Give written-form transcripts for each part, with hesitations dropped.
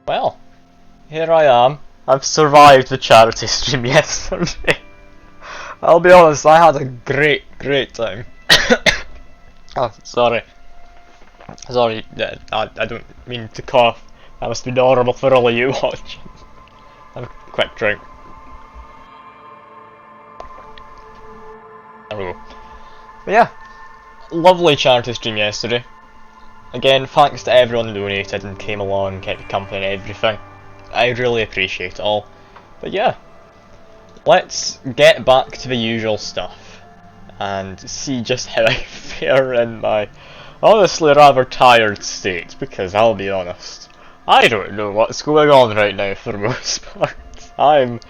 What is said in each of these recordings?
Well, here I am. I've survived the charity stream yesterday. I'll be honest, I had a great time. Oh, sorry. Sorry, I don't mean to cough. That must be horrible for all of you watching. Have a quick drink. There we go. But yeah, lovely charity stream yesterday. Again, thanks to everyone who donated and came along, kept me company and everything. I really appreciate it all. But yeah, let's get back to the usual stuff and see just how I fare in my honestly rather tired state, because I'll be honest, I don't know what's going on right now for the most part. I'm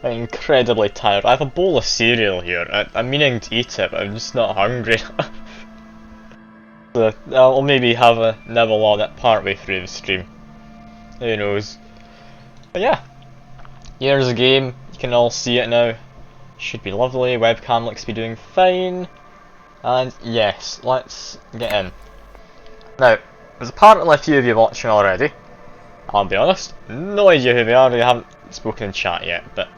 incredibly tired. I have a bowl of cereal here. I'm meaning to eat it, but I'm just not hungry enough. So I'll maybe have a nibble on it partway through the stream. Who knows? But yeah, here's the game. You can all see it now. Should be lovely. Webcam looks to be doing fine. And yes, let's get in. Now, there's apparently a few of you watching already. I'll be honest, no idea who they are. They haven't spoken in chat yet, but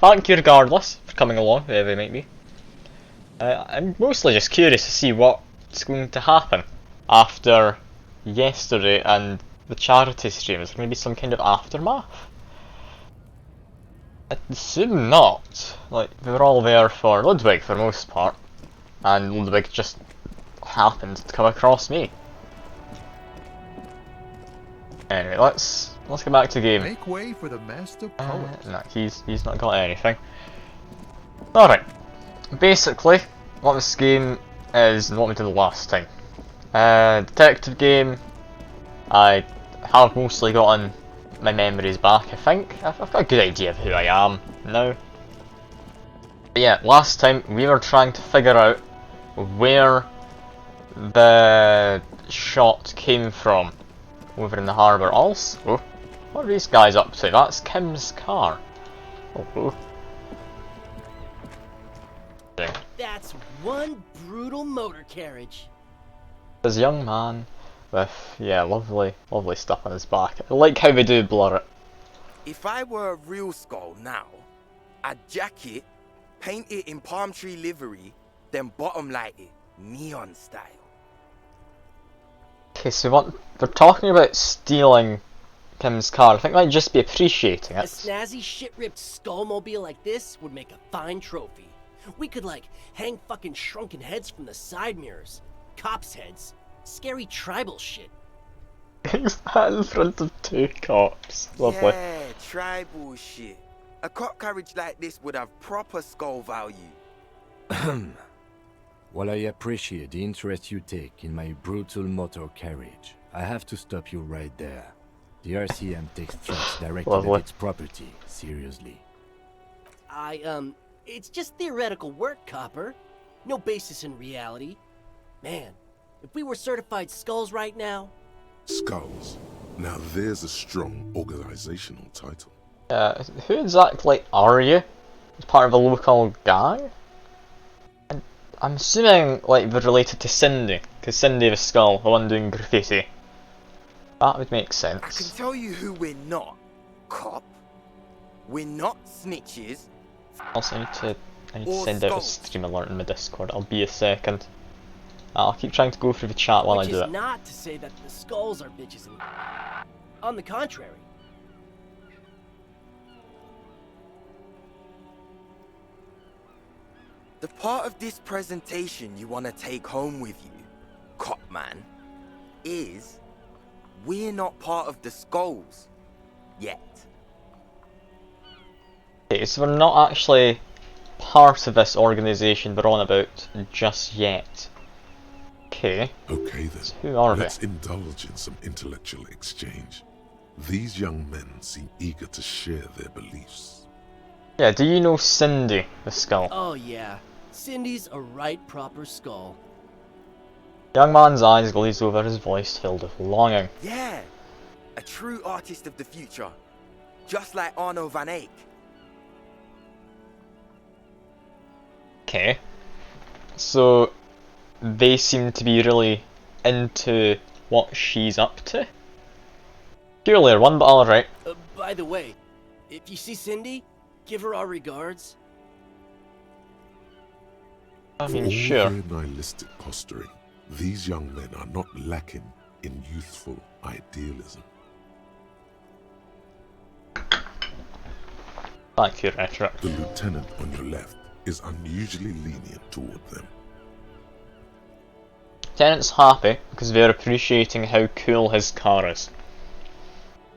thank you regardless for coming along, whoever they might be. I'm mostly just curious to see what's going to happen after yesterday and the charity stream. Is there going to be some kind of aftermath? I assume not. Like, they were all there for Ludwig for the most part, and Ludwig just happened to come across me. Anyway, let's get back to the game. Make way for the master poet. No, he's not got anything. Alright. Basically, what this game is and what we did the last time. Detective game. I have mostly gotten my memories back, I think. I've got a good idea of who I am now. But yeah, last time we were trying to figure out where the shot came from over in the harbour. Also, what are these guys up to? That's Kim's car. Oh. That's one brutal motor carriage. This young man with, yeah, lovely stuff on his back. I like how they do blur it. If I were a real skull now, I'd jack it, paint it in palm tree livery, then bottom light it, neon style. Okay, so they're talking about stealing Kim's car. I think they might just be appreciating A it. snazzy shit-ripped skullmobile like this would make a fine trophy. We could like hang fucking shrunken heads from the side mirrors, cops' heads, scary tribal shit. He's that in front of two cops. Lovely. Yeah, tribal shit. A cop carriage like this would have proper skull value. While I appreciate the interest you take in my brutal motor carriage, I have to stop you right there. The RCM takes threats directed Lovely. at its property seriously. It's just theoretical work, Copper. No basis in reality. Man, if we were certified skulls right now... Skulls. Now there's a strong organizational title. Who exactly are you? As part of a local gang? I'm assuming like they're related to Cindy, because Cindy the Skull, the one doing graffiti. That would make I can sense. tell you who we're not, cop. We're not snitches. Also, I need to Or send out a skulls. stream alert in my Discord. I'll be a second. I'll keep trying to go through the chat while Which I do is it. not to say that the skulls are bitches and... On the contrary. The part of this presentation you want to take home with you, cop man, is we're not part of the skulls yet. Okay, so we're not actually part of this organisation we're on about just yet. Okay, Okay then, so who are they? let's indulge in some intellectual exchange. These young men seem eager to share their beliefs. Yeah, do you know Cindy the Skull? Oh yeah, Cindy's a right proper skull. Young man's eyes glaze over, his voice filled with longing. Yeah, a true artist of the future, just like Arno van Eyck. Okay, so they seem to be really into what she's up to. Peculiar one, but alright. By the way, if you see Cindy, give her our regards. I For mean, all sure. their nihilistic posturing, these young men are not lacking in youthful idealism. Thank you, rhetoric. The lieutenant on your left is unusually lenient toward them. Lieutenant's happy because they're appreciating how cool his car is.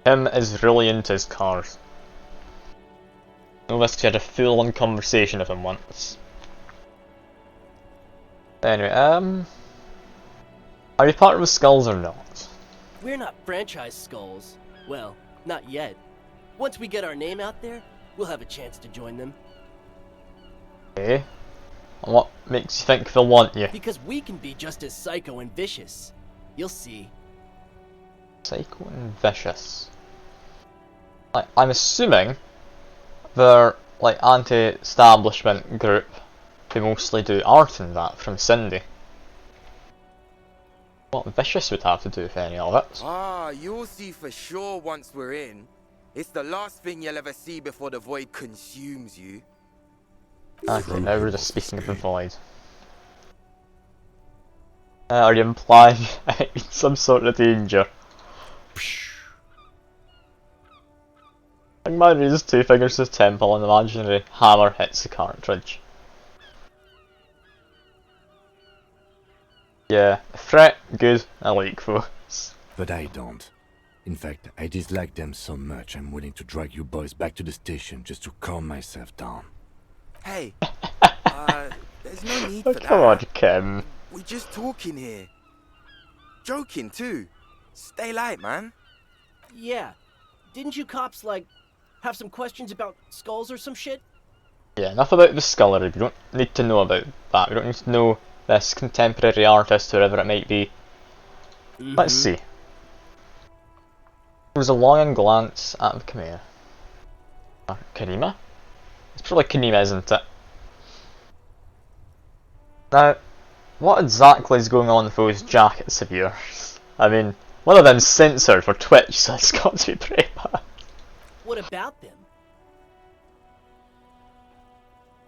Him is really into his cars. Novice had a full-on conversation with him once. Anyway, are you part of the Skulls or not? We're not franchise Skulls. Well, not yet. Once we get our name out there, we'll have a chance to join them. Okay. And what makes you think they'll want you? Because we can be just as psycho and vicious. You'll see. Psycho and vicious. Like, I'm assuming they're like anti-establishment group who mostly do art and that from Cindy. What vicious would have to do with any of it? Ah, you'll see for sure once we're in. It's the last thing you'll ever see before the void consumes you. Okay, now we're just speaking of the void. Are you implying I'm in some sort of danger? Young man raises two fingers to his temple and an imaginary hammer hits the cartridge. Yeah, threat, good, I like those. But I don't. In fact, I dislike them so much I'm willing to drag you boys back to the station just to calm myself down. Hey, there's no need Oh, for that. come on, Kim. We're just talking here. Joking too. Stay light, man. Yeah. Didn't you cops, like, have some questions about skulls or some shit? Yeah, enough about the scullery, we don't need to know about that, we don't need to know this contemporary artist, whoever it might be. Let's see. There was a longing glance at the Khmer. Karima? It's probably Karima, isn't it? Now, what exactly is going on with those jackets of yours? I mean, one of them's censored for Twitch, so it's got to be pretty bad. What about them?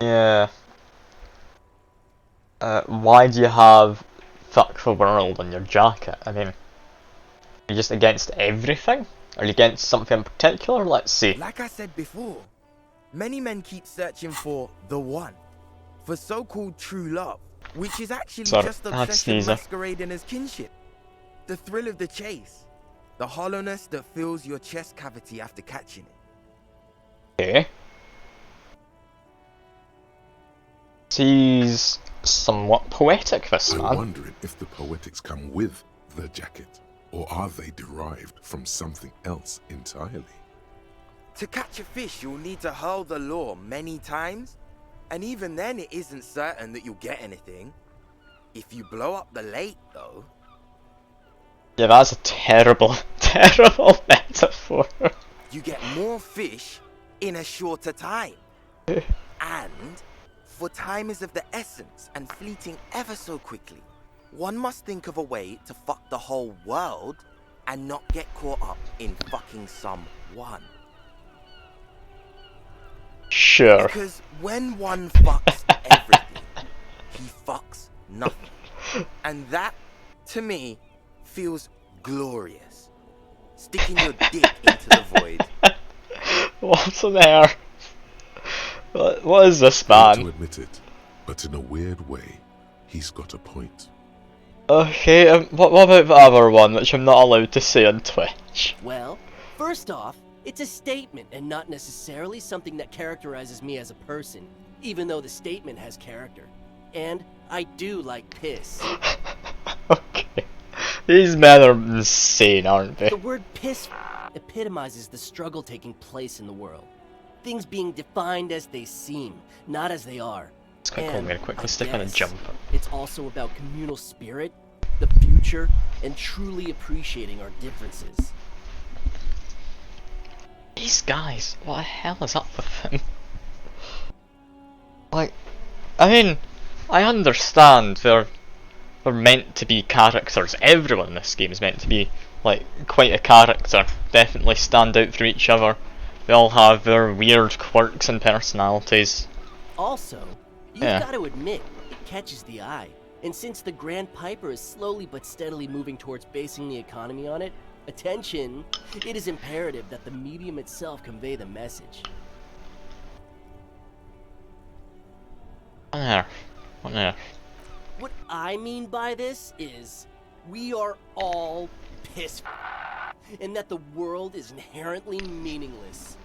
Yeah. Why do you have fuck the world on your jacket? I mean, are you just against everything? Are you against something in particular? Let's see. Like I said before, many men keep searching for the one, for so-called true love, which is actually Sorry, just I had to obsession sneeze there. masquerading as kinship. The thrill of the chase, the hollowness that fills your chest cavity after catching it. Okay. He's somewhat poetic, this I'm man. wondering if the poetics come with the jacket, or are they derived from something else entirely? To catch a fish, you'll need to hurl the lure many times, and even then it isn't certain that you'll get anything. If you blow up the lake, though... Yeah, that's a terrible, terrible metaphor. you get more fish in a shorter time. And, for time is of the essence and fleeting ever so quickly, one must think of a way to fuck the whole world and not get caught up in fucking someone. Sure. Because when one fucks everything, he fucks nothing. And that, to me, feels glorious. Sticking your dick into the void. What's on there? What is this, Hate to man? admit it, but in a weird way, he's got a point. Okay, what about the other one, which I'm not allowed to say on Twitch? Well, first off, it's a statement and not necessarily something that characterizes me as a person, even though the statement has character. And I do like piss. Okay. These men are insane, aren't they? The word piss epitomizes the struggle taking place in the world. Things being defined as they seem, not as they are. It's quite cool, I'm gonna quickly I stick on a guess jumper. It's also about communal spirit, the future, and truly appreciating our differences. These guys, what the hell is up with them? Like, I mean, I understand they're meant to be characters. Everyone in this game is meant to be, like, quite a character. definitely stand out from each other. They all have their weird quirks and personalities. Also, you've Yeah. got to admit, it catches the eye. And since the Grand Piper is slowly but steadily moving towards basing the economy on it, attention, it is imperative that the medium itself convey the message. What on earth? What on earth? What I mean by this is, we are all pissed, and that the world is inherently meaningless.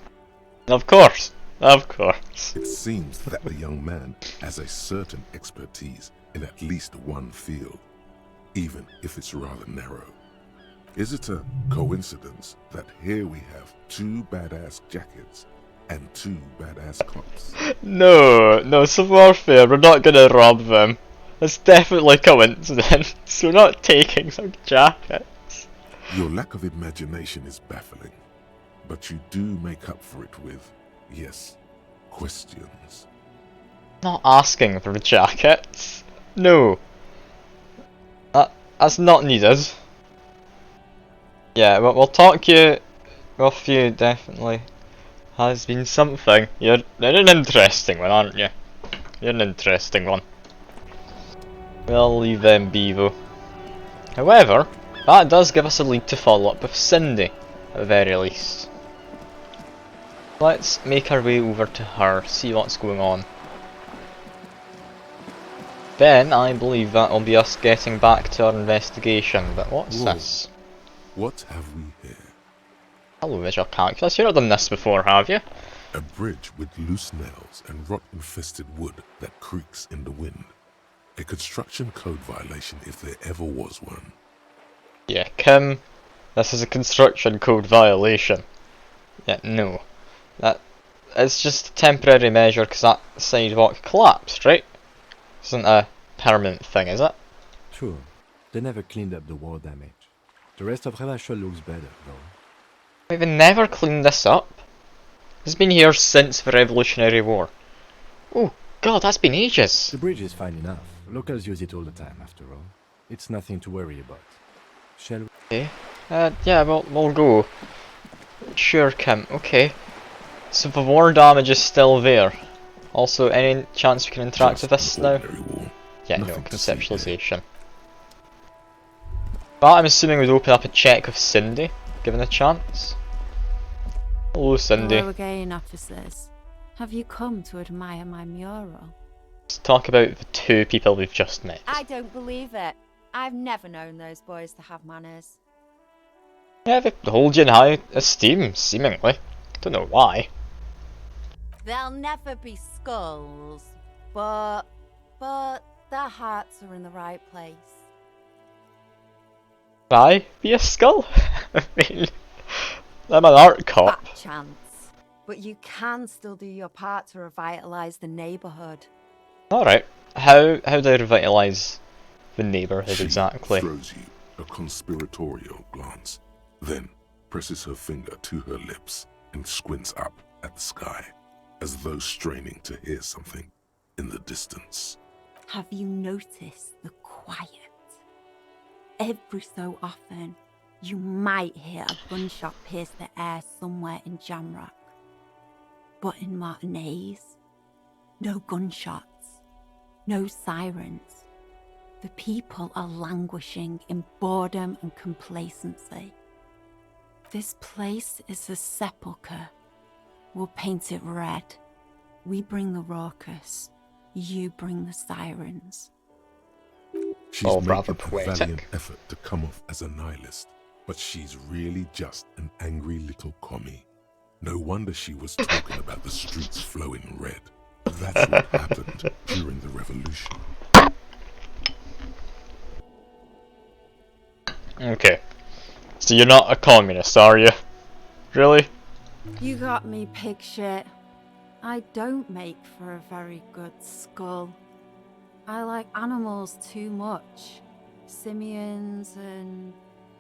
Of course. Of course. It seems that the young man has a certain expertise in at least one field, even if it's rather narrow. Is it a coincidence that here we have 2 badass jackets and 2 badass cops? No, savoir-faire, we're not gonna rob them. It's definitely coincidence. We're not taking some jackets. Your lack of imagination is baffling, but you do make up for it with, yes, questions. Not asking for jackets. No. That's not needed. Yeah, we'll talk you with you, definitely. Has been something. You're an interesting one, aren't you? You're an interesting one. We'll leave them be though. However, that does give us a lead to follow up with Cindy, at the very least. Let's make our way over to her, see what's going on. Then I believe that will be us getting back to our investigation, but what's Whoa. this? What have we here? Hello, Visual Calculus, you've not done this before, have you? A bridge with loose nails and rot-infested wood that creaks in the wind. A construction code violation if there ever was one. Yeah, Kim, this is a construction code violation. Yeah, no. It's just a temporary measure because that sidewalk collapsed, right? Isn't a permanent thing, is it? True. They never cleaned up the war damage. The rest of Revachol looks better, though. We've never cleaned this up. It's been here since the Revolutionary War. Oh, God, that's been ages. The bridge is fine enough. Locals use it all the time, after all. It's nothing to worry about. Shall we? Okay. Yeah, we'll go. Sure, Kim. Okay. So the war damage is still there. Also, any chance we can interact with this Just now? ordinary war. Yeah, no, Nothing to see here. conceptualization. But I'm assuming we'd open up a check with Cindy, given a chance. Hello, Cindy. Hello again, officers. Have you come to admire my mural? Let's talk about the 2 people we've just met. I don't believe it. I've never known those boys to have manners. Yeah, they hold you in high esteem, seemingly. Don't know why. They'll never be skulls, but their hearts are in the right place. Why be a skull? I mean, I'm an art cop. Fat chance. But you can still do your part to revitalise the neighbourhood. Alright, how do I revitalise the neighbourhood She exactly? throws you a conspiratorial glance, then presses her finger to her lips and squints up at the sky, as though straining to hear something in the distance. Have you noticed the quiet? Every so often, you might hear a gunshot pierce the air somewhere in Jamrock. But in Martinez, no gunshots, no sirens. The people are languishing in boredom and complacency. This place is a sepulchre. We'll paint it red. We bring the raucous, you bring the sirens. She's Oh, making rather a poetic. valiant effort to come off as a nihilist, but she's really just an angry little commie. No wonder she was talking about the streets flowing red. That's what happened during the revolution. Okay. So you're not a communist, are you? Really? You got me, pig shit. I don't make for a very good skull. I like animals too much. Simians and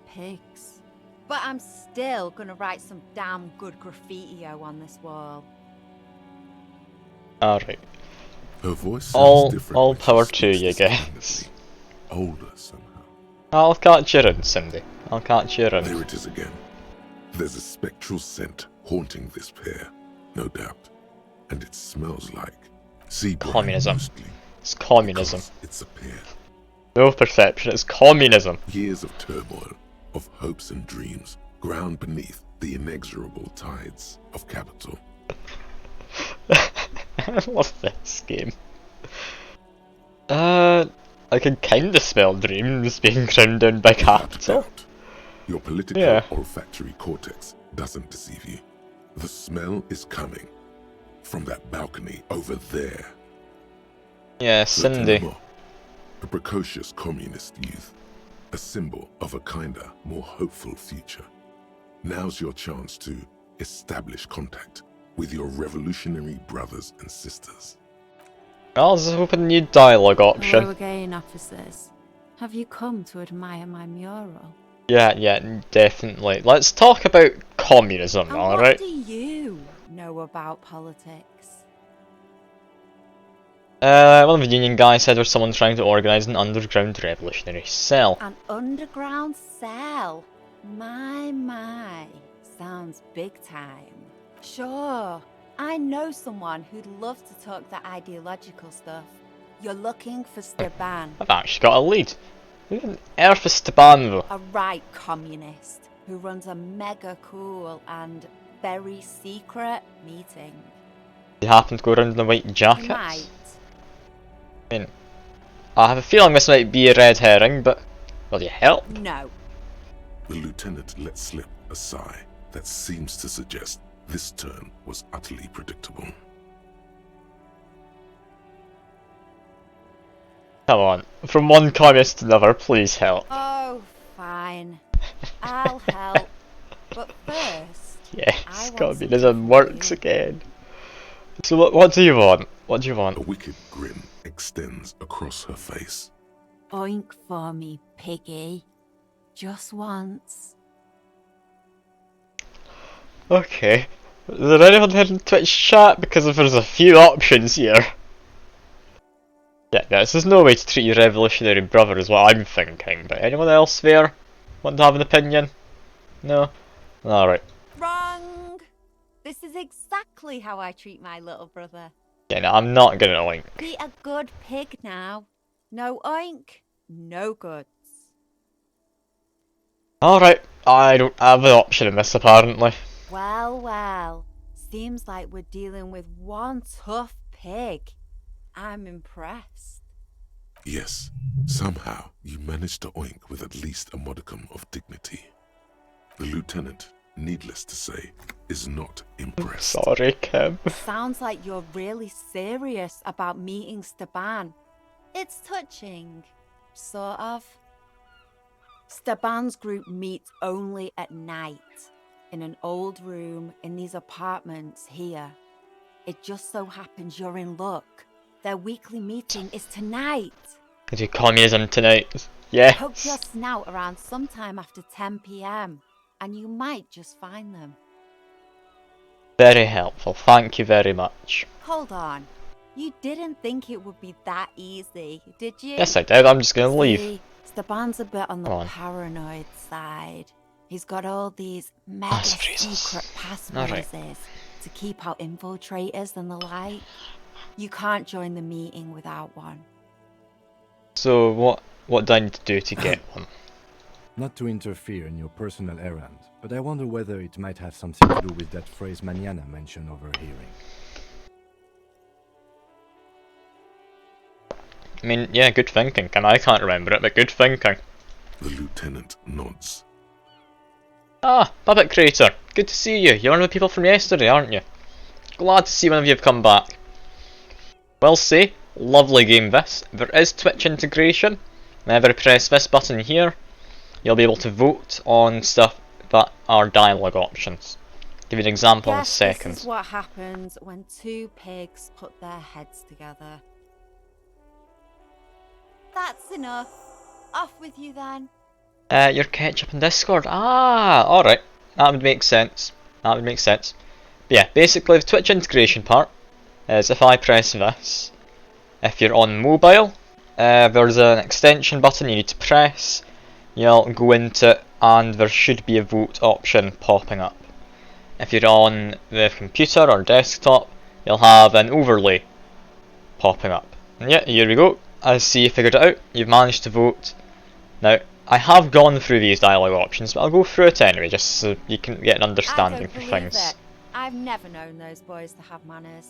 pigs. But I'm still gonna write some damn good graffiti-o on this wall. Alright. Her voice sounds All different. all when she power to speaks you, this guys. Older somehow. I'll catch you in, Cindy. I'll catch you in. There it is again. There's a spectral scent haunting this pair, no doubt. And it smells like sea brine Communism. mostly, It's communism. because it's a pair. No perception, it's communism. Years of turmoil, of hopes and dreams, ground beneath the inexorable tides of capital. I love this game. I can kinda smell dreams being ground down by Without capital. doubt, your political Yeah. olfactory cortex doesn't deceive you. The smell is coming from that balcony over there. Yeah, Lieutenant Cindy. Mo, a precocious communist youth, a symbol of a kinder, more hopeful future. Now's your chance to establish contact with your revolutionary brothers and sisters. I was hoping new dialogue Hello option. again, officers. Have you come to admire my mural? Yeah, definitely. Let's talk about communism, And alright? what do you know about politics? One of the union guys said there's someone trying to organise an underground revolutionary cell. An underground cell? My. Sounds big time. Sure, I know someone who'd love to talk that ideological stuff. You're looking for Steban, I've actually got a lead. Who on earth is Steban though? a right communist who runs a mega cool and very secret meeting. You happen to go around in the white You jackets? might. I mean, I have a feeling this might be a red herring, but will you help? No. The lieutenant let slip a sigh that seems to suggest this turn was utterly predictable. Come on, from one communist to another, please help. Oh, fine. I'll help. But first, I Yes, want communism something works for you. again. So what do you want? What do you A want? wicked grin extends across her face. Oink for me, piggy. Just once. Okay. Is there anyone here in Twitch chat? Because if there's a few options here. Yeah, this is no way to treat your revolutionary brother is what I'm thinking, but anyone else there want to have an opinion? No? Alright. Wrong! This is exactly how I treat my little brother. Yeah, no, I'm not gonna link. Be a good pig now. No oink, no goods. Alright, I don't have an option in this apparently. Well. Seems like we're dealing with one tough pig. I'm impressed. Yes, somehow you managed to oink with at least a modicum of dignity. The lieutenant, needless to say, is not impressed. Sorry, Kim. Sounds like you're really serious about meeting Steban. It's touching, sort of. Steban's group meets only at night, in an old room in these apartments here. It just so happens you're in luck. Their weekly meeting is tonight. I do communism tonight. Yes. Poke your snout around sometime after 10 PM, and you might just find them. Very helpful, thank you very much. Hold on. You didn't think it would be that easy, did you? Yes I did, I'm just gonna leave. See, Steban's a bit on the Go on. paranoid side. He's got all these mega Jesus. secret Alright. passphrases to keep out infiltrators and the like. You can't join the meeting without one. So what do I need to do to get one? Not to interfere in your personal errand, but I wonder whether it might have something to do with that phrase Mañana mentioned overhearing. I mean, yeah, good thinking. I can't remember it, but good thinking. The lieutenant nods. Ah, Puppet Creator, good to see you. You're one of the people from yesterday, aren't you? Glad to see one of you have come back. Will say, lovely game this. There is Twitch integration. Whenever I press this button here, you'll be able to vote on stuff that are dialogue options. Give you an example in a Guess second. this is what happens when two pigs put their heads together. That's enough. Off with you then. Your ketchup in Discord. Ah, alright. That would make sense. That would make sense. But yeah, basically the Twitch integration part is if I press this, if you're on mobile, there's an extension button you need to press. You'll go into and there should be a vote option popping up. If you're on the computer or desktop, you'll have an overlay popping up. And yeah, here we go. I see you figured it out. You've managed to vote. Now, I have gone through these dialogue options, but I'll go through it anyway, just so you can get an understanding for things. It. I've never known those boys to have manners.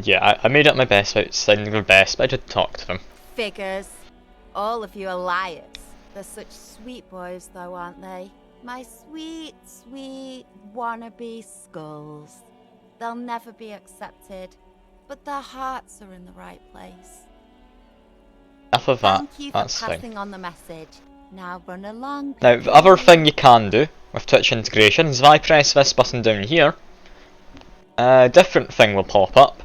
Yeah, I made it my best without sounding their best, but I did talk to them. Figures. All of you are liars. They're such sweet boys though, aren't they? My sweet, sweet wannabe skulls. They'll never be accepted, but their hearts are in the right place. Enough of that, Thank you for that's passing fine. on the message. Now run along. Now, the other thing you can do with Twitch integration is if I press this button down here, a different thing will pop up.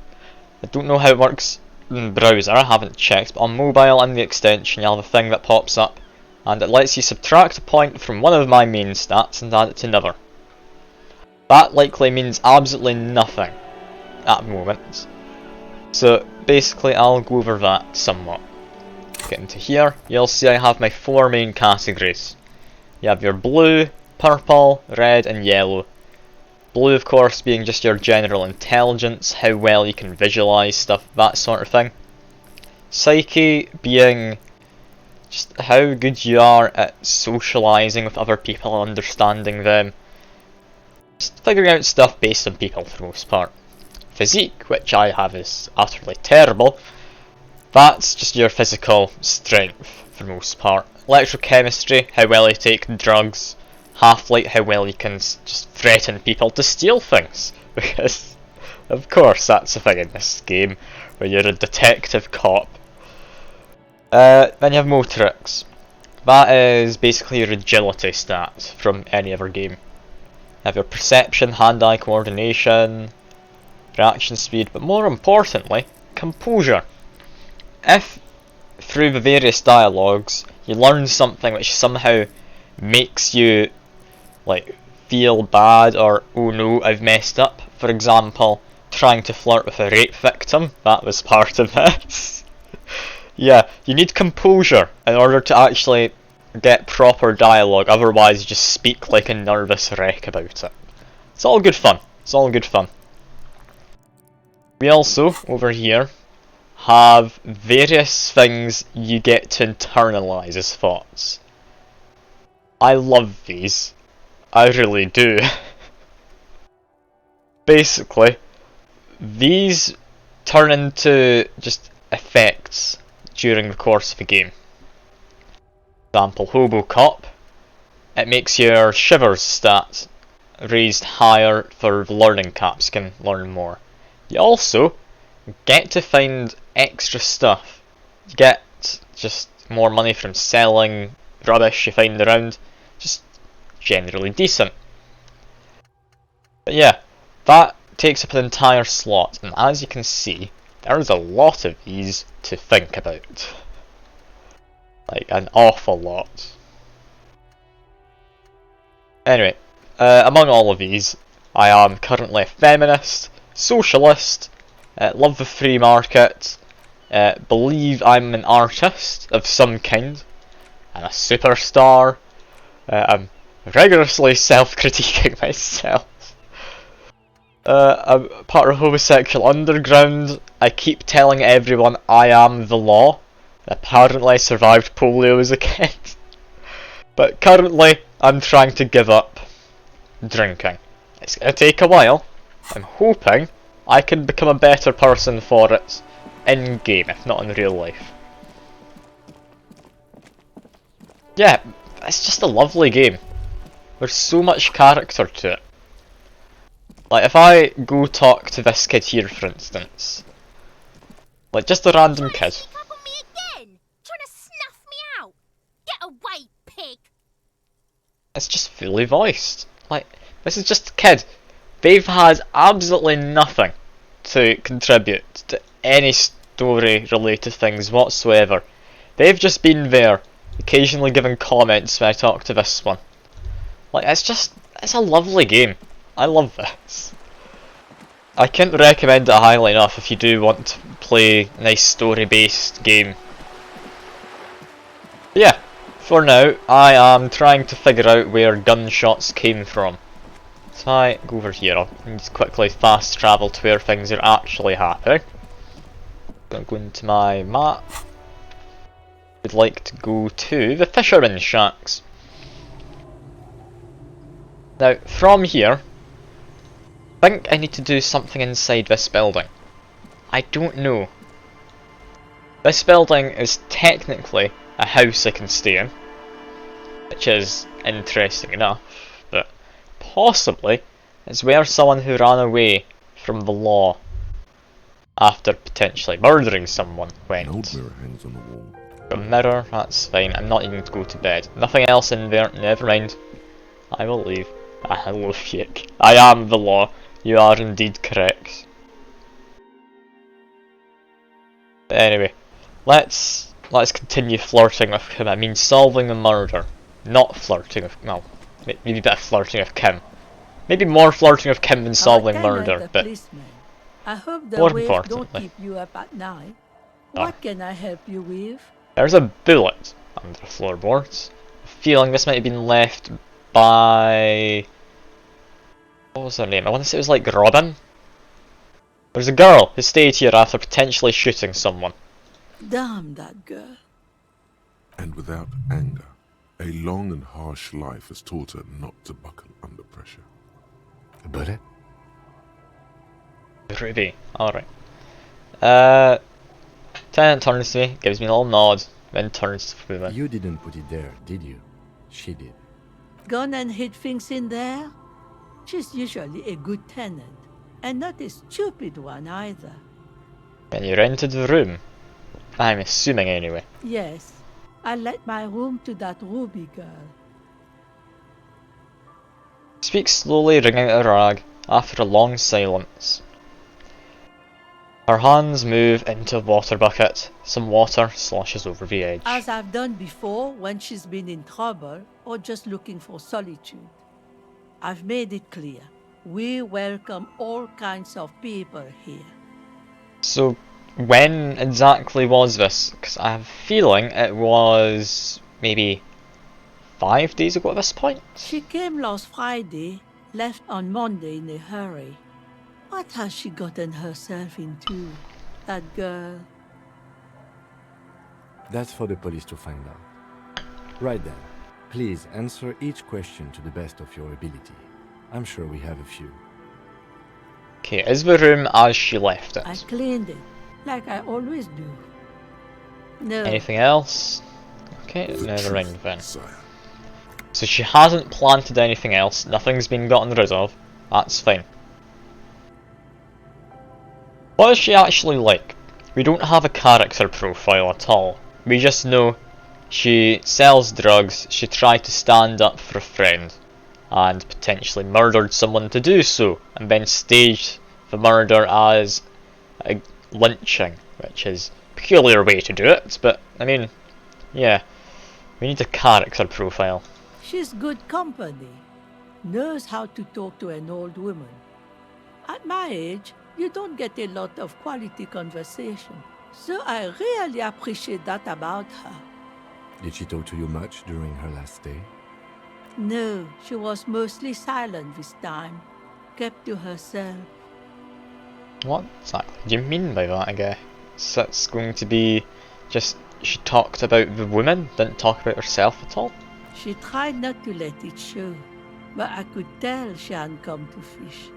I don't know how it works in the browser, I haven't checked, but on mobile in the extension you'll have a thing that pops up, and it lets you subtract a point from one of my main stats and add it to another. That likely means absolutely nothing at the moment. So basically I'll go over that somewhat. Get into here, you'll see I have my 4 main categories. You have your blue, purple, red and yellow. Blue of course being just your general intelligence, how well you can visualise stuff, that sort of thing. Psyche being just how good you are at socialising with other people and understanding them. Just figuring out stuff based on people for the most part. Physique, which I have, is utterly terrible. That's just your physical strength for the most part. Electrochemistry, how well you take drugs. Half-light, how well you can just threaten people to steal things. Because, of course, that's a thing in this game, where you're a detective cop. Then you have Motorix. That is basically your agility stat from any other game. You have your perception, hand-eye coordination, reaction speed, but more importantly, composure. If, through the various dialogues, you learn something which somehow makes you, like, feel bad or, oh no, I've messed up. For example, trying to flirt with a rape victim, that was part of this. Yeah, you need composure in order to actually get proper dialogue, otherwise you just speak like a nervous wreck about it. It's all good fun, it's all good fun. We also, over here, have various things you get to internalise as thoughts. I love these. I really do. Basically, these turn into just effects during the course of the game. For example, Hobo Cop. It makes your Shivers stat raised higher for the learning caps, you can learn more. You also get to find extra stuff. You get just more money from selling rubbish you find around. Just generally decent. But yeah, that takes up an entire slot, and as you can see, there's a lot of these to think about. Like, an awful lot. Anyway, among all of these, I am currently a feminist, socialist, love the free market, believe I'm an artist of some kind, I'm a superstar, I'm rigorously self-critiquing myself. I'm part of homosexual underground. I keep telling everyone I am the law. Apparently I survived polio as a kid. But currently I'm trying to give up drinking. It's going to take a while. I'm hoping I can become a better person for it in game, if not in real life. Yeah, it's just a lovely game. There's so much character to it. Like, if I go talk to this kid here, for instance, like, just a random kid. Sneak up on me again? Trying to snuff me out? Get away, pig! It's just fully voiced. Like, this is just a kid. They've had absolutely nothing to contribute to any story related things whatsoever. They've just been there, occasionally giving comments when I talk to this one. Like, it's a lovely game. I love this. I can't recommend it highly enough if you do want to play a nice story based game. But yeah, for now, I am trying to figure out where gunshots came from. So I go over here, I'll just quickly fast travel to where things are actually happening. Gonna go into my map. Would like to go to the fisherman's shacks. Now, from here, I think I need to do something inside this building. I don't know. This building is technically a house I can stay in, which is interesting enough, but possibly it's where someone who ran away from the law after potentially murdering someone An old went. mirror hangs on the wall. A mirror, that's fine, I'm not even going to go to bed. Nothing else in there, never mind. I will leave. Hello, fake. I am the law. You are indeed correct. But anyway, let's continue flirting with him. I mean, solving the murder, not flirting with. Well, maybe a bit of flirting with Kim. Maybe more flirting with Kim than solving murder. But I hope the more waves don't importantly, keep you up at night. Oh. What can I help you with? there's a bullet under the floorboards. Feeling this might have been left by. What was her name? I want to say it was like Robin. There's a girl who stayed here after potentially shooting someone. Damn that girl. And without anger, a long and harsh life has taught her not to buckle under pressure. A bullet? Ruby. Alright. Tenant turns to me, gives me a little nod, then turns to me. You didn't put it there, did you? She did. Gone and hid things in there? She's usually a good tenant, and not a stupid one either. And you rented the room. I'm assuming anyway. Yes, I let my room to that Ruby girl. Speaks slowly, wringing out a rag, after a long silence. Her hands move into a water bucket. Some water sloshes over the edge. As I've done before when she's been in trouble or just looking for solitude. I've made it clear. We welcome all kinds of people here. So, when exactly was this? Because I have a feeling it was maybe 5 days ago at this point? She came last Friday, left on Monday in a hurry. What has she gotten herself into, that girl? That's for the police to find out. Right then, please answer each question to the best of your ability. I'm sure we have a few. Okay, is the room as she left it? I cleaned it, like I always do. No. Anything else? Okay, The never mind truth, then. sire. So she hasn't planted anything else, nothing's been gotten rid of, that's fine. What is she actually like? We don't have a character profile at all. We just know she sells drugs, she tried to stand up for a friend, and potentially murdered someone to do so, and then staged the murder as a lynching, which is a peculiar way to do it, but I mean, yeah, we need a character profile. She's good company. Knows how to talk to an old woman. At my age, you don't get a lot of quality conversation. So I really appreciate that about her. Did she talk to you much during her last stay? No, she was mostly silent this time. Kept to herself. What exactly do you mean by that, I guess? So it's going to be just she talked about the woman, didn't talk about herself at all? She tried not to let it show, but I could tell she hadn't come to fish.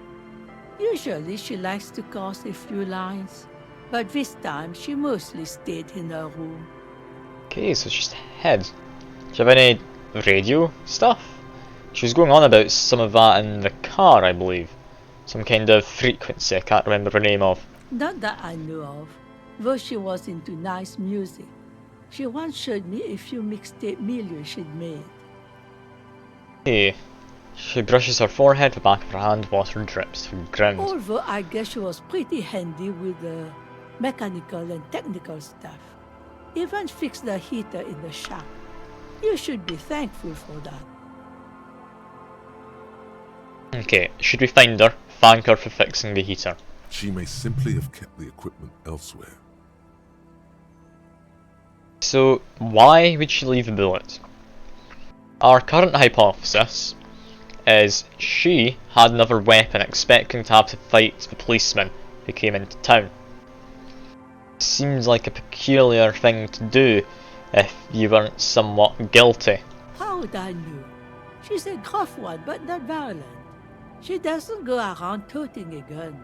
Usually she likes to cast a few lines, but this time she mostly stayed in her room. Okay, so she's head. Do you have any radio stuff? She was going on about some of that in the car, I believe. Some kind of frequency I can't remember the name of. Not that I know of, though she was into nice music. She once showed me a few mixtape milieu she'd made. Hey, she brushes her forehead, the back of her hand, water drips from the ground. Although I guess she was pretty handy with the mechanical and technical stuff. Even fixed the heater in the shack. You should be thankful for that. Okay, should we find her? Thank her for fixing the heater. She may simply have kept the equipment elsewhere. So, why would she leave a bullet? our current hypothesis is she had another weapon, expecting to have to fight the policeman who came into town. Seems like a peculiar thing to do if you weren't somewhat guilty. How would I know? She's a gruff one, but not violent. She doesn't go around toting a gun.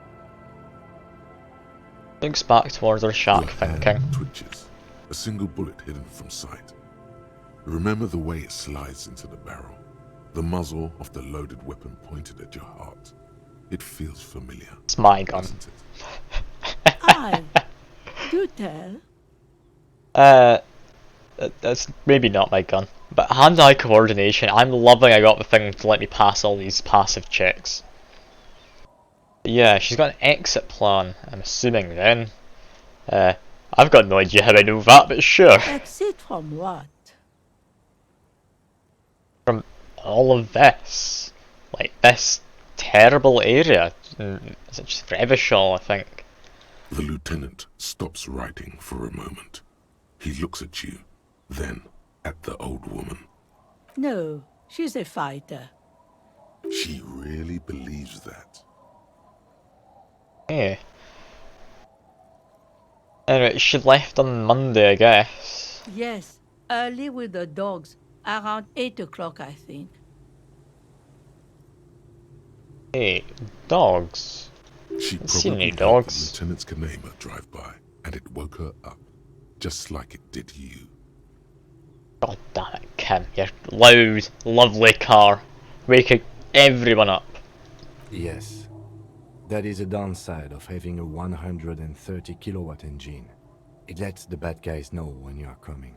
Looks back towards her shark Your thinking. hand twitches, a single bullet hidden from sight. Remember the way it slides into the barrel, the muzzle of the loaded weapon pointed at your heart. It feels familiar, It's my gun. doesn't it? I do tell. That's maybe not my gun. But hand-eye coordination, I'm loving I got the thing to let me pass all these passive checks. Yeah, she's got an exit plan, I'm assuming then. I've got no idea how I know that, but sure. Exit from what? From all of this. Like, this terrible area. Is it just Revachol, I think? The lieutenant stops writing for a moment. He looks at you, then at the old woman. No, she's a fighter. She really believes that. Yeah. Anyway, she left on Monday, I guess. Yes, early with the dogs. Around 8 o'clock, I think. Hey, dogs. She I've seen probably any had dogs. the lieutenant's Kanema drive by, and it woke her up, just like it did you. God damn it, Kim. Your loud, lovely car. Waking everyone up. Yes. That is a downside of having a 130 kilowatt engine. It lets the bad guys know when you are coming.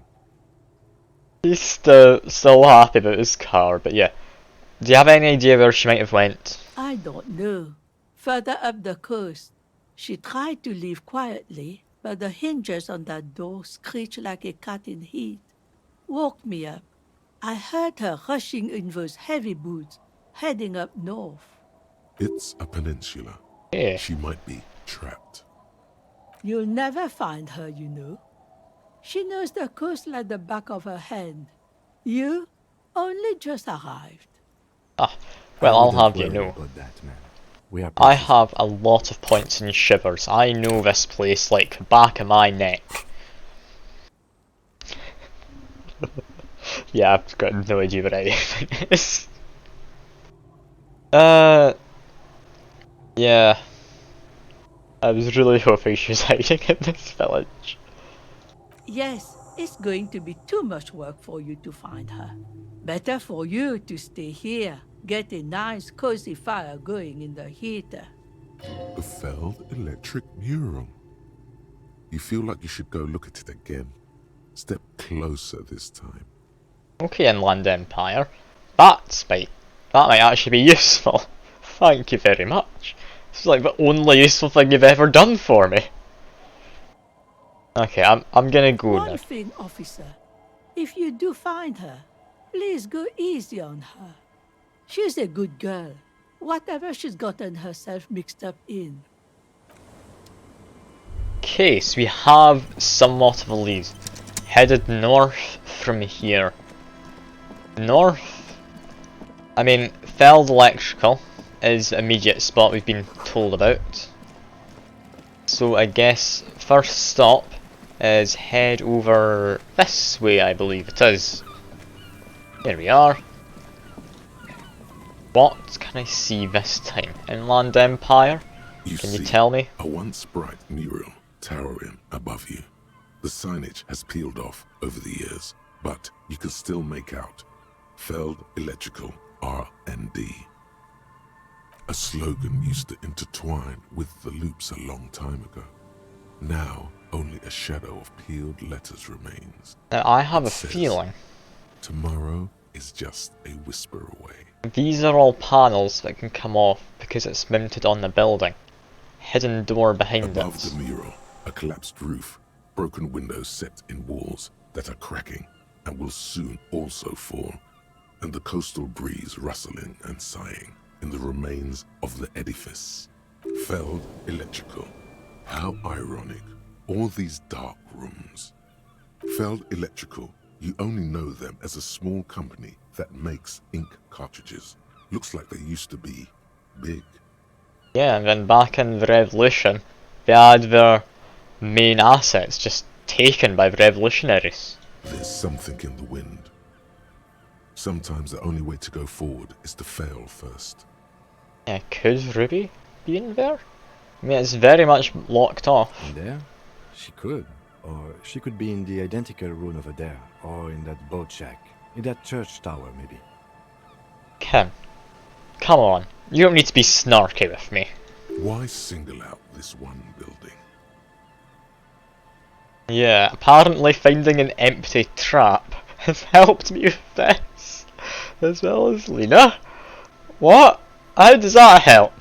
He's still happy about his car, but yeah. Do you have any idea where she might have went? I don't know. Further up the coast. She tried to leave quietly, but the hinges on that door screeched like a cat in heat. Woke me up. I heard her rushing in those heavy boots, heading up north. It's a peninsula. Yeah. She might be trapped. You'll never find her, you know. She knows the coast like the back of her hand. You only just arrived. Ah, well, I I'll wouldn't have you worry know. about that, man. We are I professionals. have a lot of points in shivers. I know this place like the back of my neck. Yeah, I've got no idea what anything is. Yeah. I was really hoping she was hiding in this village. Yes, it's going to be too much work for you to find her. Better for you to stay here, get a nice cozy fire going in the heater. A felled electric mural. You feel like you should go look at it again. Step closer this time. Okay, Inland Empire. That might actually be useful. Thank you very much. This is like the only useful thing you've ever done for me. Okay, I'm gonna go now. One thing, officer. If you do find her, please go easy on her. She's a good girl. Whatever she's gotten herself mixed up in. Okay, so we have somewhat of a lead. Headed north from here. North? I mean, Feld Electrical is the immediate spot we've been told about. So I guess first stop is head over this way, I believe it is. Here we are. What can I see this time? Inland Empire? Can you tell me? A once bright mural towering above you. The signage has peeled off over the years, but you can still make out Feld Electrical R&D. A slogan used to intertwine with the loops a long time ago. Now, only a shadow of peeled letters remains. Now, I have It a says, feeling Tomorrow is just a whisper away. these are all panels that can come off because it's mounted on the building. Hidden door behind Above us. the mural, a collapsed roof, broken windows set in walls that are cracking and will soon also fall, and the coastal breeze rustling and sighing in the remains of the edifice. Feld Electrical. How ironic. All these dark rooms. Feld Electrical, you only know them as a small company that makes ink cartridges. Looks like they used to be big. Yeah, and then back in the Revolution, they had their main assets just taken by the revolutionaries. There's something in the wind. Sometimes the only way to go forward is to fail first. Yeah, could Ruby be in there? I mean, it's very much locked off. In there? She could. Or she could be in the identical room over there. Or in that boat shack. In that church tower, maybe. Kim, come on. You don't need to be snarky with me. Why single out this one building? Yeah, apparently finding an empty trap has helped me with this, as well as Lena. What? How does that help?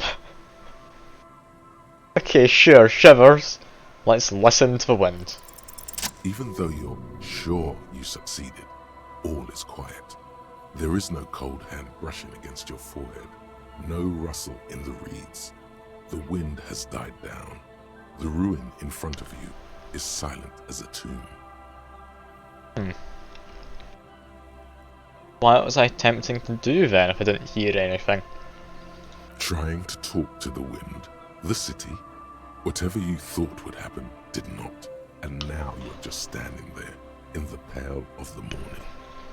Okay, sure, shivers. Let's listen to the wind. Even though you're sure you succeeded, all is quiet. There is no cold hand brushing against your forehead, no rustle in the reeds. The wind has died down. The ruin in front of you is silent as a tomb. What was I attempting to do then if I didn't hear anything? Trying to talk to the wind, the city. Whatever you thought would happen did not. And now you're just standing there in the pale of the morning,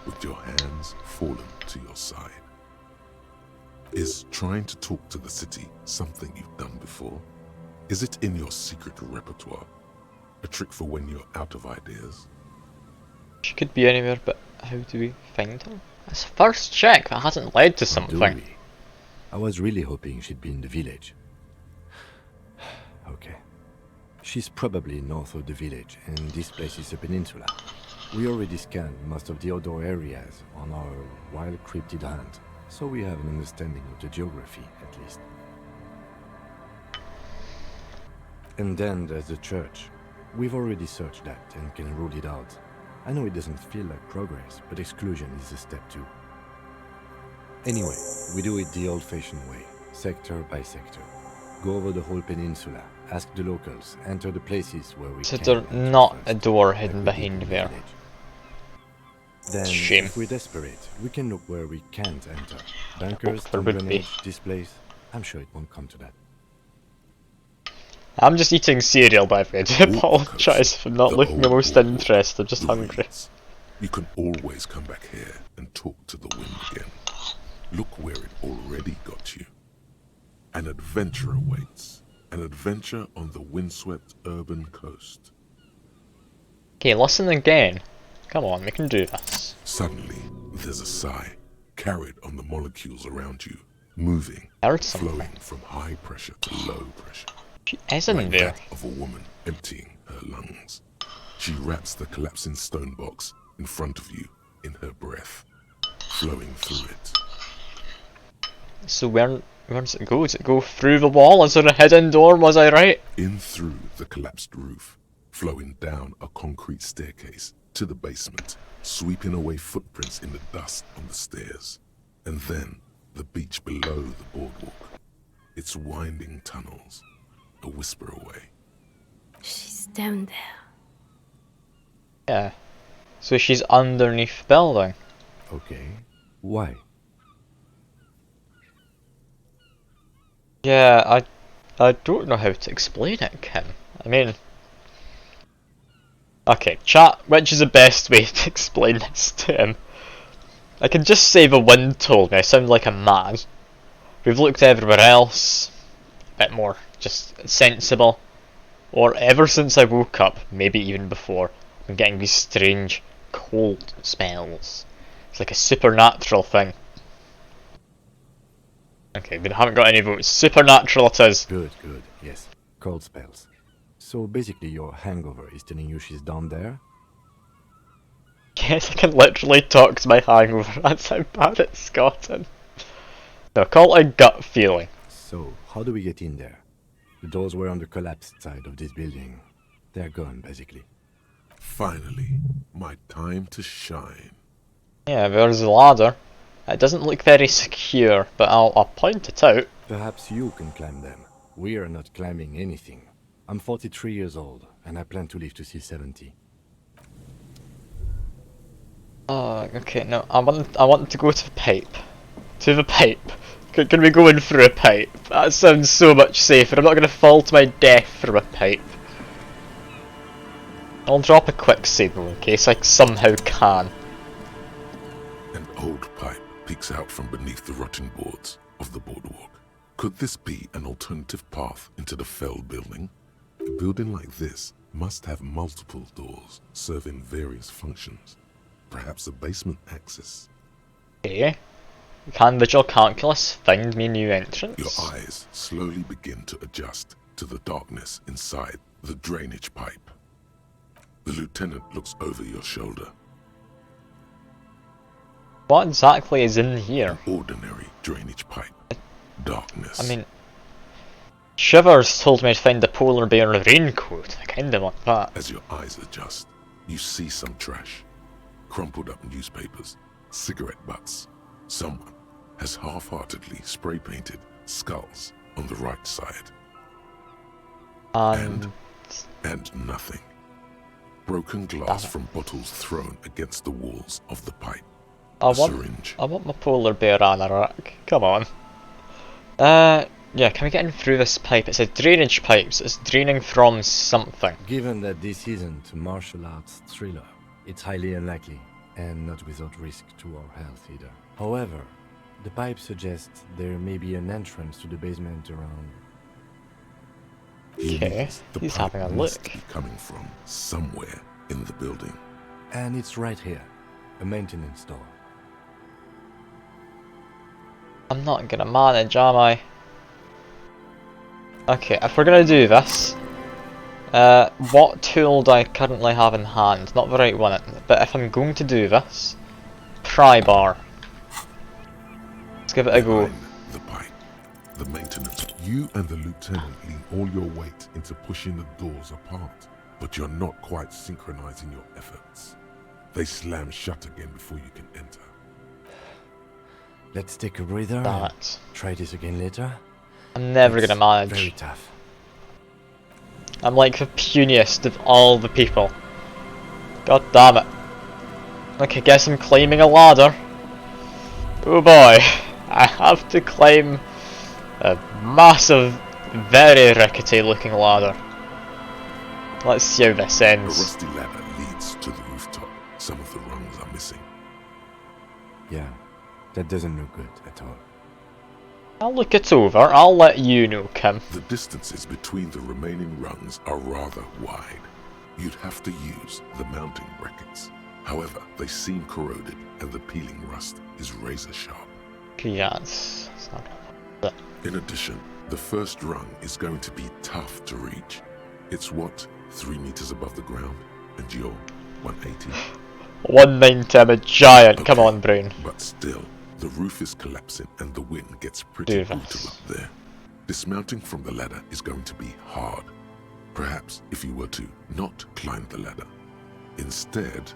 with your hands fallen to your side. Is trying to talk to the city something you've done before? Is it in your secret repertoire? A trick for when you're out of ideas? She could be anywhere, but how do we find her? That's a first check that hasn't led to Do something. we? I was really hoping she'd be in the village. Okay. She's probably north of the village, and this place is a peninsula. We already scanned most of the outdoor areas on our wild cryptid hunt, so we have an understanding of the geography, at least. And then there's the church. We've already searched that and can rule it out. I know it doesn't feel like progress, but exclusion is a step too. Anyway, we do it the old-fashioned way, sector by sector. Go over the whole peninsula, ask the locals, enter the places where we So can there's enter not a first, door like hidden we did behind in the there. village. Then, Shame. if we're desperate, we can look where we can't enter. Bunkers, there tomb would be. drainage, this place. I'm sure it won't come to that. I'm just eating cereal, by the way. I do apologise if I'm not The looking the old most boardwalk, interested, I'm just the hungry. reeds. You can always come back here and talk to the wind again. Look where it already got you. An adventure awaits. An adventure on the windswept urban coast. Okay, listen again. Come on, we can do this. Suddenly, there's a sigh, carried on the molecules around you, moving, Heard something. flowing from high pressure to low pressure. She isn't Like there. that of a woman emptying her lungs. She wraps the collapsing stone box in front of you in her breath, flowing through it. So where does it go? Does it go through the wall? Is there a hidden door? Was I right? In through the collapsed roof, flowing down a concrete staircase to the basement, sweeping away footprints in the dust on the stairs. And then the beach below the boardwalk, its winding tunnels, a whisper away. She's down there. Yeah. So she's underneath the building. Okay. Why? Yeah, I don't know how to explain it, Kim. I mean... Okay, chat, which is the best way to explain this to him? I can just say the wind told me I sound like a man. We've looked everywhere else. A bit more just sensible. Or ever since I woke up, maybe even before, I'm getting these strange cold smells. It's like a supernatural thing. Okay, we haven't got any votes. Supernatural it is. Good, good. Yes. Cold spells. So basically your hangover is telling you she's down there? Yes, I can literally talk to my hangover. That's how bad it's gotten. No, call it a gut feeling. So, how do we get in there? The doors were on the collapsed side of this building. They're gone, basically. Finally, my time to shine. Yeah, there's a ladder. It doesn't look very secure, but I'll point it out. Perhaps you can climb them. We are not climbing anything. I'm 43 years old, and I plan to live to see 70. Oh, okay, no, I want to go to the pipe. To the pipe. Can we go in through a pipe? That sounds so much safer. I'm not going to fall to my death through a pipe. I'll drop a quick save in case I somehow can. An old pipe peeks out from beneath the rotting boards of the boardwalk. Could this be an alternative path into the felled building? A building like this must have multiple doors serving various functions. Perhaps a basement access. Okay. Can visual calculus find me new entrance? Your eyes slowly begin to adjust to the darkness inside the drainage pipe. The lieutenant looks over your shoulder. What exactly is in here? An ordinary drainage pipe. Darkness. I mean, Shivers told me to find the polar bear raincoat. I kinda want that. As your eyes adjust, you see some trash. Crumpled up newspapers, cigarette butts. Someone has half-heartedly spray-painted skulls on the right side. And nothing. Broken glass from bottles thrown against the walls of the pipe. A syringe. I want my polar bear anorak. Come on. Yeah, can we get in through this pipe? It's a drainage pipe, so it's draining from something. Given that this isn't a martial arts thriller, it's highly unlikely, and not without risk to our health either. However, the pipe suggests there may be an entrance to the basement around. Okay, he's having a look. Be coming from somewhere in the building. And it's right here, a maintenance door. I'm not gonna manage, am I? Okay, if we're gonna do this, what tool do I currently have in hand? Not the right one, but if I'm going to do this, pry bar. Let's give it a go. The pipe, the maintenance. You and the lieutenant lean all your weight into pushing the doors apart, but you're not quite synchronizing your efforts. They slam shut again before you can enter. Let's take a breather and try this again later. I'm never gonna manage. Very tough. I'm like the puniest of all the people. God damn it. Okay, guess I'm climbing a ladder. Oh boy, I have to climb a massive, very rickety looking ladder. Let's see how this A ends. rusty ladder leads to the rooftop. Some of the rungs are missing. Yeah, that doesn't look good at all. I'll look it over, I'll let you know, Kim. The distances between the remaining rungs are rather wide. You'd have to use the mounting brackets. However, they seem corroded and the peeling rust is razor sharp. Yes. In addition, the first rung is going to be tough to reach. It's what, 3 meters above the ground, and you're 180? 190, I'm a giant, come on, Brown. But still, the roof is collapsing and the wind gets pretty brutal up there. Dismounting from the ladder is going to be hard. Perhaps if you were to not climb the ladder. Instead,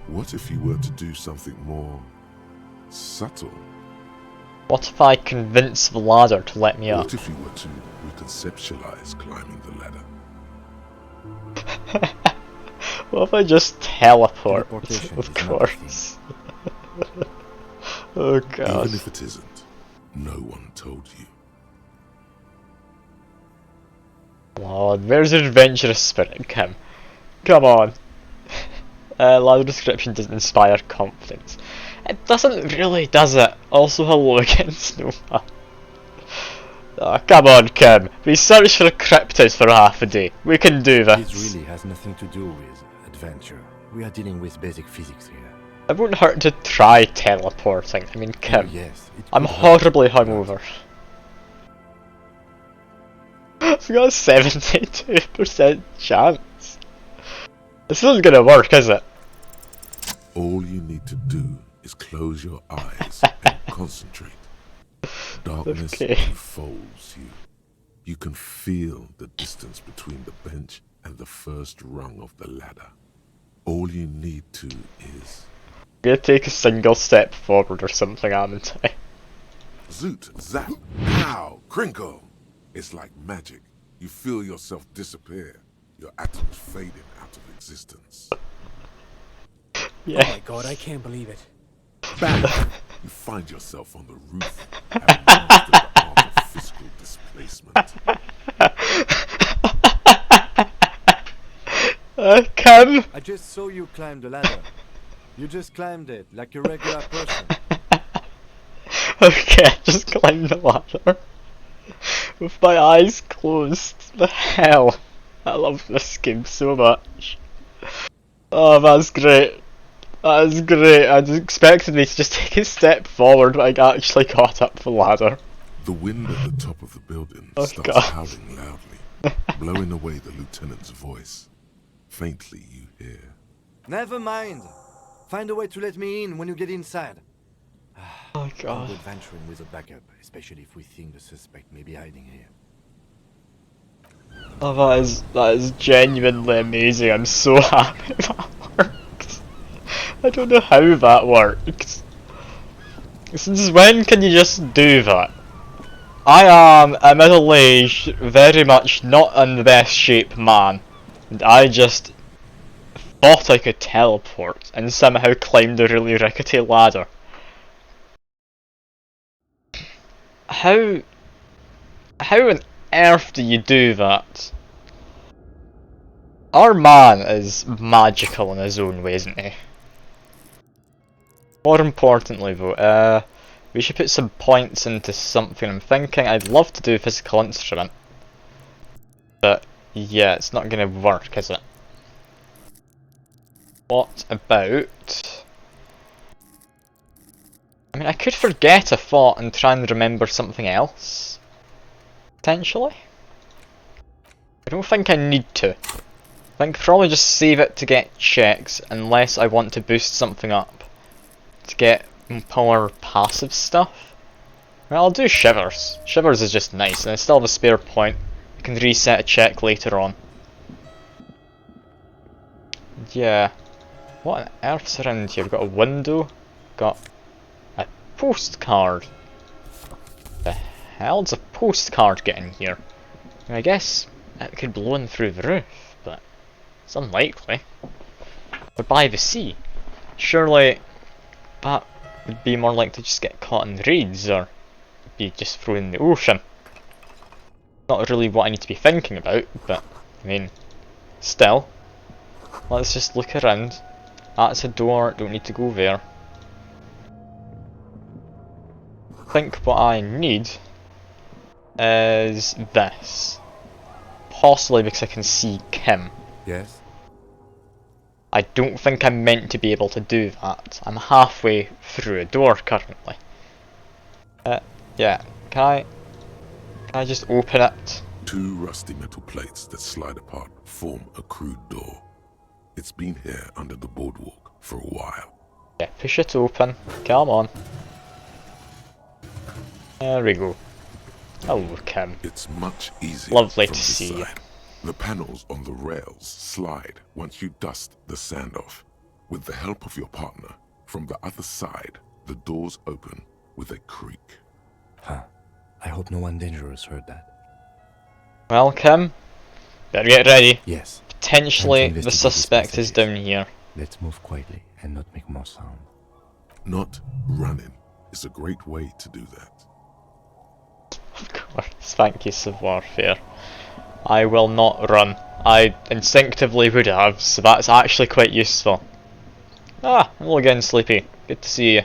what if you were to do something more subtle? What if I convince the ladder to let me up? What if you were to reconceptualize climbing the ladder? What if I just teleport? Of course. Oh god. Even if it isn't, no one told you. Lord, where's your adventurous spirit, Kim? Come on. Ladder description doesn't inspire confidence. It doesn't really, does it? Also, hello again, Snowman. Oh, come on, Kim. We searched for cryptids for half a day. We can do this. This really has nothing to do with adventure. We are dealing with basic physics here. It won't hurt to try teleporting. I mean, Kim, Oh, yes, I'm horribly hungover. I've got a 72% chance. This isn't gonna work, is it? All you need to do is close your eyes and concentrate. Darkness enfolds you. You can feel the distance between the bench and the first rung of the ladder. All you need to is... I'm gonna take a single step forward or something, haven't I? Zoot, zap, pow, crinkle. It's like magic. You feel yourself disappear. Your atoms fading out of existence. Yeah. Oh my god, I can't believe it. Bang! You find yourself on the roof, having mastered the art of physical displacement. Kim! I just saw you climb the ladder. You just climbed it like a regular person. Okay, I just climbed the ladder with my eyes closed. The hell? I love this game so much. Oh, that's great. That is great. I just expected me to just take a step forward, but I actually got up the ladder. The wind at the top of the building Oh, starts God. howling loudly, blowing away the lieutenant's voice. Faintly you hear. Never mind. Find a way to let me in when you get inside. Oh I'm god. good venturing with a backup, especially if we think the suspect may be hiding here. Oh, that is genuinely amazing. I'm so happy that works. I don't know how that works. Since when can you just do that? I am a middle-aged, very much not in the best shape man, and I just thought I could teleport and somehow climbed a really rickety ladder. How on earth do you do that? Our man is magical in his own way, isn't he? More importantly though, we should put some points into something. I'm thinking I'd love to do a physical instrument. But yeah, it's not gonna work, is it? What about... I mean, I could forget a thought and try and remember something else. Potentially? I don't think I need to. I think probably just save it to get checks unless I want to boost something up. To get more passive stuff. Well, I'll do Shivers. Shivers is just nice and I still have a spare point. I can reset a check later on. Yeah. What on earth's around here? We've got a window. Got a postcard. The hell does a postcard get in here? I guess it could blow in through the roof, but it's unlikely. We're by the sea. Surely that would be more likely to just get caught in raids or be just thrown in the ocean. Not really what I need to be thinking about, but I mean, still. Let's just look around. That's a door, don't need to go there. I think what I need is this. Possibly because I can see Kim. Yes? I don't think I'm meant to be able to do that. I'm halfway through a door currently. Yeah, can I just open it? Two rusty metal plates that slide apart form a crude door. It's been here under the boardwalk for a while. Yeah, push it open. Come on. There we go. Hello, Kim. It's much easier Lovely from to this see you. side. The panels on the rails slide once you dust the sand off. With the help of your partner, from the other side, the doors open with a creak. Huh. I hope no one dangerous heard that. Well, Kim, better get ready. Yes. Potentially Time to the investigate suspect these is down here. Let's move quietly and not make more sound. Not running is a great way to do that. Of course, thank you, Warfare. I will not run. I instinctively would have, so that's actually quite useful. Ah, hello again, Sleepy. Good to see you.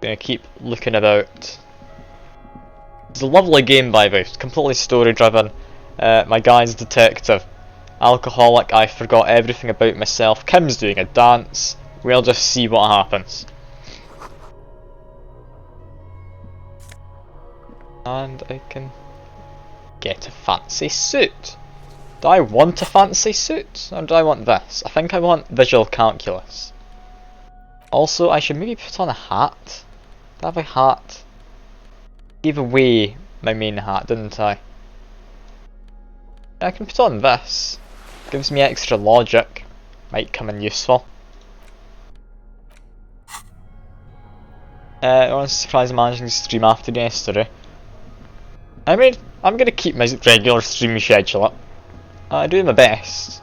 Gonna keep looking about. It's a lovely game, by the way. It's completely story driven. My guy's a detective. Alcoholic, I forgot everything about myself. Kim's doing a dance. We'll just see what happens. And I can get a fancy suit. Do I want a fancy suit? Or do I want this? I think I want visual calculus. Also, I should maybe put on a hat. Do I have a hat? Gave away my main hat, didn't I? I can put on this. Gives me extra logic. Might come in useful. I was surprised managing to stream after yesterday. I mean, I'm gonna keep my regular stream schedule up. I do my best.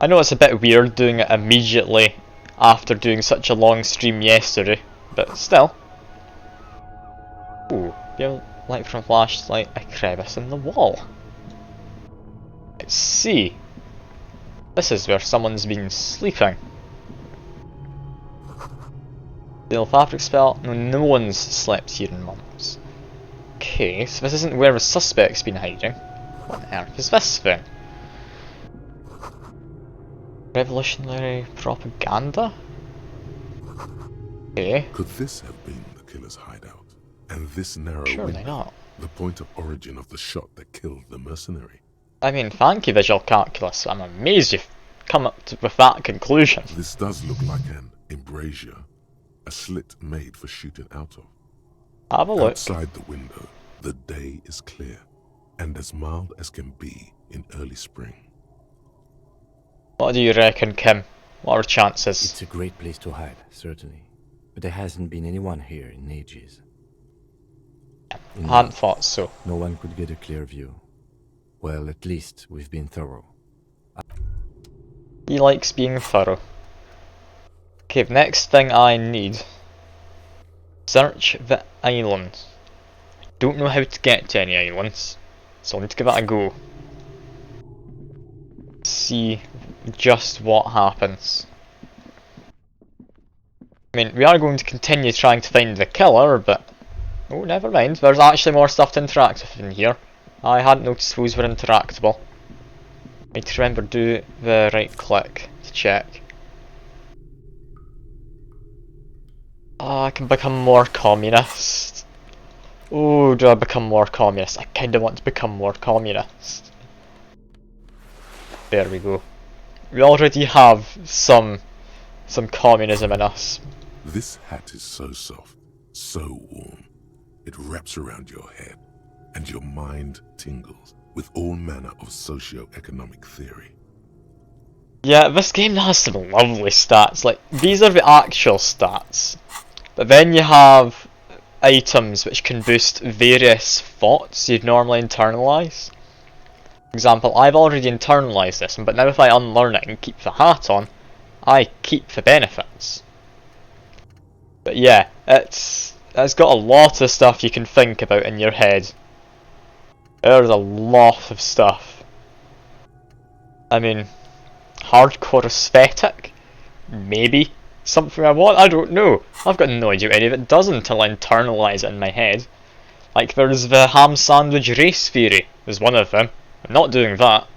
I know it's a bit weird doing it immediately after doing such a long stream yesterday, but still. Ooh, you light from a flashlight, a crevice in the wall. Let's see. This is where someone's been sleeping. Steel fabric spell? No, no one's slept here in months. Okay, so this isn't where the suspect's been hiding. What on earth is this thing? Revolutionary propaganda? Okay. Could this have been the killer's hideout? And this narrow Surely window, not. the point of origin of the shot that killed the mercenary? I mean, thank you, Visual Calculus. I'm amazed you've come up with that conclusion. This does look like an embrasure, a slit made for shooting out of. Have a look. Outside the window, the day is clear, and as mild as can be in early spring. What do you reckon, Kim? What are chances? It's a great place to hide, certainly. But there hasn't been anyone here in ages. I hadn't thought so. No one could get a clear view. Well, at least we've been thorough. He likes being thorough. Okay, next thing I need. Search the island. Don't know how to get to any islands, so I'll need to give it a go. See just what happens. I mean, we are going to continue trying to find the killer, but... Oh, never mind. There's actually more stuff to interact with in here. I hadn't noticed those were interactable. I need to remember do the right click to check. Oh, I can become more communist. Oh, do I become more communist? I kinda want to become more communist. There we go. We already have some communism in us. This hat is so soft, so warm. It wraps around your head, and your mind tingles with all manner of socio-economic theory. Yeah, this game has some lovely stats. Like, these are the actual stats. But then you have items which can boost various thoughts you'd normally internalise. For example, I've already internalised this one, but now if I unlearn it and keep the hat on, I keep the benefits. But yeah, it's got a lot of stuff you can think about in your head. There's a lot of stuff. I mean, hardcore aesthetic? Maybe something I want? I don't know. I've got no idea what any of it does until I internalise it in my head. Like, there's the ham sandwich race theory, is one of them. I'm not doing that.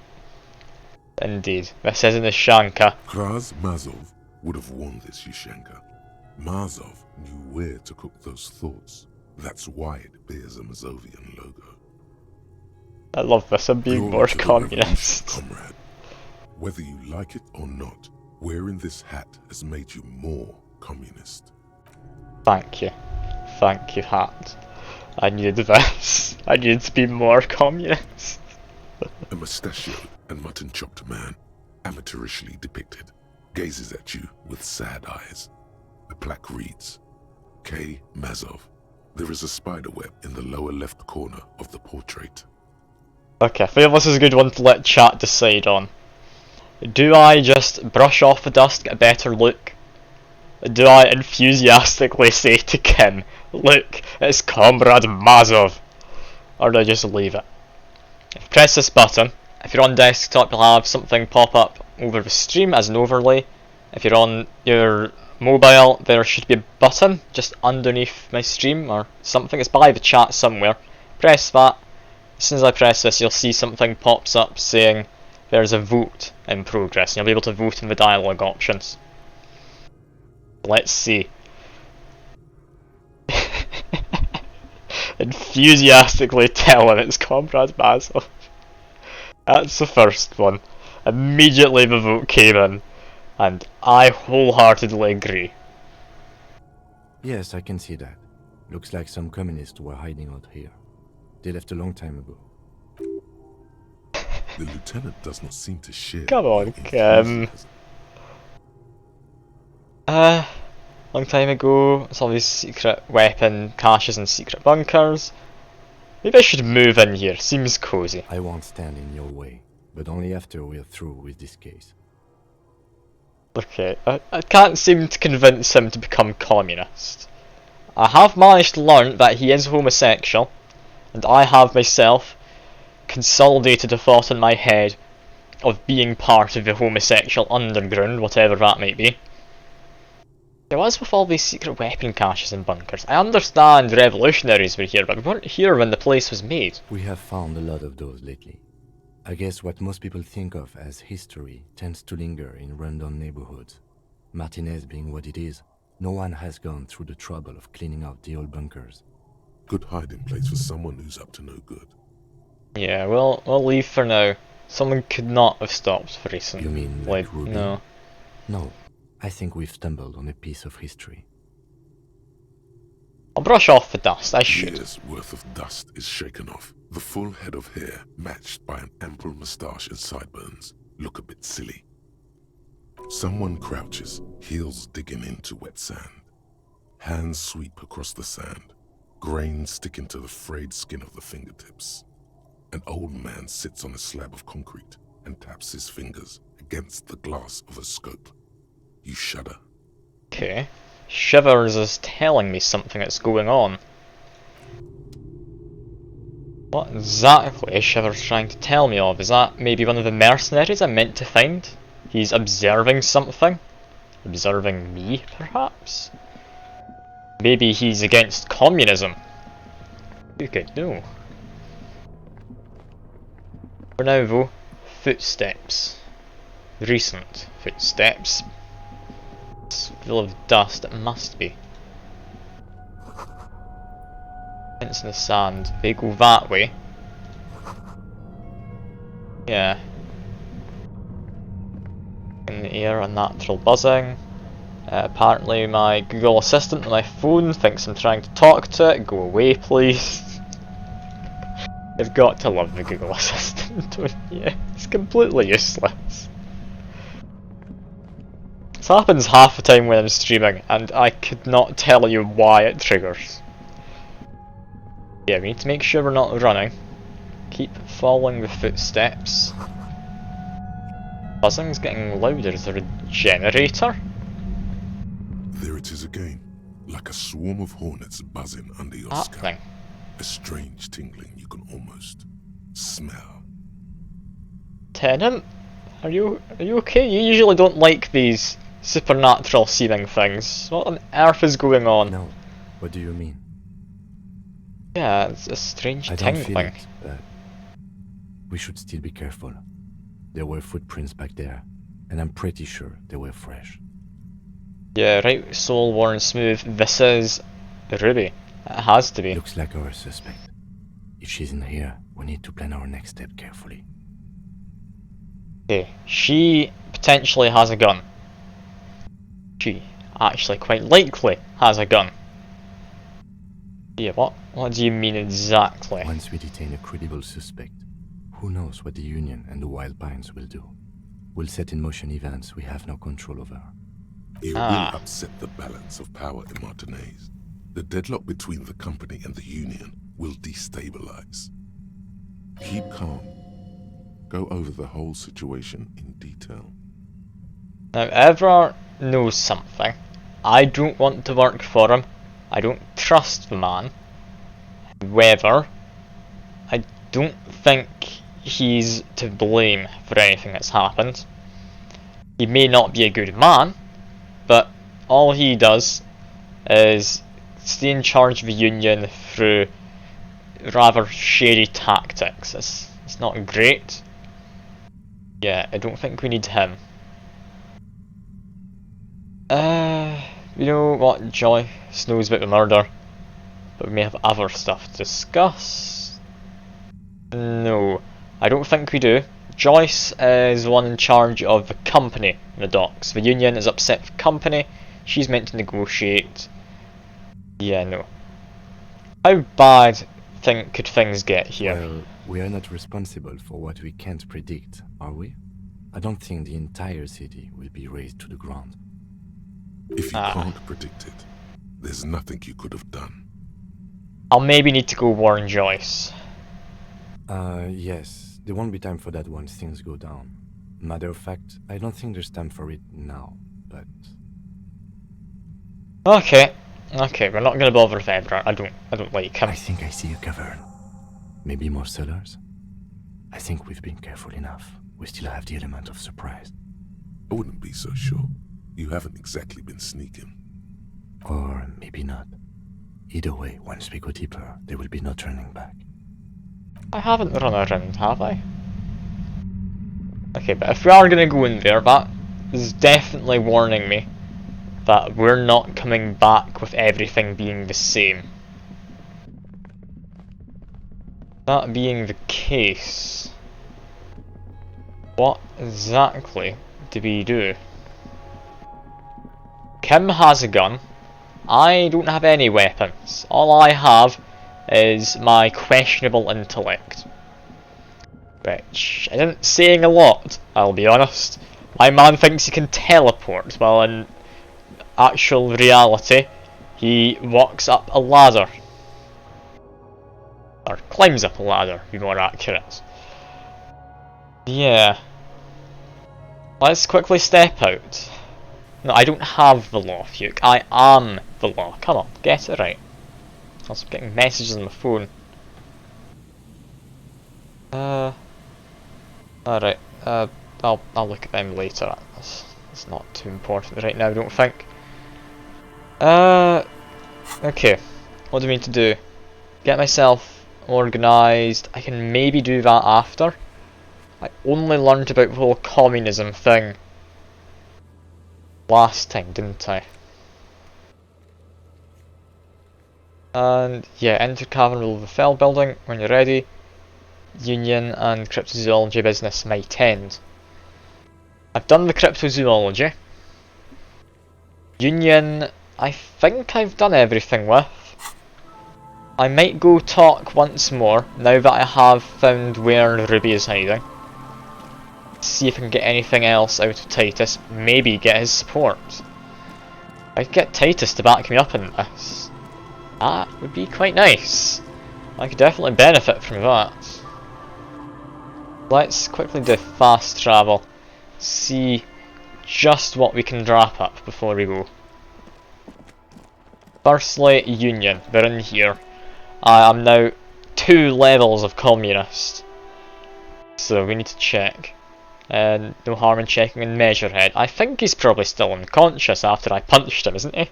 Indeed, this is in the Shanka. Kraz Mazov would have worn this Yushenka. Mazov knew where to cook those thoughts. That's why it bears a Mazovian logo. I love this, I'm being Glory more to the revolution, communist. comrade. Whether you like it or not, wearing this hat has made you more communist. Thank you. Thank you, hat. I needed this. I needed to be more communist. A mustachioed and mutton-chopped man, amateurishly depicted, gazes at you with sad eyes. The plaque reads, K. Mazov. There is a spiderweb in the lower left corner of the portrait. Okay, I feel this is a good one to let chat decide on. Do I just brush off the dust, get a better look? Do I enthusiastically say to Kim, look, it's Comrade Mazov? Or do I just leave it? If you press this button, if you're on desktop you'll have something pop up over the stream as an overlay. If you're on your mobile there should be a button just underneath my stream or something. It's by the chat somewhere. Press that. As soon as I press this you'll see something pops up saying there's a vote in progress and you'll be able to vote in the dialogue options. Let's see. Enthusiastically tell him it's Comrade Basil. That's the first one. Immediately the vote came in, and I wholeheartedly agree. Yes, I can see that. Looks like some communists were hiding out here. They left a long time ago. The lieutenant does not seem to share. Come on, your Kim. enthusiasm. Long time ago, it's all these secret weapon caches and secret bunkers. Maybe I should move in here, seems cozy. I won't stand in your way, but only after we're through with this case. Okay, I can't seem to convince him to become communist. I have managed to learn that he is homosexual, and I have myself consolidated a thought in my head of being part of the homosexual underground, whatever that might be. There was with all these secret weapon caches and bunkers. I understand revolutionaries were here, but we weren't here when the place was made. We have found a lot of those lately. I guess what most people think of as history tends to linger in rundown neighborhoods. Martinez being what it is, no one has gone through the trouble of cleaning out the old bunkers. Good hiding place for someone who's up to no good. Yeah, we'll leave for now. Someone could not have stopped for recent. You mean like Ruby? No. No, I think we've stumbled on a piece of history. I'll brush off the dust, I should. Years worth of dust is shaken off. The full head of hair, matched by an ample moustache and sideburns, look a bit silly. Someone crouches, heels digging into wet sand. Hands sweep across the sand, grains sticking to the frayed skin of the fingertips. An old man sits on a slab of concrete and taps his fingers against the glass of a scope. You shudder. Okay. Shivers is telling me something that's going on. What exactly is Shivers trying to tell me of? Is that maybe one of the mercenaries I'm meant to find? He's observing something? Observing me, perhaps? Maybe he's against communism. Who could know? For now though, footsteps. Recent footsteps. It's full of dust, it must be. Prints in the sand, they go that way. Yeah. In the air, a natural buzzing. Apparently my Google Assistant on my phone thinks I'm trying to talk to it. Go away please. You've got to love the Google Assistant, don't you? It's completely useless. This happens half the time when I'm streaming, and I could not tell you why it triggers. Yeah, we need to make sure we're not running. Keep following the footsteps. Buzzing's getting louder. Is there a generator? There it is again, like a swarm of hornets buzzing under your That scalp. thing. A strange tingling you can almost smell. Tenant? Are you okay? You usually don't like these supernatural seeming things. What on earth is going on? No, what do you mean? Yeah, it's a strange I don't feel tingling. it, but we should still be careful. There were footprints back there, and I'm pretty sure they were fresh. Yeah, right, Soul, Warren, Smooth. This is Ruby. It has to be. Looks like our suspect. If she's in here, we need to plan our next step carefully. Okay, she potentially has a gun. She actually quite likely has a gun. Yeah, what do you mean exactly? Once we detain a credible suspect, who knows what the Union and the Wild Pines will do? We'll set in motion events we have no control over. You will upset the balance of power in Martinez. The deadlock between the company and the Union will destabilize. Keep calm. Go over the whole situation in detail. Now, Everard knows something. I don't want to work for him. I don't trust the man. However, I don't think he's to blame for anything that's happened. He may not be a good man, but all he does is stay in charge of the Union through rather shady tactics. It's not great. Yeah, I don't think we need him. You know what, Joyce knows about the murder, but we may have other stuff to discuss. No, I don't think we do. Joyce is the one in charge of the company in the docks. The Union is upset with the company. She's meant to negotiate. Yeah, no. How bad could things get here? Well, we are not responsible for what we can't predict, are we? I don't think the entire city will be razed to the ground. If you can't predict it, there's nothing you could have done. I'll maybe need to go warn Joyce. Yes. There won't be time for that once things go down. Matter of fact, I don't think there's time for it now, but... Okay, we're not gonna bother with Edward. I don't like him. I think I see a cavern. Maybe more cellars? I think we've been careful enough. We still have the element of surprise. I wouldn't be so sure. You haven't exactly been sneaking. Or maybe not. Either way, once we go deeper, there will be no turning back. I haven't run around, have I? Okay, but if we are gonna go in there, that is definitely warning me that we're not coming back with everything being the same. That being the case, what exactly do we do? Kim has a gun. I don't have any weapons. All I have is my questionable intellect. Which isn't saying a lot, I'll be honest. My man thinks he can teleport, while in actual reality, he walks up a ladder. Or climbs up a ladder, to be more accurate. Yeah. Let's quickly step out. No, I don't have the law, Fuke. I am the law. Come on, get it right. I was getting messages on my phone. Alright. I'll look at them later. It's not too important right now, I don't think. Okay. What do we need to do? Get myself organised. I can maybe do that after. I only learned about the whole communism thing last time, didn't I? And yeah, enter cavern below the fell building when you're ready. Union and cryptozoology business might end. I've done the cryptozoology. Union, I think I've done everything with. I might go talk once more now that I have found where Ruby is hiding. See if I can get anything else out of Titus. Maybe get his support. I could get Titus to back me up in this. That would be quite nice. I could definitely benefit from that. Let's quickly do fast travel. See just what we can wrap up before we go. Firstly, Union. They're in here. I am now 2 levels of communist. So we need to check. And no harm in checking in Measurehead. I think he's probably still unconscious after I punched him, isn't he?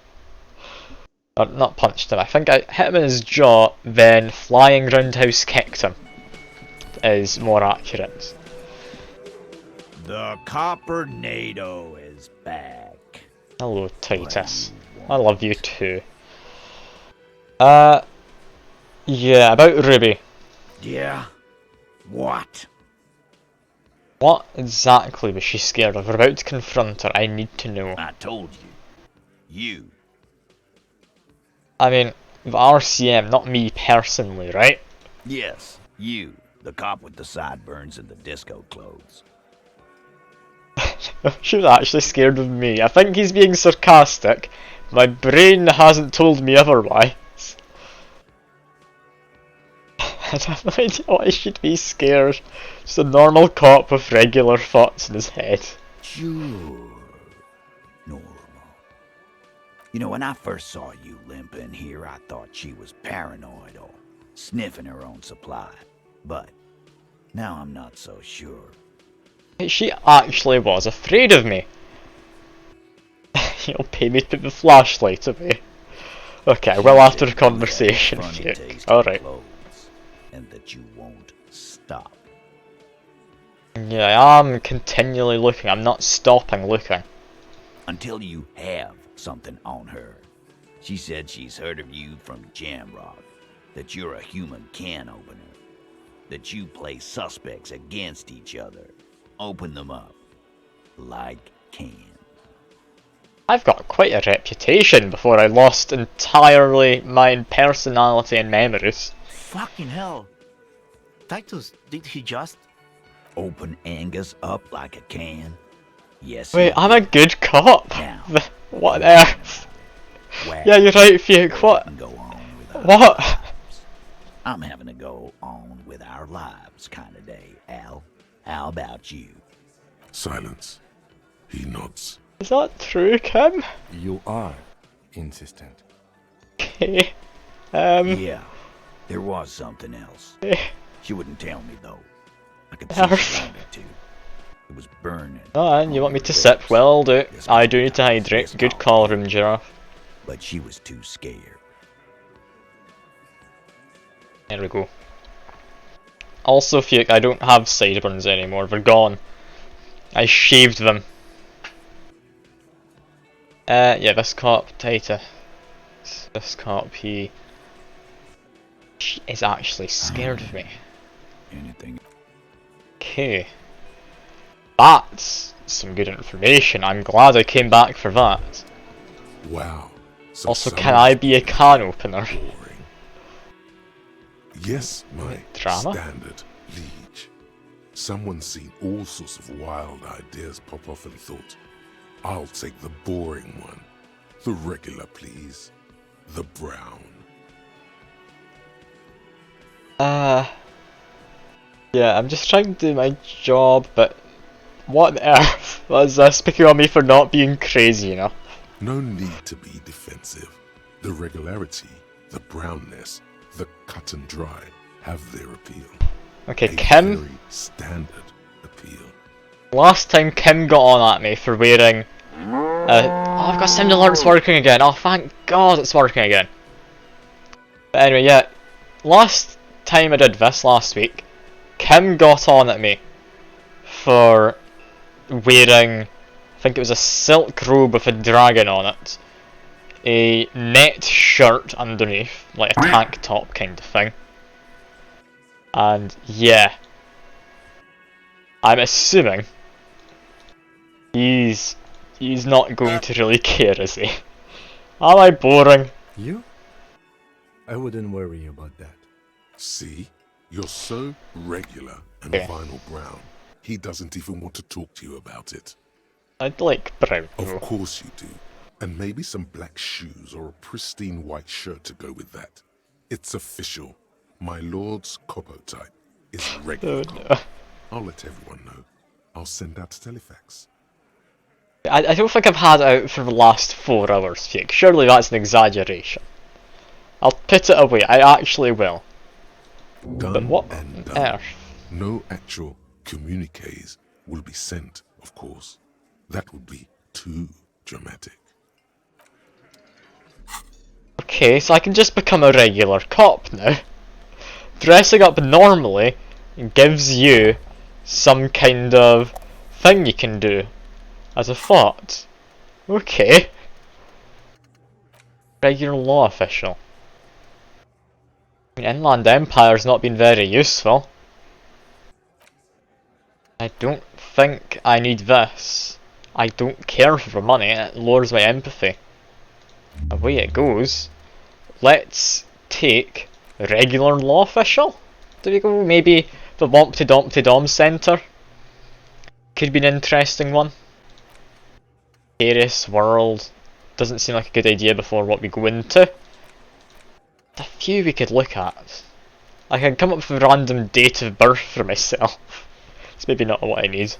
Or not punched him, I think I hit him in his jaw, then flying roundhouse kicked him. Is more accurate. The Copper NATO is back. Hello, Titus. I love you too. Yeah, about Ruby. Yeah? What? What exactly was she scared of? We're about to confront her. I need to know. I told you. You. I mean, the RCM, not me personally, right? Yes, you. The cop with the sideburns and the disco clothes. She was actually scared of me. I think he's being sarcastic. My brain hasn't told me otherwise. I have no idea why she'd be scared. Just a normal cop with regular thoughts in his head. Sure. Normal. You know, when I first saw you limping here, I thought she was paranoid or sniffing her own supply. But now I'm not so sure. She actually was afraid of me. You'll pay me to put the flashlight away. Okay, well after the conversation. Alright. And that you won't stop. Yeah, I am continually looking. I'm not stopping looking. Until you have something on her. She said she's heard of you from Jamrock. That you're a human can opener. That you play suspects against each other. Open them up. Like cans. I've got quite a reputation before I lost entirely my personality and memories. Fucking hell. Titus, did he just... Open Angus up like a can? Yes. Wait, I'm a good cop? Now, what on earth? Yeah, you're right, Fuke. What? What? I'm having to go on with our lives kind of day, Al. How about you? Silence. He nods. Is that true, Kim? You are insistent. Okay. Yeah, there was something else. She wouldn't tell me, though. I could see she wanted to. It was burning. Oh, and you want me to sip? Well, I'll do. I do need to hydrate. Good call, room giraffe. But she was too scared. There we go. Also, Fuke, I don't have sideburns anymore. They're gone. I shaved them. Yeah, this cop, Taita. This cop, she is actually scared of me. Anything? Okay. That's some good information. I'm glad I came back for that. Wow. So Also, can I be a can opener? boring. Yes, my Drama? standard liege. Someone's seen all sorts of wild ideas pop off and thought, I'll take the boring one. The regular, please. The brown. Yeah, I'm just trying to do my job, but what on earth was this picking on me for not being crazy enough? No need to be defensive. The regularity, the brownness, the cut and dry have their appeal. Okay, A Kim. very standard appeal. Last time Kim got on at me for wearing. Oh, I've got sound alerts working again. Oh, thank God it's working again. But anyway, yeah. Last time I did this, last week, Kim got on at me for wearing, I think it was a silk robe with a dragon on it, a net shirt underneath, like a tank top kind of thing. And yeah, I'm assuming he's not going to really care, is he? Am I boring? You? I wouldn't worry about that. See? You're so regular and Yeah. vinyl brown. He doesn't even want to talk to you about it. I'd like brown. Of course you do. And maybe some black shoes or a pristine white shirt to go with that. It's official. My lord's Copo type is regular. Oh, cop. no. I'll let everyone know. I'll send out a telefax. I don't think I've had it out for the last 4 hours, Fuke. Surely that's an exaggeration. I'll put it away, I actually will. But Done what and on done. earth? No actual communiques will be sent, of course. That would be too dramatic. Okay, so I can just become a regular cop now. Dressing up normally gives you some kind of thing you can do as a thought. Okay. Regular law official. I mean, Inland Empire's not been very useful. I don't think I need this. I don't care for the money, it lowers my empathy. Away it goes. Let's take regular law official. Do we go? Maybe the Wompty Dompty Dom Centre? Could be an interesting one. Paris World. Doesn't seem like a good idea before what we go into. There's a few we could look at. I can come up with a random date of birth for myself. It's maybe not what I need.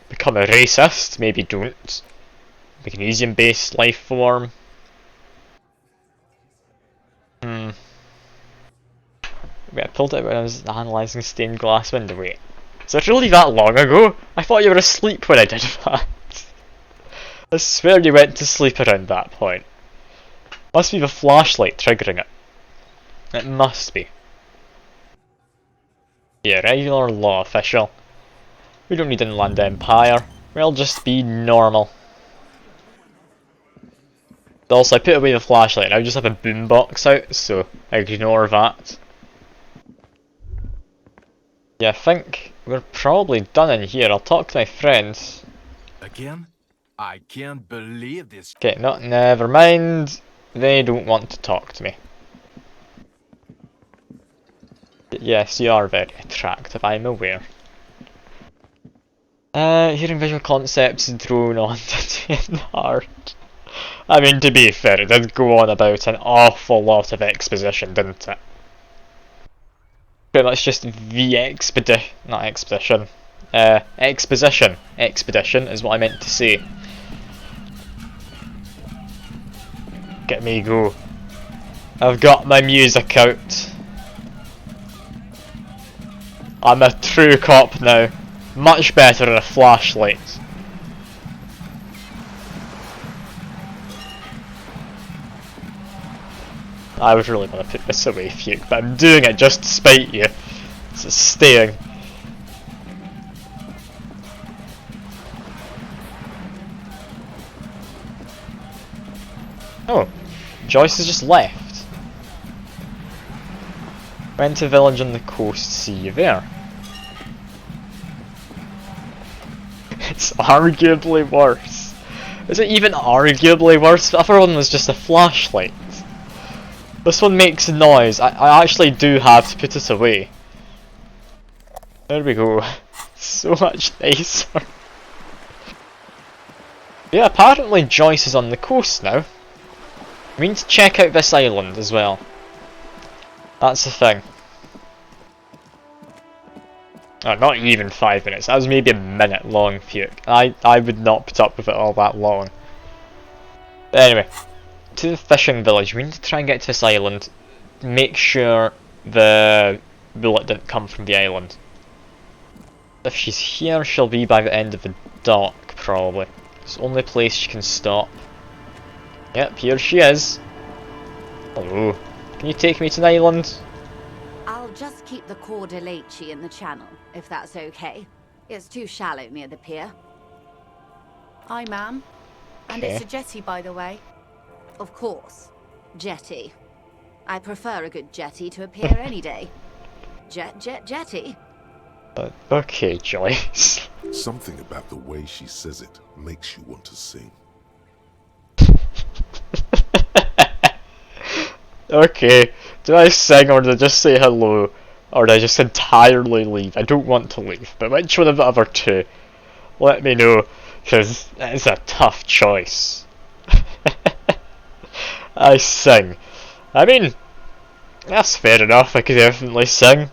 Become a racist? Maybe don't. Magnesium based life form. Wait, I pulled it when I was analysing stained glass window. Wait, is it really that long ago? I thought you were asleep when I did that. I swear you went to sleep around that point. Must be the flashlight triggering it. It must be. Yeah, regular law official. We don't need Inland Empire. We'll just be normal. Also, I put away the flashlight. I just have a boombox out, so ignore that. Yeah, I think we're probably done in here. I'll talk to my friends. Again? I can't believe this. Okay, no, never mind. They don't want to talk to me. Yes, you are very attractive, I'm aware. Hearing visual concepts drone on to art. I mean, to be fair, it did go on about an awful lot of exposition, didn't it? Pretty much just the not expedition, Exposition. Expedition is what I meant to say. Get me go. I've got my music out. I'm a true cop now. Much better than a flashlight. I was really going to put this away, Fuke, but I'm doing it just to spite you. It's staying. Oh, Joyce has just left. Went to a village on the coast, see you there. It's arguably worse. Is it even arguably worse? The other one was just a flashlight. This one makes noise. I actually do have to put it away. There we go. So much nicer. Yeah, apparently Joyce is on the coast now. We need to check out this island as well. That's the thing. Oh, not even 5 minutes. That was maybe a minute long, Fuke. I would not put up with it all that long. But anyway, to the fishing village. We need to try and get to this island. Make sure the bullet didn't come from the island. If she's here, she'll be by the end of the dock, probably. It's the only place she can stop. Yep, here she is. Hello. Can you take me to the island? I'll just keep the Corda Lacey in the channel, if that's okay. It's too shallow near the pier. Hi, ma'am. And Okay. it's a jetty, by the way. Of course. Jetty. I prefer a good jetty to a pier any day. Jetty? Okay, Joyce. Something about the way she says it makes you want to sing. Okay, do I sing or do I just say hello? Or do I just entirely leave? I don't want to leave, but which one of the other two? Let me know, because it's a tough choice. I sing. I mean, that's fair enough, I could definitely sing.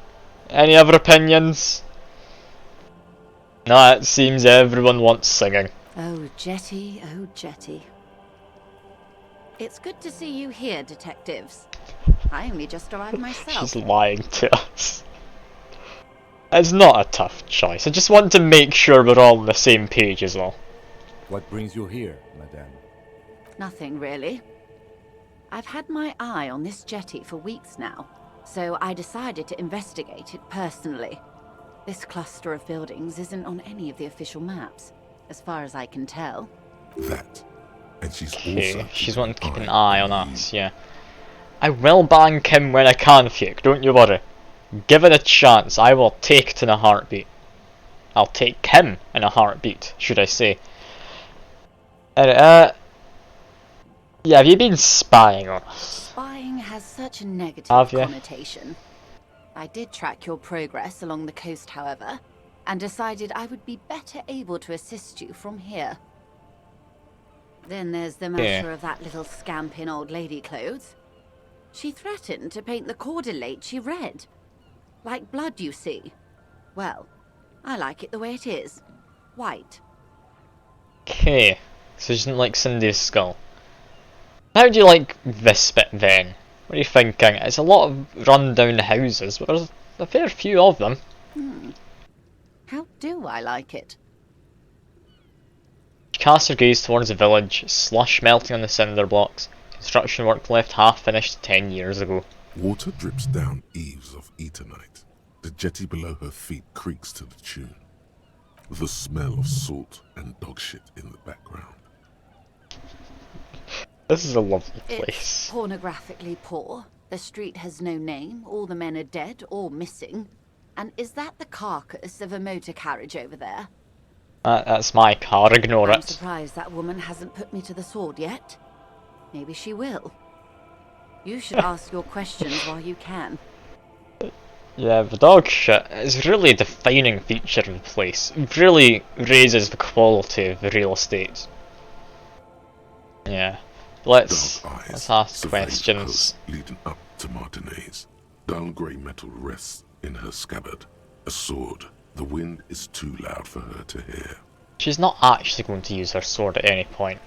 Any other opinions? No, it seems everyone wants singing. Oh, Jetty, oh, Jetty. It's good to see you here, detectives. I only just arrived myself. She's lying to us. It's not a tough choice. I just want to make sure we're all on the same page as well. What brings you here, madame? Nothing, really. I've had my eye on this jetty for weeks now, so I decided to investigate it personally. This cluster of buildings isn't on any of the official maps, as far as I can tell. That. And she's Okay, also she's wanting to keep an eye on us, yeah. I will bang Kim when I can, Fuke, don't you worry. Give it a chance, I will take it in a heartbeat. I'll take Kim in a heartbeat, should I say. Yeah, have you been spying on us? Spying has such a negative Have you? connotation. I did track your progress along the coast, however, and decided I would be better able to assist you from here. Then there's the matter of that little scamp in old lady clothes. She threatened to paint the cordelate she read. Like blood, you see. Well, I like it the way it is. White. Okay, so you didn't like Cindy's skull. How do you like this bit then? What are you thinking? It's a lot of run-down houses, but there's a fair few of them. How do I like it? She casts her gaze towards the village, slush melting on the cinder blocks. Construction work left half finished 10 years ago. Water drips down eaves of Eternite. The jetty below her feet creaks to the tune. The smell of salt and dog shit in the background. This is a lovely It's place. pornographically poor. The street has no name. All the men are dead or missing. And is that the carcass of a motor carriage over there? That's my car, ignore I'm it. surprised that woman hasn't put me to the sword yet. Maybe she will. You should ask your questions while you can. Yeah, the dog shit is really a defining feature of the place. It really raises the quality of the real estate. Yeah. Let's ask survey the questions. coast leading up to Martinez. Dull grey metal rests in her scabbard. A sword The wind is too loud for her to hear. She's not actually going to use her sword at any point.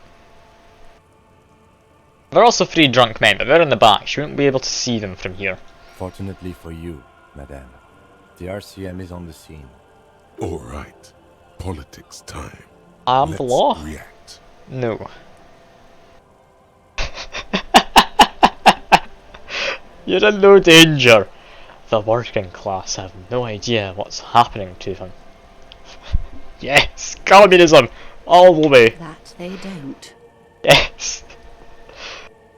There are also 3 drunk men, but they're in the back. She wouldn't be able to see them from here. Fortunately for you, madame, the RCM is on the scene. All right, politics time. I am Let's the law? react. No. You're in no danger. The working class have no idea what's happening to them. Yes, communism, all the way. That they don't. Yes.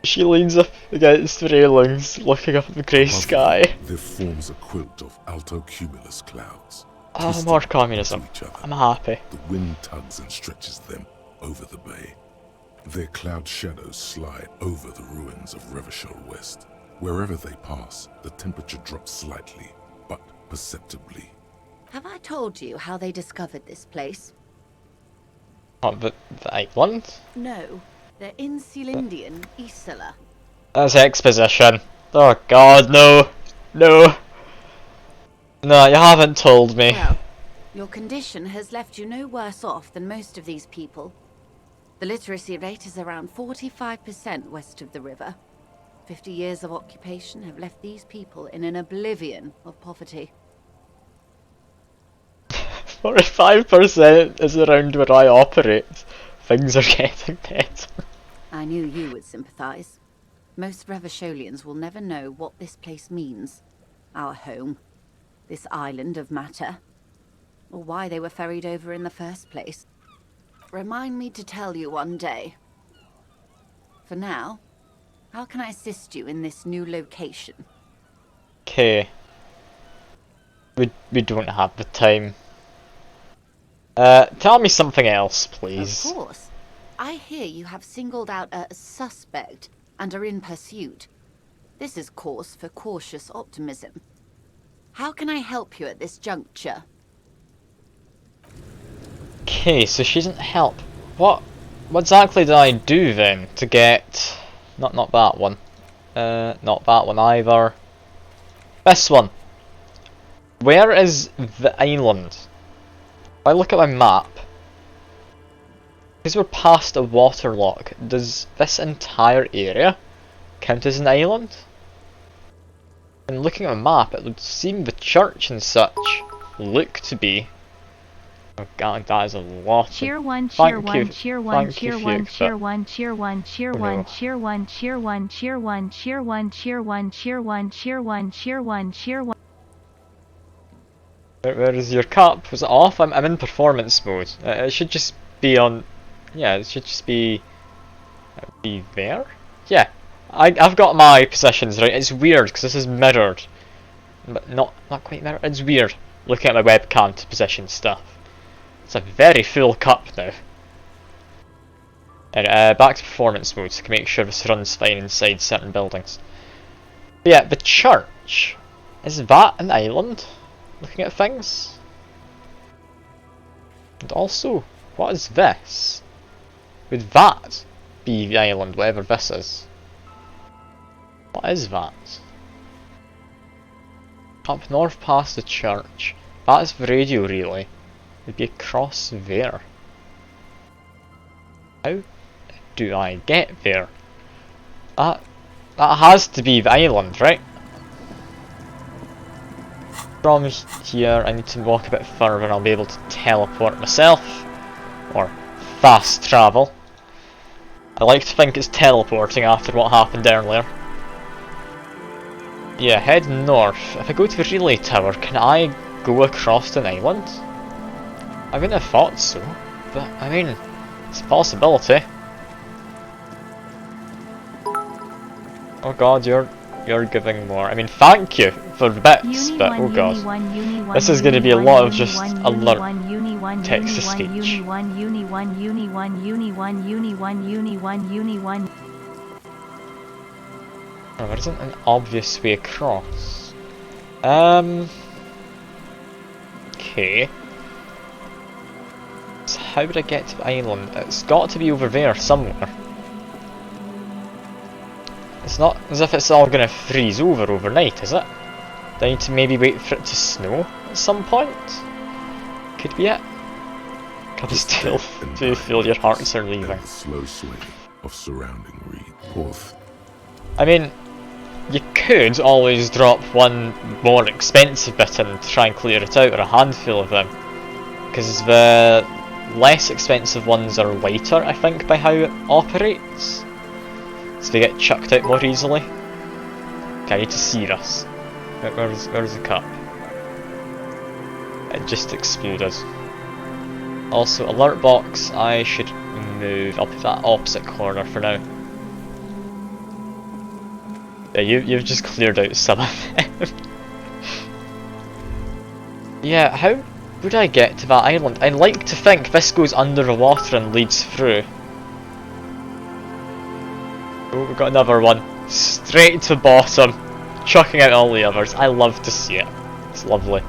She leans up against the railings, looking up at the grey Above sky. them, there forms a quilt of altocumulus clouds. Oh, twisting more communism. into each other. I'm happy. The wind tugs and stretches them over the bay. Their cloud shadows slide over the ruins of Revachol West. Wherever they pass, the temperature drops slightly, but perceptibly. Have I told you how they discovered this place? Oh, the island? No, they're in Celindian, Isla. That's exposition. Oh god, no. No. No, you haven't told me. Well, your condition has left you no worse off than most of these people. The literacy rate is around 45% west of the river. 50 years of occupation have left these people in an oblivion of poverty. 45% is around where I operate. Things are getting better. I knew you would sympathize. Most Revacholians will never know what this place means. Our home. This island of matter. Or why they were ferried over in the first place. Remind me to tell you one day. For now, how can I assist you in this new location? Okay. We don't have the time. Tell me something else, please. Of course. I hear you have singled out a suspect and are in pursuit. This is cause for cautious optimism. How can I help you at this juncture? Okay, so she doesn't help. What exactly did I do then to get... Not that one. Not that one either. This one. Where is the island? If I look at my map, because we're past a waterlock, does this entire area count as an island? And looking at a map, it would seem the church and such look to be. Oh god, that is a lot. Cheer one, Thank cheer one, you. cheer one, Thank cheer you, one, Fuchs, cheer but- one, cheer one, cheer Oh, one, no. cheer one, cheer one, cheer one, cheer one, cheer one, cheer one, cheer one, cheer one, cheer one. Where is your cup? Was it off? I'm in performance mode. It should just be on. Yeah, it should just be there. Yeah, I've got my positions right. It's weird because this is mirrored, but not quite mirrored. It's weird looking at my webcam to position stuff. It's a very full cup now. And back to performance mode so I can make sure this runs fine inside certain buildings. But yeah, the church, is that an island? Looking at things. And also, what is this? Would that be the island, whatever this is? What is that? Up north past the church. That is the radio relay. It'd be across there. How do I get there? That has to be the island, right? From here, I need to walk a bit further and I'll be able to teleport myself. Or fast travel. I like to think it's teleporting after what happened earlier. Yeah, head north. If I go to the relay tower, can I go across an island? I wouldn't have thought so, but I mean, it's a possibility. Oh god, you're giving more. I mean, thank you for the bits, but oh god. This is going to be a lot of just alert text to speech. Oh, there isn't an obvious way across. Okay. So how would I get to the island? It's got to be over there somewhere. It's not as if it's all gonna freeze over overnight, is it? Do I need to maybe wait for it to snow at some point? could be it. Can you still do you feel your hearts are leaving? And the slow sway of surrounding reed. I mean, you could always drop one more expensive bit and try and clear it out, or a handful of them. Because the less expensive ones are lighter, I think, by how it operates. So they get chucked out more easily. Okay, I need to see this. Where's the cup? It just exploded. Also, alert box, I should move. I'll put that opposite corner for now. Yeah, you've just cleared out some of them. Yeah, how would I get to that island? I'd like to think this goes under the water and leads through. Oh, we've got another one. Straight to the bottom, chucking out all the others. I love to see it. It's lovely.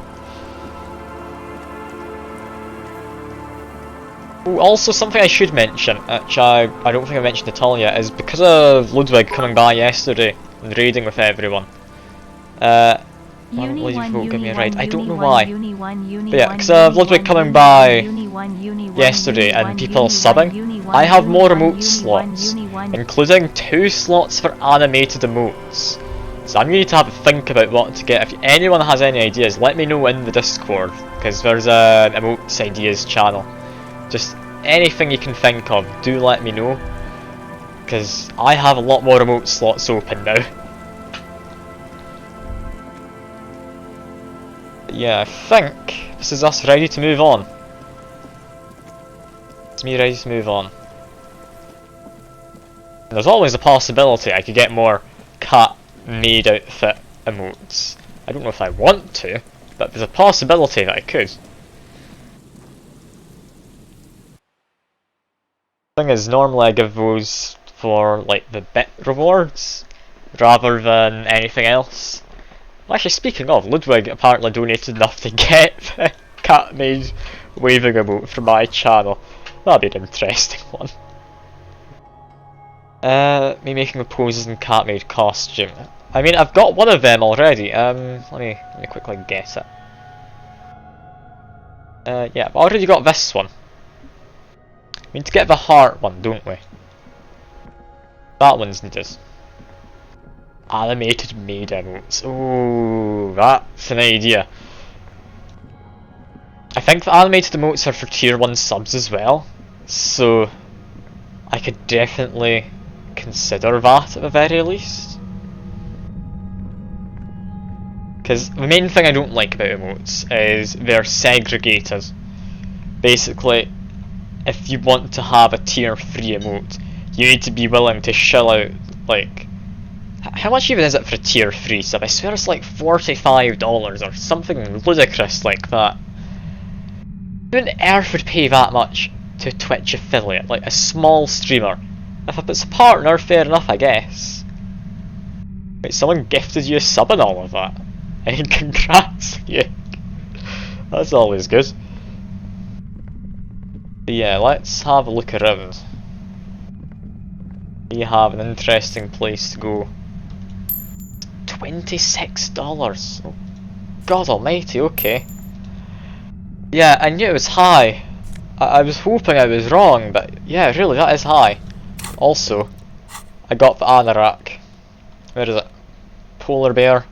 Oh, also something I should mention, which I don't think I mentioned at all yet, is because of Ludwig coming by yesterday and raiding with everyone. Give me a ride. I don't know why. But yeah, because of Ludwig coming by yesterday and people subbing, I have more emote slots, including 2 slots for animated emotes. So I'm going to need to have a think about what to get. If anyone has any ideas, let me know in the Discord, because there's an emotes ideas channel. Just anything you can think of, do let me know, because I have a lot more emote slots open now. Yeah, I think this is us ready to move on. It's me ready to move on. And there's always a possibility I could get more cat made outfit emotes. I don't know if I want to, but there's a possibility that I could. Thing is, normally I give those for like the bit rewards rather than anything else. Actually, speaking of, Ludwig apparently donated enough to get the cat made waving emote from my channel. That'd be an interesting one. Me making the poses in cat made costume. I mean, I've got one of them already. Let me quickly get it. Yeah, I've already got this one. We need to get the heart one, don't we? That one's needed. Animated made emotes. Ooh, that's an idea. I think the animated emotes are for tier 1 subs as well, so I could definitely consider that at the very least. Because the main thing I don't like about emotes is they're segregated. Basically, if you want to have a tier 3 emote, you need to be willing to shell out, like, how much even is it for a tier 3 sub? I swear it's like $45 or something ludicrous like that. Who on earth would pay that much to a Twitch affiliate? Like a small streamer. If it's a partner, fair enough, I guess. Wait, someone gifted you a sub and all of that? Hey, congrats, yeah. That's always good. But yeah, let's have a look around. We have an interesting place to go. $26. Oh, God almighty, okay. Yeah, I knew it was high. I was hoping I was wrong, but yeah, really, that is high. Also, I got the anorak. Where is it? Polar bear,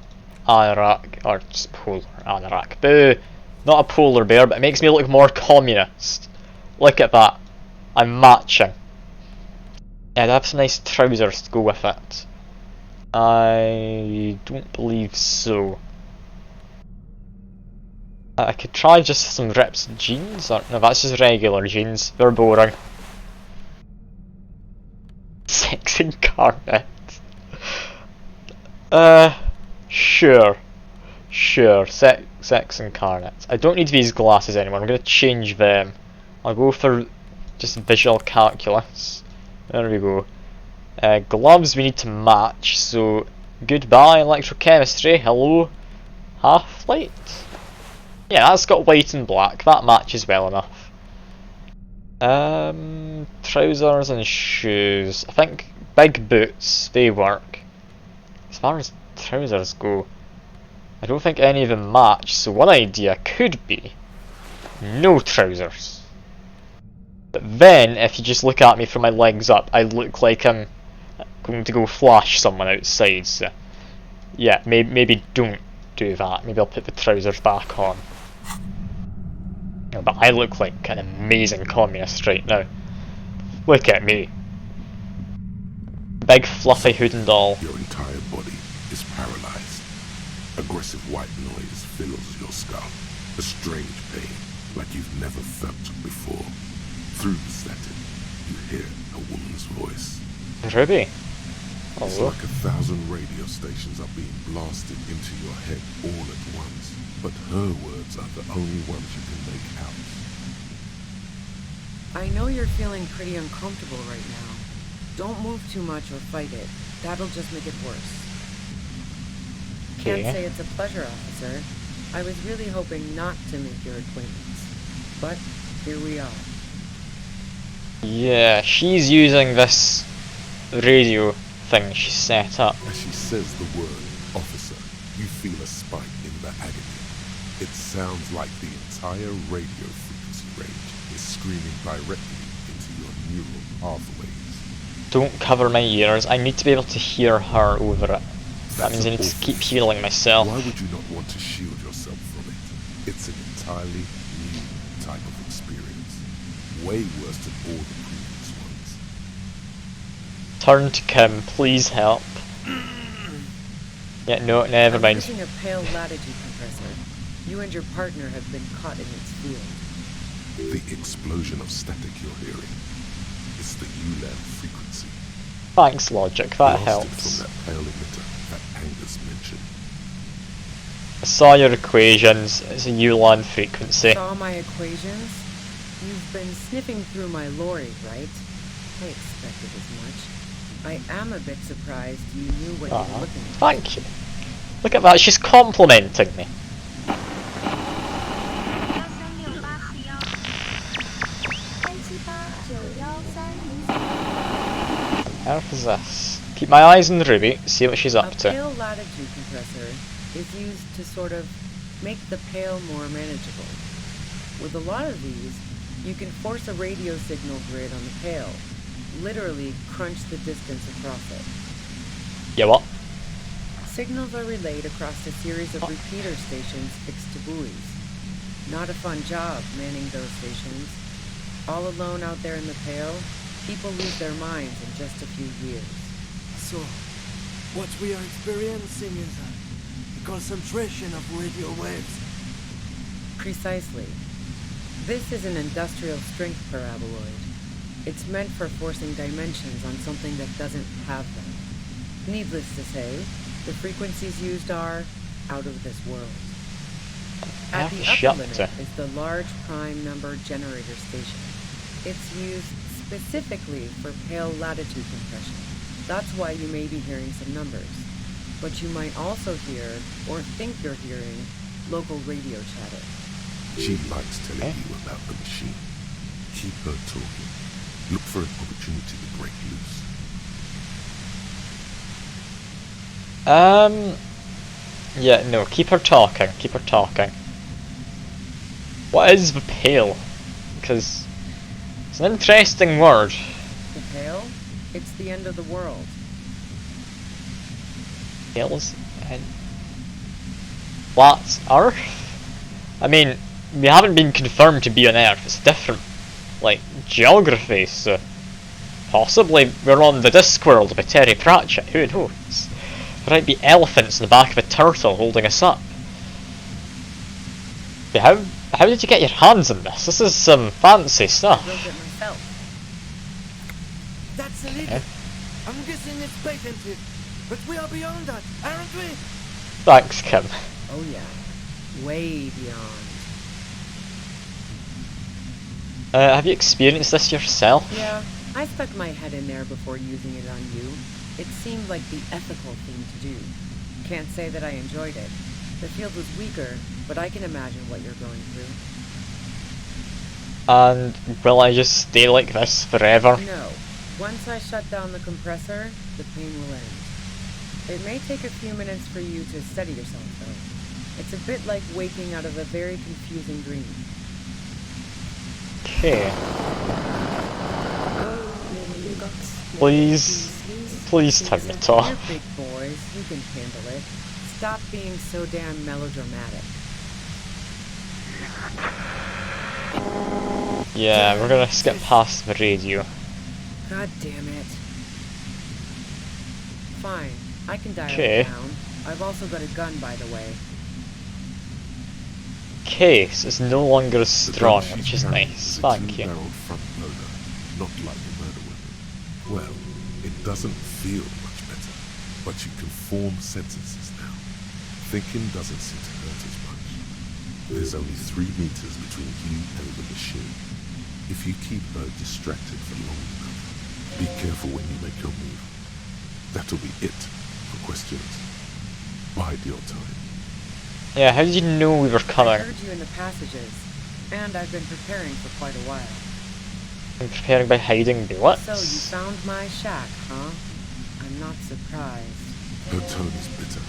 anorak, or just polar anorak. Boo! Not a polar bear, but it makes me look more communist. Look at that. I'm matching. Yeah, I'd have some nice trousers to go with it. I don't believe so. I could try just some ripped jeans, or no, that's just regular jeans. They're boring. Sex incarnate. Sure. Sure, sex incarnate. I don't need these glasses anymore, I'm gonna change them. I'll go for just visual calculus. There we go. Gloves we need to match, so goodbye electrochemistry, hello half-light. Yeah, that's got white and black, that matches well enough. Trousers and shoes. I think big boots, they work. As far as trousers go, I don't think any of them match, so one idea could be no trousers. But then, if you just look at me from my legs up, I look like I'm going to go flash someone outside, so yeah, maybe don't do that. Maybe I'll put the trousers back on. But I look like an amazing communist right now. Look at me. Big fluffy hood and all. Your entire body is paralyzed. Aggressive white noise fills your skull. A strange pain, like you've never felt before. Through the static, you hear a woman's voice. Ruby. It's like 1,000 radio stations are being blasted into your head all at once. But her words are the only ones you can make out. I know you're feeling pretty uncomfortable right now. Don't move too much or fight it. That'll just make it worse. Can't say it's a pleasure, officer. I was really hoping not to make your acquaintance. But here we are. Yeah, she's using this radio thing she set up. As she says the word officer, you feel a spike in the agony. It sounds like the entire radio frequency range is screaming directly into your neural pathways. Don't cover my ears. I need to be able to hear her over it. That means I need to keep healing myself. Why would you not want to shield yourself from it? It's an entirely new type of experience. Way worse than all the previous ones. Turn to Kim, please help. Yeah, no, never mind. I'm using a pale latitude compressor. You and your partner have been caught in its field. The explosion of static you're hearing is the ULAN frequency. Thanks, Logic, that Blasted helps. from that pale emitter that Angus mentioned. I saw your equations, it's a ULAN frequency. Saw my equations? You've been sniffing through my lorry, right? I expected as much. I am a bit surprised you knew what you were looking at. Thank you. Look at that, she's complimenting me. What on earth is this? Keep my eyes on Ruby, see what she's up A to. pale latitude compressor is used to sort of make the pale more manageable. With a lot of these, you can force a radio signal grid on the pale, literally crunch the distance across it. Yeah, what? Signals are relayed across a series of repeater stations fixed to buoys. Not a fun job manning those stations. All alone out there in the pale, people lose their minds in just a few years. So, what we are experiencing is a concentration of radio waves. Precisely. This is an industrial strength paraboloid. It's meant for forcing dimensions on something that doesn't have them. Needless to say, the frequencies used are out of this world. At the upper limit is the large prime number generator station. It's used specifically for pale latitude compression. That's why you may be hearing some numbers. But you might also hear, or think you're hearing, local radio chatter. She likes telling you about the machine. Keep her talking. Look for an opportunity to break loose. Yeah, no, keep her talking, keep her talking. What is the pale? Because it's an interesting word. The pale? It's the end of the world. Pale's end? Flat Earth? I mean, we haven't been confirmed to be on Earth, it's different, like, geography, so possibly we're on the Discworld by Terry Pratchett, who knows? There might be elephants in the back of a turtle holding us up. But how did you get your hands on this? This is some fancy stuff. I built it myself. That's illegal. I'm guessing it's patented. But we are beyond that, aren't we? Thanks, Kim. Oh yeah. Way beyond. Have you experienced this yourself? Yeah, I stuck my head in there before using it on you. It seemed like the ethical thing to do. Can't say that I enjoyed it. The field was weaker, but I can imagine what you're going through. And will I just stay like this forever? No. Once I shut down the compressor, the pain will end. It may take a few minutes for you to steady yourself, though. It's a bit like waking out of a very confusing dream. Okay. Please turn it off. You're big boys, you can handle it. Stop being so damn melodramatic. Yeah, we're gonna skip past the radio. God damn it. Fine, I can dial Okay. it down. I've also got a gun, by the way. Case is no longer as The strong, gun which she's is carrying nice. is a Thank you. two-barreled front loader, not like a murder weapon. Well, it doesn't feel much better, but you can form sentences now. Thinking doesn't seem to hurt as much. There's only 3 meters between you and the machine. If you keep her distracted for long enough, be careful when you make your move. That'll be it for questions. Bide your time. Yeah, how did you know we were I coming? heard you in the passages, and I've been preparing for quite a while. I'm preparing by hiding bullets. So you found my shack, huh? I'm not surprised. Her tone is bitter.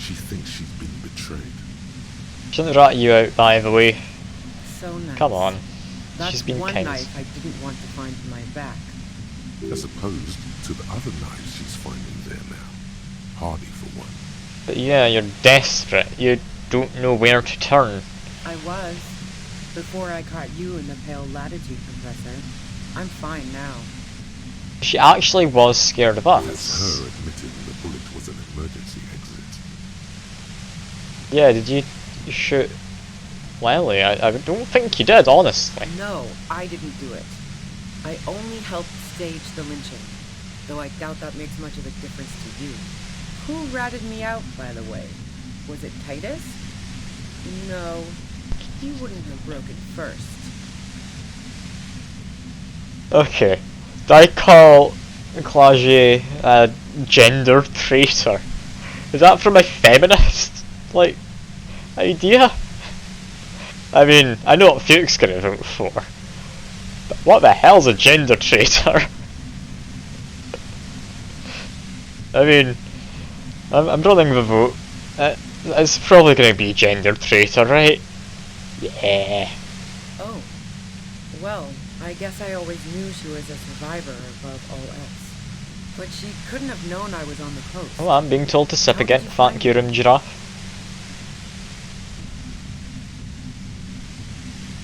She thinks she's been betrayed. Shouldn't rat you out, by the way. So nice. Come on. That's She's been one kind. knife I didn't want to find in my back. As opposed to the other knives she's finding there now. Hardy for one. But yeah, you're desperate. You don't know where to turn. I was. Before I caught you in the pale latitude compressor. I'm fine now. She actually was scared of That's us. her admitting the bullet was an emergency exit. Yeah, did you shoot Lily? I don't think you did, honestly. No, I didn't do it. I only helped stage the lynching. Though I doubt that makes much of a difference to you. Who ratted me out, by the way? Was it Titus? No, he wouldn't have broken first. Okay. Did I call Clagier a gender traitor? Is that from a feminist, like, idea? I mean, I know what Fuchs gonna vote for. But what the hell's a gender traitor? I mean, I'm running the vote. It's probably gonna be gender traitor, right? Yeah. Oh. Well, I guess I always knew she was a survivor above all else. But she couldn't have known I was on the coast. Oh, I'm being told to sip again. Thank you, Room Giraffe.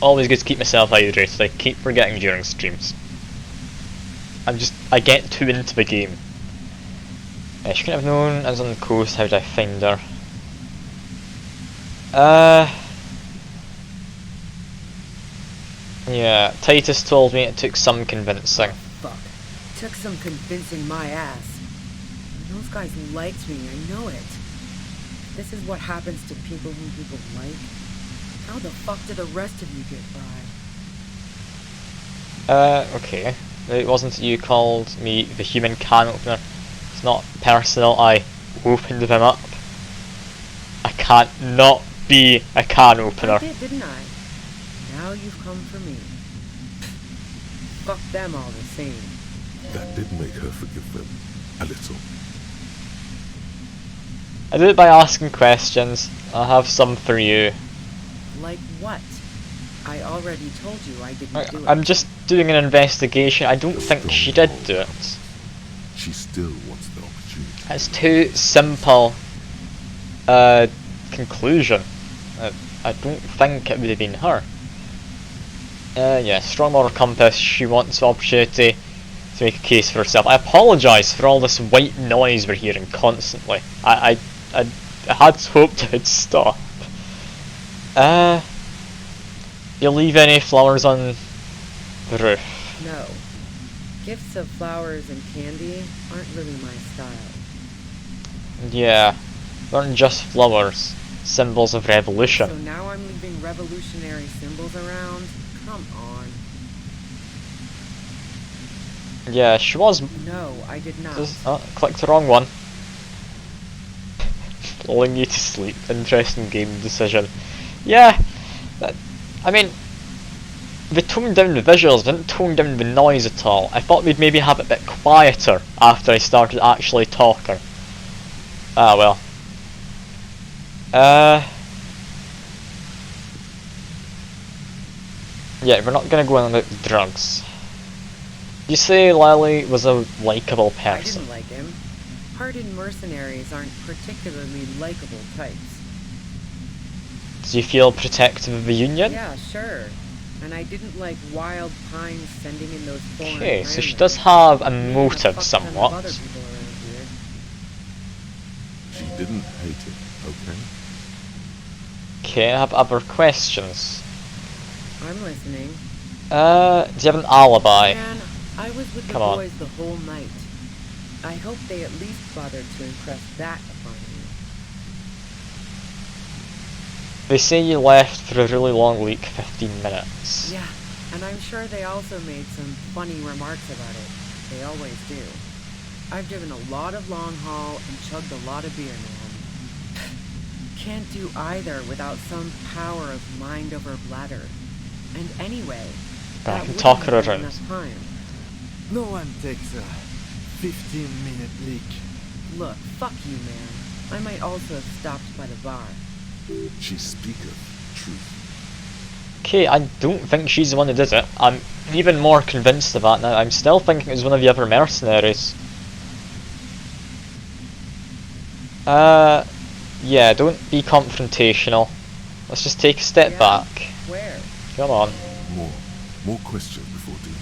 Always good to keep myself hydrated. I keep forgetting during streams. I get too into the game. She couldn't have known I was on the coast. How did I find her? Yeah, Titus told me it took some convincing. Fuck. Took some convincing my ass. And those guys liked me, I know it. This is what happens to people whom people like. How the fuck did the rest of you get by? Okay. It wasn't you called me the human can opener. It's not personal, I opened them up. I can't not be a can opener. I did, didn't I? Now you've come for me. Fuck them all the same. That did make her forgive them. A little. I do it by asking questions. I have some for you. Like what? I already told you I didn't do it. I'm just doing an investigation. I don't think she did do it. She still wants the opportunity. It's too simple conclusion. I don't think it would have been her. Yeah, strong moral compass. She wants the opportunity to make a case for herself. I apologise for all this white noise we're hearing constantly. I had hoped it would stop. You leave any flowers on the roof? No. Gifts of flowers and candy aren't really my style. Yeah, they aren't just flowers. Symbols of revolution. So now I'm leaving revolutionary symbols around? Come on. Yeah, she was. No, I did not. Clicked the wrong one. Lulling you to sleep. Interesting game decision. Yeah, I mean, they toned down the visuals, didn't tone down the noise at all. I thought we'd maybe have it a bit quieter after I started actually talking. Ah well. Yeah, we're not gonna go on about drugs. You say Lily was a likable I person. didn't like him. Hardened mercenaries aren't particularly likable types. Do you feel protective of the Union? Yeah, sure. And I didn't like Wild Pines sending in those foreign Okay, so she landers. does have a Me and motive fuck ton of other somewhat. people around here. She didn't hate him, okay? Okay, I have other questions. I'm listening. Do you have an alibi? Man, I was with the Come on. boys the whole night. I hope they at least bothered to impress that upon you. They say you left for a really long week, 15 minutes. Yeah, and I'm sure they also made some funny remarks about it. They always do. I've driven a lot of long haul and chugged a lot of beer, man. Can't do either without some power of mind over bladder. And anyway, I that can wouldn't talk her have been around. enough time. No one takes a 15-minute leak. Look, fuck you, man. I might also have stopped by the bar. She speaketh truth. Okay, I don't think she's the one who did it. I'm even more convinced of that now. I'm still thinking it was one of the other mercenaries. Yeah, don't be confrontational. Let's just take a step back. Where? Come on. More questions before doing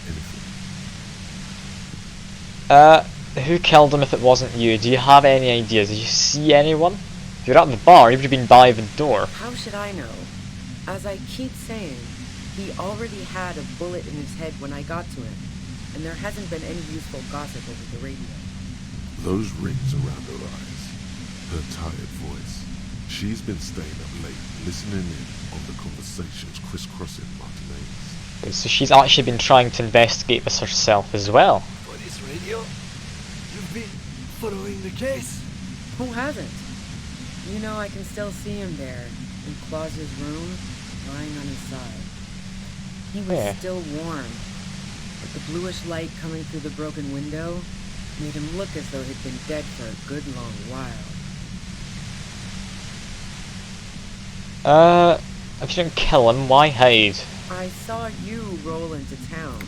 anything. Who killed him if it wasn't you? Do you have any ideas? Did you see anyone? If you're at the bar, you would have been by the door. How should I know? As I keep saying, he already had a bullet in his head when I got to him, and there hasn't been any useful gossip over the radio. Those rings around her eyes, her tired voice. She's been staying up late, listening in on the conversations crisscrossing Martinez. So she's actually been trying to investigate this herself as well. For this radio, you've been following the case? Who hasn't? You know, I can still see him there, in Claus's room, lying on his side. He was Yeah. still warm, but the bluish light coming through the broken window made him look as though he'd been dead for a good long while. If you didn't kill him, why hide? I saw you roll into town.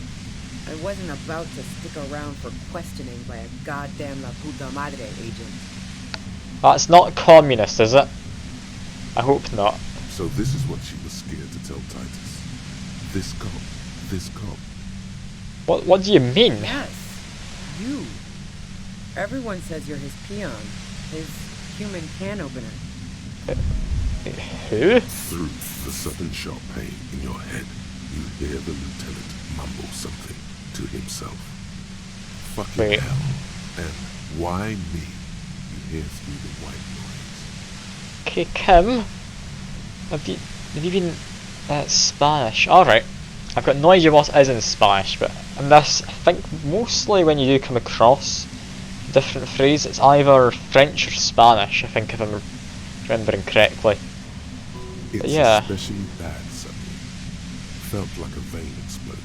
I wasn't about to stick around for questioning by a goddamn La Puta Madre agent. That's not communist, is it? I hope not. So this is what she was scared to tell Titus. This cop. What do you mean? Yes, you. Everyone says you're his peon, his human can opener. Who? Through the sudden sharp pain in your head, you hear the lieutenant mumble something to himself. Fucking Wait. hell. And why me? You hear through the white noise. Okay, Kim. Have you been Spanish? Alright. I've got no idea what it is in Spanish, but in this, I think mostly when you do come across different phrases, it's either French or Spanish, I think, if I'm remembering correctly. It's yeah. especially bad suddenly. Felt like a vein exploded.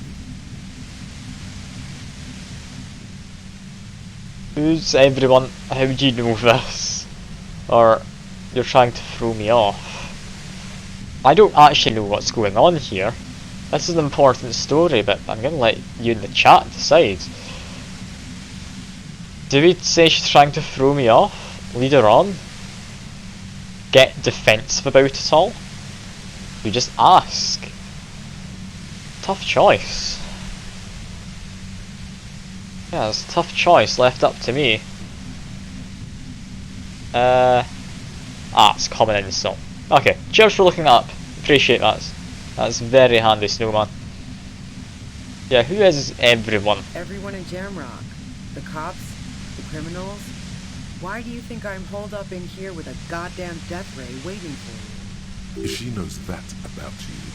Who's everyone? How do you know this? Or you're trying to throw me off? I don't actually know what's going on here. This is an important story, but I'm gonna let you in the chat decide. Do we say she's trying to throw me off? Lead her on? Get defensive about it all? You just ask. Tough choice. Yeah, it's a tough choice left up to me. It's common insult. Okay, cheers for looking up. Appreciate that. That's very handy, Snowman. Yeah, who is everyone? Everyone in Jamrock. The cops, the criminals. Why do you think I'm holed up in here with a goddamn death ray waiting for me? If she knows that about you,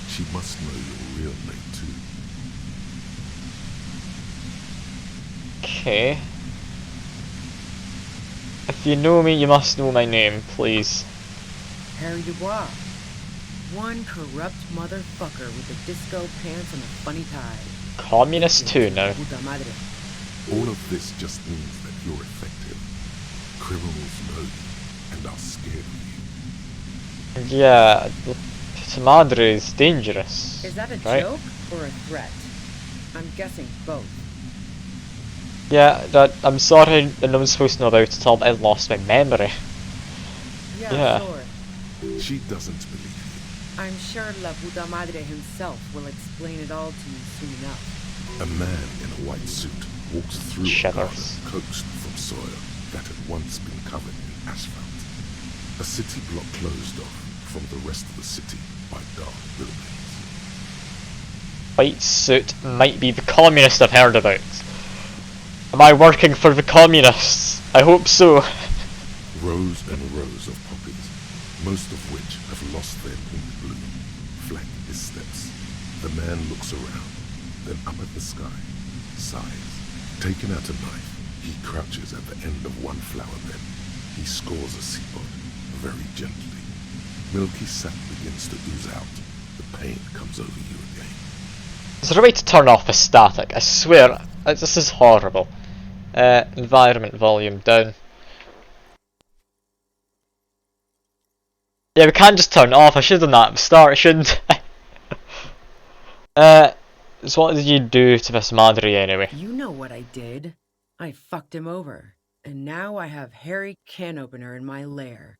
she must know your real name too. Okay. If you know me, you must know my name, please. Harry Dubois. One corrupt motherfucker with the disco pants and a funny tie. Communist too now. Puta madre. All of this just means that you're effective. Criminals know you and are scared of you. Yeah, Professor Madre is dangerous. Is that a right? joke or a threat? I'm guessing both. Yeah, I'm sorry that no one's supposed to know about it all, but I lost my memory. Yeah, sure. She doesn't believe you. I'm sure La Puta Madre himself will explain it all to you soon enough. A man in a white suit walks through a garden coaxed from soil that had once been covered in asphalt. A city block closed off from the rest of the city by dark buildings. White suit might be the communist I've heard about. Am I working for the communists? I hope so. Rows and rows of poppies, most of which have lost their pink bloom, flank his steps. The man looks around, then up at the sky, sighs. Taking out a knife, he crouches at the end of one flower bed. He scores a seapod, very gently. Milky sap begins to ooze out. The pain comes over you again. Is there a way to turn off the static? I swear, this is horrible. Environment volume down. Yeah, we can't just turn it off. I should have done that at the start, shouldn't I? So what did you do to this Madre anyway? You know what I did. I fucked him over. And now I have Harry Can Opener in my lair.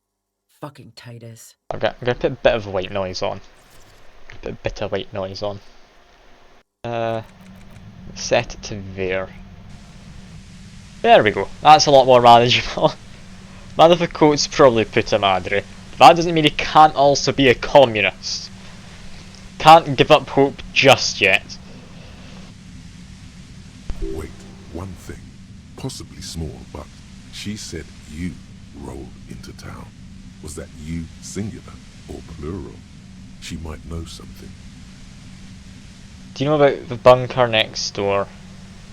Fucking Titus. Okay, I'm gonna put a bit of white noise on. Put a bit of white noise on. Set it to there. There we go. That's a lot more manageable. Man of the Coat's probably Puta Madre. But that doesn't mean he can't also be a communist. Can't give up hope just yet. Wait, one thing. Possibly small, but she said you rolled into town. Was that you singular or plural? She might know something. Do you know about the bunker next door?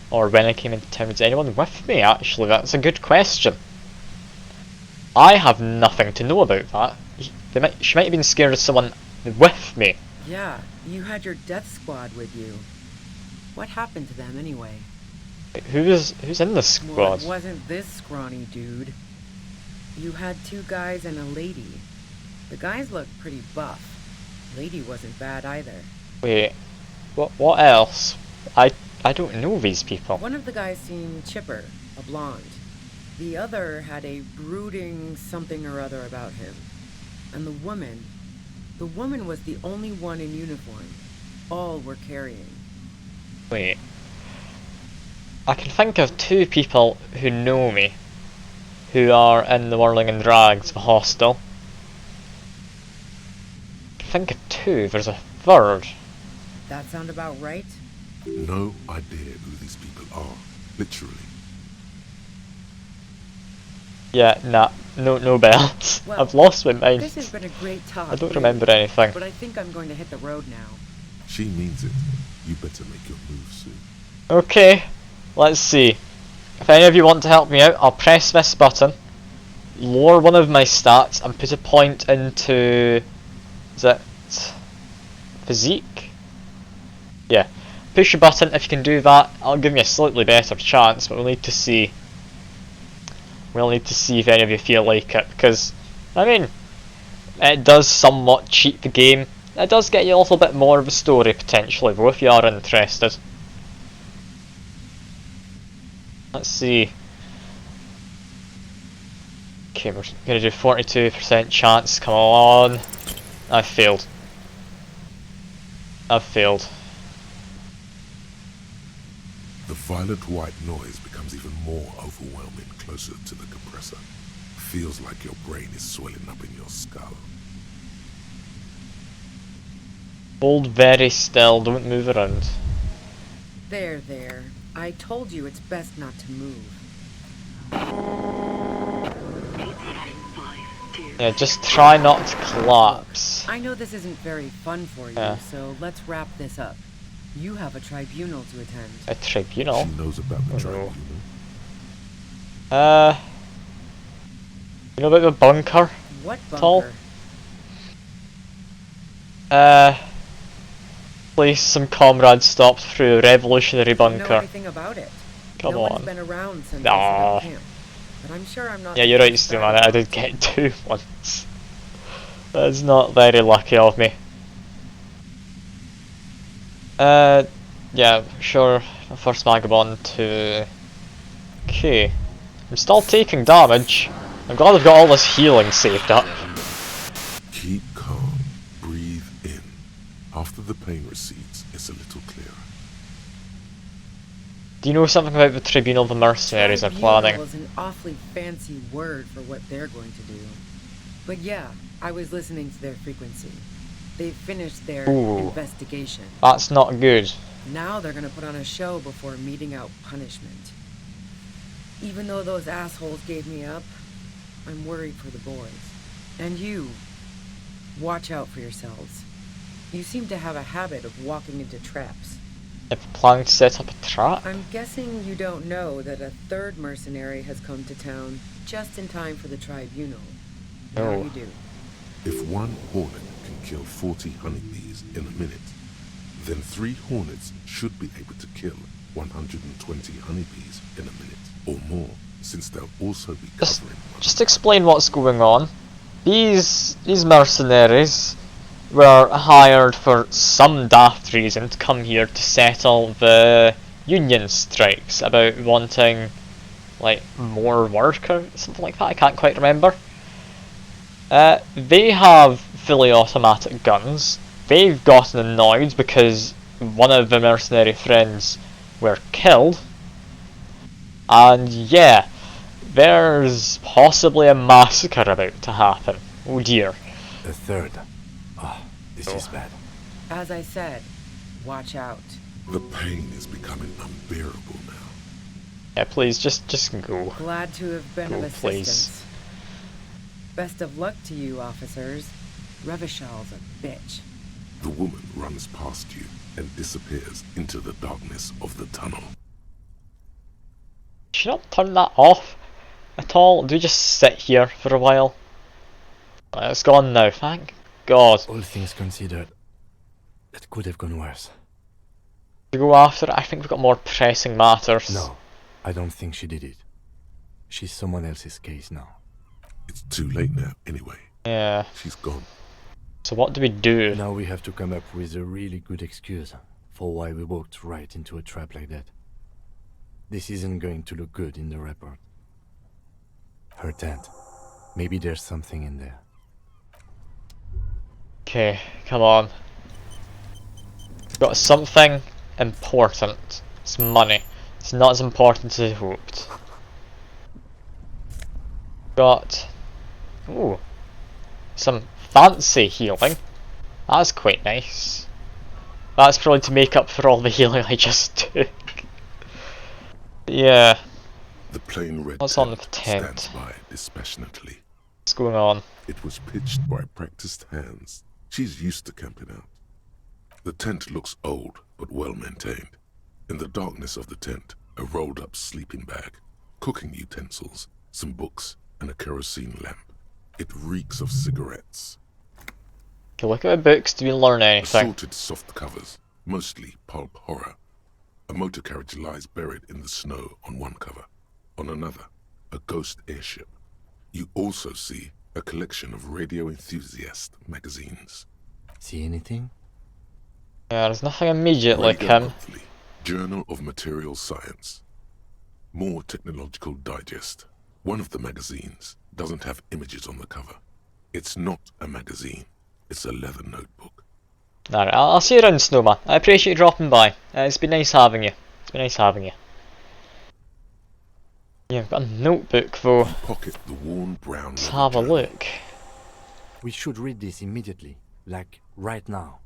Or when I came into town, was anyone with me actually? That's a good question. I have nothing to know about that. She might have been scared of someone with me. Yeah, you had your death squad with you. What happened to them anyway? Who's in the squad? Well, it wasn't this scrawny dude. You had 2 guys and a lady. The guys looked pretty buff. Lady wasn't bad either. Wait, what else? I don't know these people. One of the guys seemed chipper, a blonde. The other had a brooding something or other about him. And the woman was the only one in uniform. All were carrying. Wait. I can think of 2 people who know me, who are in the Whirling and Drags, the hostel. I can think of 2, there's a 3rd. That sound about right? No idea who these people are, literally. Yeah, nah, no bells. Well, I've lost my mind. This has been a great talk. I don't remember anything. But I think I'm going to hit the road now. She means it. You better make your move soon. Okay, let's see. If any of you want to help me out, I'll press this button, lower one of my stats, and put a point into... is it... physique? Yeah. Push a button. If you can do that, I'll give me a slightly better chance, but we'll need to see. We'll need to see if any of you feel like it, because, I mean, it does somewhat cheat the game. It does get you a little bit more of a story, potentially, though, if you are interested. Let's see. Okay, we're going to do 42% chance, come on. I've failed. I've failed. The violet white noise becomes even more overwhelming closer to the compressor. Feels like your brain is swelling up in your skull. Hold very still, don't move around. There. I told you it's best not to move. Yeah, just try not to collapse. I know this isn't very fun for you, so let's wrap this up. You have a tribunal to attend. A tribunal? She knows about the tribunal. You know about the bunker? What bunker? Place some comrades stopped through a revolutionary bunker. I don't know anything about it. Come no on. One's been around since I set up camp, but I'm sure I'm not. Yeah, you're right, Stu, man. I did get 2 once. That's not very lucky of me. Yeah, sure. First vagabond to... Okay. I'm still taking damage. I'm glad I've got all this healing saved up. Keep calm. Breathe in. After the pain recedes, it's a little clearer. Do you know something about the Tribunal the mercenaries are planning? Tribunal is an awfully fancy word for what they're going to do. But yeah, I was listening to their frequency. They've finished their investigation. That's not good. Now they're gonna put on a show before meting out punishment. Even though those assholes gave me up, I'm worried for the boys. And you. Watch out for yourselves. You seem to have a habit of walking into traps. If planning to set up a trap? I'm guessing you don't know that a third mercenary has come to town just in time for the tribunal. Now you do. If one hornet can kill 40 honeybees in a minute, then 3 hornets should be able to kill 120 honeybees in a minute or more, since they'll also be covering. Just explain what's going on. These mercenaries were hired for some daft reason to come here to settle the union strikes about wanting like more work or something like that. I can't quite remember. They have fully automatic guns. They've gotten annoyed because one of the mercenary friends were killed. And yeah, there's possibly a massacre about to happen. Oh dear. A third. This is bad. As I said, watch out. The pain is becoming unbearable now. Yeah, please, just go. Glad to have been of assistance. Best of luck to you, officers. Revishal's a bitch. The woman runs past you and disappears into the darkness of the tunnel. Should not turn that off at all. Do we just sit here for a while? It's gone now, thank God. All things considered, it could have gone worse. To go after it, I think we've got more pressing matters. No, I don't think she did it. She's someone else's case now. It's too late now, anyway. Yeah. She's gone. So what do we do? Now we have to come up with a really good excuse for why we walked right into a trap like that. This isn't going to look good in the report. Her tent. Maybe there's something in there. Okay, come on. We've got something important. It's money. It's not as important as I hoped. Got... ooh. Some fancy healing. That's quite nice. That's probably to make up for all the healing I just took. Yeah. The plain red What's on the tent tent? stands by dispassionately. What's going on? It was pitched by practiced hands. She's used to camping out. The tent looks old, but well maintained. In the darkness of the tent, a rolled up sleeping bag, cooking utensils, some books, and a kerosene lamp. It reeks of cigarettes. Okay, look at my books. Do we learn anything? Assorted soft covers, mostly pulp horror. A motor carriage lies buried in the snow on one cover. On another, a ghost airship. You also see a collection of radio enthusiast magazines. See anything? Yeah, there's nothing immediately, Radio Kim. Monthly, Journal of Material Science. More Technological Digest. One of the magazines doesn't have images on the cover. It's not a magazine. It's a leather notebook. Alright, I'll see you around, Snowman. I appreciate you dropping by. It's been nice having you. It's been nice having you. Yeah, I've got a notebook though. Pocket the worn brown. Let's have a look. We should read this immediately. Like, right now.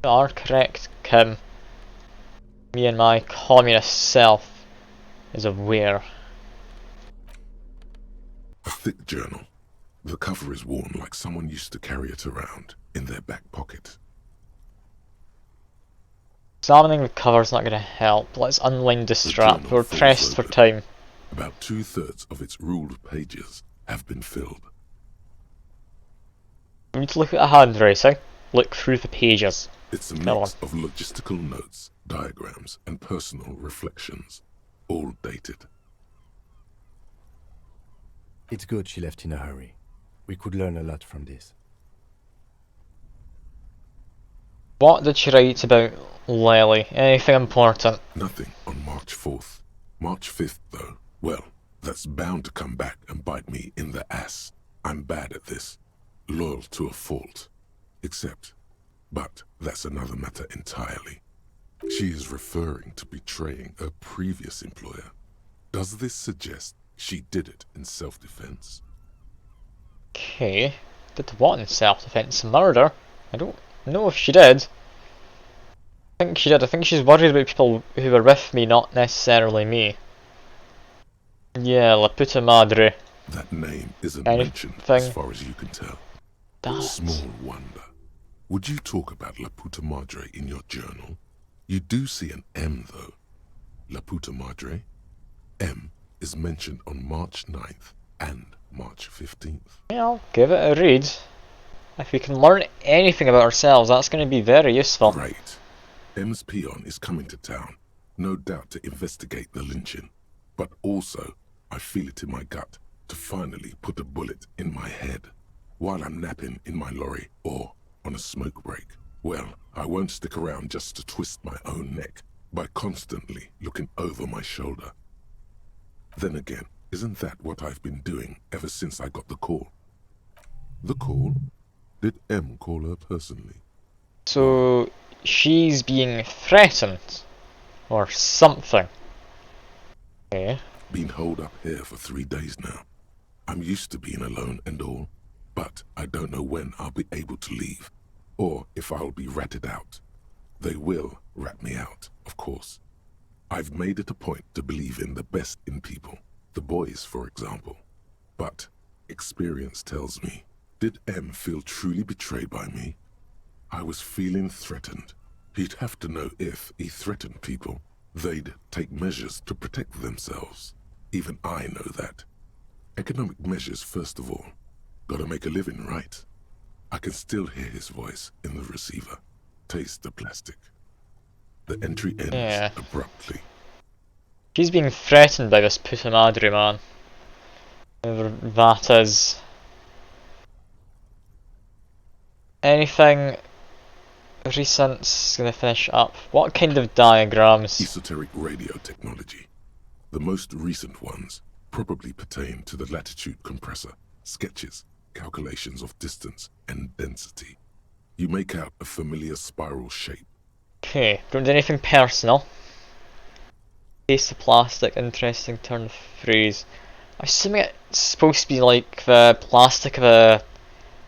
You are correct, Kim. Me and my communist self is aware. A thick journal. The cover is worn like someone used to carry it around in their back pocket. Examining the cover's not going to help. Let's unwind the strap. journal We're folds pressed for open. time. About 2/3 of its ruled pages have been filled. We need to look at the handwriting. Look through the pages. It's a Come on. mix of logistical notes, diagrams, and personal reflections, all dated. It's good she left in a hurry. We could learn a lot from this. What did she write about Lily? Anything important? Nothing on March 4th. March 5th, though. Well, that's bound to come back and bite me in the ass. I'm bad at this. Loyal to a fault. But that's another matter entirely. She is referring to betraying her previous employer. Does this suggest she did it in self-defense? Okay. Did what in self-defense? Murder? I don't know if she did. I think she did. I think she's worried about people who were with me, not necessarily me. Yeah, La Puta Madre. That name isn't Anything? mentioned as far as you can tell. Damn it. Small wonder. Would you talk about La Puta Madre in your journal? You do see an M, though. La Puta Madre. M is mentioned on March 9th and March 15th. Yeah, I'll give it a read. If we can learn anything about ourselves, that's going to be very useful. Great. M's peon is coming to town, no doubt to investigate the lynching. But also, I feel it in my gut to finally put a bullet in my head while I'm napping in my lorry or on a smoke break. Well, I won't stick around just to twist my own neck by constantly looking over my shoulder. Then again, isn't that what I've been doing ever since I got the call? The call? Did M call her personally? So, she's being threatened? Or something? Okay. Been holed up here for 3 days now. I'm used to being alone and all, but I don't know when I'll be able to leave, or if I'll be ratted out. They will rat me out, of course. I've made it a point to believe in the best in people, the boys, for example. But experience tells me, did M feel truly betrayed by me? I was feeling threatened. He'd have to know if he threatened people, they'd take measures to protect themselves. Even I know that. Economic measures, first of all. Gotta make a living, right? I can still hear his voice in the receiver. Taste the plastic. The entry ends abruptly. She's being threatened by this Puta Madre man. Whoever that is. Anything recent gonna finish up? What kind of diagrams? Esoteric radio technology. The most recent ones probably pertain to the latitude compressor, sketches, calculations of distance and density. You make out a familiar spiral shape. Okay, don't do anything personal. Taste the plastic, interesting turn of phrase. I'm assuming it's supposed to be like the plastic of a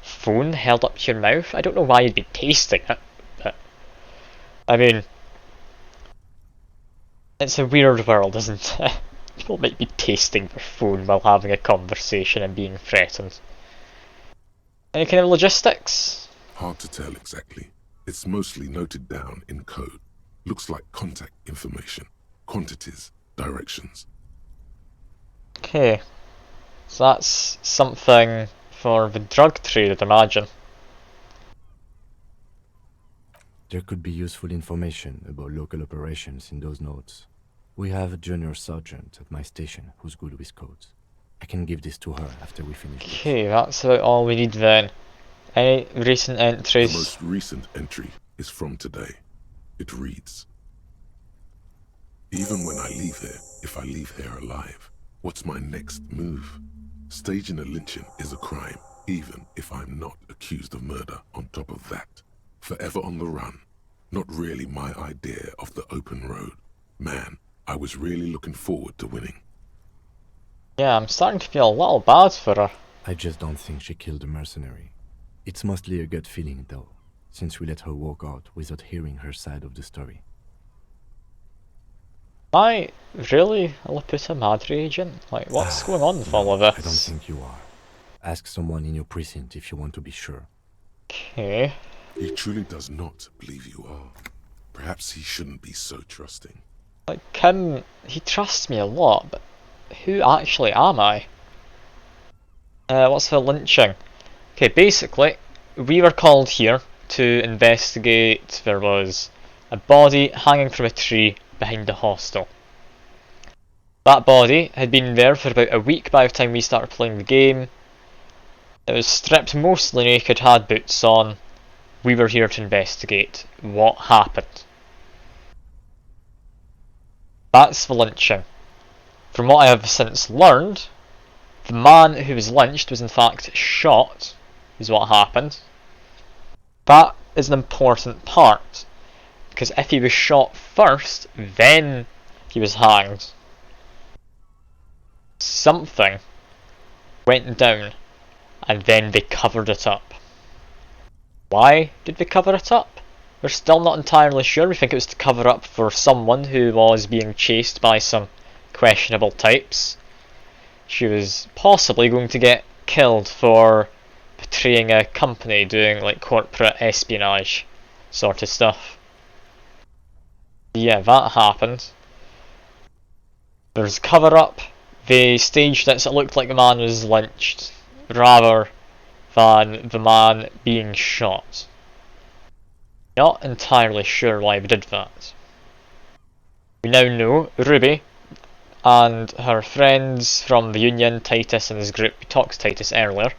phone held up to your mouth. I don't know why you'd be tasting it, but I mean, it's a weird world, isn't it? People might be tasting their phone while having a conversation and being threatened. Any kind of logistics? Hard to tell exactly. It's mostly noted down in code. Looks like contact information, quantities, directions. Okay, so that's something for the drug trade, I'd imagine. There could be useful information about local operations in those notes. We have a junior sergeant at my station who's good with codes. I can give this to her after we finish this. Okay, that's about all we need then. Any recent entries? The most recent entry is from today. It reads, even when I leave here, if I leave here alive, what's my next move? Staging a lynching is a crime, even if I'm not accused of murder on top of that. Forever on the run. Not really my idea of the open road. Man, I was really looking forward to winning. Yeah, I'm starting to feel a little bad for her. I just don't think she killed the mercenary. It's mostly a gut feeling, though, since we let her walk out without hearing her side of the story. Am I really a La Puta Madre agent? Like, what's going on with all of this? I don't think you are. Ask someone in your precinct if you want to be sure. Okay. He truly does not believe you are. Perhaps he shouldn't be so trusting. Like, he trusts me a lot, but who actually am I? What's the lynching? Okay, basically, we were called here to investigate. There was a body hanging from a tree behind the hostel. That body had been there for about a week by the time we started playing the game. It was stripped mostly naked, had boots on. we were here to investigate what happened. That's the lynching. From what I have since learned, the man who was lynched was in fact shot, is what happened. That is an important part, because if he was shot first, then he was hanged. Something went down, and then they covered it up. Why did they cover it up? We're still not entirely sure. We think it was to cover up for someone who was being chased by some questionable types. She was possibly going to get killed for betraying a company, doing like corporate espionage sort of stuff. Yeah, that happened. There's cover up. They staged it so it looked like the man was lynched, rather than the man being shot. Not entirely sure why they did that. We now know Ruby and her friends from the Union, Titus and his group, we talked to Titus earlier,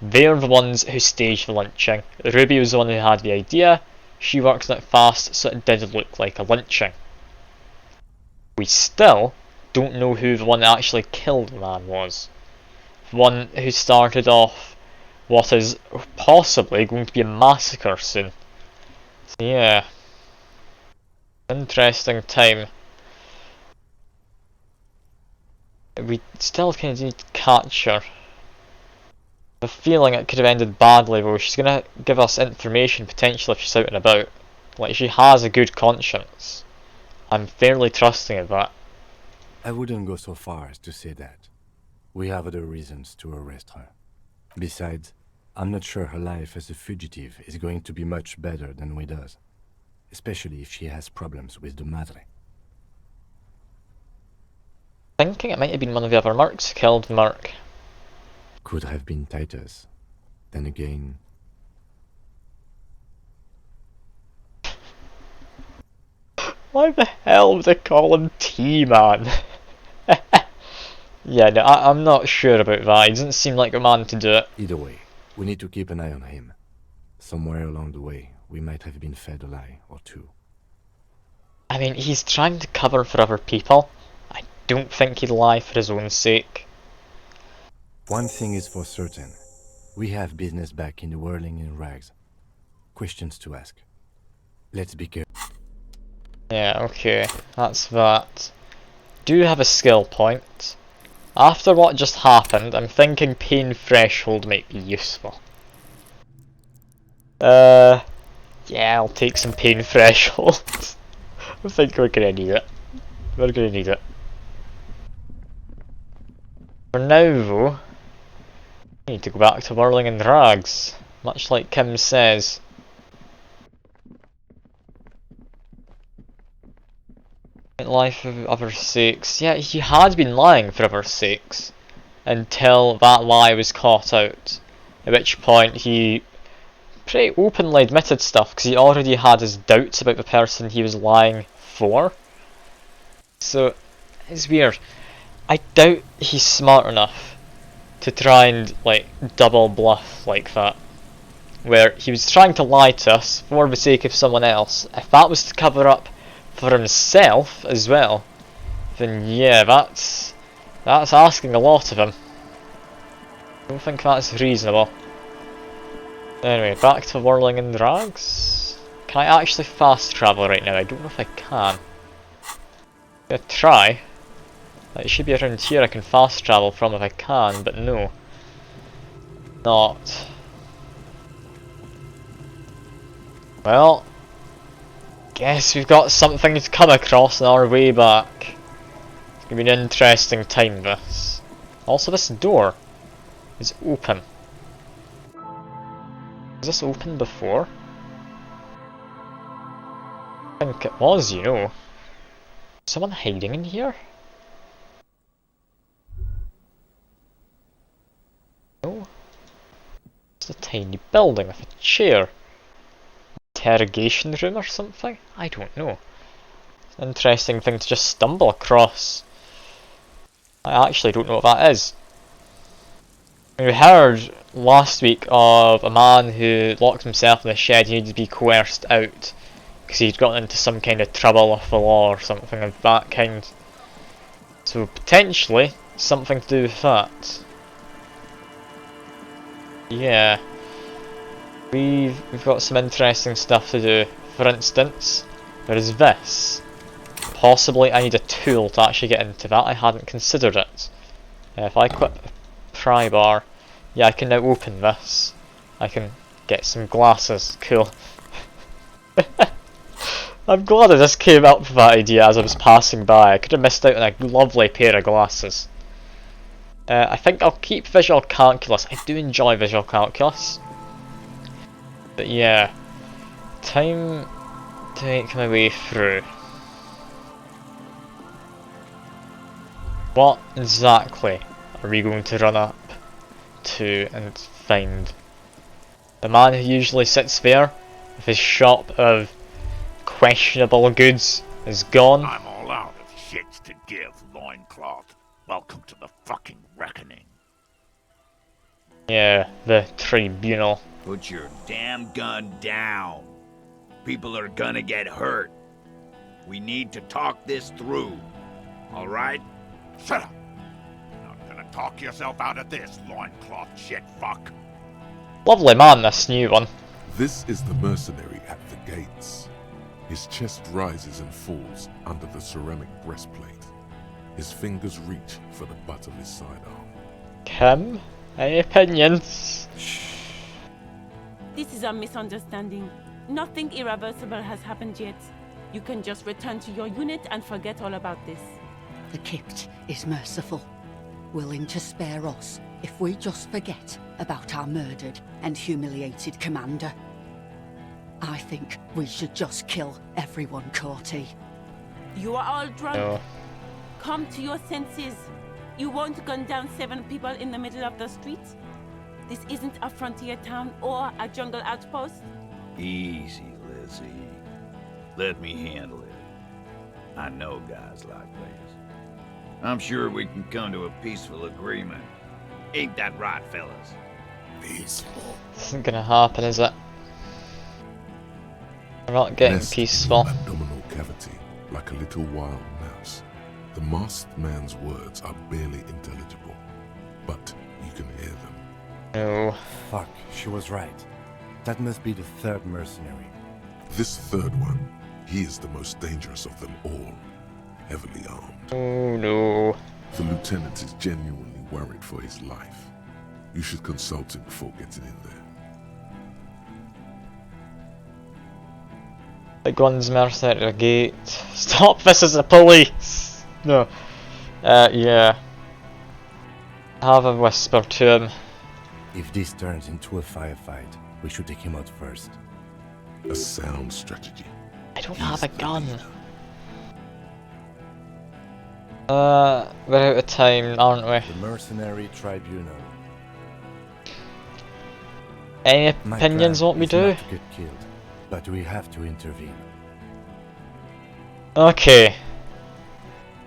they're the ones who staged the lynching. Ruby was the one who had the idea, she worked on it fast so it did look like a lynching. We still don't know who the one that actually killed the man was. The one who started off what is possibly going to be a massacre soon. So yeah, interesting time. We still kind of need to catch her. The feeling it could have ended badly though. She's gonna give us information potentially if she's out and about. Like, she has a good conscience. I'm fairly trusting of that. I wouldn't go so far as to say that. We have other reasons to arrest her. Besides, I'm not sure her life as a fugitive is going to be much better than we does. Especially if she has problems with the Madre. Thinking it might have been one of the other mercs who killed the merc. Could have been Titus. Then again... Why the hell would they call him T-Man? Yeah, no, I'm not sure about that. He doesn't seem like a man to do it. Either way, we need to keep an eye on him. Somewhere along the way, we might have been fed a lie or two. I mean, he's trying to cover for other people. I don't think he'd lie for his own sake. One thing is for certain. We have business back in the whirling in rags. Questions to ask. Let's be careful. Yeah, okay, that's that. Do have a skill point. After what just happened, I'm thinking pain threshold might be useful. Yeah, I'll take some pain threshold. I think we're gonna need it. We're gonna need it. For now though, I need to go back to whirling in rags, much like Kim says. Lie for other sakes. Yeah, he had been lying for other sakes until that lie was caught out. At which point he pretty openly admitted stuff because he already had his doubts about the person he was lying for. So it's weird. I doubt he's smart enough to try and like double bluff like that. Where he was trying to lie to us for the sake of someone else. If that was to cover up for himself as well, then yeah, that's asking a lot of him. I don't think that's reasonable. Anyway, back to whirling in rags. Can I actually fast travel right now? I don't know if I can. I'm gonna try. It should be around here I can fast travel from if I can, but no. Not. Well, guess we've got something to come across on our way back. It's gonna be an interesting time, this. Also, this door is open. Was this open before? I think it was, you know. Someone hiding in here? No. It's a tiny building with a chair. Interrogation room or something? I don't know. It's an interesting thing to just stumble across. I actually don't know what that is. We heard last week of a man who locked himself in a shed. He needed to be coerced out because he'd gotten into some kind of trouble with the law or something of that kind. So potentially something to do with that. Yeah. We've got some interesting stuff to do. For instance, there is this. Possibly I need a tool to actually get into that. I hadn't considered it. If I quit pry bar, yeah, I can now open this. I can get some glasses. Cool. I'm glad I just came up with that idea as I was passing by. I could have missed out on a lovely pair of glasses. I think I'll keep visual calculus. I do enjoy visual calculus. But yeah, time to make my way through. What exactly are we going to run up to and find? The man who usually sits there with his shop of questionable goods is gone. I'm all out of shits to give, loincloth. Welcome to the fucking reckoning. Yeah, the tribunal. Put your damn gun down. People are gonna get hurt. We need to talk this through. Alright? Shut up! You're not gonna talk yourself out of this, loincloth shit fuck. Lovely man, this new one. This is the mercenary at the gates. His chest rises and falls under the ceramic breastplate. His fingers reach for the butt of his sidearm. Kim, any opinions? This is a misunderstanding. Nothing irreversible has happened yet. You can just return to your unit and forget all about this. The Kipt is merciful, willing to spare us if we just forget about our murdered and humiliated commander. I think we should just kill everyone, Courty. You are all drunk. No. Come to your senses. You won't gun down 7 people in the middle of the street. This isn't a frontier town or a jungle outpost. Easy, Lizzie. Let me handle it. I know guys like this. I'm sure we can come to a peaceful agreement. Ain't that right, fellas? Peaceful. This isn't gonna happen, is it? We're not getting Nest peaceful. in the abdominal cavity, like a little wild mouse. The masked man's words are barely intelligible, but you can hear them. No. Fuck, she was right. That must be the third mercenary. This third one, he is the most dangerous of them all, heavily armed. Oh no. The lieutenant is genuinely worried for his life. You should consult him before getting in there. Big one's mercenary at the gate. Stop, this is the police! No. Yeah. Have a whisper to him. If this turns into a firefight, we should take him out first. A sound strategy. I don't have a gun. We're out of time, aren't we? The mercenary tribunal. Any opinions on what we do? Not to get killed, but we have to intervene. Okay.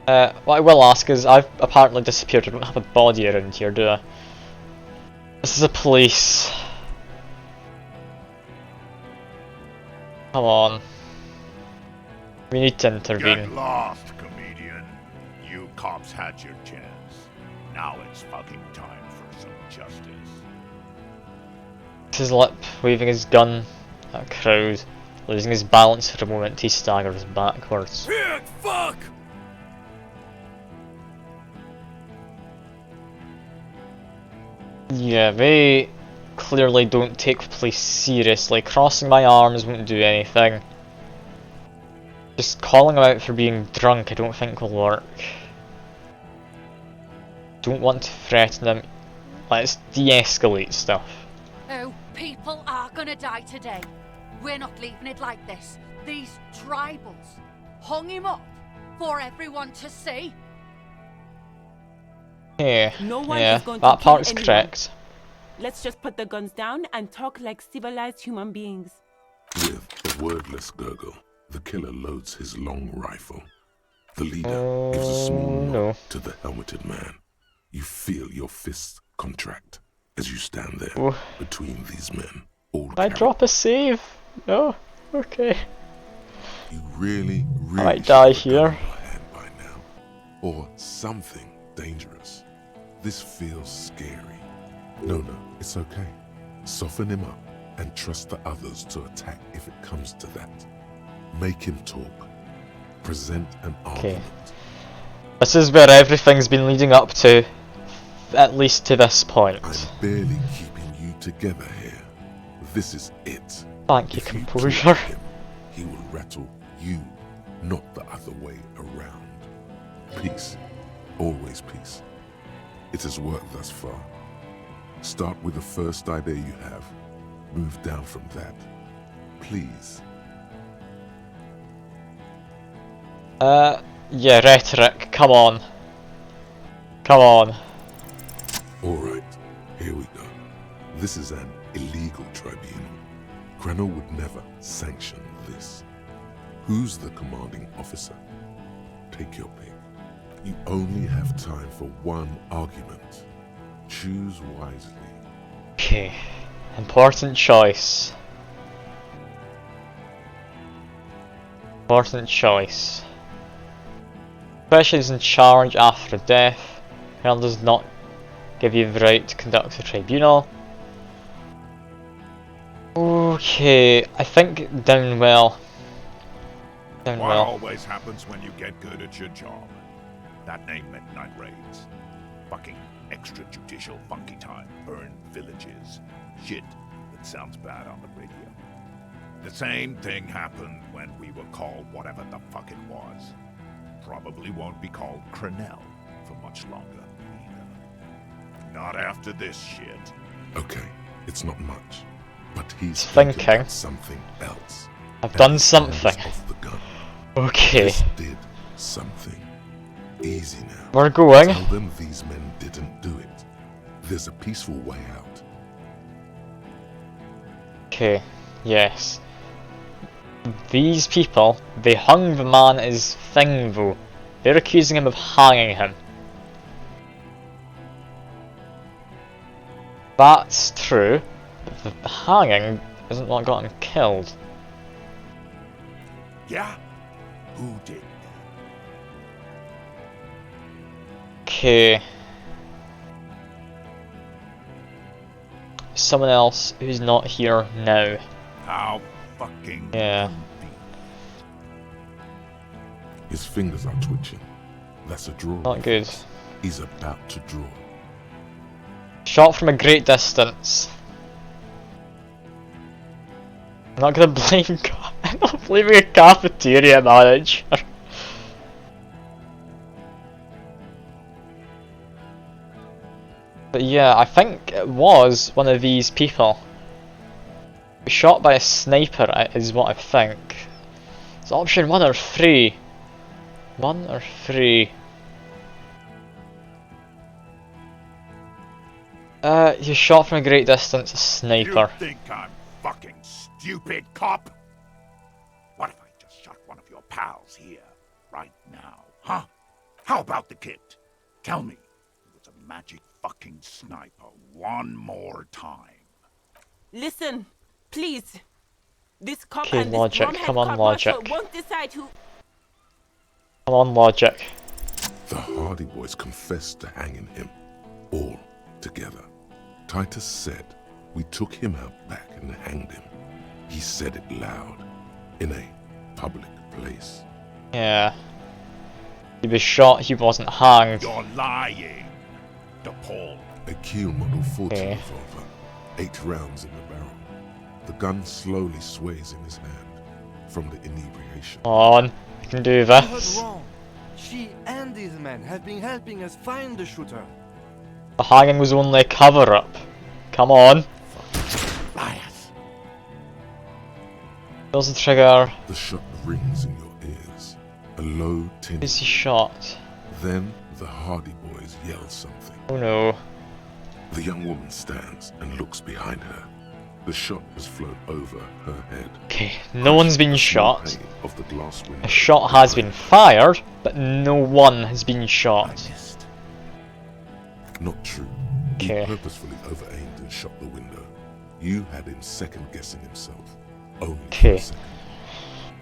What I will ask is, I've apparently disappeared. I don't have a body around here, do I? This is the police. Come on. We need to intervene. Get lost, comedian. You cops had your chance. Now it's fucking time for some justice. His lip, waving his gun at a crowd. Losing his balance for a moment, he staggers backwards. Shit, fuck! Yeah, they clearly don't take police seriously. Crossing my arms won't do anything. Just calling him out for being drunk I don't think will work. Don't want to threaten him. Let's de-escalate stuff. Oh, people are gonna die today. We're not leaving it like this. These tribals hung him up for everyone to see. Yeah, No one yeah, is going to that kill part's anyone. correct. Let's just put the guns down and talk like civilized human beings. With a wordless gurgle, the killer loads his long rifle. The leader gives a small nod to the helmeted man. You feel your fists contract as you stand there Ooh. between these men, all Did I drop a save? No? Okay. You really, I might should die have a gun here. in your hand by now. Or something dangerous. This feels scary. No, it's okay. Soften him up and trust the others to attack if it comes to that. Make him talk. Present an argument. This is where everything's been leading up to, at least to this point. I'm barely keeping you together here. This is it. Thank you, If you composure. talk to him, he will rattle you, not the other way around. Peace. Always peace. It has worked thus far. Start with the first idea you have. Move down from that. Please. Yeah, rhetoric, come on. Come on. Alright, here we go. This is an illegal tribunal. Krenner would never sanction this. Who's the commanding officer? Take your pick. You only have time for one argument. Choose wisely. Okay. Important choice. Important choice. Especially is in charge after death. Colonel does not give you the right to conduct a tribunal. Okay, I think Downwell. What Downwell. always happens when you get good at your job? That name meant night raids. Fucking extrajudicial funky time. Burn villages. Shit that sounds bad on the radio. The same thing happened when we were called whatever the fuck it was. Probably won't be called Crenell for much longer either. Not after this shit. Okay, it's not much. But he's thinking about something else. I've done something. Off the gun. Okay. This did something. Easy now. We're going. Tell them these men didn't do it. There's a peaceful way out. Okay, yes. These people, they hung the man as Thingvo. They're accusing him of hanging him. That's true, but the hanging isn't what got him killed. Yeah? Who did? Okay. Someone else who's not here now. How fucking... Yeah. His fingers are twitching. That's a draw. Not good. He's about to draw. Shot from a great distance. I'm not gonna blame. I'm not blaming a cafeteria manager. But yeah, I think it was one of these people. Shot by a sniper is what I think. It's option 1 or 3. 1 or 3. You shot from a great distance, a sniper. You think I'm fucking stupid, cop? What if I just shot one of your pals here, right now, huh? How about the kid? Tell me, it was a magic fucking sniper one more time. Listen, please. This cop Okay, and this logic. drumhead Come on, cop logic. marshal won't decide who... Come on, logic. The Hardy Boys confessed to hanging him, all together. Titus said, we took him out back and hanged him. He said it loud, in a public place. Yeah. He was shot, he wasn't hanged. You're lying, DePaul. A Kiel Model 40 Okay. revolver, 8 rounds in the barrel. The gun slowly sways in his hand from the inebriation. Come on, I can do You heard this. wrong. She and these men have been helping us find the shooter. The hanging was only a cover-up. Come on. Liars. There's the trigger. The shot rings in your ears, a low tinny. Is he shot? Then the Hardy Boys yell something. Oh no. The young woman stands and looks behind her. The shot has flown over her head. Okay, no one's been A small shot. pane of the glass window A shot has been fired, but no one has been shot. Not true. Okay. He purposefully over-aimed and shut the window. You had him second-guessing himself. Only for Okay. a second.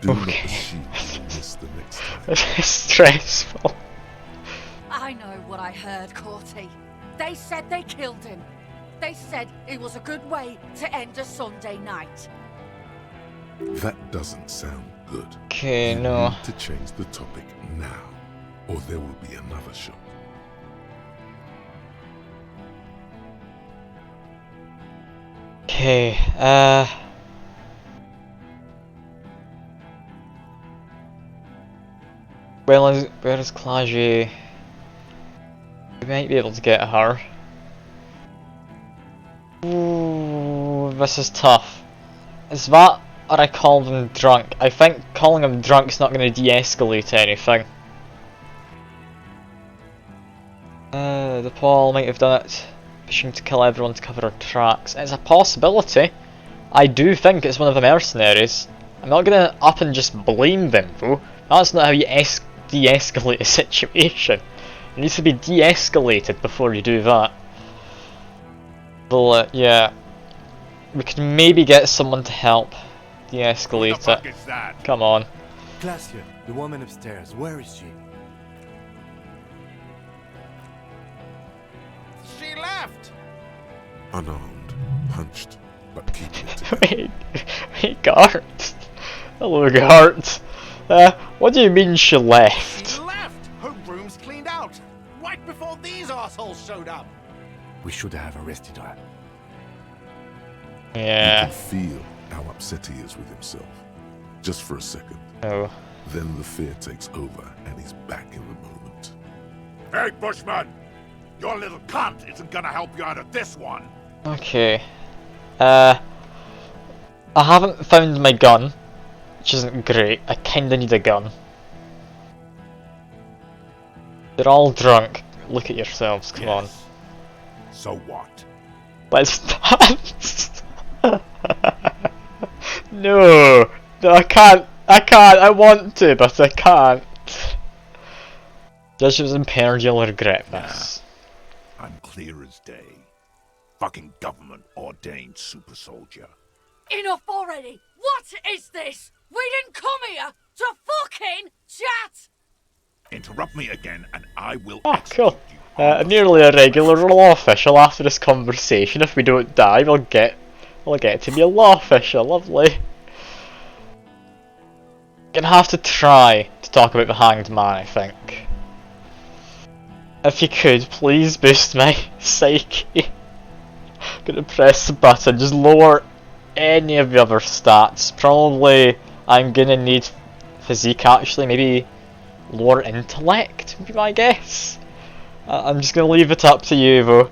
Do not assume you'll miss the next time. It's stressful. I know what I heard, Corty. They said they killed him. They said it was a good way to end a Sunday night. That doesn't sound good. Okay, you no. need to change the topic now, or there will be another shot. Okay, where is Klaji? We might be able to get her. Ooh, this is tough. Is that, or I call them drunk? I think calling him drunk is not going to de-escalate anything. The Paul might have done it, wishing to kill everyone to cover our tracks. It's a possibility. I do think it's one of the mercenaries. I'm not gonna up and just blame them though. That's not how you de-escalate a situation. It needs to be de-escalated before you do that. But yeah, we can maybe get someone to help de-escalate it. Come on. Glacier, the woman upstairs, where is she? She left! Unarmed, hunched, but keeping it together. Wait, guard. Hello, guard. What do you mean she left? She left! Her room's cleaned out! Right before these assholes showed up! We should have arrested her. Yeah. You can feel how upset he is with himself. Just for a second. Oh. Then the fear takes over and he's back in the moment. Hey, Bushman! Your little cunt isn't gonna help you out of this one! Okay. I haven't found my gun, which isn't great. I kinda need a gun. They're all drunk. Look at yourselves, come on. So what? Let's dance! No! No, I can't! I want to, but I can't. Judge was impaired, you'll regret this. I'm clear as day. Fucking government-ordained super soldier. Enough already! What is this? We didn't come here to fucking chat! Interrupt me again and I will Cool. Nearly a regular law official after this conversation. If we don't die, we'll get to be a law official. Lovely. Gonna have to try to talk about the Hanged Man, I think. If you could, please boost my psyche. Gonna press the button, just lower any of the other stats. Probably I'm gonna need physique actually, maybe lower intellect would be my guess. I'm just gonna leave it up to you though.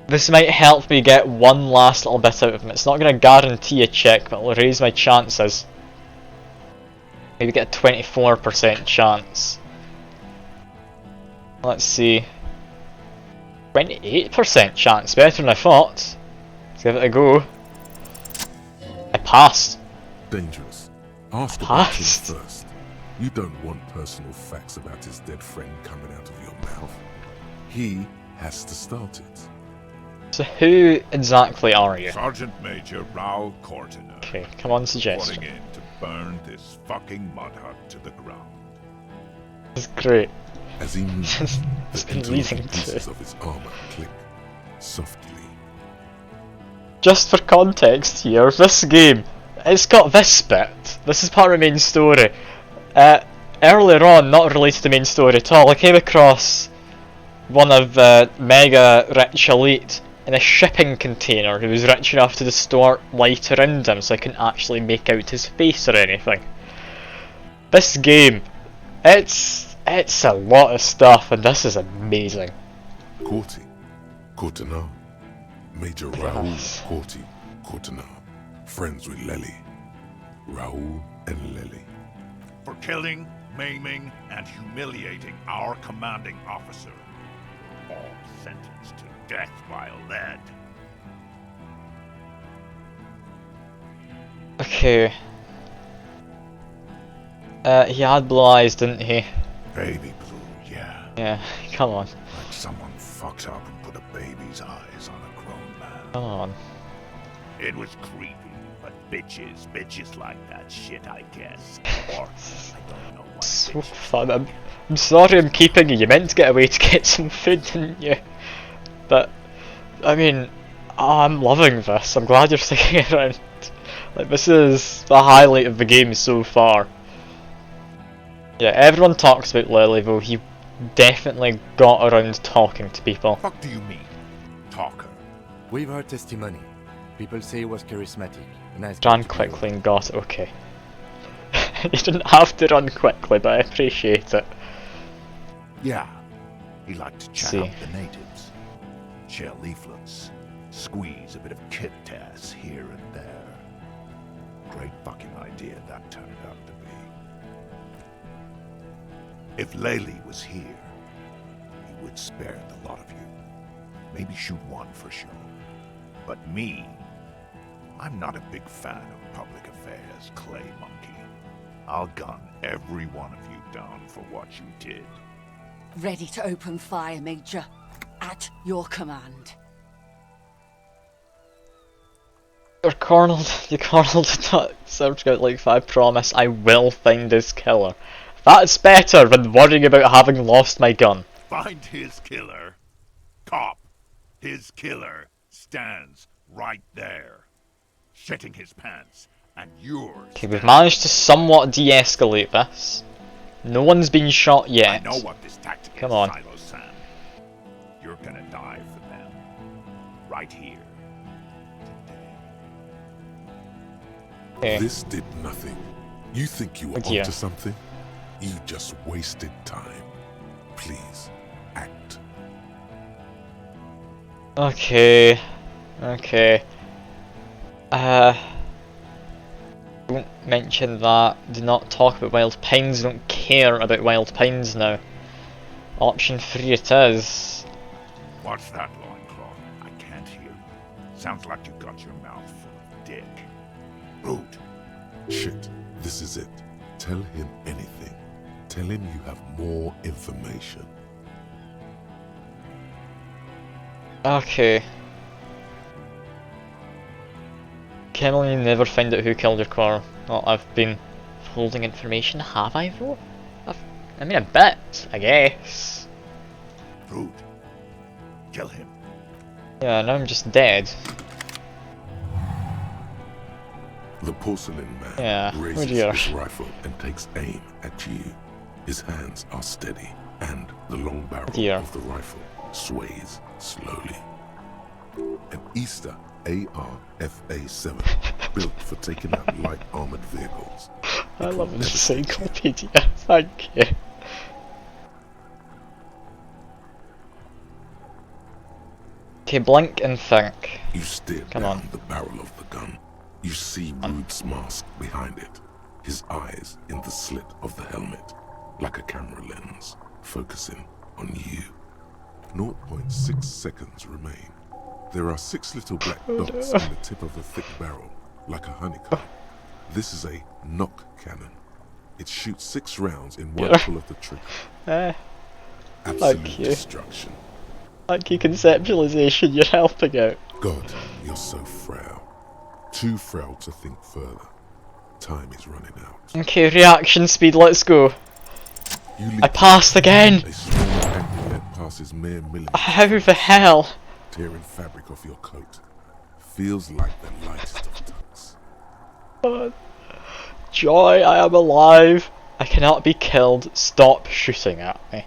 This might help me get one last little bit out of him. It's not gonna guarantee a check, but it'll raise my chances. Maybe get a 24% chance. Let's see. 28% chance, better than I thought. Let's give it a go. I passed. Dangerous. Ask about him first. You don't want personal facts about his dead friend coming out of your mouth. He has to start it. So who exactly are you? Sergeant Major Raoul Cortiner. Okay, come on, suggestion. Reporting in to burn this fucking mud hut to the ground. It's great. As he moves, It's the been leading interlocking to pieces of his armor click softly. Just for context here, this game, it's got this bit. This is part of the main story. Earlier on, not related to the main story at all, I came across one of Mega Rich Elite in a shipping container who was rich enough to distort light around him so I couldn't actually make out his face or anything. This game, it's a lot of stuff and this is amazing. Corti, Cortiner, Major Raoul Corti, Cortiner, friends with Lely, Raoul and Lely. For killing, maiming, and humiliating our commanding officer. All sentenced to death by lead. Okay. He had blue eyes, didn't he? Baby blue, yeah. Yeah, come on. Like someone fucked up and put a baby's eyes on a grown man. Come on. It was creepy, but bitches like that shit, I guess. Or, I don't know what So bitches. fun. I'm sorry I'm keeping you. You meant to get away to get some food, didn't you? But, I mean, I'm loving this. I'm glad you're sticking around. Like, this is the highlight of the game so far. Yeah, everyone talks about Lily, though he definitely got around talking to people. What do you mean, talker? We've heard testimony. People say he was charismatic. Nice guy Ran to be quickly around. and got it, okay. You didn't have to run quickly, but I appreciate it. Yeah, he liked to chat See. up the natives, share leaflets, squeeze a bit of kit tass here and there. Great fucking idea that turned out to be. If Lely was here, he would spare the lot of you. Maybe shoot one for show. But me, I'm not a big fan of public affairs, Clay Monkey. I'll gun every one of you down for what you did. Ready to open fire, Major. At your command. Your Colonel did not sound like I promise I will find this killer. That's better than worrying about having lost my gun. Find his killer. Cop, his killer stands right there, shitting his pants, and yours. Okay, we've managed to somewhat de-escalate this. No one's been shot yet. I know what this tactic Come is, on. Silo Sam. You're gonna die for them. Right here. Okay. This did nothing. You think you were Yeah. onto something? You just wasted time. Please, act. Okay. Okay. Don't mention that. Do not talk about Wild Pines. Don't care about Wild Pines now. Option 3 it is. What's that, loincloth? I can't hear you. Sounds like you got your mouth full of dick. Rude. Shit, this is it. Tell him anything. Tell him you have more information. Okay. Can you never find out who killed your car? Well, I've been holding information, have I though? I mean a bit, I guess. Rude. Kill him. Yeah, now I'm just dead. The porcelain man Yeah, oh raises dear. his rifle and takes aim at you. His hands are steady, and the long barrel Dear. of the rifle sways slowly. An Easter AR-FA-7, built for taking out light armored vehicles. I It love will this never take encyclopedia, thank you. Okay, blink and think. You stare Come down on. the barrel of the gun. You see Rude's mask behind it, his eyes in the slit of the helmet, like a camera lens, focusing on you. 0.6 seconds remain. There are 6 little black dots on the tip of the thick barrel, like a honeycomb. This is a knock cannon. It shoots 6 rounds in one Yeah. pull of the trigger. Thank Absolute you. destruction. Thank you, conceptualization, you're helping out. God, you're so frail. Too frail to think further. Time is running out. Okay, reaction speed, let's go. You I passed again! A small angle that passes mere millimeters. How the hell? Tearing fabric off your coat. Feels like the lightest of tucks. Joy, I am alive. I cannot be killed. Stop shooting at me.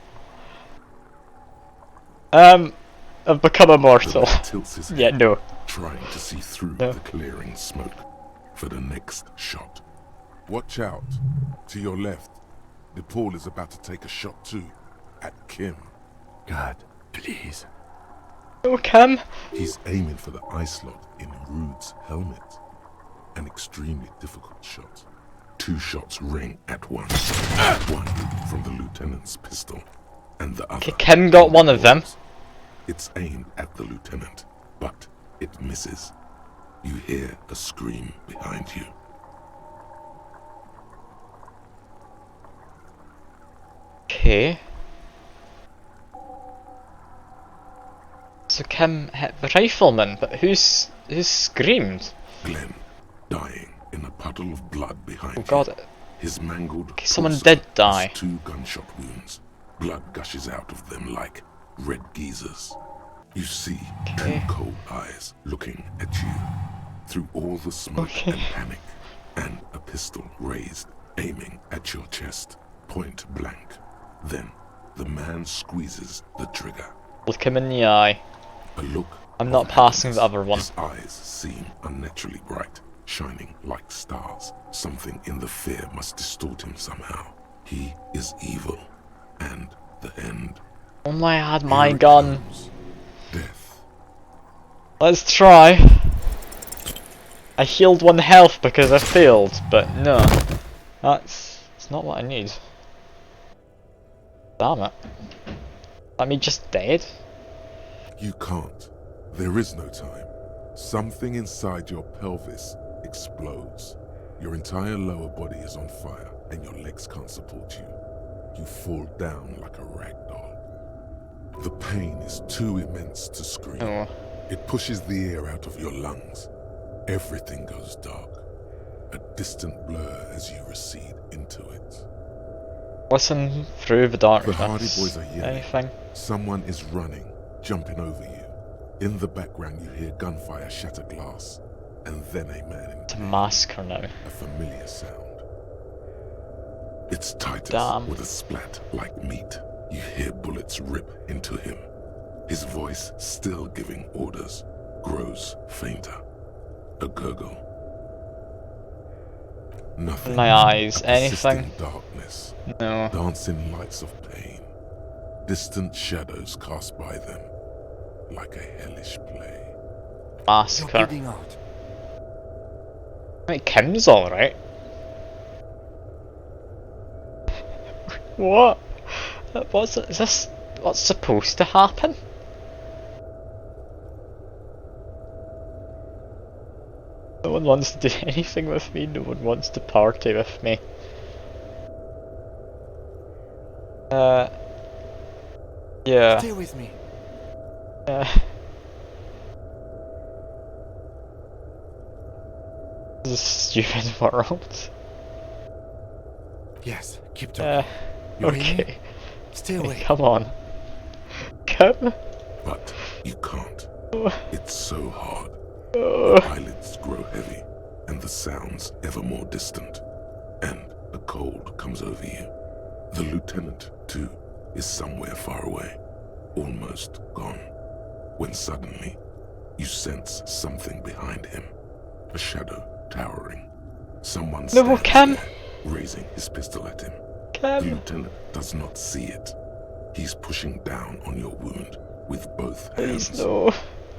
I've become immortal. The man tilts his Yeah, head, no. trying to see through No. the clearing smoke for the next shot. Watch out. To your left. Nepal is about to take a shot too. At Kim. God, please. Oh, Kim. He's aiming for the eye slot in Rude's helmet. An extremely difficult shot. 2 shots ring at once. One from the lieutenant's pistol, and the other. Okay, Kim got one of them. It's aimed at the lieutenant, but it misses. You hear a scream behind you. Okay. So Kim hit the rifleman, but who's screamed? Glenn, dying in a puddle of blood behind Oh God! you. His mangled Someone torso did die. has 2 gunshot wounds. Blood gushes out of them like red geysers. You see 2 cold eyes looking at you through all the smoke and panic, and a pistol raised, aiming at your chest, point blank. Then the man squeezes the trigger. Look him in the eye. A look. I'm not passing the other one. His eyes seem unnaturally bright, shining like stars. Something in the fear must distort him somehow. He is evil, and the end. Only I had my gun. Death. Let's try. I healed 1 health because I failed, but no. That's not what I need. Damn it. Am I just dead? You can't. There is no time. Something inside your pelvis explodes. Your entire lower body is on fire, and your legs can't support you. You fall down like a rag doll. The pain is too immense to scream. Oh. It pushes the air out of your lungs. Everything goes dark. A distant blur as you recede into it. Listen through the darkness. The Hardy Boys are yelling. Anything? Someone is running, jumping over you. In the background you hear gunfire shatter glass, and then a man in It's a massacre now. a familiar sound. It's Titus Damn. with a splat like meat. You hear bullets rip into him. His voice, still giving orders, grows fainter. A gurgle. Nothing. My eyes. A Anything? persisting darkness. No. Dancing lights of pain. Distant shadows cast by them, like a hellish play. Massacre. out. Wait, Kim's alright. What? Is this what's supposed to happen? No one wants to do anything with me, no one wants to party with me. Yeah. Stay with me. This is a stupid world. Yes, keep talking. You hear me? Okay. Stay away. Come on. Come. But you can't. It's so hard. Oh. Your eyelids grow heavy, and the sounds ever more distant, and a cold comes over you. The lieutenant, too, is somewhere far away, almost gone, when suddenly you sense something behind him, a shadow towering. Someone stands there, raising his pistol at him. The lieutenant does not see it. He's pushing down on your wound with both hands. Please, no.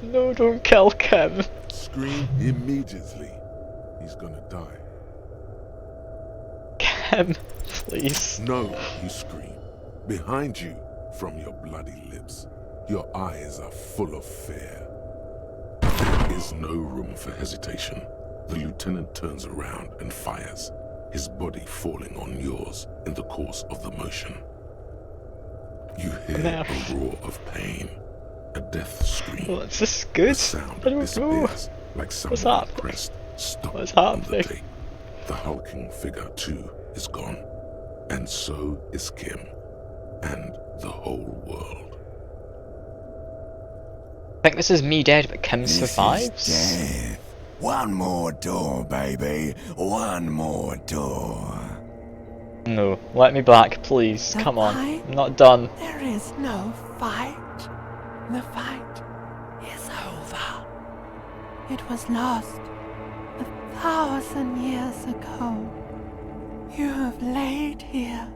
No, don't kill Kim. Scream immediately. He's gonna die. Kim, please. No, you scream. Behind you, from your bloody lips, your eyes are full of fear. There is no room for hesitation. The lieutenant turns around and fires, his body falling on yours in the course of the motion. You hear a roar of pain, a death scream. Well, is this good? The sound I don't disappears know. like What's someone happening? pressed stop What's on the happening? tape. The hulking figure, too, is gone. And so is Kim. And the whole world. I think this is me dead, but Kim survives. Death. One more door, baby. One more door. No, let me back, please. The Come on. fight? I'm not done. There is no fight. The fight is over. It was lost 1,000 years ago. You have laid here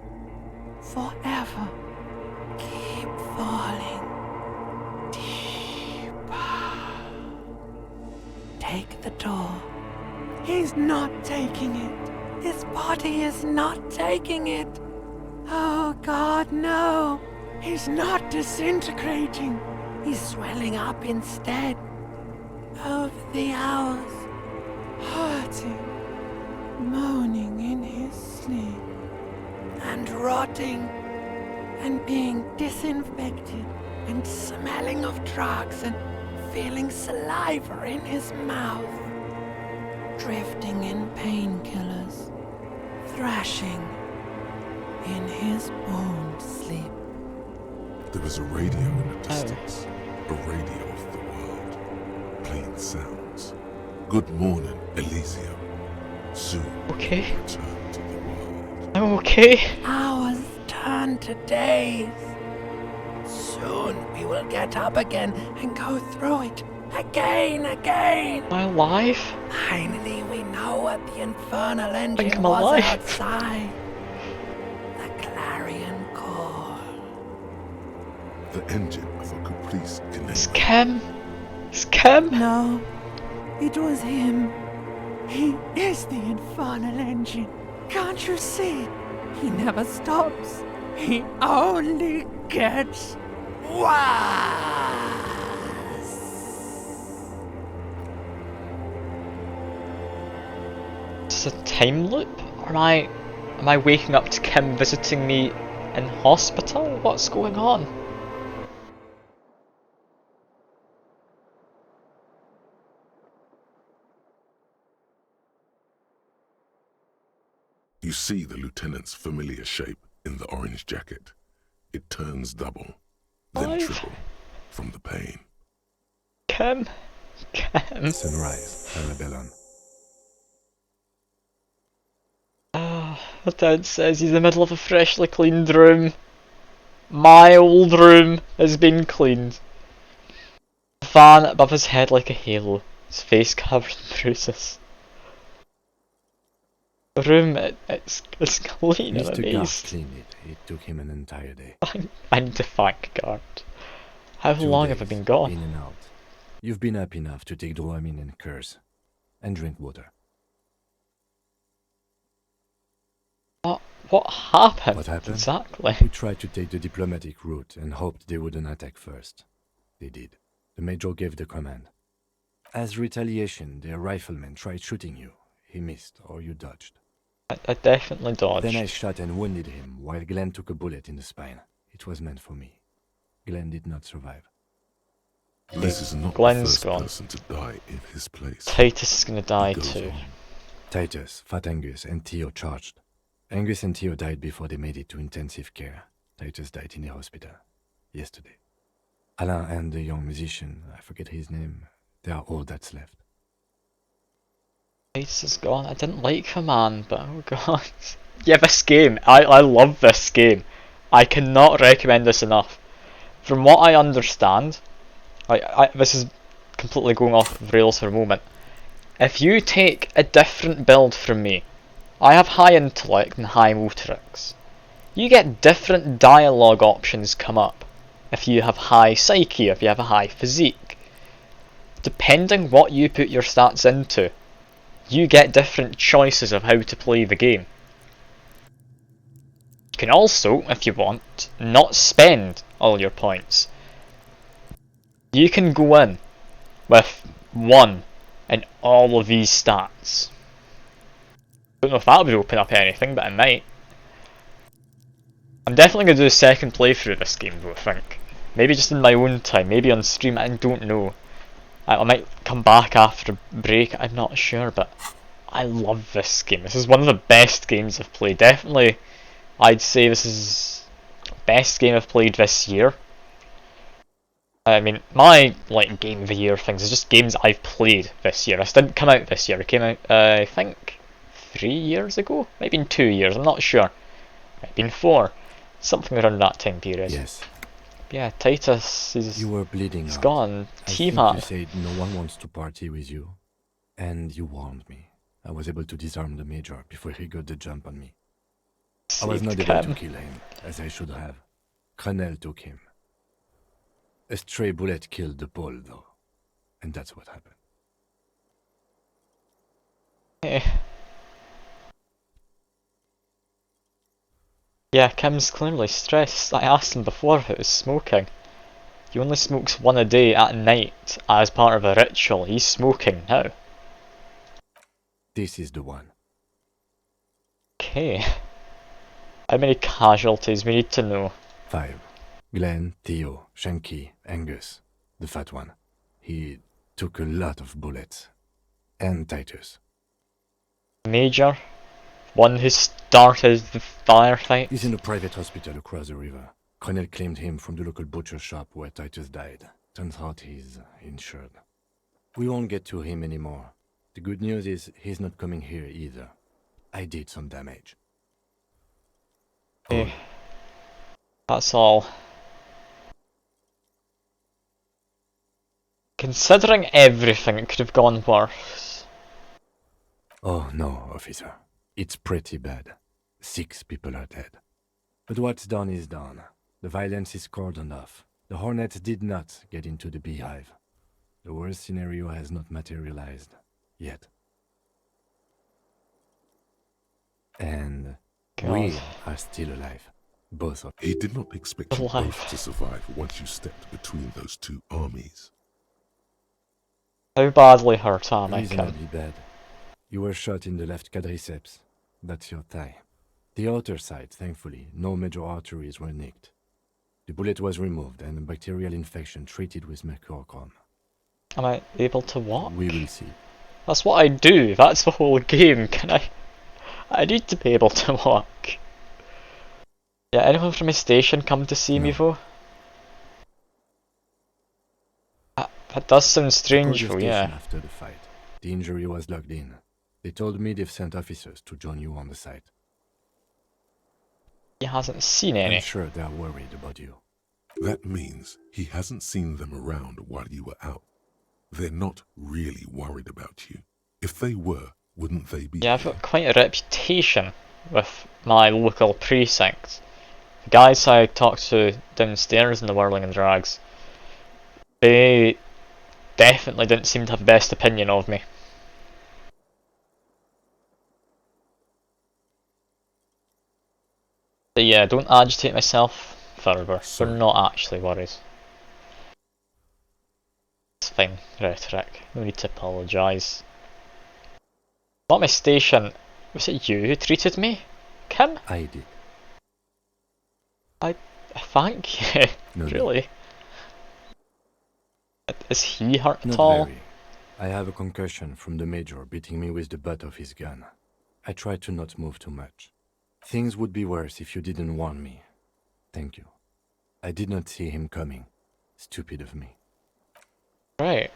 forever. Keep falling deeper. Take the door. He's not taking it. His body is not taking it. Oh God, no. He's not disintegrating. He's swelling up instead. Over the hours, hurting, moaning in his sleep, and rotting, and being disinfected and smelling of drugs and feeling saliva in his mouth. Drifting in painkillers, thrashing in his bone sleep. There was a radio in the distance, a radio of the world, playing sounds. Good morning, Elysium. Soon Okay. we will return to the world. I'm okay. Hours turn to days. Soon we will get up again and go through it again. Am I alive? Finally, we know what the infernal I think engine I'm was alive. outside. The clarion call. The engine of a caprice It's canary. Kim. It's Kim. No, it was him. He is the infernal engine. Can't you see? He never stops. He only gets worse. Is this a time loop? Or am I waking up to Kim visiting me in hospital? What's going on? You see the lieutenant's familiar shape in the orange jacket. It turns double, then Alive. triple, from the pain. Kim. Sunrise, Alabellon. My dad says he's in the middle of a freshly cleaned room. My old room has been cleaned. A fan above his head like a halo, his face covered in bruises. The room, it's clean, I'm Mr. Garth amazed. cleaned it. It took him an entire day. I need to thank God. How 2 long have I days, been gone? In and out. You've been up enough to take Dramamine and curse. And drink water. What happened? What happened? Exactly. We tried to take the diplomatic route and hoped they wouldn't attack first. They did. The Major gave the command. As retaliation, their rifleman tried shooting you. He missed, or you dodged. I definitely dodged. Then I shot and wounded him, while Glenn took a bullet in the spine. It was meant for me. Glenn did not survive. This is not Glenn's the first gone. person to die in his place. Titus is gonna die He goes too. on. Titus, Fat Angus, and Theo charged. Angus and Theo died before they made it to intensive care. Titus died in a hospital. Yesterday. Alain and the young musician, I forget his name, they are all that's left. Titus is gone. I didn't like the man, but oh god. Yeah, this game. I love this game. I cannot recommend this enough. From what I understand, this is completely going off the rails for a moment. If you take a different build from me, I have high intellect and high motorics. You get different dialogue options come up if you have high psyche, if you have a high physique. Depending what you put your stats into, you get different choices of how to play the game. You can also, if you want, not spend all your points. You can go in with 1 in all of these stats. Don't know if that would open up anything, but it might. I'm definitely going to do a second playthrough of this game though, I think. Maybe just in my own time, maybe on stream, I don't know. I might come back after a break, I'm not sure, but I love this game. This is one of the best games I've played. Definitely, I'd say this is the best game I've played this year. I mean, my game of the year things is just games I've played this year. This didn't come out this year, it came out, I think, 3 years ago? Maybe in 2 years, I'm not sure. Maybe in 4. Something around that time period. Yes. Yeah, Titus is... You were bleeding He's out. gone. I Team think up. you said no one wants to party with you. And you warned me. I was able to disarm the Major before he got the jump on me. I was not able to kill him, as I should have. Crenel took him. A stray bullet killed the Pole, though. And that's what happened. Yeah, Kim's clearly stressed. I asked him before if it was smoking. He only smokes 1 a day at night as part of a ritual. He's smoking now. This is the one. Okay. How many casualties we need to know? 5. Glenn, Theo, Shanky, Angus, the fat one. He took a lot of bullets. And Titus. Major? One who started the firefight? He's in a private hospital across the river. Cornell claimed him from the local butcher shop where Titus died. Turns out he's insured. We won't get to him anymore. The good news is he's not coming here either. I did some damage. Okay. That's all. Considering everything, it could have gone worse. Oh no, officer. It's pretty bad. 6 people are dead. But what's done is done. The violence is cordoned off. The Hornets did not get into the beehive. The worst scenario has not materialized. Yet. And we are still alive. Both of He did not expect you both to survive once you stepped between those two armies. How badly hurt am I, Kim? Reasonably bad. You were shot in the left quadriceps. That's your thigh. The outer side, thankfully, no major arteries were nicked. The bullet was removed and a bacterial infection treated with mercurochrome. Am I able to walk? We will see. That's what I do. That's the whole game. Can I need to be able to walk. Yeah, anyone from my station come to see me though? That does sound strange though, yeah. After the fight, the injury was logged in. They told me they've sent officers to join you on the site. He hasn't seen any. I'm sure they're worried about you. That means he hasn't seen them around while you were out. They're not really worried about you. If they were, wouldn't they be? Yeah, I've got quite a reputation with my local precinct. The guys I talked to downstairs in the Whirling and Drags, they definitely didn't seem to have the best opinion of me. But yeah, don't agitate myself further. We're not actually worried. It's fine, rhetoric. No need to apologise. Not my station. Was it you who treated me, Kim? I did. I thank you. No, really? Is he hurt Not at all? very. I have a concussion from the major beating me with the butt of his gun. I try to not move too much. Things would be worse if you didn't warn me. Thank you. I did not see him coming. Stupid of me. Right.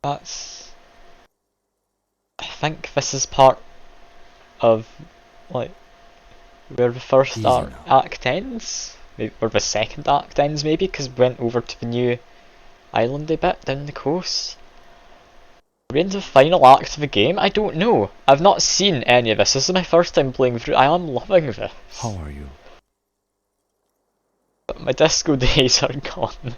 That's... I think this is part of, like, where the first act ends? Maybe, or the second act ends maybe, because we went over to the new islandy bit down the coast. Are we in the final act of the game? I don't know. I've not seen any of this. This is my first time playing through. I am loving this. How are you? But my disco days are gone.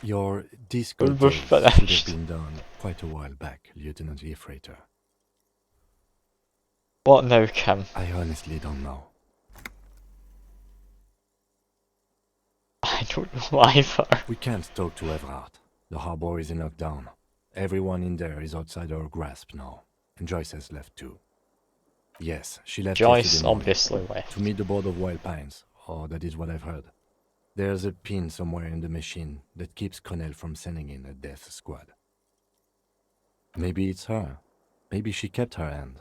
Your disco We're days should finished. have been done quite a while back, Lieutenant Leafrater. What now, Kim? I honestly don't know. I don't know either. We can't talk to Everard. The harbor is in lockdown. Everyone in there is outside our grasp now. And Joyce has left too. Yes, she left Joyce yesterday morning obviously left. to meet the board of Wild Pines. Oh, that is what I've heard. There's a pin somewhere in the machine that keeps Connell from sending in a death squad. Maybe it's her. Maybe she kept her hand.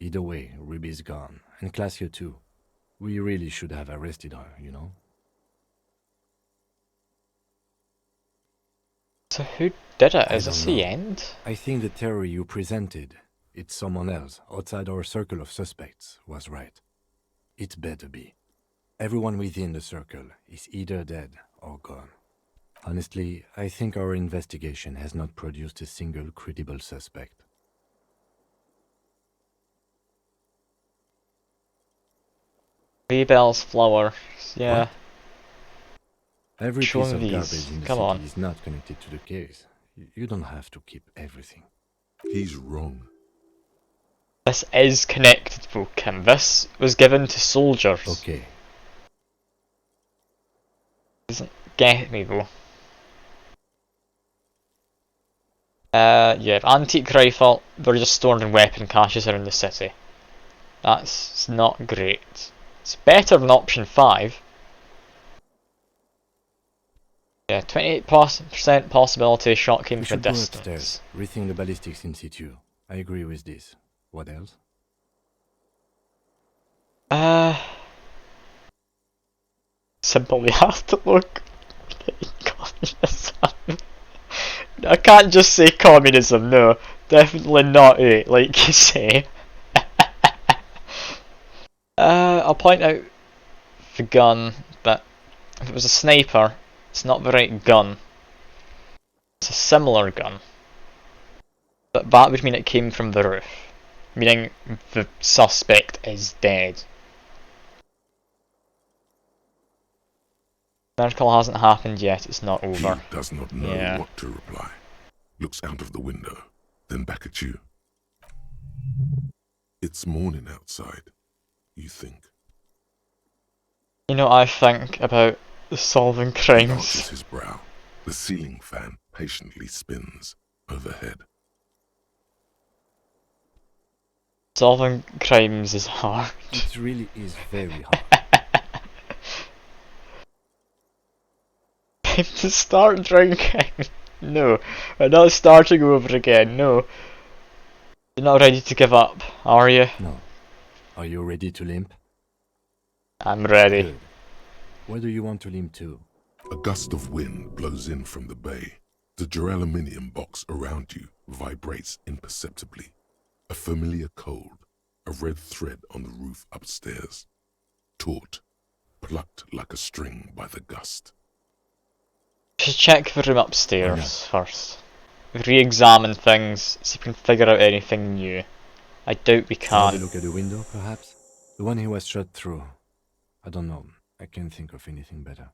Either way, Ruby's gone. And Classio too. We really should have arrested her, you know? So who did it? I Is this don't the know. end? I think the theory you presented, it's someone else outside our circle of suspects, was right. It better be. Everyone within the circle is either dead or gone. Honestly, I think our investigation has not produced a single credible suspect. Rebel's flowers, yeah. What? Every Show piece me of these. garbage in the Come city on. is not connected to the case. You don't have to keep everything. He's wrong. This is connected though, Kim. This was given to soldiers. Okay. Doesn't get me though. Yeah, antique rifle, they're just stored in weapon caches around the city. That's not great. It's better than option 5. Yeah, 28% possibility a shot came We from a should go distance. upstairs, rethink the ballistics in situ. I agree with this. What else? Simply have to look. Communism. I can't just say communism, no. Definitely not it, like you say. I'll point out the gun, but if it was a sniper, it's not the right gun. It's a similar gun. But that would mean it came from the roof. Meaning the suspect is dead. Miracle hasn't happened yet, it's not over. He does not know what to reply. Looks out of the window, then back at you. It's morning outside, you think. You know, I think about solving He crimes. arches his brow. The ceiling fan patiently spins overhead. Solving crimes is hard. It really is very hard. Time to start drinking. No, we're not starting over again, no. You're not ready to give up, are you? No. Are you ready to limp? I'm ready. Good. Where do you want to limp to? A gust of wind blows in from the bay. The duraluminium box around you vibrates imperceptibly. A familiar cold, a red thread on the roof upstairs. Taut, plucked like a string by the gust. We should check the room upstairs first. Re-examine things, see if we can figure out anything new. I doubt we Another can. look at the window, perhaps? The one he was shot through. I don't know. I can't think of anything better.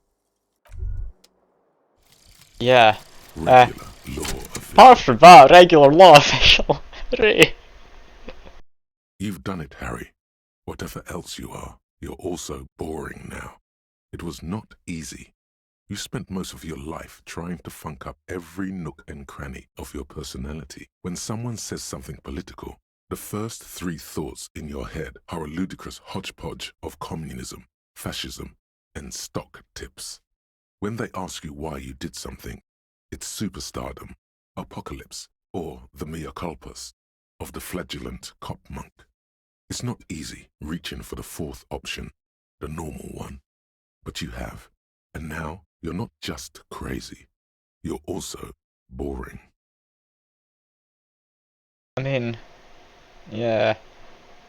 Yeah. Regular law official. Apart from that, regular law official. Hooray. You've done it, Harry. Whatever else you are, you're also boring now. It was not easy. You spent most of your life trying to funk up every nook and cranny of your personality. When someone says something political, the first three thoughts in your head are a ludicrous hodgepodge of communism, fascism, and stock tips. When they ask you why you did something, it's superstardom, apocalypse, or the mea culpas of the flagellant cop monk. It's not easy reaching for the fourth option, the normal one. But you have. And now, you're not just crazy. You're also boring. I mean, yeah.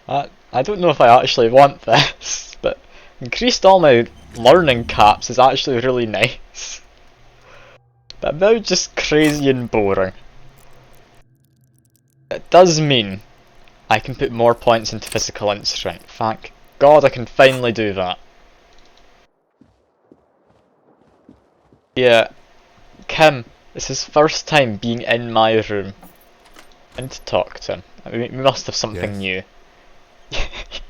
I don't know if I actually want this, but increased all my learning caps is actually really nice. But I'm now just crazy and boring. It does mean I can put more points into physical and strength. Thank God I can finally do that. Yeah, Kim, it's his first time being in my room. I need to talk to him. I mean, we must have something new.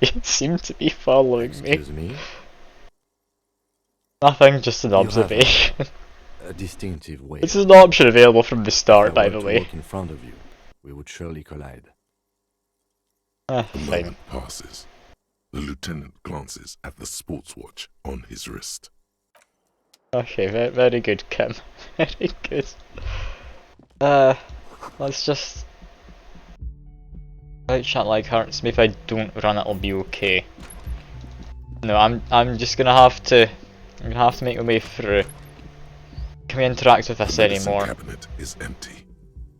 He seemed to be following me. Excuse me? Nothing, just an You have observation. a distinctive way. This is an option available from the start, by the way. Walk in front of you, we would surely collide. A moment passes. The lieutenant glances at the sports watch on his wrist. Okay, very good, Kim. Very good. Let's just... Right chat like hearts, maybe if I don't run it'll be okay. No, I'm just gonna have to... I'm gonna have to make my way through. Can we interact with this The medicine anymore? cabinet is empty.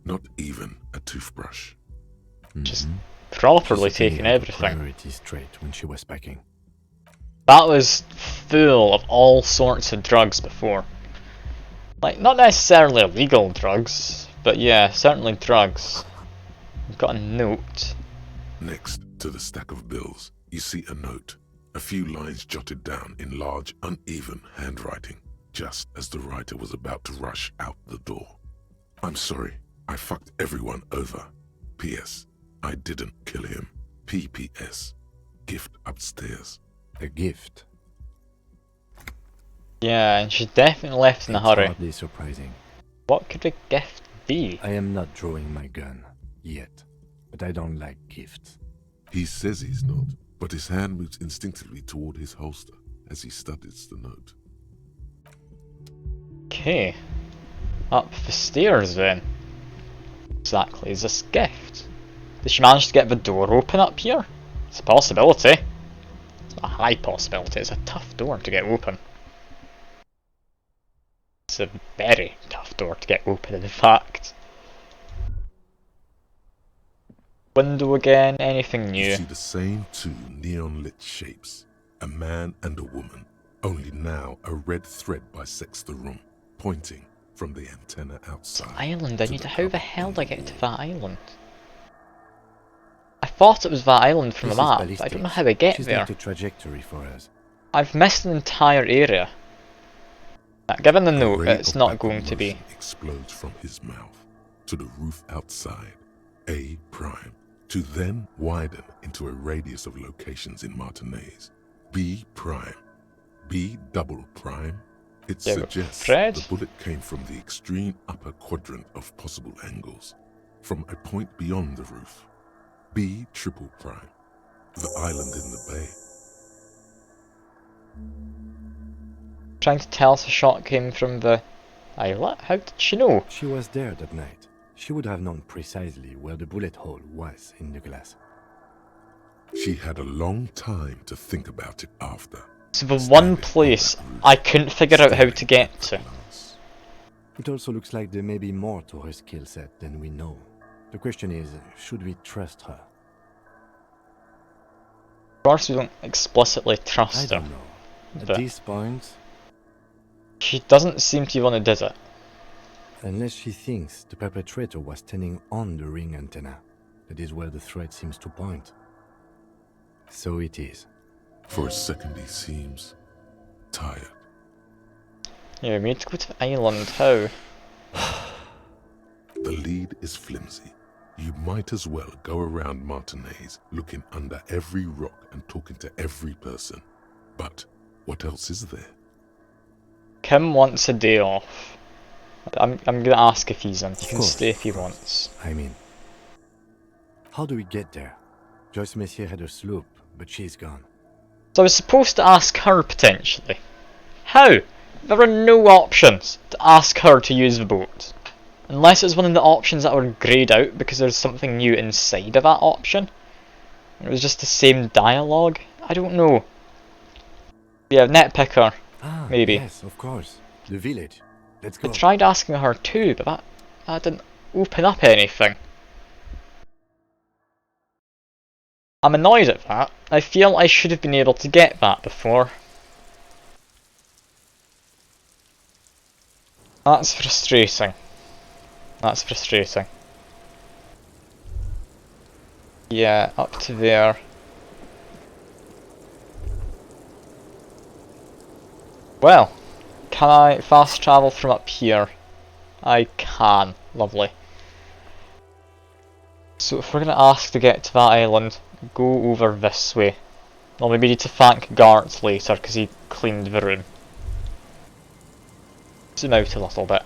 Not even a toothbrush. Just properly She certainly taking had her everything. priorities straight when she was packing. That was full of all sorts of drugs before. Like, not necessarily illegal drugs, but yeah, certainly drugs. I've got a note. Next to the stack of bills, you see a note. A few lines jotted down in large, uneven handwriting, just as the writer was about to rush out the door. I'm sorry, I fucked everyone over. P.S. I didn't kill him. P.P.S. Gift upstairs. A gift? Yeah, and she definitely left in a It's hurry. hardly surprising. What could a gift be? I am not drawing my gun, yet. But I don't like gifts. He says he's not, but his hand moves instinctively toward his holster as he studies the note. Okay. Up the stairs then. Exactly is this gift? Did she manage to get the door open up here? It's a possibility. It's a high possibility. It's a tough door to get open. It's a very tough door to get open, in fact. Window again, anything new? You see the same two neon-lit shapes. A man and a woman. Only now a red thread bisects the room, pointing from the antenna outside. Island, how the hell did I get to that island? I thought it was that island from the map, but I don't know how I get there. The trajectory for us. I've missed an entire area. Given the note, it's not going to be. Explodes from his mouth to the roof outside, A prime, to then widen into a radius of locations in Martinez. B prime, B double prime. It suggests the bullet came from the extreme upper quadrant of possible angles, from a point beyond the roof. B triple prime, the island in the bay. Trying to tell us the shot came from the islet? How did she know? She was there that night. She would have known precisely where the bullet hole was in the glass. She had a long time to think about it after. So the one place I couldn't figure out how to get to. It also looks like there may be more to her skill set than we know. The question is, should we trust her? Of course we don't explicitly trust her. I don't know. At this point... She doesn't seem to want to did it. Unless she thinks the perpetrator was standing on the ring antenna. That is where the thread seems to point. So it is. For a second he seems tired. Yeah, we need to go to the island. How? The lead is flimsy. You might as well go around Martinez, looking under every rock and talking to every person. But what else is there? Kim wants a day off. I'm gonna ask if he's in. He can stay if he wants. I mean, how do we get there? Joyce Messier had a sloop, but she's gone. So I was supposed to ask her potentially. How? There are no options to ask her to use the boat. Unless it's one of the options that were greyed out because there's something new inside of that option. It was just the same dialogue. I don't know. Yeah, Netpicker. Maybe. Yes, of course. The village. Let's go. I tried asking her too, but that didn't open up anything. I'm annoyed at that. I feel I should have been able to get that before. That's frustrating. That's frustrating. Yeah, up to there. Well, can I fast travel from up here? I can. Lovely. So if we're going to ask to get to that island, go over this way. Well, maybe need to thank Gart later because he cleaned the room. Zoom out a little bit.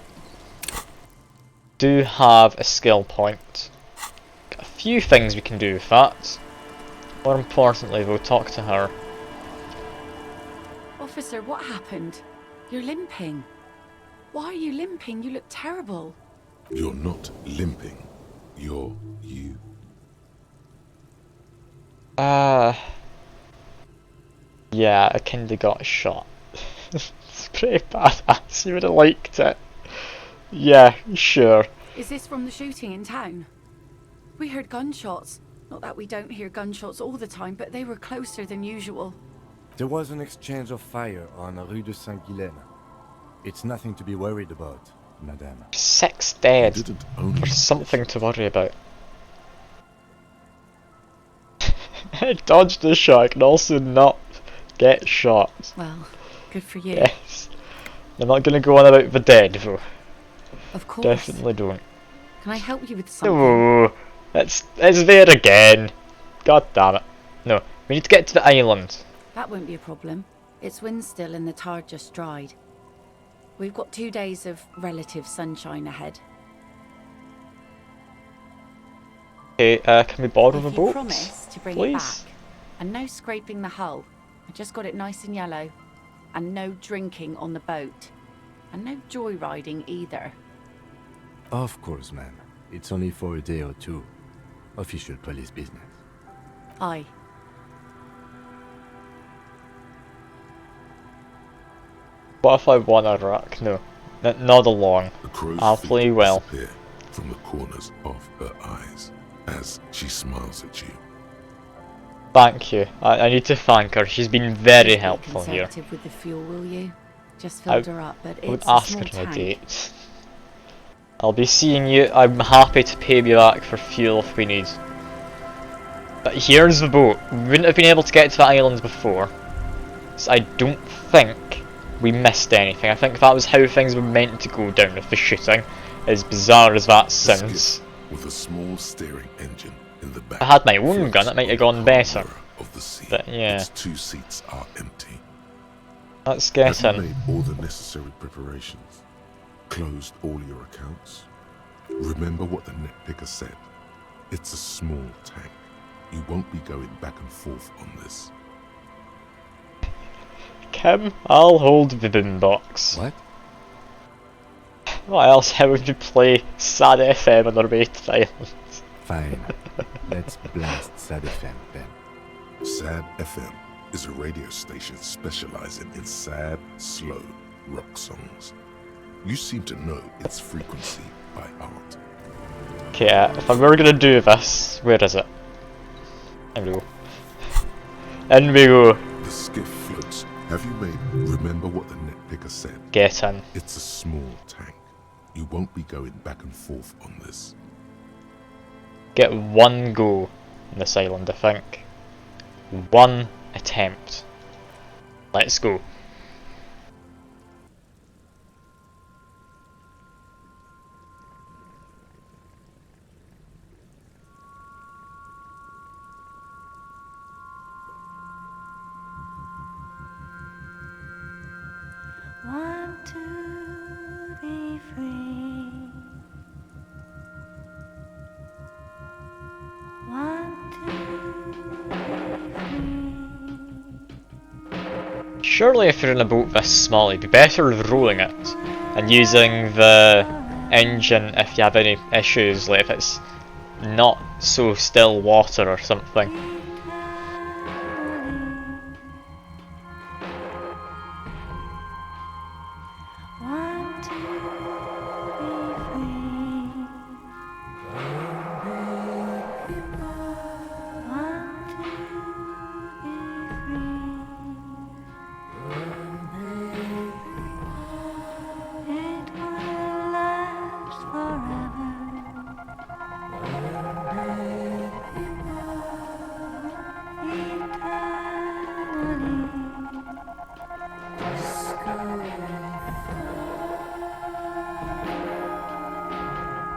Do have a skill point. Got a few things we can do with that. More importantly, we'll talk to her. Officer, what happened? You're limping. Why are you limping? You look terrible. You're not limping. You're you. Yeah, I kinda got shot. It's pretty badass. You would have liked it. Yeah, sure. Is this from the shooting in town? We heard gunshots. Not that we don't hear gunshots all the time, but they were closer than usual. There was an exchange of fire on Rue de Saint-Guylaine. It's nothing to be worried about, madame. 6 dead. There's something to worry about. I dodged the shot, I can also not get shot. Well, good for you. Yes. I'm not gonna go on about the dead though. Of course. Definitely don't. Can I help you with something? No, it's there again. God damn it. No, we need to get to the island. That won't be a problem. It's wind still and the tar just dried. We've got 2 days of relative sunshine ahead. Okay, can we borrow the If boat? you promise to bring it back, and no scraping the hull. I just got it nice and yellow. And no drinking on the boat. And no joyriding either. Of course, ma'am. It's only for a day or two. Official police business. Aye. What if I want a rack? No. Not along. The crow's I'll feet play well. disappear from the corners of her eyes as she smiles at you. Thank you. I need to thank her. She's been very helpful here. Conservative with the fuel, will you? Just I filled her up, but would it's a ask small her on a tank. date. I'll be seeing you. I'm happy to pay you back for fuel if we need. But here's the boat. We wouldn't have been able to get to the islands before. So I don't think we missed anything. I think that was how things were meant to go down with the shooting. As bizarre as that sounds. With a small steering engine in the back. If I had my own gun, it might have gone better. Of the sea. But yeah. Its 2 seats are empty. Let's get Have you in. made all the necessary preparations? Closed all your accounts? Remember what the nitpicker said. It's a small tank. You won't be going back and forth on this. Kim, I'll hold the boombox. What? What else? How would you play Sad FM on our way to the islands? Fine. Let's blast Sad FM then. Sad FM is a radio station specializing in sad, slow rock songs. You seem to know its frequency by heart. Okay, if I were gonna do this, where is it? In we go. In we go. The skiff floats. Have you made? Remember what the nitpicker said. Get in. It's a small tank. You won't be going back and forth on this. Get one go on this island, I think. One attempt. Let's go. Want to be free. Want to be free. Surely if you're in a boat this small, it'd be better rowing it and using the engine if you have any issues, like if it's not so still water or something.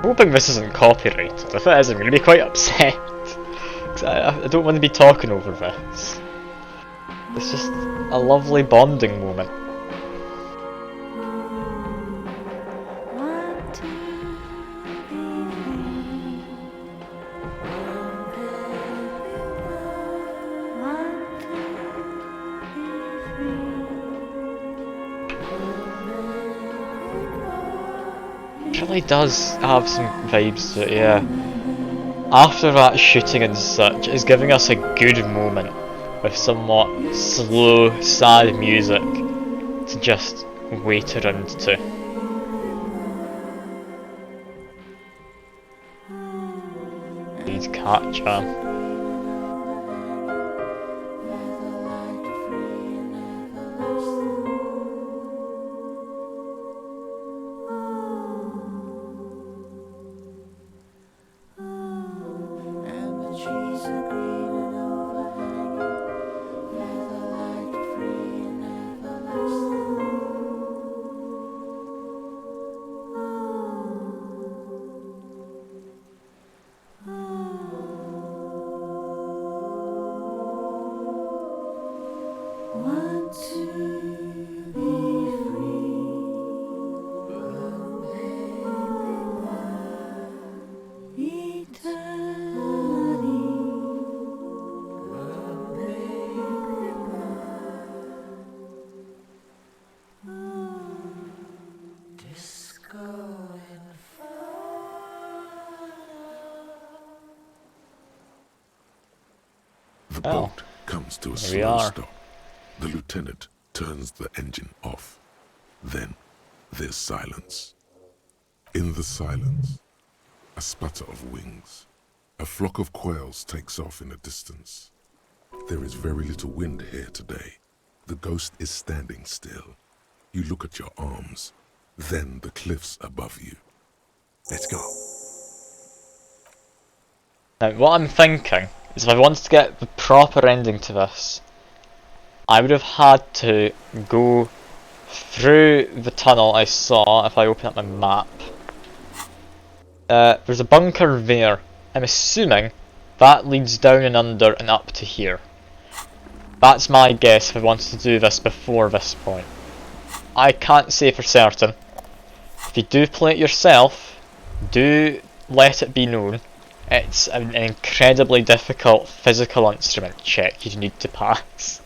Hoping this isn't copyrighted. If it is, I'm going to be quite upset. 'Cause I don't want to be talking over this. It's just a lovely bonding moment. It really does have some vibes to it, yeah. After that shooting and such, it's giving us a good moment with somewhat slow, sad music to just wait around to. Need cat jam. boat comes to a here we slow are. stop. The lieutenant turns the engine off. Then there's silence. In the silence, a sputter of wings. A flock of quails takes off in the distance. There is very little wind here today. The ghost is standing still. You look at your arms, then the cliffs above you. Let's go. Now, what I'm thinking is if I wanted to get the proper ending to this, I would have had to go through the tunnel I saw if I open up my map. There's a bunker there. I'm assuming that leads down and under and up to here. That's my guess if I wanted to do this before this point. I can't say for certain. If you do play it yourself, do let it be known it's an incredibly difficult physical instrument check you need to pass.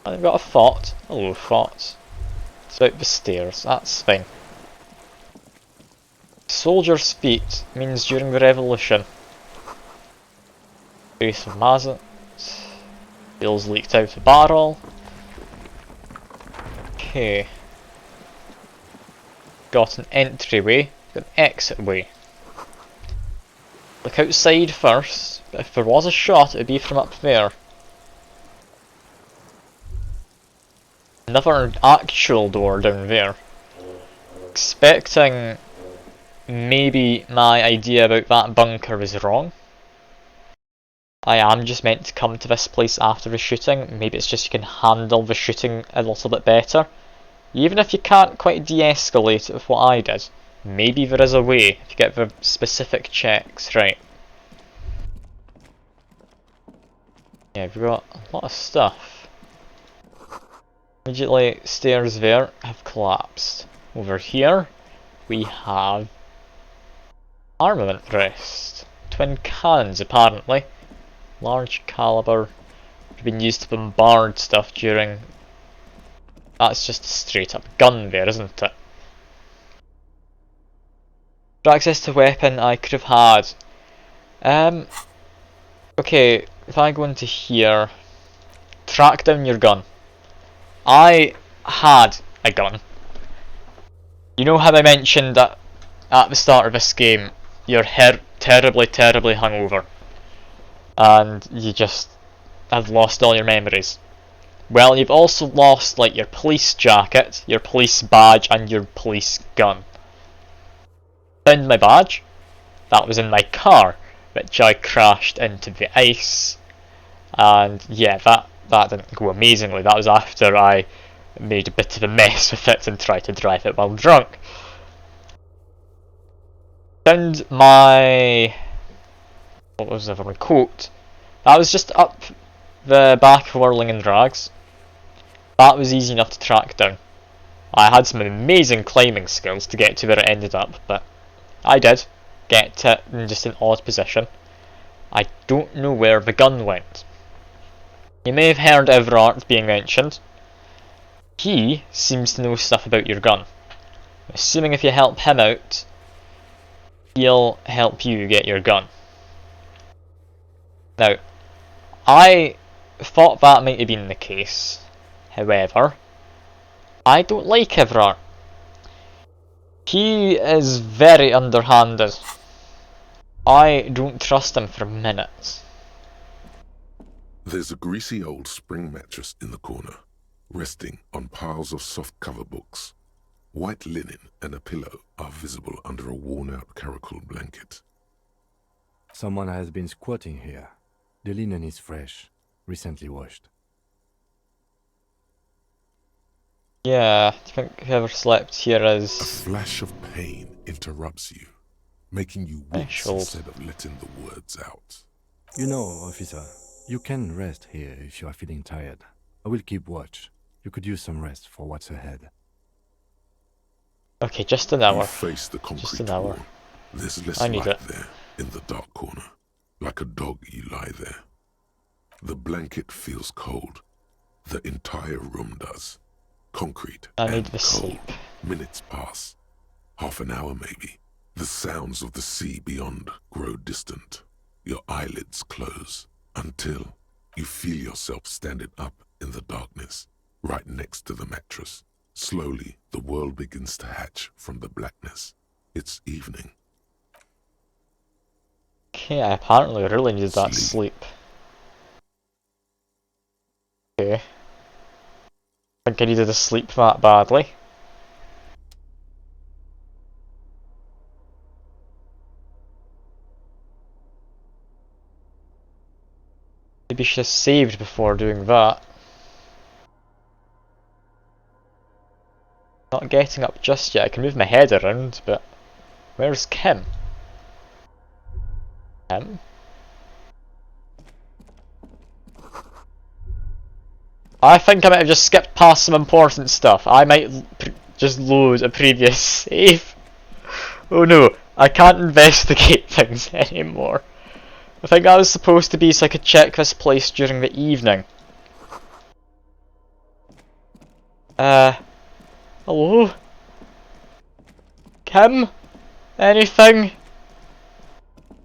I've got a thought. Hello, thought. It's out the stairs, that's fine. Soldier's feet means during the revolution. Base of Mazet. Bill's leaked out a barrel. Okay. Got an entryway, got an exit way. Look outside first, but if there was a shot it would be from up there. Another actual door down there. Expecting maybe my idea about that bunker was wrong. I am just meant to come to this place after the shooting. Maybe it's just you can handle the shooting a little bit better. Even if you can't quite de-escalate it with what I did, maybe there is a way if you get the specific checks right. Yeah, we've got a lot of stuff. Immediately, stairs there have collapsed. Over here, we have armament rest. Twin cannons, apparently. Large caliber. Have been used to bombard stuff during... That's just a straight up gun there, isn't it? For access to weapon I could have had. Okay, if I go into here, track down your gun. I had a gun. You know how I mentioned that at the start of this game, you're terribly hungover, and you just have lost all your memories. Well, you've also lost like your police jacket, your police badge, and your police gun. Found my badge. That was in my car, which I crashed into the ice. And yeah, that didn't go amazingly. That was after I made a bit of a mess with it and tried to drive it while drunk. Found my... what was it, my coat. That was just up the back of Whirling in Rags. That was easy enough to track down. I had some amazing climbing skills to get to where it ended up, but I did get it in just an odd position. I don't know where the gun went. You may have heard Everard being mentioned. He seems to know stuff about your gun. I'm assuming if you help him out, he'll help you get your gun. Now, I thought that might have been the case. However, I don't like Everard. He is very underhanded. I don't trust him for minutes. There's a greasy old spring mattress in the corner, resting on piles of soft cover books. White linen and a pillow are visible under a worn-out caracal blanket. Someone has been squatting here. The linen is fresh, recently washed. Yeah, I think whoever slept here is... A flash of pain interrupts you, making you wince instead of letting the words out. You know, officer, you can rest here if you are feeling tired. I will keep watch. You could use some rest for what's ahead. Okay, just an hour. You face the concrete wall. There's less light there in the dark corner. Like a dog, you lie there. The blanket feels cold. The entire room does. Concrete and cold. Sleep. Minutes pass. Half an hour maybe. The sounds of the sea beyond grow distant. Your eyelids close. Until you feel yourself standing up in the darkness, right next to the mattress. Slowly, the world begins to hatch from the blackness. It's evening. Okay, I apparently really needed that sleep. Okay. I think I needed to sleep that badly. Maybe I should have saved before doing that. Not getting up just yet. I can move my head around, but where's Kim? Kim? I think I might have just skipped past some important stuff. I might just load a previous save. Oh no, I can't investigate things anymore. I think that was supposed to be so I could check this place during the evening. Hello? Kim? Anything?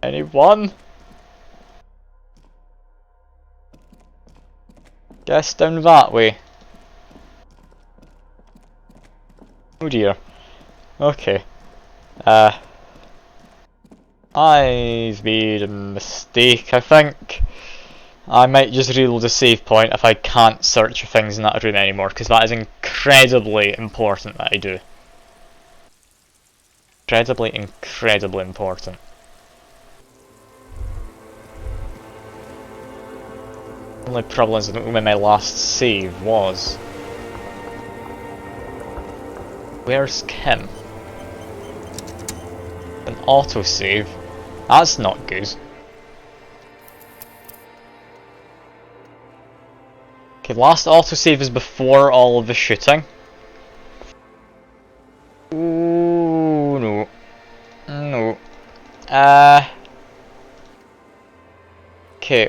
Anyone? Guess down that way. Oh dear. Okay. I've made a mistake, I think. I might just reload a save point if I can't search for things in that room anymore, because that is incredibly important that I do. Incredibly important. The only problem is I don't know when my last save was. Where's Kim? An autosave? That's not good. Okay, last autosave is before all of the shooting. Ooh, no. No. Okay,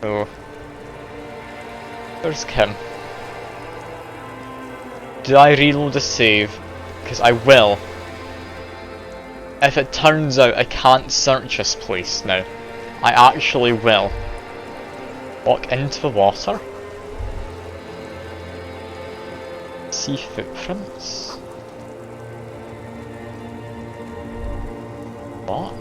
no. Where's Kim? Do I reload a save? Because I will. If it turns out I can't search this place now, I actually will. Walk into the water? See footprints? What?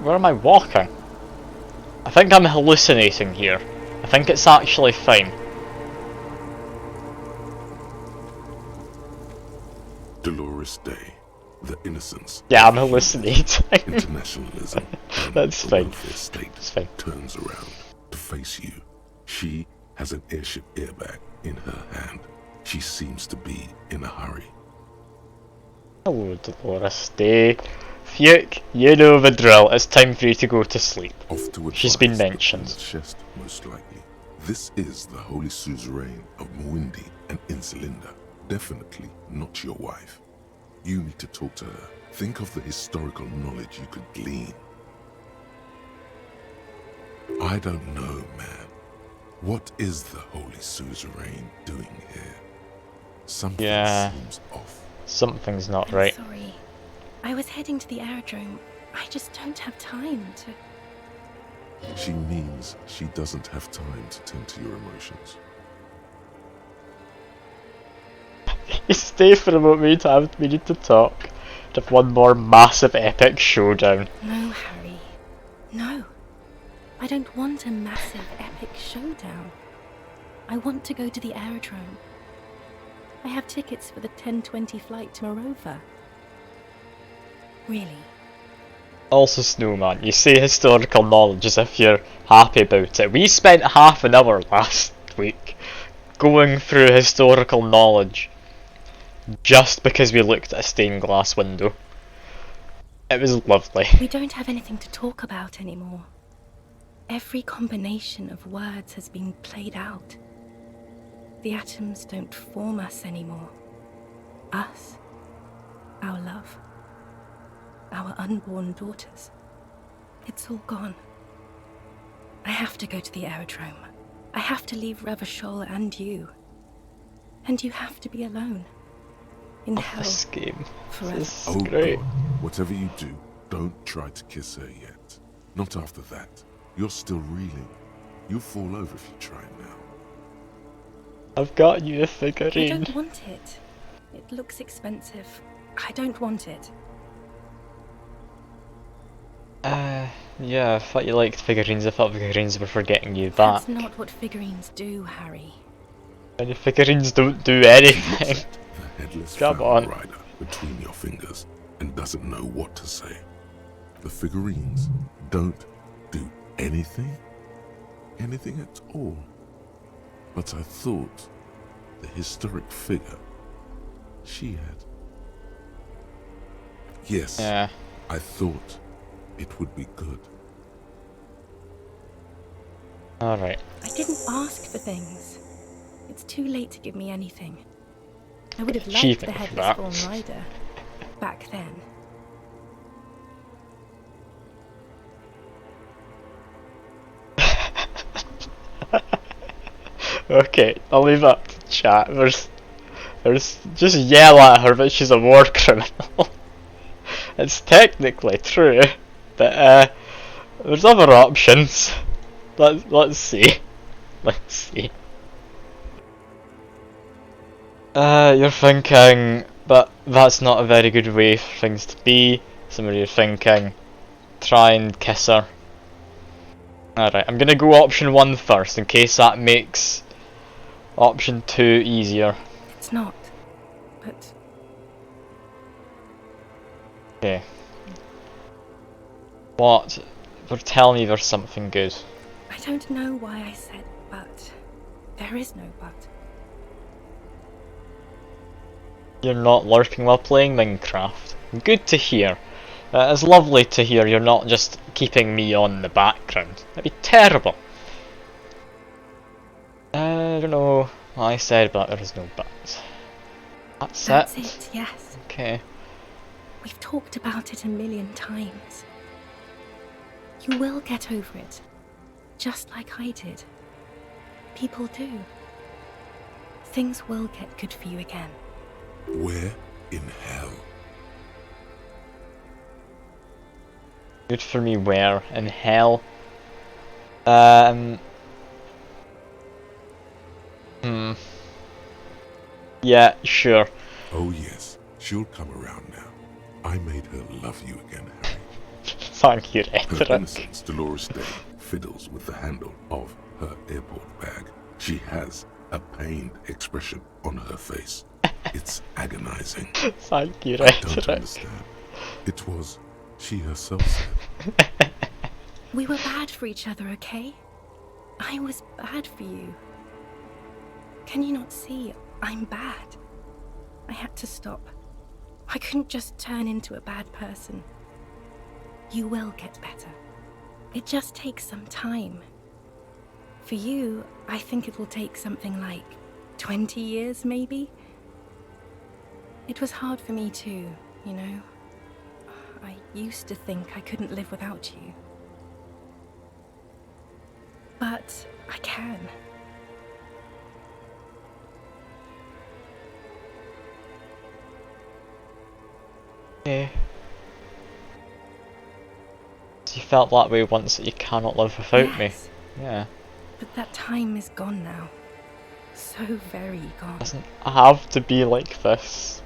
Where am I walking? I think I'm hallucinating here. I think it's actually fine. Dolores Day, the innocence. Yeah, I'm hallucinating. Internationalism. That's fine. State it's fine. Turns around to face you. She has an airship airbag in her hand. She seems to be in a hurry. Hello, Dolores Day. Fuke, you know the drill. It's time for you to go to sleep. She's been mentioned. Chest, most likely. This is the Holy Suzerain of Mwindi and Insulinda. Definitely not your wife. You need to talk to her. Think of the historical knowledge you could glean. I don't know, man. What is the Holy Suzerain doing here? Something seems off. Something's not right. Sorry. I was heading to the aerodrome. I just don't have time to... She means she doesn't have time to tend to your emotions. You stay for a moment, we need to talk. To have one more massive epic showdown. No, Harry. No. I don't want a massive epic showdown. I want to go to the aerodrome. I have tickets for the 10:20 flight to Morova. Really? Also, Snowman, you say historical knowledge as if you're happy about it. We spent half an hour last week going through historical knowledge just because we looked at a stained glass window. It was lovely. We don't have anything to talk about anymore. Every combination of words has been played out. The atoms don't form us anymore. Us, our love, our unborn daughters. It's all gone. I have to go to the aerodrome. I have to leave Revachol and you. And you have to be alone. In hell. This game. Forever. This is Oh great. God, whatever you do, don't try to kiss her yet. Not after that. You're still reeling. You'll fall over if you try now. I've got you a I figurine. don't want it. It looks expensive. I don't want it. Yeah, I thought you liked figurines. I thought figurines were for getting you back. That's not what figurines do, Harry. And your figurines don't do anything. The headless Come found on. rider between your fingers and doesn't know what to say. The figurines don't do anything? Anything at all. But I thought the historic figure she had. Yes, Yeah. I thought it would be good. Alright. I didn't ask for things. It's too late to give me anything. I would have liked the Achievement for headless that. Fawn Rider back then. Okay, I'll leave that to chat. There's just yell at her that she's a war criminal. It's technically true, but there's other options. Let's see. Let's see. You're thinking, but that's not a very good way for things to be. So you're thinking, try and kiss her. Alright, I'm gonna go option 1 first, in case that makes option 2 easier. It's not. But Okay. What? They're telling me there's something good. I don't know why I said but. There is no but. You're not lurking while playing Minecraft. Good to hear. It's lovely to hear you're not just keeping me on the background. That'd be terrible. I don't know what I said, but there is no but. That's it, yes. Okay. We've talked about it a million times. You will get over it. Just like I did. People do. Things will get good for you again. Where in hell? Good for me where? In hell? Yeah, sure. Oh yes, she'll come around now. I made her love you again, Harry. Thank you, Her Rhetoric. innocence, Dolores Day, fiddles with the handle of her airport bag. She has a pained expression on her face. It's agonizing. Thank you, I don't Rhetoric. understand. It was she herself said. We were bad for each other, okay? I was bad for you. Can you not see? I'm bad. I had to stop. I couldn't just turn into a bad person. You will get better. It just takes some time. For you, I think it will take something like 20 years, maybe? It was hard for me too, you know? I used to think I couldn't live without you. But I can. Okay. So you felt that way once that you cannot live without me. Yeah. But that time is gone now. So very gone. Doesn't have to be like this.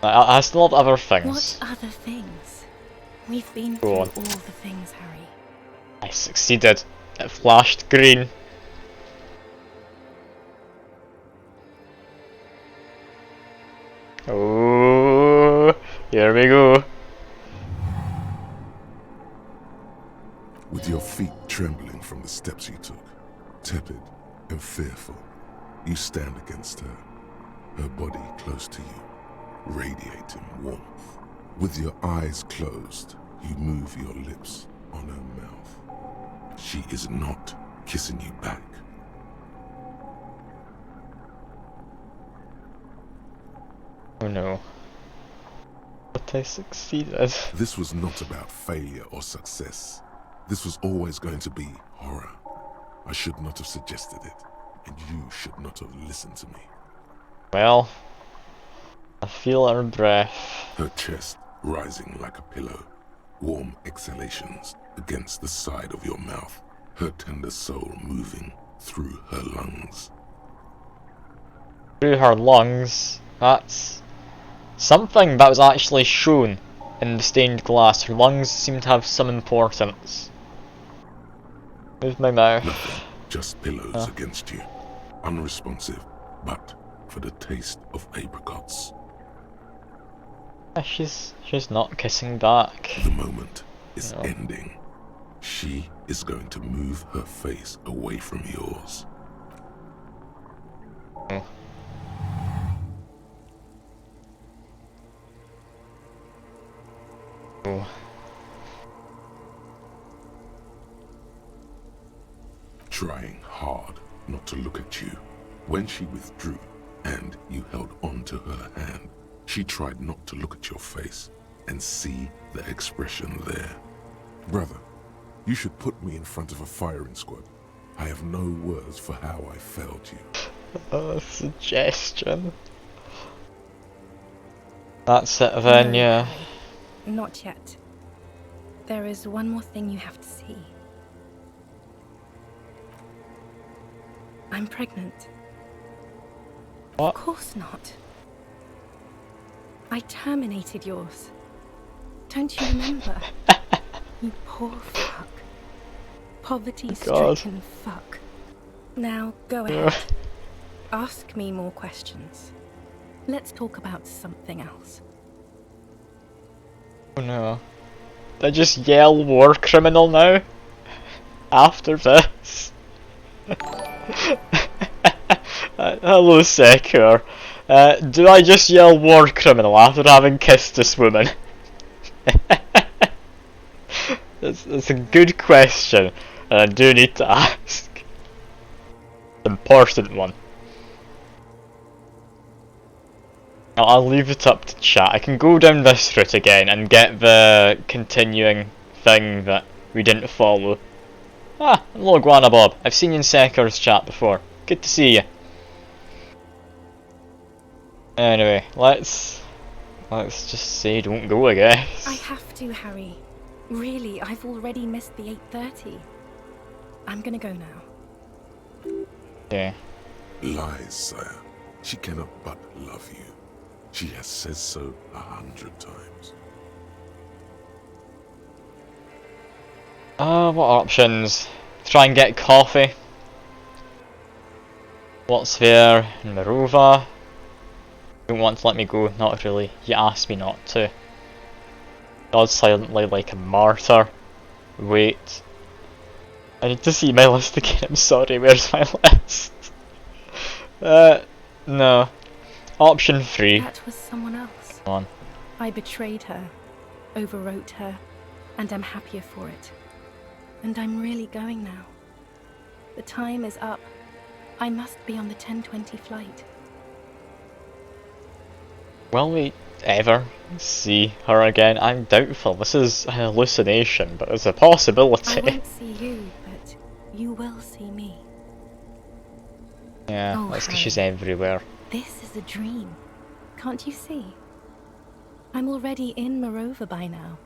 I still have other things. What other things? We've been Go through on. all the things, Harry. I succeeded. It flashed green. Oh, here we go. With your feet trembling from the steps you took, tepid and fearful, you stand against her, her body close to you, radiating warmth. With your eyes closed, you move your lips on her mouth. She is not kissing you back. Oh no. But I succeeded. This was not about failure or success. This was always going to be horror. I should not have suggested it. and you should not have listened to me. Well, I feel her breath. Her chest rising like a pillow, warm exhalations against the side of your mouth, her tender soul moving through her lungs. Through her lungs. That's something that was actually shown in the stained glass. Her lungs seem to have some importance. Move my mouth. Nothing, just pillows against you. Unresponsive, but for the taste of apricots. She's not kissing back. The moment is ending. She is going to move her face away from yours. Oh. Trying hard not to look at you. When she withdrew and you held on to her hand, she tried not to look at your face and see the expression there. Brother, you should put me in front of a firing squad. I have no words for how I failed you. Suggestion. That's it then, No, yeah. Harry, not yet. There is one more thing you have to see. I'm pregnant. What? Of course not. I terminated yours. Don't you remember? You poor fuck. Poverty-stricken fuck. Now, go ahead. Ask me more questions. Let's talk about something else. Oh no. Did I just yell war criminal now? After this? Hello, Secure. Do I just yell war criminal after having kissed this woman? It's a good question, and I do need to ask. Important one. I'll leave it up to chat. I can go down this route again and get the continuing thing that we didn't follow. Ah, hello Guana Bob. I've seen you in Sekar's chat before. Good to see you. Anyway, let's just say don't go, I guess. I have to, Harry. Really, I've already missed the 8:30. I'm gonna go now. Yeah. Lies, sire. She cannot but love you. She has said so 100 times. What options? Try and get coffee. What's there in Marova? Don't want to let me go, not really. You asked me not to. Nod silently like a martyr. Wait. I need to see my list again, I'm sorry, where's my list? No. Option 3. That was someone else. Come on. I betrayed her, overwrote her, and I'm happier for it. And I'm really going now. The time is up. I must be on the 10:20 flight. Will we ever see her again? I'm doubtful. This is a hallucination, but there's a possibility. I won't see you, but you will see me. Yeah, Oh, that's because Harry. she's everywhere. This is a dream. Can't you see? I'm already in Marova by now.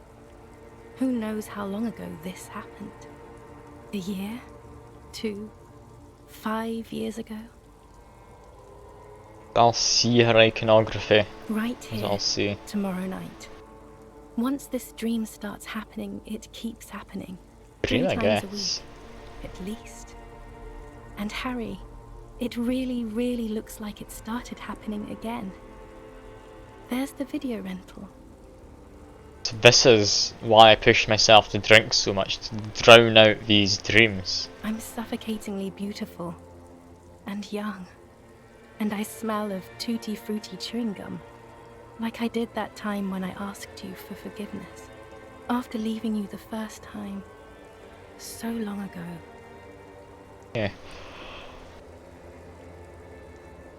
Who knows how long ago this happened? A year? 2? 5 years ago? I'll see her iconography. Right as here, I'll see. tomorrow night. Once this dream starts happening, it keeps happening. Dream, 3 I times a guess. week, at least. And Harry, it really, really looks like it started happening again. There's the video rental. So this is why I pushed myself to drink so much, to drown out these dreams. I'm suffocatingly beautiful. And young. And I smell of tutti frutti chewing gum. Like I did that time when I asked you for forgiveness. After leaving you the first time. So long ago. Yeah.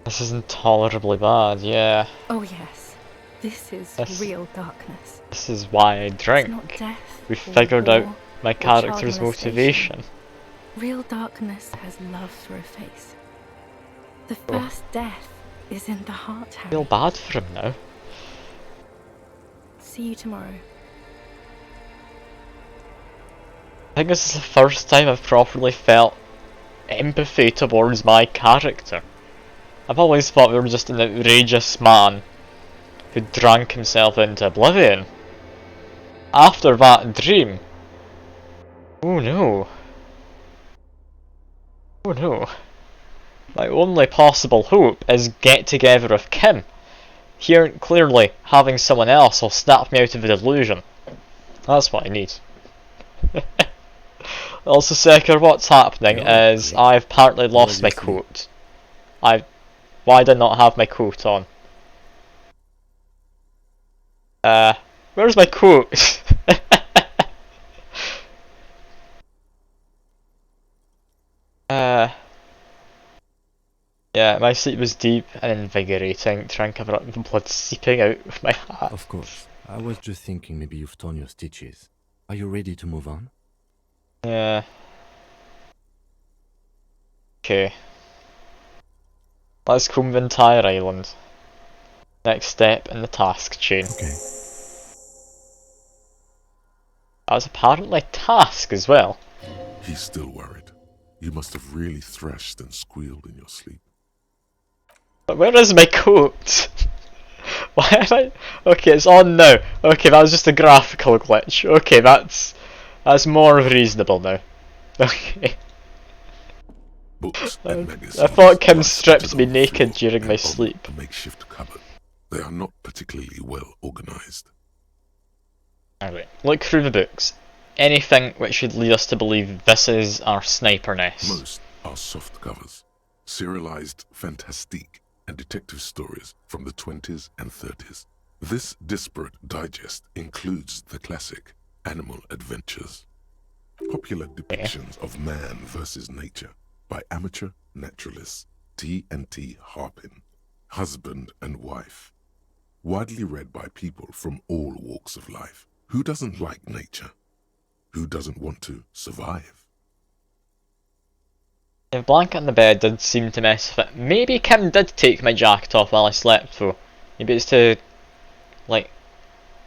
This is intolerably bad, yeah. Oh yes. This is This- real darkness. This is why I drink. It's not death We or figured out war my or child character's molestation. motivation. Real darkness has love for a face. The first death is in the heart, I Harry. feel bad for him now. See you tomorrow. I think this is the first time I've properly felt empathy towards my character. I've always thought we were just an outrageous man who drank himself into oblivion. After that dream. Oh no. Oh no. My only possible hope is get together with Kim. Here, clearly, having someone else will snap me out of the delusion. That's what I need. Also, Seeker, what's happening is I've partly lost my coat. Why did I not have my coat on? Where's my coat? Yeah, my sleep was deep and invigorating, trying to cover up the blood seeping out of my hat. Of course. I was just thinking maybe you've torn your stitches. Are you ready to move on? Yeah. Okay. Let's comb the entire island. Next step in the task chain. Okay. That was apparently a task as well. He's still worried. You must have really thrashed and squealed in your sleep. But where is my coat? Why am I... Okay, it's on now. Okay, that was just a graphical glitch. Okay, that's more reasonable now. Okay. Books and magazines I thought Kim lie stripped scattered me on the naked floor during my and on sleep. a makeshift cupboard. They are not particularly well organized. Anyway, look through the books. Anything which should lead us to believe this is our sniper nest. Most are soft covers, serialized fantastique and detective stories from the 20s and 30s. This disparate digest includes the classic Animal Adventures, popular depictions of man versus nature by amateur naturalists T&T Harpin, husband and wife, widely read by people from all walks of life. Who doesn't like nature? Who doesn't want to survive? The blanket on the bed did seem to mess with it. Maybe Kim did take my jacket off while I slept though. Maybe it's to, like,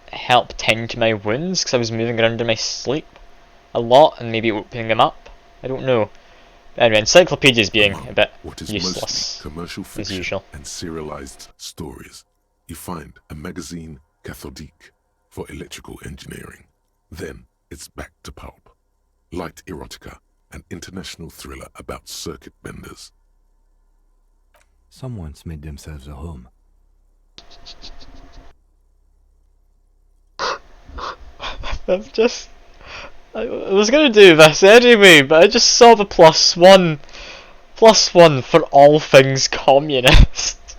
help tend to my wounds because I was moving around in my sleep a lot and maybe opening them up. I don't know. But anyway, encyclopedias being a bit What is useless mostly commercial as fiction usual. and serialized stories. You find a magazine cathodique for electrical engineering. Then it's back to pulp. Light erotica, an international thriller about circuit benders. Someone's made themselves a home. That's just... I was gonna do this anyway, but I just saw the +1. +1 for all things communist.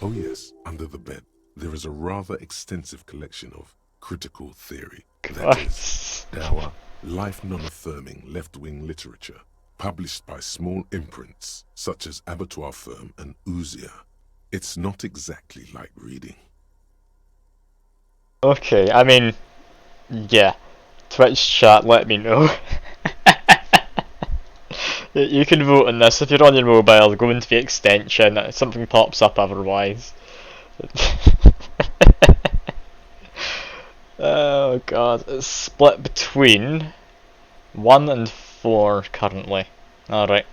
Oh yes, under the bed, there is a rather extensive collection of critical theory. That is, dour, life non-affirming left-wing literature, published by small imprints such as Abattoir Firm and Ouzia. It's not exactly like reading. Okay, I mean, yeah. Twitch chat, let me know. You can vote on this. If you're on your mobile, go into the extension, something pops up otherwise. Oh god, it's split between 1 and 4 currently. Alright.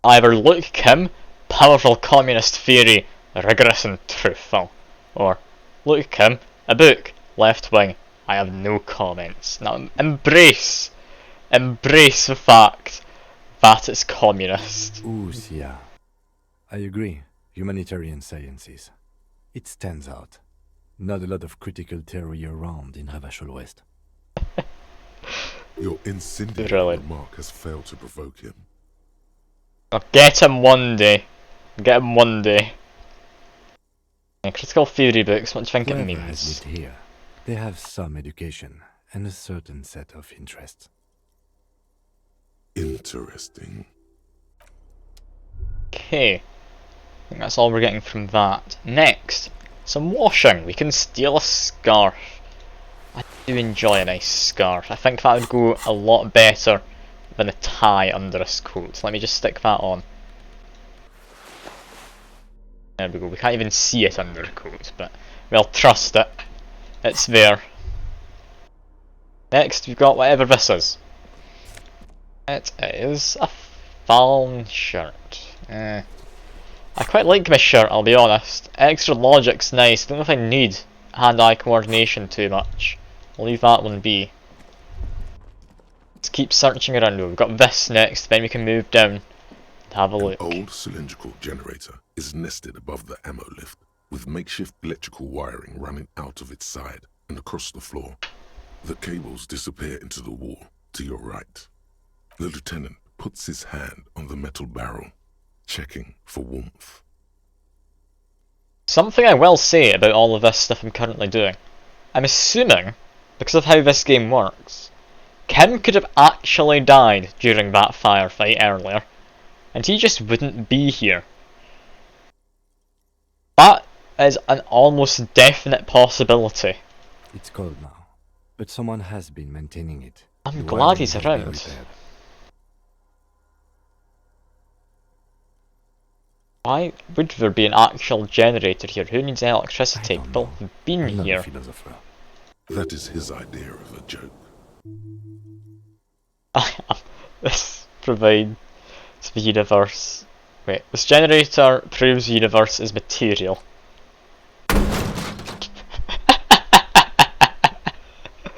Either look Kim, powerful communist theory, rigorous and truthful. Or look Kim, a book, left wing, I have no comments. Now embrace the fact that it's communist. Ouzia. I agree. Humanitarian sciences. It stands out. Not a lot of critical theory around in Ravachol West. Your incendiary remark has failed to provoke him. I'll get him one day. Get him one day. Yeah, critical theory books, what do you think it Whoever has means? lived here, they have some education and a certain set of interests. Interesting. Okay. I think that's all we're getting from that. Next, some washing. We can steal a scarf. I do enjoy a nice scarf. I think that would go a lot better than a tie under this coat. So let me just stick that on. There we go, we can't even see it under the coat, but we'll trust it. It's there. Next, we've got whatever this is. It is a Fallen shirt. I quite like my shirt, I'll be honest. Extra logic's nice, I don't know if I need hand-eye coordination too much. I'll leave that one be. Let's keep searching around though. We've got this next, then we can move down and have a look. An old cylindrical generator is nested above the ammo lift, with makeshift electrical wiring running out of its side and across the floor. The cables disappear into the wall to your right. The lieutenant puts his hand on the metal barrel, checking for warmth. Something I will say about all of this stuff I'm currently doing. I'm assuming, because of how this game works, Kim could have actually died during that firefight earlier, and he just wouldn't be here. That is an almost definite possibility. It's cold now, but someone has been maintaining it. I'm glad he's around. Why would there be an actual generator here? Who needs electricity? People have been here. That is his idea of a joke. This provides the universe. Wait, this generator proves the universe is material.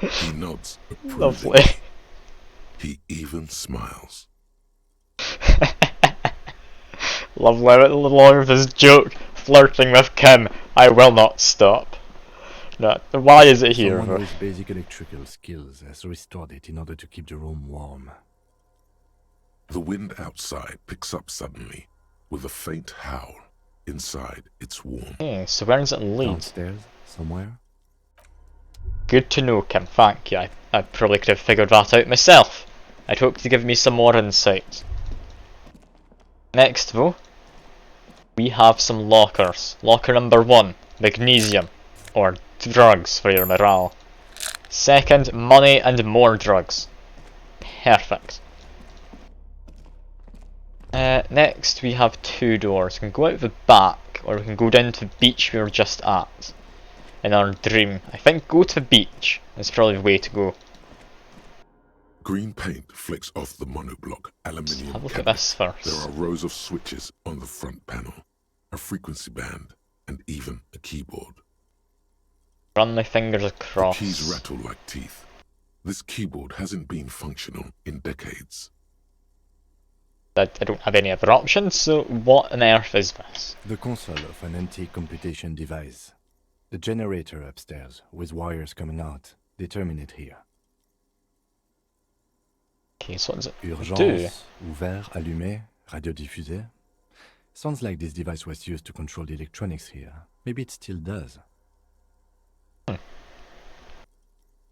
He nods approvingly. Lovely. He even smiles. Lovely, along with his joke, flirting with Kim, I will not stop. No, why is it here? Someone with basic electrical skills has restored it in order to keep the room warm. The wind outside picks up suddenly, with a faint howl. Inside, it's warm. Okay, so where does it lead? Downstairs, somewhere? Good to know, Kim, thank you. I probably could have figured that out myself. I'd hoped to give me some more insight. Next though, we have some lockers. Locker number 1, magnesium, or drugs for your morale. Second, money and more drugs. Perfect. Next we have 2 doors. We can go out the back, or we can go down to the beach we were just at. In our dream. I think go to the beach is probably the way to go. Green paint flicks off the monoblock aluminium Have a look cabinet. at this first. There are rows of switches on the front panel, a frequency band, and even a keyboard. Run my fingers across. The keys rattle like teeth. This keyboard hasn't been functional in decades. I don't have any other options, so what on earth is this? The console of an anti-computation device. The generator upstairs, with wires coming out. They terminate here. Okay, so what does it do? Urgence, ouvert, allumé, radiodiffusé. Sounds like this device was used to control the electronics here. Maybe it still does.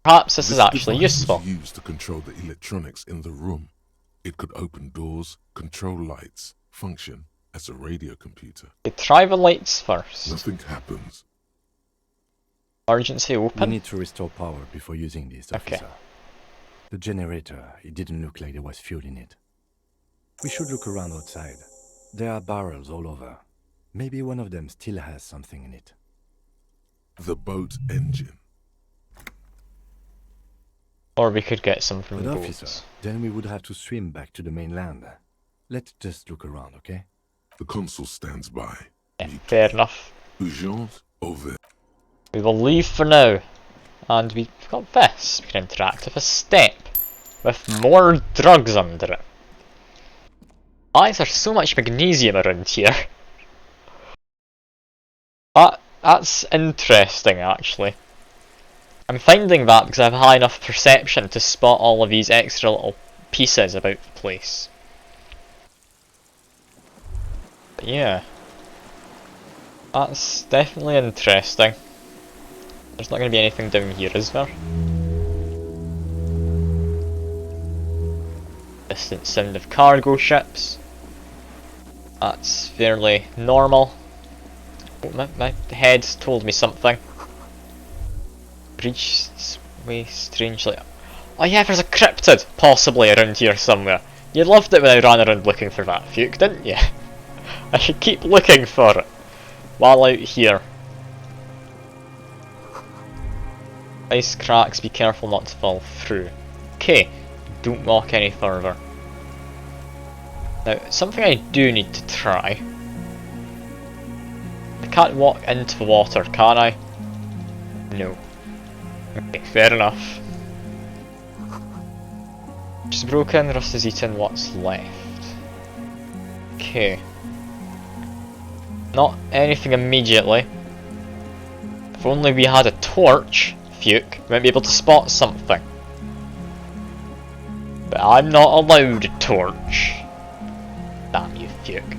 Perhaps this is actually device useful. was used to control the electronics in the room. It could open doors, control lights, function as a radio computer. Okay, try the lights first. Nothing happens. Emergency We open? need to restore power before using this, officer. The generator, it didn't look like there was fuel in it. We should look around outside. There are barrels all over. Maybe one of them still has something in it. The boat engine. Or we could get some from But the officer, boats. then we would have to swim back to the mainland. Let's just look around, okay? The consul stands by. Yeah, fair enough. Urgence, ouvert. We will leave for now. And we've got this. We can interact with a step. With more drugs under it. Why is there so much magnesium around here? That's interesting, actually. I'm finding that because I have high enough perception to spot all of these extra little pieces about the place. But yeah. That's definitely interesting. There's not going to be anything down here, is there? Distant sound of cargo ships. That's fairly normal. Oh, my head told me something. Breach way strangely. Oh yeah, there's a cryptid possibly around here somewhere. You loved it when I ran around looking for that, Fuke, didn't you? I should keep looking for it. while out here. Ice cracks, be careful not to fall through. Okay, don't walk any further. Now, something I do need to try. I can't walk into the water, can I? No. Okay, fair enough. Just broken, Rust has eaten what's left. Okay. Not anything immediately. If only we had a torch, Fuke, we might be able to spot something. But I'm not allowed a torch. Damn you, Fuke.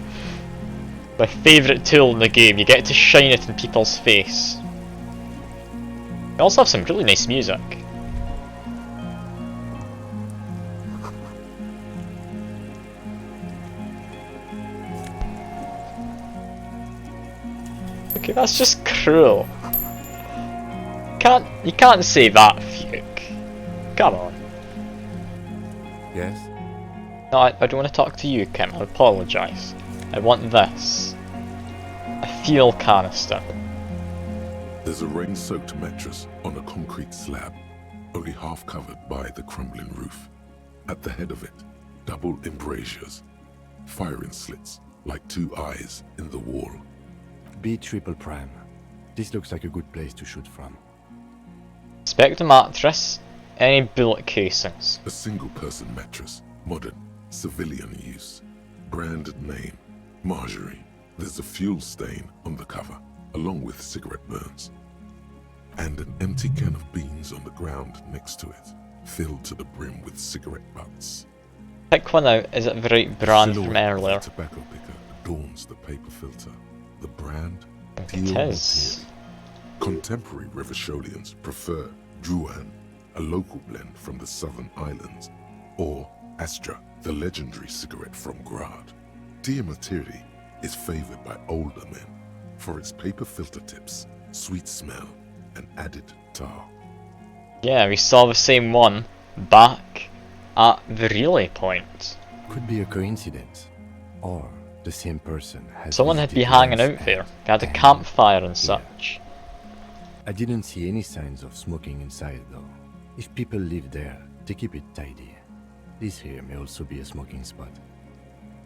My favourite tool in the game, you get to shine it in people's face. We also have some really nice music. Okay, that's just cruel. You can't say that, Fuke. Come on. Yes? No, I don't want to talk to you, Kim. I apologise. I want this. A fuel canister. There's a rain-soaked mattress on a concrete slab, only half covered by the crumbling roof. At the head of it, double embrasures, firing slits like two eyes in the wall. B triple prime. This looks like a good place to shoot from. Inspect the mattress. Any bullet casings. A single-person mattress, modern, civilian use. Brand name, Marjorie. There's a fuel stain on the cover, along with cigarette burns. And an empty can of beans on the ground next to it, filled to the brim with cigarette butts. Pick one out. Is it the right brand from earlier? The tobacco picker adorns the paper filter. The brand? It is. Contemporary Revacholians prefer Druan, a local blend from the southern islands, or Astra, the legendary cigarette from Grad. Diamatiri is favoured by older men for its paper filter tips, sweet smell, and added tar. Yeah, we saw the same one back at the relay point. Could be a coincidence, or the same person has. Someone had visited been hanging Lance out there. They had a campfire and such. I didn't see any signs of smoking inside though. If people live there, they keep it tidy. This here may also be a smoking spot.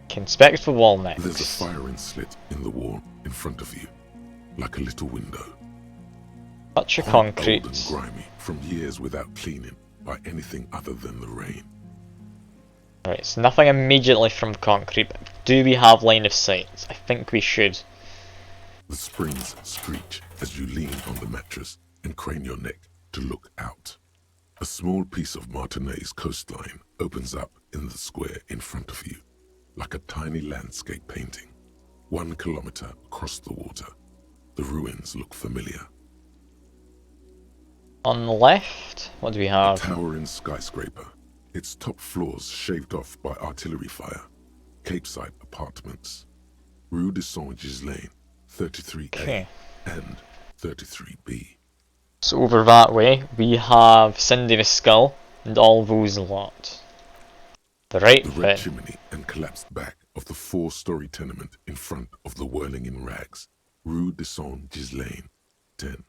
Can inspect the wall next. There's a firing slit in the wall in front of you, like a little window. Touch of Quite concrete. old and grimy from years without cleaning by anything other than the rain. Right, so nothing immediately from concrete, but do we have line of sight? I think we should. The springs screech as you lean on the mattress and crane your neck to look out. A small piece of Martinez coastline opens up in the square in front of you, like a tiny landscape painting. 1 kilometer across the water. The ruins look familiar. On the left, what do we have? A towering skyscraper, its top floors shaved off by artillery fire. Capeside apartments. Rue de Saint-Ghislain, 33A Okay. and 33B. So over that way, we have Cindy the Skull and all those lot. The right The red bit. chimney and collapsed back of the 4-story tenement in front of the Whirling in Rags, Rue de Saint-Ghislain, 10.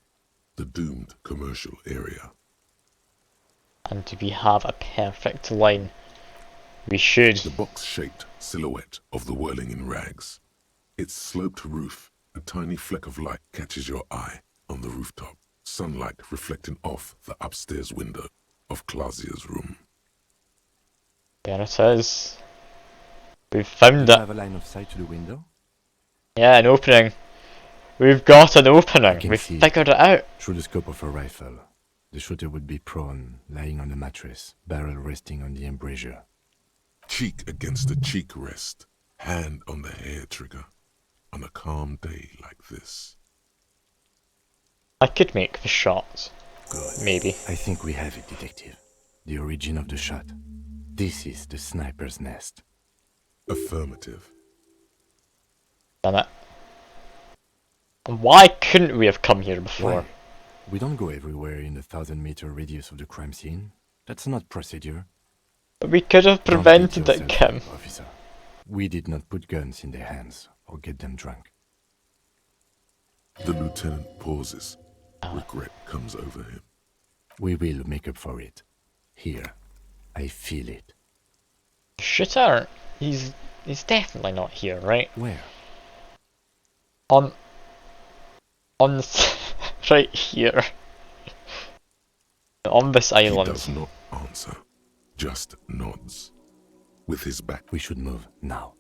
The doomed commercial area. And do we have a perfect line? We should. The box-shaped silhouette of the Whirling in Rags. Its sloped roof, a tiny fleck of light catches your eye on the rooftop, sunlight reflecting off the upstairs window of Clausia's room. There it is. We've found Do you it. have a line of sight to the window? Yeah, an opening. We've got an I opening. can We've see figured it out. through the scope of a rifle. The shooter would be prone, lying on the mattress, barrel resting on the embrasure. Cheek against a cheek rest, hand on the hair trigger, on a calm day like this. I could make the shot. Good. Maybe. I think we have it, detective. The origin of the shot. This is the sniper's nest. Affirmative. Damn it. And why couldn't we have come here before? Why? We don't go everywhere in the 1,000-meter radius of the crime scene. That's not procedure. We could have Don't prevented beat it, yourself Kim. up, officer. We did not put guns in their hands or get them drunk. lieutenant pauses. Regret comes over him. We will make up for it. Here. I feel it. Shooter, he's definitely not here, right? Where? On this, right here. On this island. He does not answer, just nods. With his back. We should move now.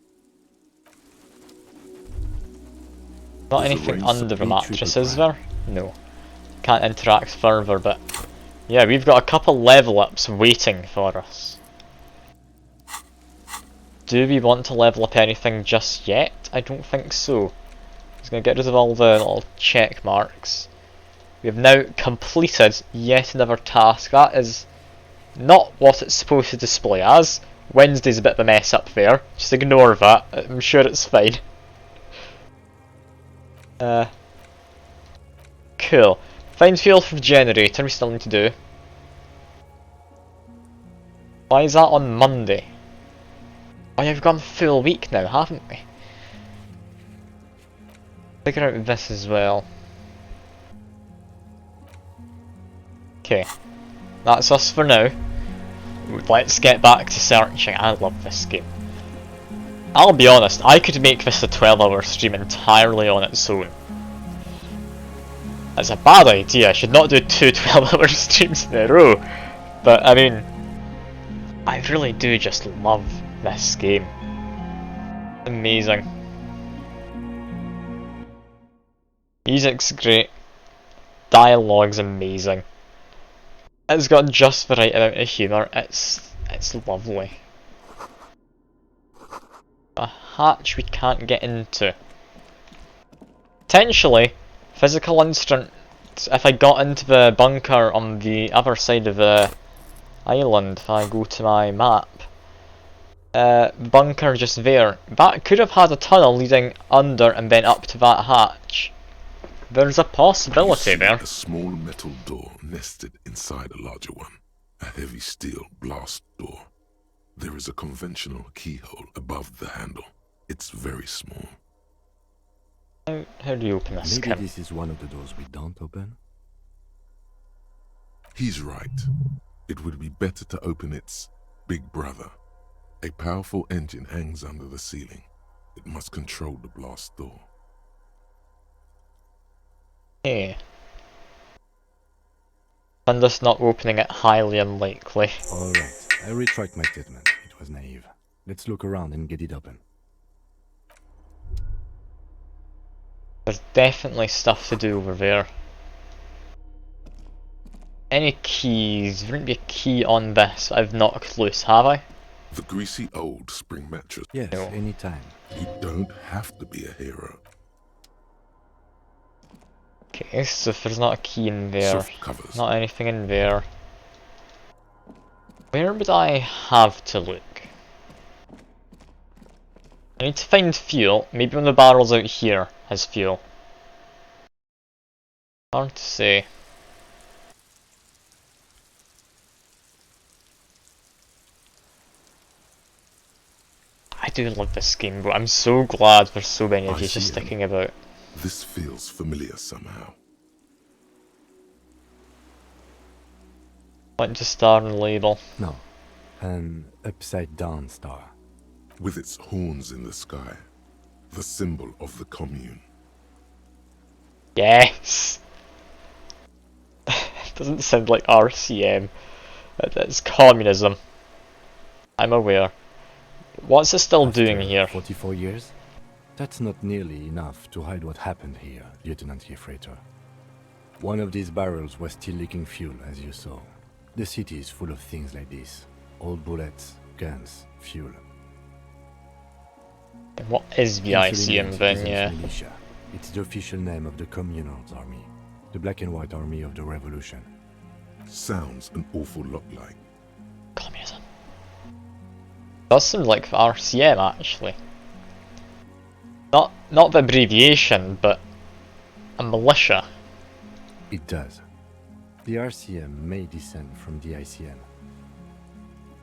Not anything under the mattress, is there? No. Can't interact further, but yeah, we've got a couple level ups waiting for us. Do we want to level up anything just yet? I don't think so. Just gonna get rid of all the little check marks. We have now completed yet another task. That is not what it's supposed to display as. Wednesday's a bit of a mess up there. Just ignore that. I'm sure it's fine. Cool. Find fuel for the generator, we still need to do. Why is that on Monday? Oh yeah, we've gone full week now, haven't we? Figure out this as well. Okay. That's us for now. Let's get back to searching. I love this game. I'll be honest, I could make this a 12-hour stream entirely on its own. That's a bad idea, I should not do two 12-hour streams in a row. But I mean, I really do just love this game. Amazing. Music's great. Dialogue's amazing. It's got just the right amount of humour. It's lovely. A hatch we can't get into. Potentially, physical instant. If I got into the bunker on the other side of the island, if I go to my map, bunker just there. That could have had a tunnel leading under and then up to that hatch. There's a possibility there. A small metal door nested inside a larger one. A heavy steel blast door. There is a conventional keyhole above the handle. It's very small. How do you open this? Maybe this is one of the doors we don't open? He's right. It would be better to open its big brother. A powerful engine hangs under the ceiling. It must control the blast door. Hey. And thus not opening it highly unlikely. Alright, I retract my statement. It was naive. Let's look around and get it open. There's definitely stuff to do over there. Any keys? There wouldn't be a key on this. I've not a clue, have I? The greasy old spring mattress. Yes, no. Anytime. You don't have to be a hero. Okay, so if there's not a key in there, not anything in there. Where would I have to look? I need to find fuel. Maybe one of the barrels out here has fuel. Hard to say. I do love this game, but I'm so glad there's so many of you just sticking about. This feels familiar somehow. Point to star and label. No, an upside down star. With its horns in the sky, the symbol of the commune. Yes! It doesn't sound like RCM. It's communism. I'm aware. What's it still doing here? 44 years? That's not nearly enough to hide what happened here, Lieutenant Freighter. One of these barrels was still leaking fuel, as you saw. The city is full of things like this. Old bullets, guns, fuel. What is the Elysium then, yeah? Militia. It's the official name of the Communards Army. The black and white army of the revolution. Sounds an awful lot like communism. Does sound like the RCM actually. Not the abbreviation, but a militia. It does. The RCM may descend from the ICM.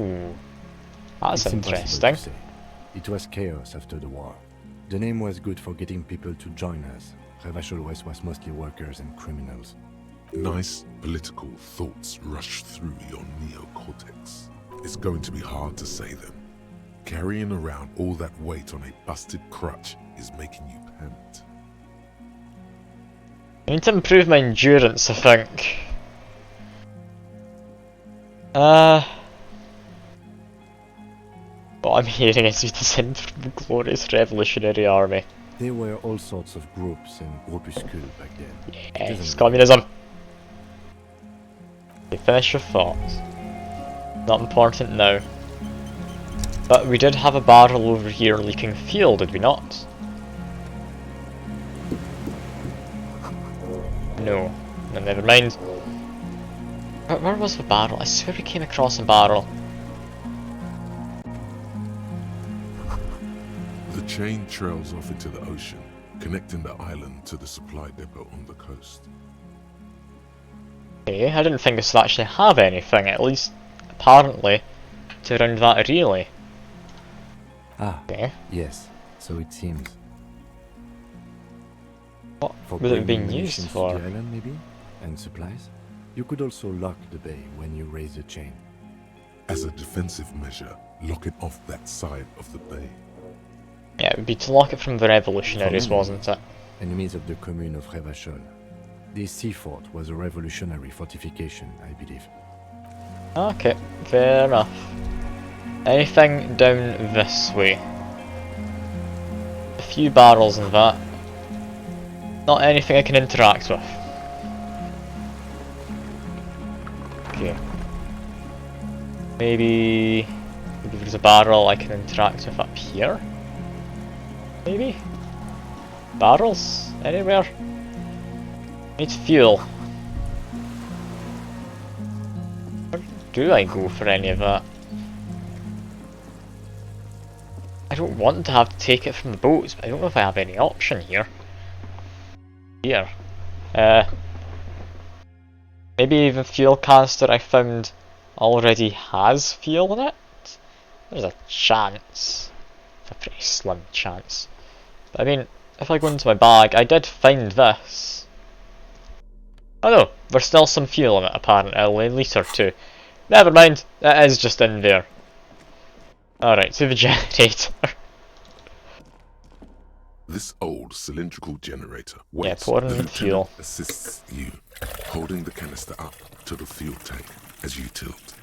Ooh, that's It's interesting. to say. It was chaos after the war. The name was good for getting people to join us. Revachol West was mostly workers and criminals. Nice political thoughts rush through your neocortex. It's going to be hard to say them. Carrying around all that weight on a busted crutch is making you pant. I need to improve my endurance, I think. What I'm hearing is we descend from the glorious revolutionary army. There were all sorts of groups and groupuscules back then. Yes, communism. Okay, finish your thoughts. Not important now. But we did have a barrel over here leaking fuel, did we not? No. No, never mind. Where was the barrel? I swear we came across a barrel. The chain trails off into the ocean, connecting the island to the supply depot on the coast. Okay, I didn't think this would actually have anything, at least apparently, to round that relay. Ah, okay. Yes, so it seems. What for was it being bringing used munitions for? to the island, maybe? And supplies? You could also lock the bay when you raise the chain. As a defensive measure, lock it off that side of the bay. Yeah, it would be to lock it from the revolutionaries, wasn't it? Enemies of the commune of Revachol. The sea fort was a revolutionary fortification, I believe. Okay, fair enough. Anything down this way? A few barrels and that. Not anything I can interact with. Okay. Maybe there's a barrel I can interact with up here? Maybe? Barrels? Anywhere? Need fuel. Where do I go for any of that? I don't want to have to take it from the boats, but I don't know if I have any option here. Here. Maybe the fuel canister I found already has fuel in it? There's a chance. A pretty slim chance. But I mean, if I go into my bag, I did find this. Oh no, there's still some fuel in it apparently, a litre too. Never mind, it is just in there. Alright, to the generator. This old cylindrical generator waits. Pouring the in fuel. lieutenant assists you, holding the canister up to the fuel tank as you tilt.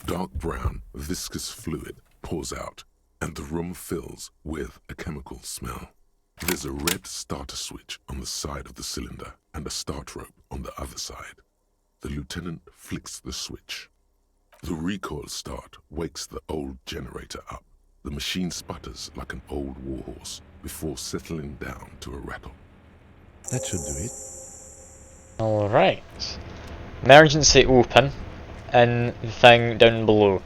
Dark brown, viscous fluid pours out, and the room fills with a chemical smell. There's a red starter switch on the side of the cylinder and a start rope on the other side. The lieutenant flicks the switch. The recoil start wakes the old generator up. The machine sputters like an old warhorse before settling down to a rattle. That should do it. Alright. Emergency open in the thing down below.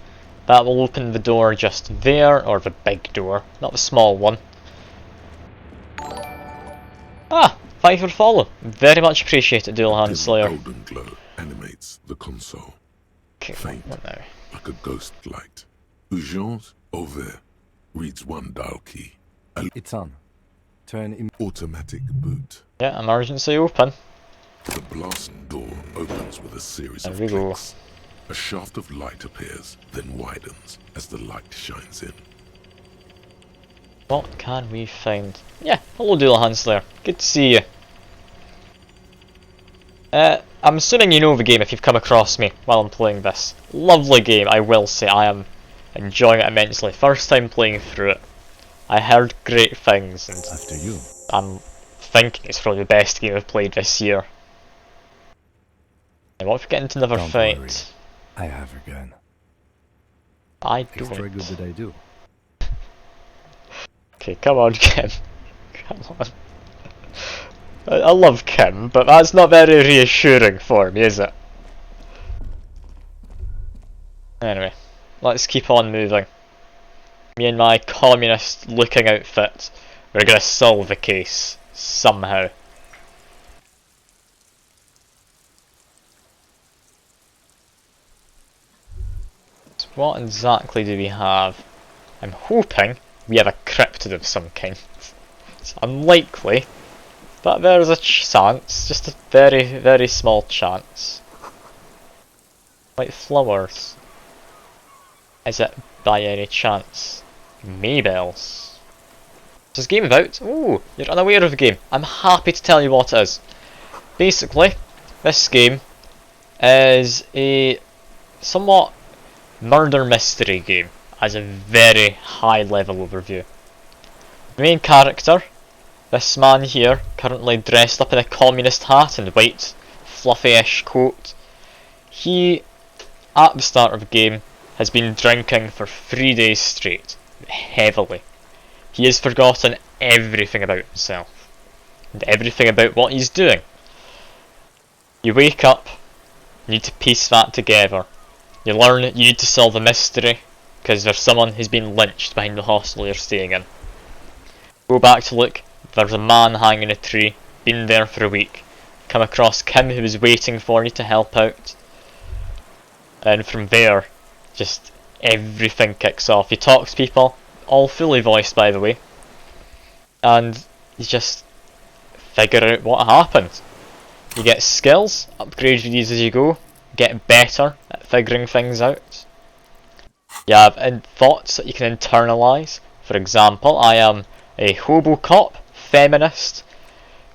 That will open the door just there, or the big door, not the small one. Ah! Thank you for the follow. Very much appreciated, Dual Hand Slayer. The golden glow animates the console. Okay, faint, like a ghost light. Urgence over reads one dial key. It's on. Turn automatic boot. Yeah, emergency open. The blast door opens with a series of There we clicks. A shaft of light appears, then widens as the light shines in. What can we find? Yeah, hello Dual Hand Slayer. Good to see you. I'm assuming you know the game if you've come across me while I'm playing this. Lovely game, I will say. I am enjoying it immensely. First time playing through it. I heard great things, and after you, I'm thinking it's probably the best game I've played this year. And what if we get into another fight? Worry. I have a gun. I don't. Extra good that I do. Okay, come on, Kim. Come on. I love Kim, but that's not very reassuring for me, is it? Anyway, let's keep on moving. Me and my communist-looking outfit, we're gonna solve the case somehow. So what exactly do we have? I'm hoping we have a cryptid of some kind. It's unlikely, But there's a chance, just a very, very small chance. Like flowers. Is it by any chance Maybells? Is this game about? Ooh, you're unaware of the game. I'm happy to tell you what it is. Basically, this game is a somewhat murder mystery game as a very high level overview. The main character, this man here, currently dressed up in a communist hat and white fluffy-ish coat, he, at the start of the game, has been drinking for 3 days straight, heavily. He has forgotten everything about himself, and everything about what he's doing. You wake up, you need to piece that together. You learn you need to solve a mystery, because there's someone who's been lynched behind the hostel you're staying in. Go back to look, there's a man hanging in a tree, been there for a week. Come across Kim who was waiting for you to help out. And from there, just everything kicks off. You talk to people, all fully voiced by the way, and you just figure out what happened. You get skills, upgrade these as you go, get better at figuring things out. You have thoughts that you can internalise. For example, I am a hobo cop, feminist,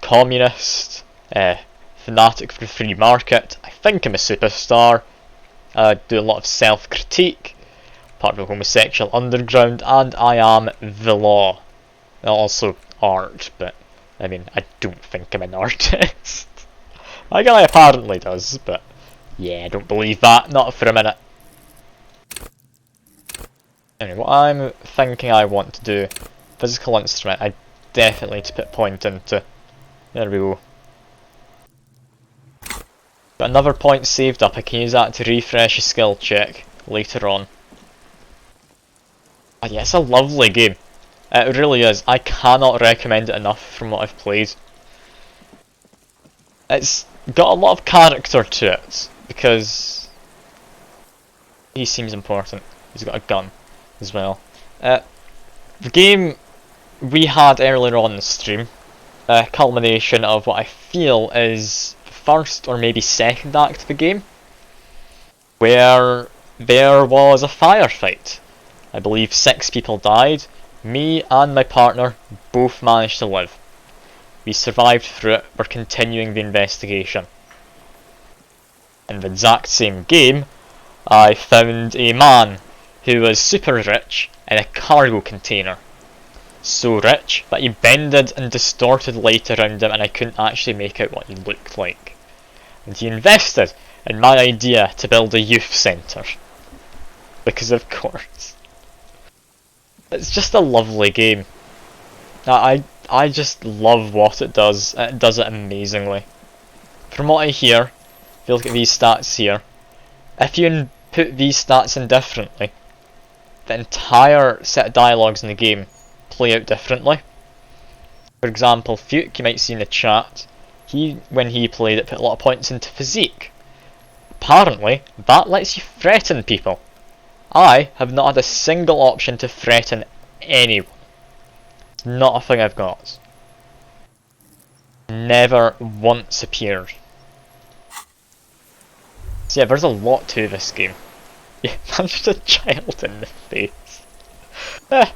communist, fanatic for the free market. I think I'm a superstar. I do a lot of self-critique, part of the homosexual underground, and I am the law. Also art, but I mean, I don't think I'm an artist. My guy apparently does, but yeah, I don't believe that, not for a minute. Anyway, what I'm thinking I want to do, physical instrument, I definitely need to put point into. There we go. Got another point saved up, I can use that to refresh a skill check later on. Oh yeah, it's a lovely game. It really is. I cannot recommend it enough from what I've played. It's got a lot of character to it, because he seems important. He's got a gun as well. The game we had earlier on the stream, a culmination of what I feel is the first or maybe second act of the game, where there was a firefight. I believe 6 people died. Me and my partner both managed to live. We survived through it, we're continuing the investigation. In the exact same game, I found a man who was super rich in a cargo container. So rich that he bended and distorted light around him and I couldn't actually make out what he looked like. And he invested in my idea to build a youth centre. Because of course. It's just a lovely game. I just love what it does. It does it amazingly. From what I hear, if you look at these stats here, if you put these stats in differently, the entire set of dialogues in the game play out differently. For example, Fuke, you might see in the chat, when he played it, put a lot of points into physique. Apparently, that lets you threaten people. I have not had a single option to threaten anyone. It's not a thing I've got. Never once appeared. So yeah, there's a lot to this game. Yeah, punched a child in the face.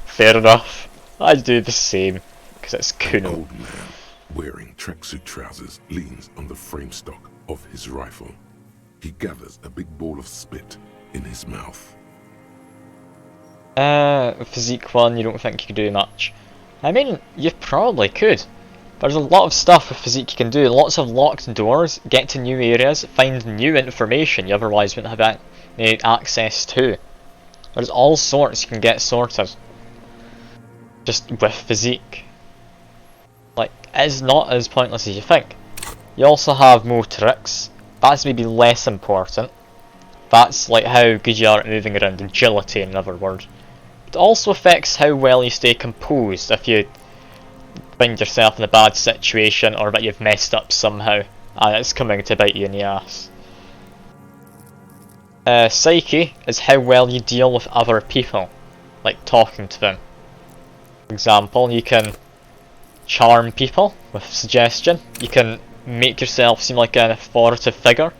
Fair enough. I do the same, because it's An cool. old man wearing tracksuit trousers leans on the frame stock of his rifle. He gathers a big ball of spit in his mouth. Physique 1, you don't think you could do much. I mean, you probably could. There's a lot of stuff with physique you can do. Lots of locked doors, get to new areas, find new information you otherwise wouldn't have any access to. There's all sorts you can get sorted. Just with physique. Like, it's not as pointless as you think. You also have motorics. That's maybe less important. That's like how good you are at moving around, agility in other words. It also affects how well you stay composed if you find yourself in a bad situation or that you've messed up somehow and it's coming to bite you in the ass. Psyche is how well you deal with other people, like talking to them. For example, you can charm people with suggestion. You can make yourself seem like an authoritative figure.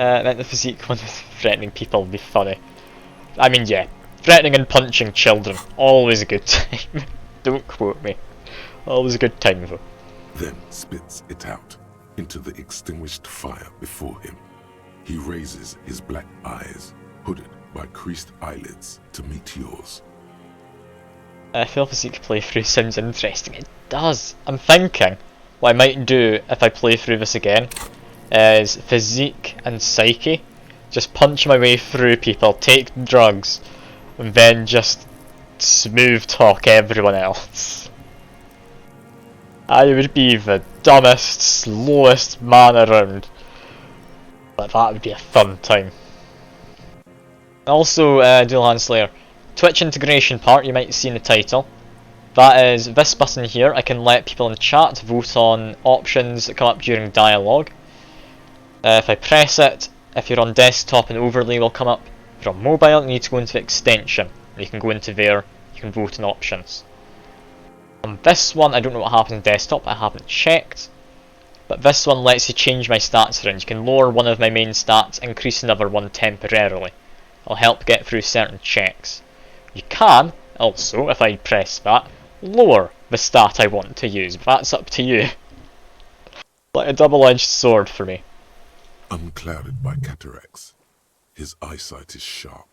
I meant the physique one with threatening people would be funny. I mean, yeah, threatening and punching children, always a good time. Don't quote me. Always a good time though. Then spits it out into the extinguished fire before him. He raises his black eyes, hooded by creased eyelids, to meet yours. I feel physique playthrough sounds interesting. It does. I'm thinking what I might do if I play through this again is physique and psyche. Just punch my way through people, take drugs, and then just smooth talk everyone else. I would be the dumbest, slowest man around. But that would be a fun time. Also, Dual Hand Slayer. Twitch integration part, you might see in the title. That is this button here. I can let people in the chat vote on options that come up during dialogue. If I press it, if you're on desktop, an overlay will come up. If you're on mobile, you need to go into extension. You can go into there, you can vote on options. On this one, I don't know what happens on desktop, I haven't checked. But this one lets you change my stats around. You can lower one of my main stats, increase another one temporarily. It'll help get through certain checks. You can, also, if I press that, lower the stat I want to use, but that's up to you. Like a double-edged sword for me. Unclouded by cataracts, his eyesight is sharp.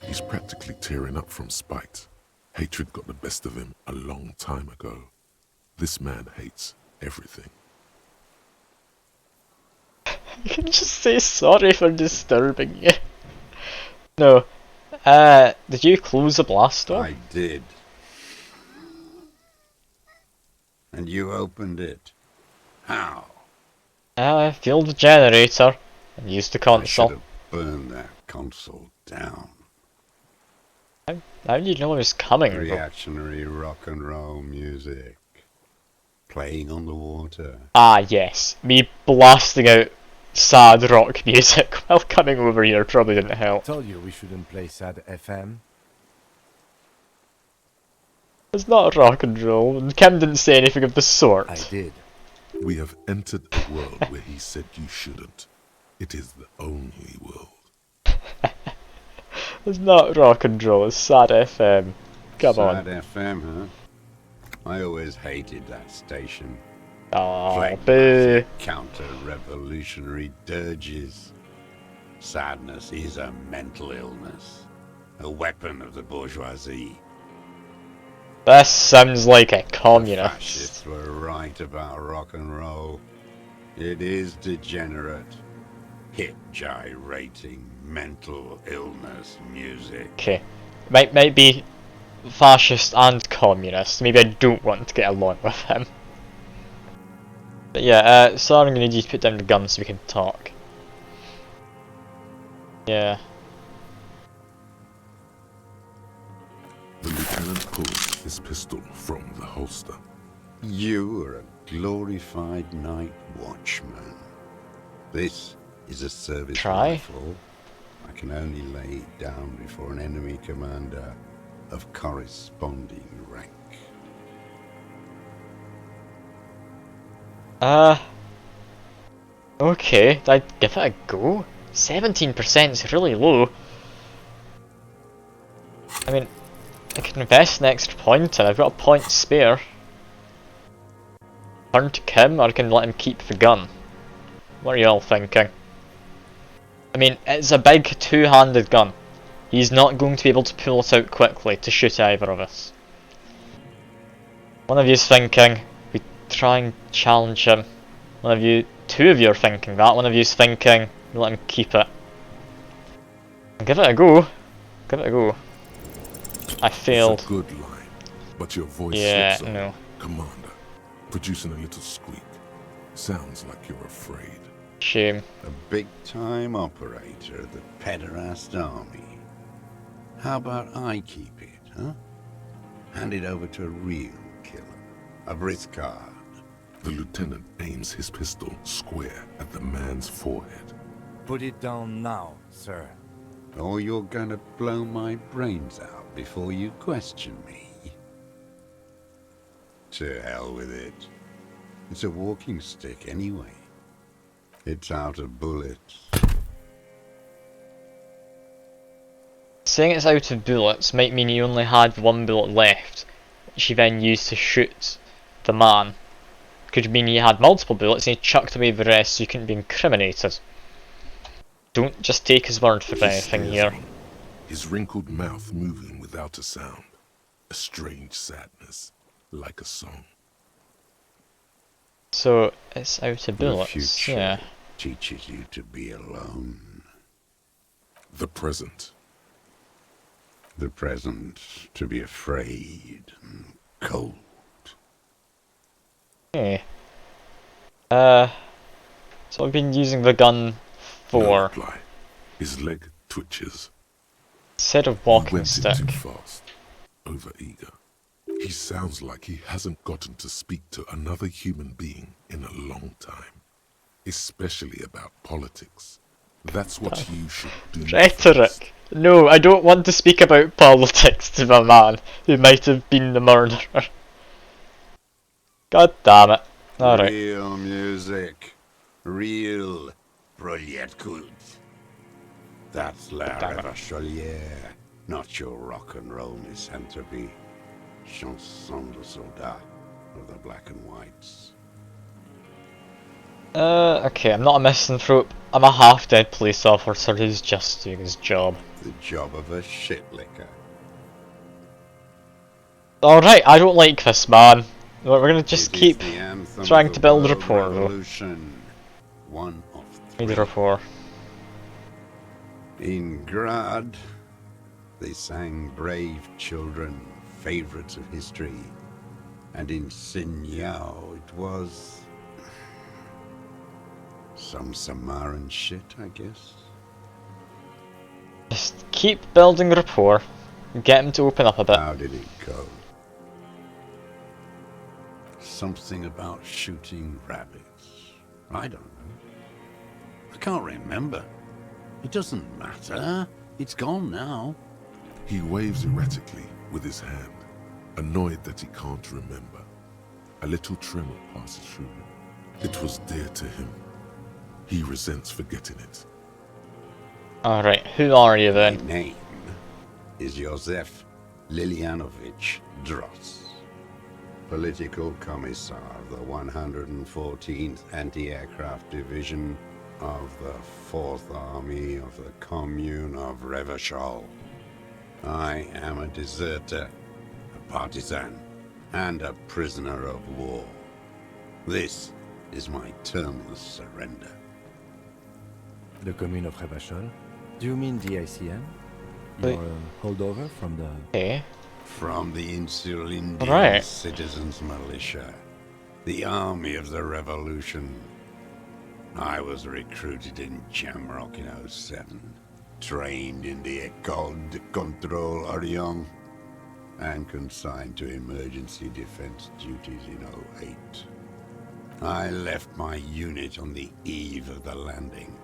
He's practically tearing up from spite. Hatred got the best of him a long time ago. This man hates everything. You can just say sorry for disturbing you. No. Did you close the blast door? I did. And you opened it. How? I filled the generator and used the console. I should have burned that console down. How did you know it was coming? Reactionary rock and roll music. Playing on the water. Ah, yes. Me blasting out sad rock music while coming over here probably didn't help. I told you we shouldn't play sad FM. It's not rock and roll, and Kim didn't say anything of the sort. I did. We have entered a world where he said you shouldn't. It is the only world. It's not rock and roll, it's sad FM. Come on. Sad FM, huh? I always hated that station. Oh, boo. Counter-revolutionary dirges. Sadness is a mental illness. A weapon of the bourgeoisie. This sounds like a communist. The fascists were right about rock and roll. It is degenerate. Hip gyrating mental illness music. Okay. Might be fascist and communist. Maybe I don't want to get along with him. But yeah, so I'm gonna need you to put down the gun so we can talk. Yeah. The lieutenant pulls his pistol from the holster. You are a glorified night watchman. This is a service rifle. I can only lay it down before an enemy commander of corresponding rank. Okay, I'd give it a go. 17% is really low. I mean, I can invest an extra point and I've got a point spare. Turn to Kim, or I can let him keep the gun. What are y'all thinking? I mean, it's a big two-handed gun. He's not going to be able to pull it out quickly to shoot either of us. One of you's thinking we try and challenge him. Two of you are thinking that. One of you's thinking we let him keep it. Give it a go. Give it a go. I failed. It's a good line, but your voice slips on. No. Commander, producing a little squeak. Sounds like you're afraid. Shame. A big-time operator of the pederast army. How about I keep it, huh? Hand it over to a real killer. A briscard. The lieutenant aims his pistol square at the man's forehead. Put it down now, sir. Or you're gonna blow my brains out. before you question me. To hell with it. It's a walking stick anyway. It's out of bullets. Saying it's out of bullets might mean he only had one bullet left, which he then used to shoot the man. Could mean he had multiple bullets and he chucked away the rest so he couldn't be incriminated. Don't just take his word for anything here. His wrinkled mouth moving without a sound. A strange sadness, like a song. So it's out of bullets, The future yeah. teaches you to be alone. The present. The present to be afraid and cold. Okay. So I've been using the gun for... No reply. His leg twitches. Instead of walking He went stick. in too fast. Over-eager. He sounds like he hasn't gotten to speak to another human being in a long time. Especially about politics. That's what you should do. Rhetoric! No, I don't want to speak about politics to the man who might have been the murderer. God damn it. Alright. Real music. Real Proletkult. That's La Revacholière, not your rock and roll misanthropy. Chanson de soldat of the black and whites. Okay, I'm not a misanthrope. I'm a half-dead police officer who's just doing his job. The job of a shitlicker. Alright, I don't like this man. We're gonna just keep trying to build rapport though. One of Need rapport. In Grad, they sang Brave Children, favorites of history. And in Sinyao, it was... some Samaran shit, I guess. Just keep building rapport. Get him to open up a bit. How did it go? Something about shooting rabbits. I don't know. I can't remember. It doesn't matter. It's gone now. He waves erratically with his hand, annoyed that he can't remember. A little tremor passes through him. It was dear to him. He resents forgetting it. Alright, who are you then? My name is Josef Lilianovich Dross, Political Commissar of the 114th Anti-Aircraft Division of the 4th Army of the Commune of Revachol. I am a deserter, a partisan, and a prisoner of war. This is my termless surrender. The Commune of Revachol? Do you mean the ICM? You're a holdover from the... Okay. From the Insulindian Right. Citizens Militia, the army of the revolution. I was recruited in Jamrock in 07, trained in the École de Contrôle Orient, and consigned to emergency defense duties in 08. I left my unit on the eve of the landing.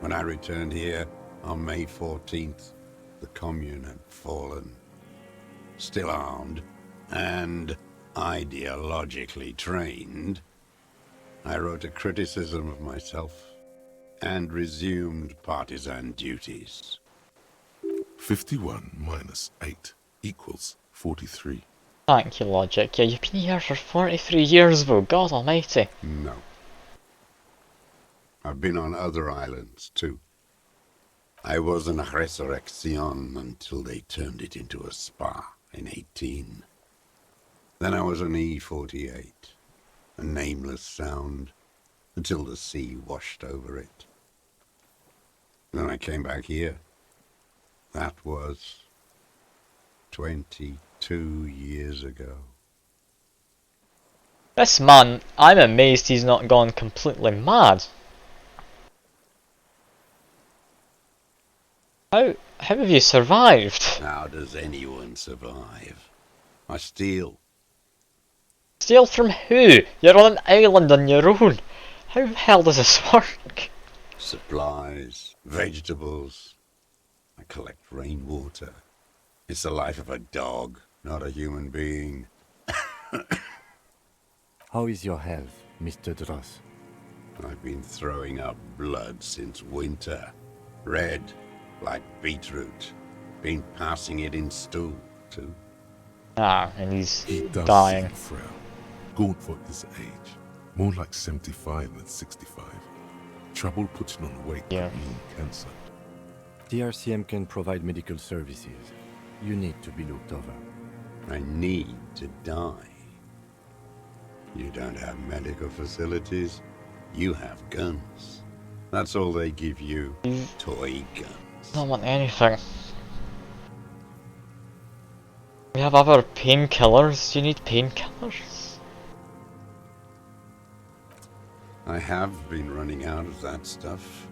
When I returned here on May 14th, the commune had fallen. Still armed and ideologically trained, I wrote a criticism of myself and resumed partisan duties. 51 minus 8 equals 43. Thank you, Logic. Yeah, you've been here for 43 years though, God almighty. No. I've been on other islands too. I was in Resurrection until they turned it into a spa in 18. Then I was on E48, a nameless sound, until the sea washed over it. Then I came back here. That was 22 years ago. This man, I'm amazed he's not gone completely mad. How have you survived? How does anyone survive? I steal. Steal from who? You're on an island on your own. How the hell does this work? Supplies, vegetables. I collect rainwater. It's the life of a dog, not a human being. How is your health, Mr. Dross? I've been throwing up blood since winter. Red, like beetroot. Been passing it in stool, too. Ah, and he's He does dying. seem frail. Gaunt for his age. More like 75 than 65. Trouble putting on weight could mean cancer. The RCM can provide medical services. You need to be looked over. I need to die. You don't have medical facilities. You have guns. That's all they give you. Toy guns. I don't want anything. We have other painkillers. Do you need painkillers? I have been running out of that stuff.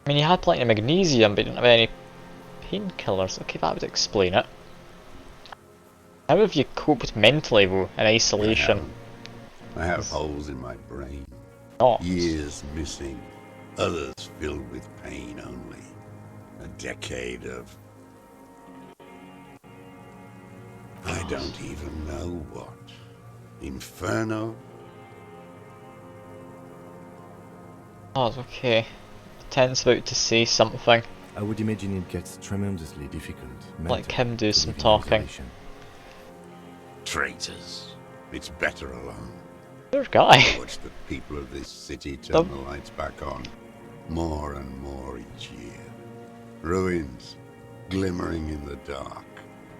I mean, you had plenty of magnesium, but you didn't have any painkillers. Okay, that would explain it. How have you coped mentally, though, in isolation? I have holes in my brain. Oh. Years missing. Others filled with pain only. A decade of... I don't even know what. Inferno? Oh, it's okay. Ten's about to say something. I would imagine it gets tremendously difficult. Let him do to some live in talking. isolation. Traitors. It's better alone. Poor guy. Watch the people of this city turn the lights back on. More and more each year. Ruins. Glimmering in the dark.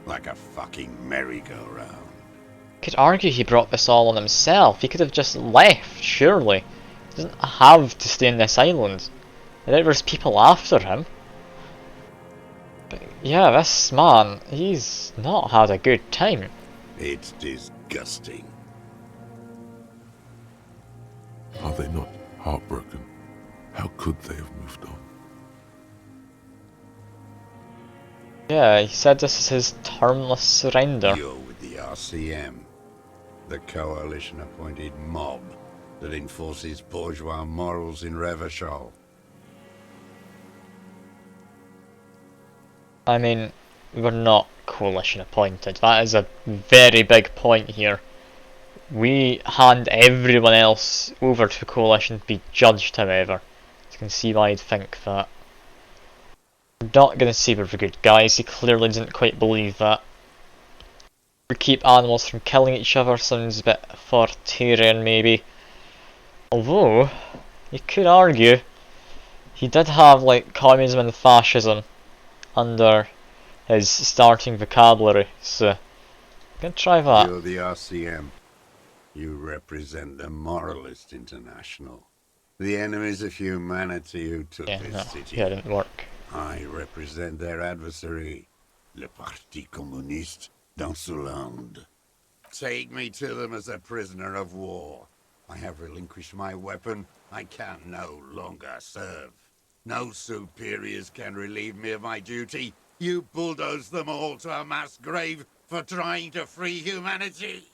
Like a fucking merry-go-round. Could argue he brought this all on himself. He could have just left, surely. He doesn't have to stay on this island. There's people after him. But yeah, this man, he's not had a good time. It's disgusting. Are they not heartbroken? How could they have moved on? Yeah, he said this is his termless surrender. You're with the RCM. The coalition-appointed mob that enforces bourgeois morals in Revachol. I mean, we're not coalition appointed. That is a very big point here. We hand everyone else over to coalition to be judged, however. You can see why I'd think that. I'm not gonna say we're good guys, he clearly didn't quite believe that. We keep animals from killing each other sounds a bit authoritarian maybe. Although, you could argue, he did have like communism and fascism under his starting vocabulary, so I'm gonna try that. You're the RCM. You represent the Moralist International. The enemies of humanity who took this city. Yeah, it didn't work. I represent their adversary, le Parti Communiste dans ce land. Take me to them as a prisoner of war. I have relinquished my weapon. I can no longer serve. No superiors can relieve me of my duty. You bulldoze them all to a mass grave for trying to free humanity.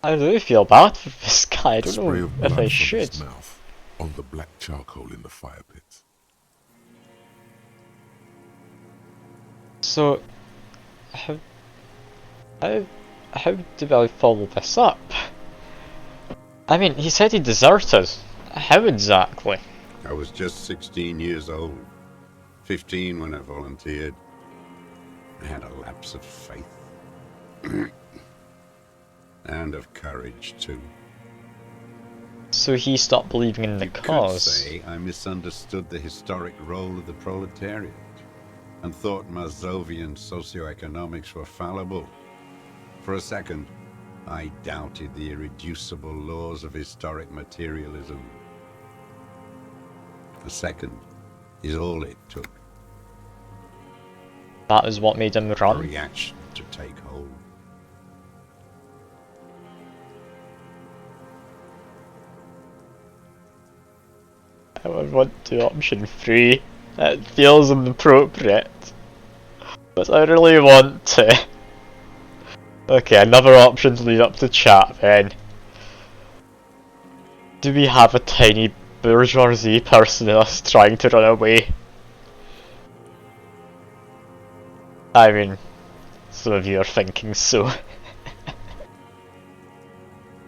I really feel bad for this guy. I don't Spray know of if blood I from should. his mouth on the black charcoal in the fire pit. So, how do I follow this up? I mean, he said he deserted. How exactly? I was just 16 years old. 15 when I volunteered. I had a lapse of faith. And of courage, too. So he stopped believing in the cause. Could say I misunderstood the historic role of the proletariat and thought Mazovian socioeconomics were fallible. For a second, I doubted the irreducible laws of historic materialism. A second is all it took. That is what made him A run. reaction to take hold. I would want to option 3. It feels inappropriate. But I really want to. Okay, another option to lead up to chat then. Do we have a tiny bourgeoisie person that's trying to run away. I mean, some of you are thinking so.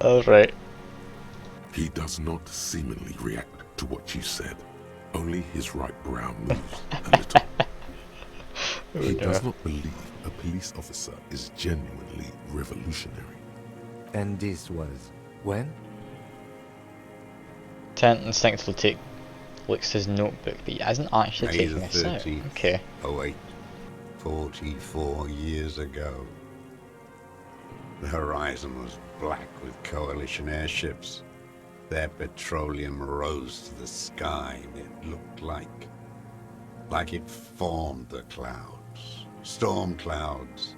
Alright. He does not seemingly react to what you said. Only his right brow moves a little. He does not believe a police officer is genuinely revolutionary. And this was when? Tent instinctively looks at his notebook, but he hasn't actually May taken the this out. 13th, Okay. 08, 44 years ago. The horizon was black with coalition airships. Their petroleum rose to the sky and it looked like it formed the clouds. Storm clouds.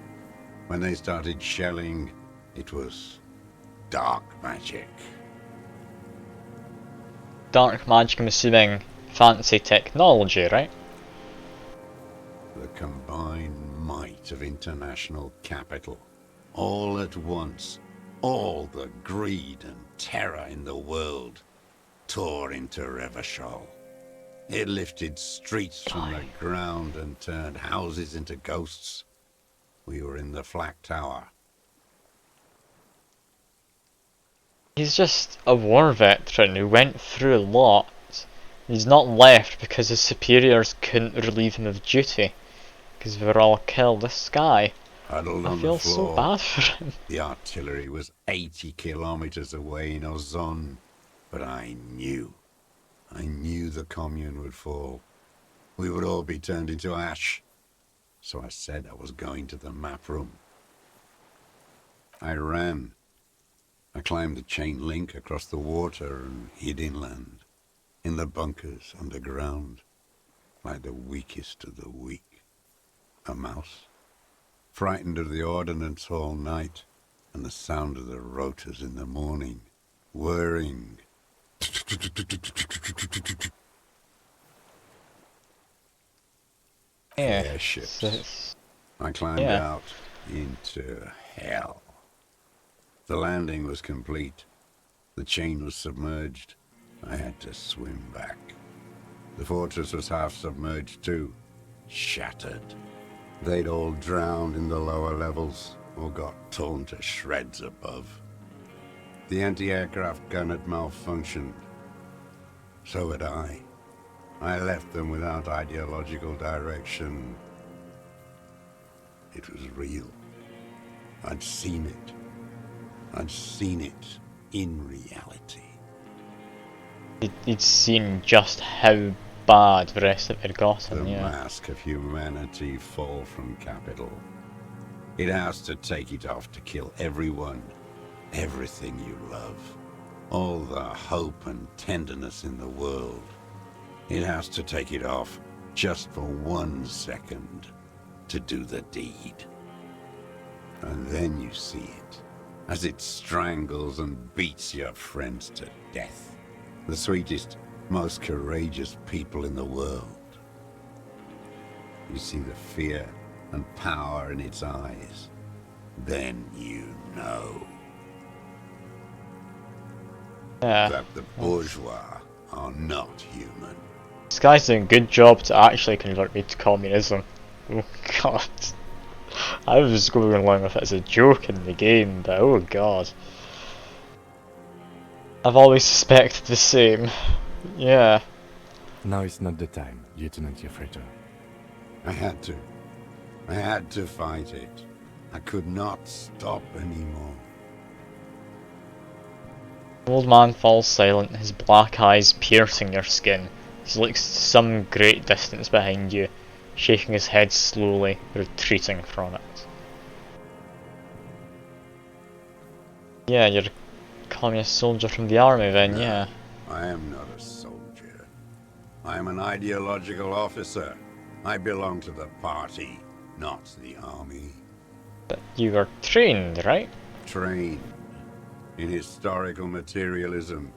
When they started shelling, it was dark magic. Dark magic, I'm assuming fancy technology, right? The combined might of international capital. All at once, all the greed and terror in the world tore into Revachol. It lifted streets from the ground and turned houses into ghosts. We were in the Flak Tower. He's just a war veteran who went through a lot. He's not left because his superiors couldn't relieve him of duty. Because they were all killed. This guy, Huddled I on feel the floor. so bad for him. The artillery was 80 kilometers away in Ozon, but I knew the commune would fall. We would all be turned into ash. So I said I was going to the map room. I ran. I climbed the chain link across the water and hid inland, in the bunkers underground, like the weakest of the weak. A mouse, frightened of the ordnance all night, and the sound of the rotors in the morning, whirring. Airships. I climbed out into hell. The landing was complete. The chain was submerged. I had to swim back. The fortress was half submerged too, shattered. They'd all drowned in the lower levels or got torn to shreds above. The anti-aircraft gun had malfunctioned. So had I. I left them without ideological direction. It was real. I'd seen it. I'd seen it in reality. He'd seen just how bad the rest of it had gotten, The mask of humanity fall from capital. It has to take it off to kill everyone, everything you love. All the hope and tenderness in the world. It has to take it off just for 1 second to do the deed. And then you see it, as it strangles and beats your friends to death. The sweetest, most courageous people in the world. You see the fear and power in its eyes. Then you know that the bourgeois are not human. This guy's doing a good job to actually convert me to communism. Oh god. I was going along with it as a joke in the game, but oh god. I've always suspected the same. Yeah. Now is not the time, Lieutenant Jeffreto. I had to. I had to fight it. I could not stop anymore. The old man falls silent, his black eyes piercing your skin. He looks some great distance behind you, shaking his head slowly, retreating from it. Yeah, you're a communist soldier from the army then, No, yeah. I am not a soldier. I am an ideological officer. I belong to the party, not the army. But you were trained, right? Trained in historical materialism,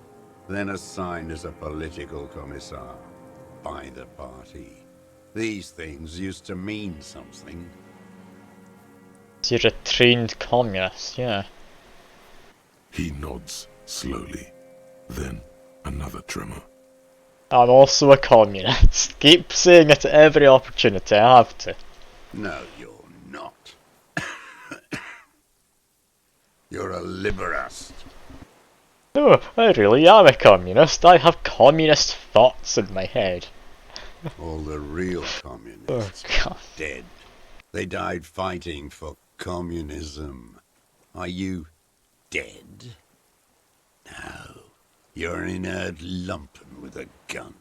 then assigned as a political commissar by the party. These things used to mean something. So you're a trained communist, yeah. He nods slowly, then another tremor. I'm also a communist. Keep saying it at every opportunity, I have to. No, you're not. You're a liberast. No, I really am a communist. I have communist thoughts in my head. All the real communists God. are dead. They died fighting for communism. Are you dead? No. You're an inert lumpen with a gun.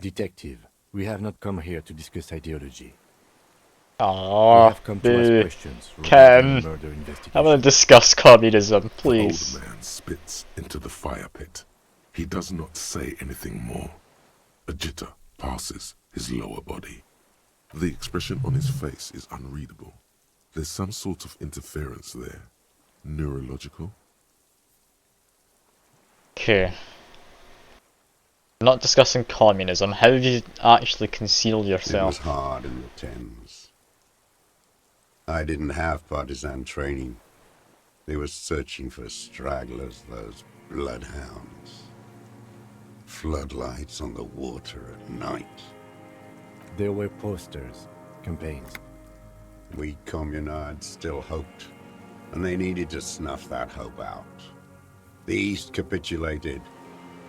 Detective, we have not come here to discuss ideology. We Aww, have come to ask questions regarding Ken, the murder investigation. I want to discuss communism, The please. old man spits into the fire pit. He does not say anything more. A jitter passes his lower body. The expression on his face is unreadable. There's some sort of interference there. Neurological? Okay. Not discussing communism. How have you actually concealed It was yourself? hard in the Thames. I didn't have partisan training. They were searching for stragglers, those bloodhounds. Floodlights on the water at night. There were posters, campaigns. We communards still hoped, and they needed to snuff that hope out. The East capitulated.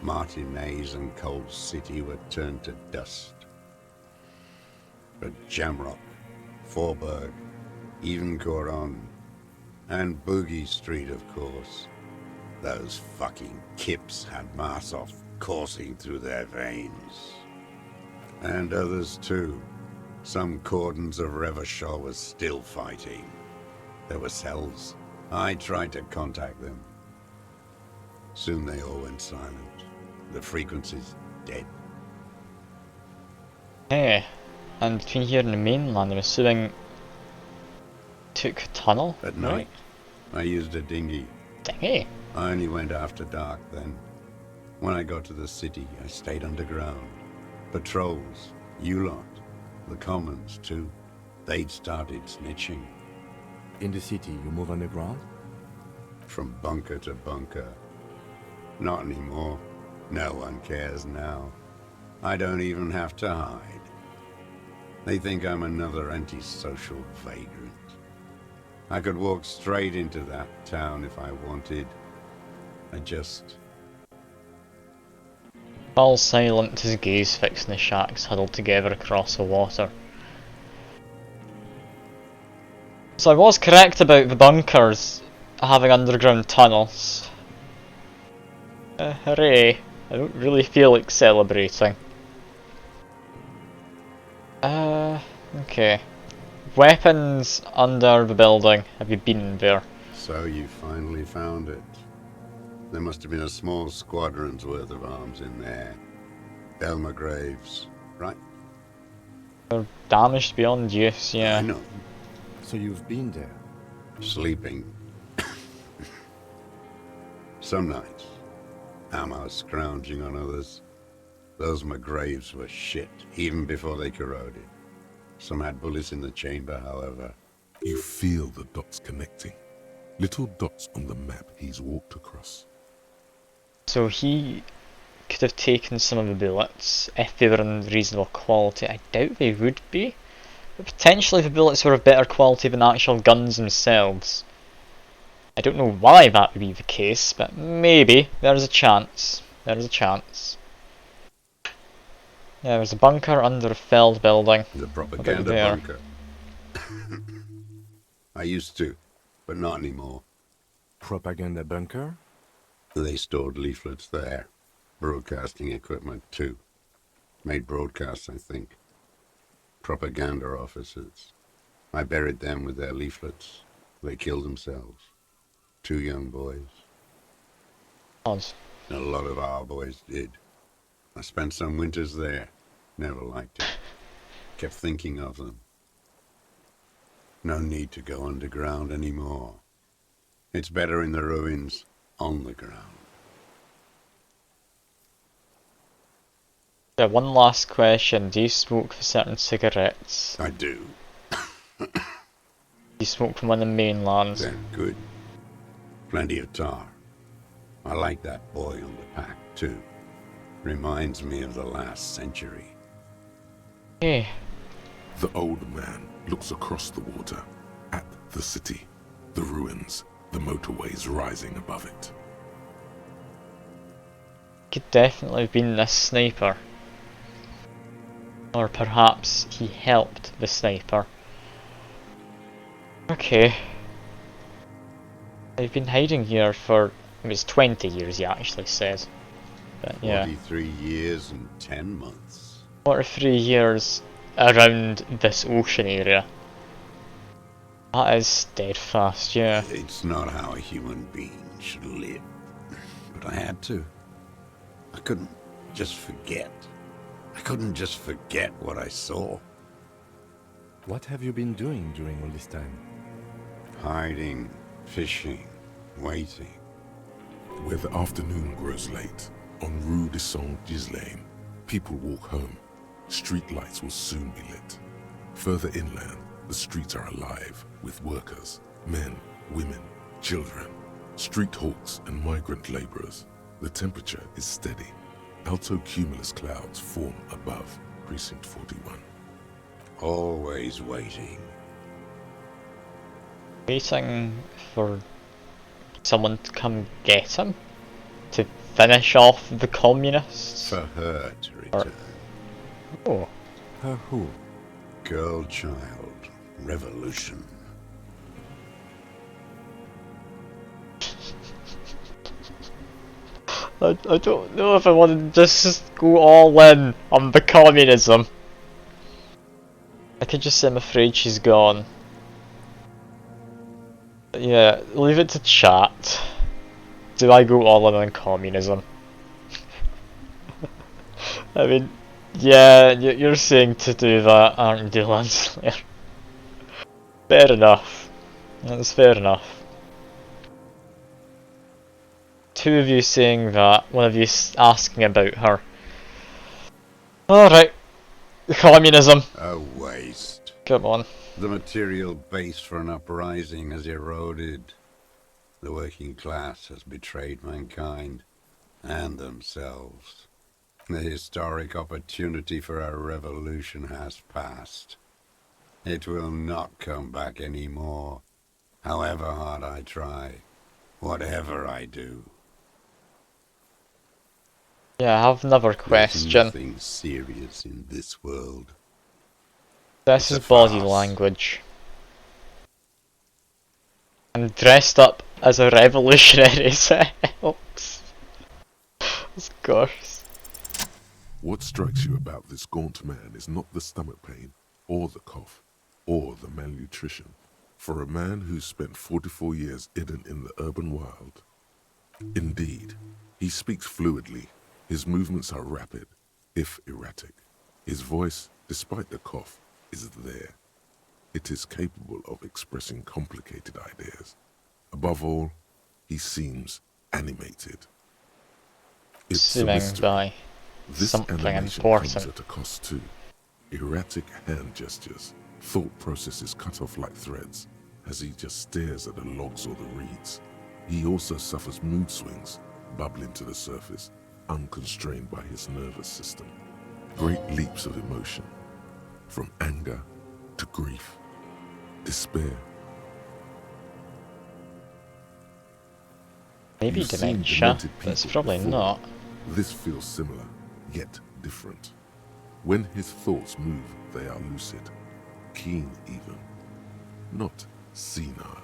Martinez and Cold City were turned to dust. But Jamrock, Forburg, even Coron, and Boogie Street, of course. Those fucking kips had Marsov coursing through their veins. And others too. Some cordons of Revachol was still fighting. There were cells. I tried to contact them. Soon they all went silent. The frequency's dead. Hey, and between here and the mainland, I'm assuming took tunnel? At night, I used a dinghy. Dinghy? I only went after dark then. When I got to the city, I stayed underground. Patrols, you lot, the commons too. They'd started snitching. In the city, you move underground? From bunker to bunker. Not anymore. No one cares now. I don't even have to hide. They think I'm another antisocial vagrant. I could walk straight into that town if I wanted. I just... All silent, his gaze fixed on the shacks huddled together across the water. So I was correct about the bunkers having underground tunnels. Hooray. I don't really feel like celebrating. Okay. Weapons under the building. Have you been there? So you finally found it. There must have been a small squadron's worth of arms in there. Elmer Graves, right? They're damaged beyond use, yeah. I know. So you've been there? Sleeping. Some nights. Ammo scrounging on others. Those McGraves were shit, even before they corroded. Some had bullets in the chamber, however. You feel the dots connecting. Little dots on the map he's walked across. So he could have taken some of the bullets if they were in reasonable quality. I doubt they would be. But potentially the bullets were of better quality than actual guns themselves. I don't know why that would be the case, but maybe. There's a chance. There's a chance. Yeah, there's a bunker under a felled building. The propaganda bunker. I used to, but not anymore. Propaganda bunker? They stored leaflets there. Broadcasting equipment too. Made broadcasts, I think. Propaganda officers. I buried them with their leaflets. They killed themselves. 2 young boys. Odds. A lot of our boys did. I spent some winters there. Never liked it. Kept thinking of them. No need to go underground anymore. It's better in the ruins, on the ground. Yeah, one last question. Do you smoke for certain cigarettes? I do. Do you smoke from one of the main lands? They're good. Plenty of tar. I like that boy on the pack, too. Reminds me of the last century. Hey. The old man looks across the water at the city, the ruins, the motorways rising above it. Could definitely have been this sniper. Or perhaps he helped the sniper. Okay. They've been hiding here for, it was 20 years he actually said. But yeah. 43 years and 10 months. 43 years around this ocean area. That is steadfast, yeah. It's not how a human being should live. But I had to. I couldn't just forget. I couldn't just forget what I saw. What have you been doing during all this time? Hiding, fishing, waiting. Where the afternoon grows late, on Rue de Saint-Ghislain, people walk home. Street lights will soon be lit. Further inland, the streets are alive with workers, men, women, children, street hawks and migrant laborers. The temperature is steady. Alto cumulus clouds form above Precinct 41. Always waiting. Waiting for someone to come get him? To finish off the communists? For her to return. Oh. Her who? Girl child. Revolution. I don't know if I want to just go all in on the communism. I could just say I'm afraid she's gone. But yeah, leave it to chat. Do I go all in on communism? I mean, yeah, you're saying to do that, aren't you, Landslayer? Fair enough. That's fair enough. Two of you saying that, one of you asking about her. Alright. Communism. A waste. Come on. The material base for an uprising has eroded. The working class has betrayed mankind and themselves. The historic opportunity for a revolution has passed. It will not come back anymore, however hard I try, whatever I do. Yeah, I have another question. There's nothing serious in this world. This is body language. I'm dressed up as a revolutionary, so it helps. Of course. What strikes you about this gaunt man is not the stomach pain, or the cough, or the malnutrition. For a man who's spent 44 years hidden in the urban wild. Indeed, he speaks fluidly. His movements are rapid, if erratic. His voice, despite the cough, is there. It is capable of expressing complicated ideas. Above all, he seems animated. It's a mystery. By this something animation important. comes at a cost too. Erratic hand gestures, thought processes cut off like threads, as he just stares at the logs or the reeds. He also suffers mood swings, bubbling to the surface, unconstrained by his nervous system. Great leaps of emotion, from anger to grief, despair. Maybe You've seen dementia, demented but it's people probably before. not. This feels similar, yet different. When his thoughts move, they are lucid, keen even, not senile.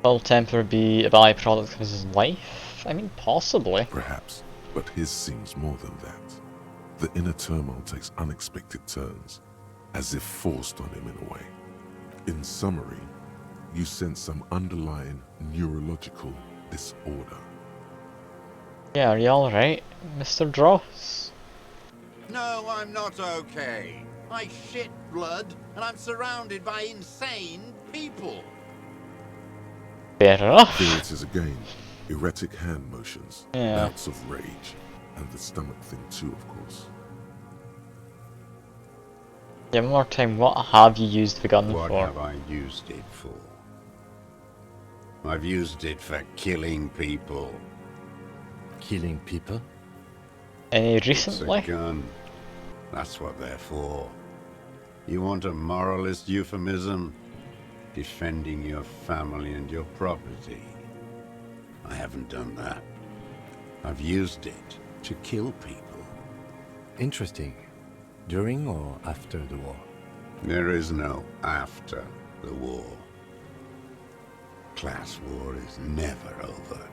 Will temper be a byproduct of his life? I mean, possibly. Perhaps, but his seems more than that. The inner turmoil takes unexpected turns, as if forced on him in a way. In summary, you sense some underlying neurological disorder. Yeah, are you alright, Mr. Dross? No, I'm not okay. I shit blood, and I'm surrounded by insane people. Fair enough. There it is again. Erratic hand motions, Yeah. bouts of rage, and the stomach thing too, of course. Yeah, one more time, what have you used the gun What for? have I used it for? I've used it for killing people. Killing people? Any It's recently? a gun. That's what they're for. You want a moralist euphemism? Defending your family and your property. I haven't done that. I've used it to kill people. Interesting. During or after the war? There is no after the war. Class war is never over.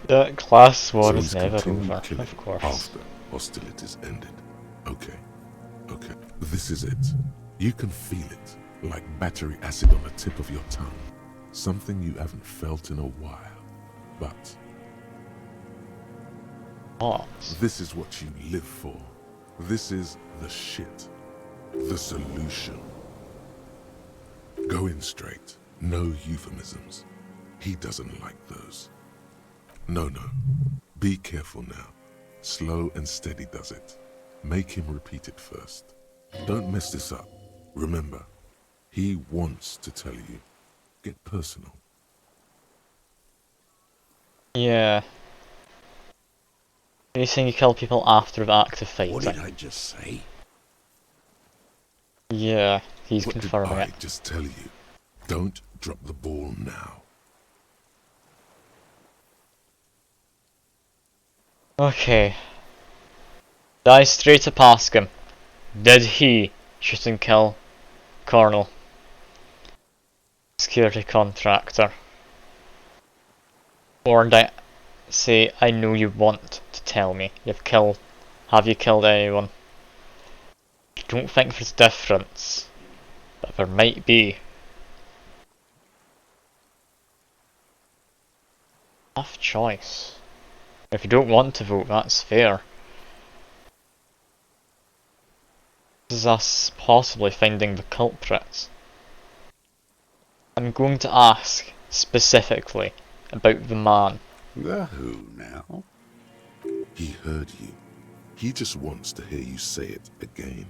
The class war So is he's never continued over, killing of course. after hostilities ended. Okay. Okay. This is it. You can feel it, like battery acid on the tip of your tongue. Something you haven't felt in a while. But what? This is what you live for. This is the shit. The solution. Go in straight. No euphemisms. He doesn't like those. No. Be careful now. Slow and steady does it. Make him repeat it first. Don't mess this up. Remember, he wants to tell you. Get personal. Yeah. Are you saying you kill people after the act of fighting? What did I just say? Yeah, he's What confirming did it. I just tell you? Don't drop the ball now. Okay. Dive straight up ask him. Did he shoot and kill Colonel? Security contractor. Or did I say, I know you want to tell me. Have you killed anyone? Don't think there's a difference. But there might be. Tough choice. If you don't want to vote, that's fair. This is us possibly finding the culprits. I'm going to ask specifically about the man. The who now? He heard you. He just wants to hear you say it again.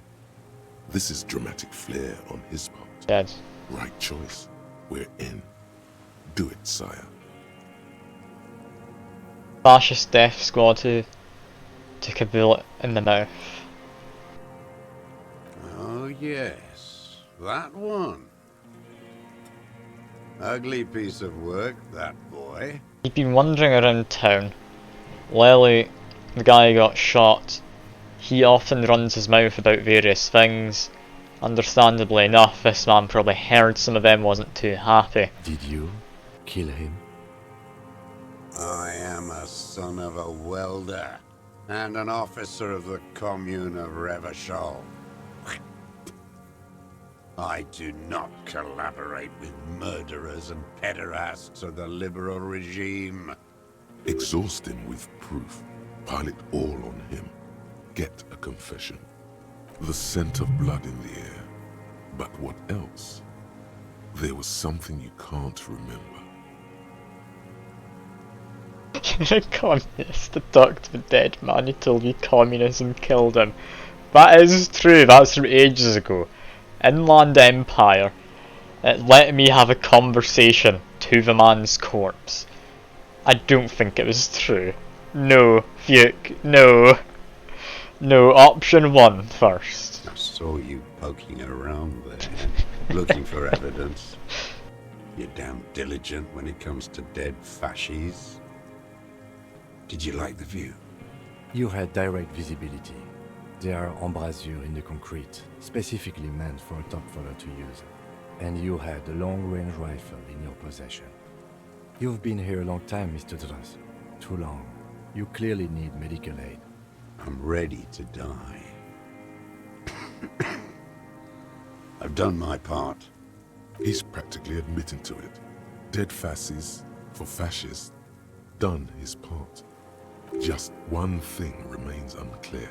This is dramatic flair on his part. Dead. Right choice. We're in. Do it, sire. Fascist death squad who took a bullet in the mouth. Oh yes, that one. Ugly piece of work, that boy. He'd been wandering around town. Lely, the guy who got shot, he often runs his mouth about various things. Understandably enough, this man probably heard some of them, wasn't too happy. Did you kill him? I am a son of a welder and an officer of the commune of Revachol. I do not collaborate with murderers and pederasts of the liberal regime. Exhaust him with proof. Pile it all on him. Get a confession. The scent of blood in the air. But what else? There was something you can't remember. You're a communist, abduct the dead man who told you communism killed him. That is true, that's from ages ago. Inland Empire. It let me have a conversation to the man's corpse. I don't think it was true. No, Fuke, no. No, option one first. I saw you poking around there, looking for evidence. You're damn diligent when it comes to dead fascies. Did you like the view? You had direct visibility. There are embrasures in the concrete, specifically meant for a top follower to use. And you had a long-range rifle in your possession. You've been here a long time, Mr. Dross. Too long. You clearly need medical aid. I'm ready to die. I've done my part. He's practically admitting to it. Dead fascists for fascists. Done his part. Just one thing remains unclear.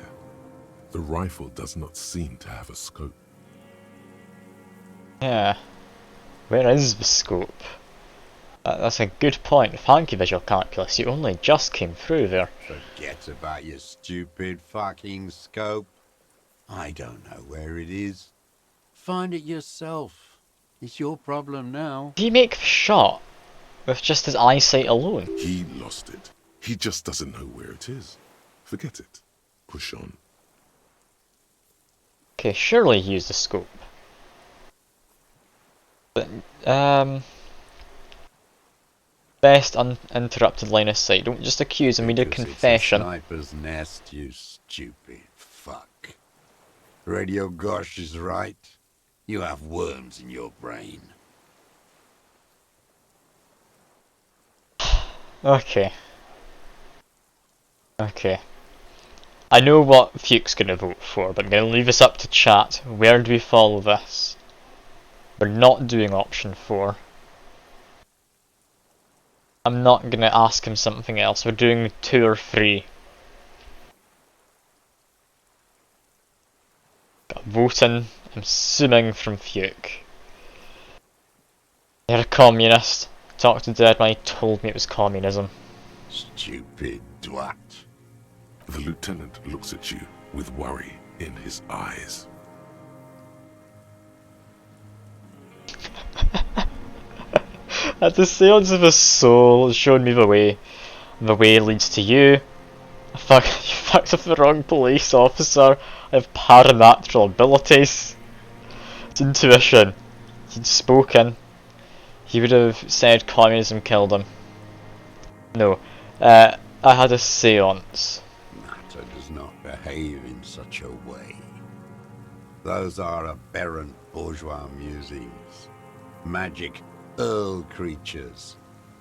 The rifle does not seem to have a scope. Yeah. Where is the scope? That's a good point. Thank you, Visual Calculus. You only just came through there. Forget about your stupid fucking scope. I don't know where it is. Find it yourself. It's your problem now. Did he make the shot with just his eyesight alone? He lost it. He just doesn't know where it is. Forget it. Push on. Okay, surely use the scope. But, best uninterrupted line of sight. Don't just accuse him, we need a confession. It's a sniper's nest, you stupid fuck. Radio Gosh is right. You have worms in your brain. Okay. Okay. I know what Fuke's gonna vote for, but I'm gonna leave this up to chat. Where do we follow this? We're not doing option 4. I'm not gonna ask him something else. We're doing 2 or 3. Got voting, I'm assuming from Fuke. You're a communist. Talked to Dead Man, he told me it was communism. Stupid twat. The lieutenant looks at you with worry in his eyes. At the seance of his soul has shown me the way. The way leads to you. You fucked up the wrong police officer. I have paranatural abilities. It's intuition. He'd spoken. He would have said communism killed him. No. I had a seance. Matter does not behave in such a way. Those are aberrant bourgeois musings. Magic earl creatures.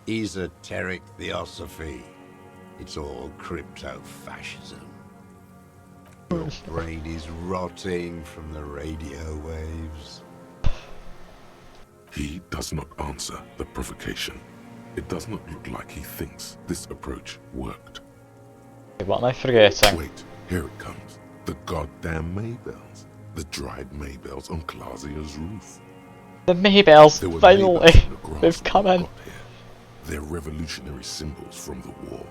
Esoteric theosophy. It's all crypto-fascism. Your brain is rotting from the radio waves. He does not answer the provocation. It does not look like he thinks this approach worked. What am I forgetting? Wait, here it comes. The goddamn Maybells. The dried Maybells on Clausia's roof. The Maybells, There were finally! Maybells in the grass They've come when in. we got here. They're revolutionary symbols from the war.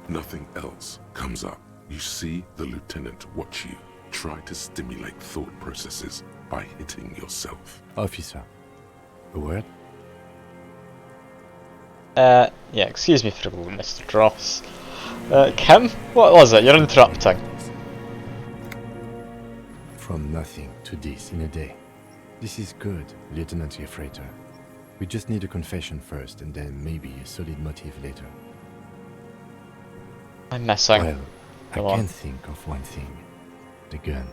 Nothing else comes up. You see the lieutenant watch you. Try to stimulate thought processes by hitting yourself. Officer, a word? Yeah, excuse me for a moment, Mr. Dross. Kim, what was it? You're interrupting. From nothing to this in a day. This is good, Lieutenant Gefreiter. We just need a confession first, and then maybe a solid motive later. I'm missing. Well, Go I on. can think of one thing. The gun.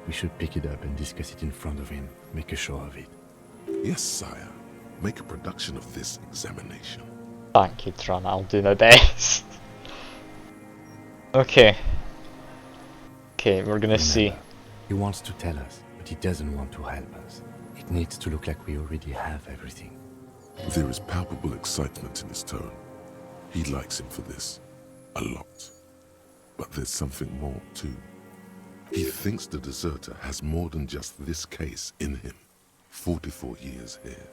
We should pick it up and discuss it in front of him. Make a show of it. Yes, sire. Make a production of this examination. Thank you, Tron, I'll do my best. Okay. Okay, we're gonna see. He wants to tell us, but he doesn't want to help us. It needs to look like we already have everything. There is palpable excitement in his tone. He likes him for this. A lot. But there's something more, too. He thinks the deserter has more than just this case in him. 44 years here.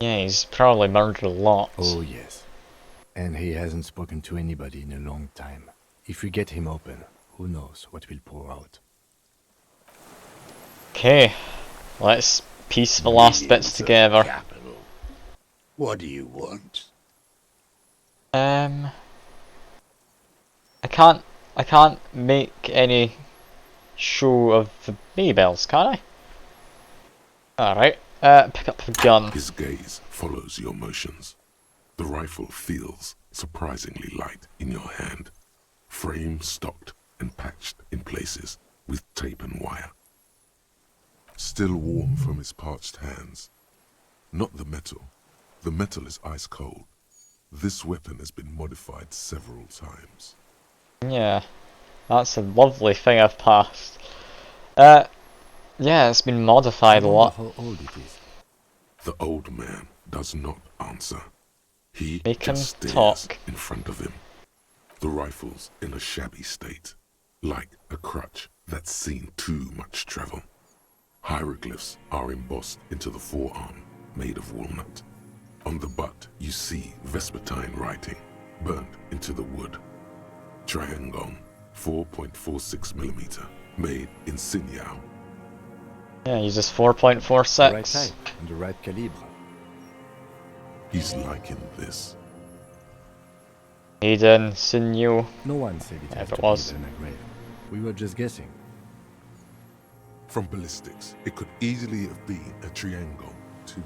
Yeah, he's probably murdered a lot. Oh, yes. And he hasn't spoken to anybody in a long time. If we get him open, who knows what will pour out. Okay, let's piece the last bits together. Capital. What do you want? I can't make any show of the Maybells, can I? Alright, pick up the gun. His gaze follows your motions. The rifle feels surprisingly light in your hand. Frame stocked and patched in places with tape and wire. Still warm from his parched hands. Not the metal. The metal is ice cold. This weapon has been modified several times. Yeah, that's a lovely thing I've passed. Yeah, it's been modified a lot. How old it is? The old man does not answer. He Make him just stares talk. in front of him. The rifle's in a shabby state, like a crutch that's seen too much travel. Hieroglyphs are embossed into the forearm, made of walnut. On the butt, you see Vespertine writing, burnt into the wood. Triangon, 4.46mm, made in Sinyao. Yeah, uses 4.46. The right type and the right calibre. He's liking this. Aiden, Sinew. No one said it has If it to was. be the Nagrave. We were just guessing. From ballistics, it could easily have been a triangle, too.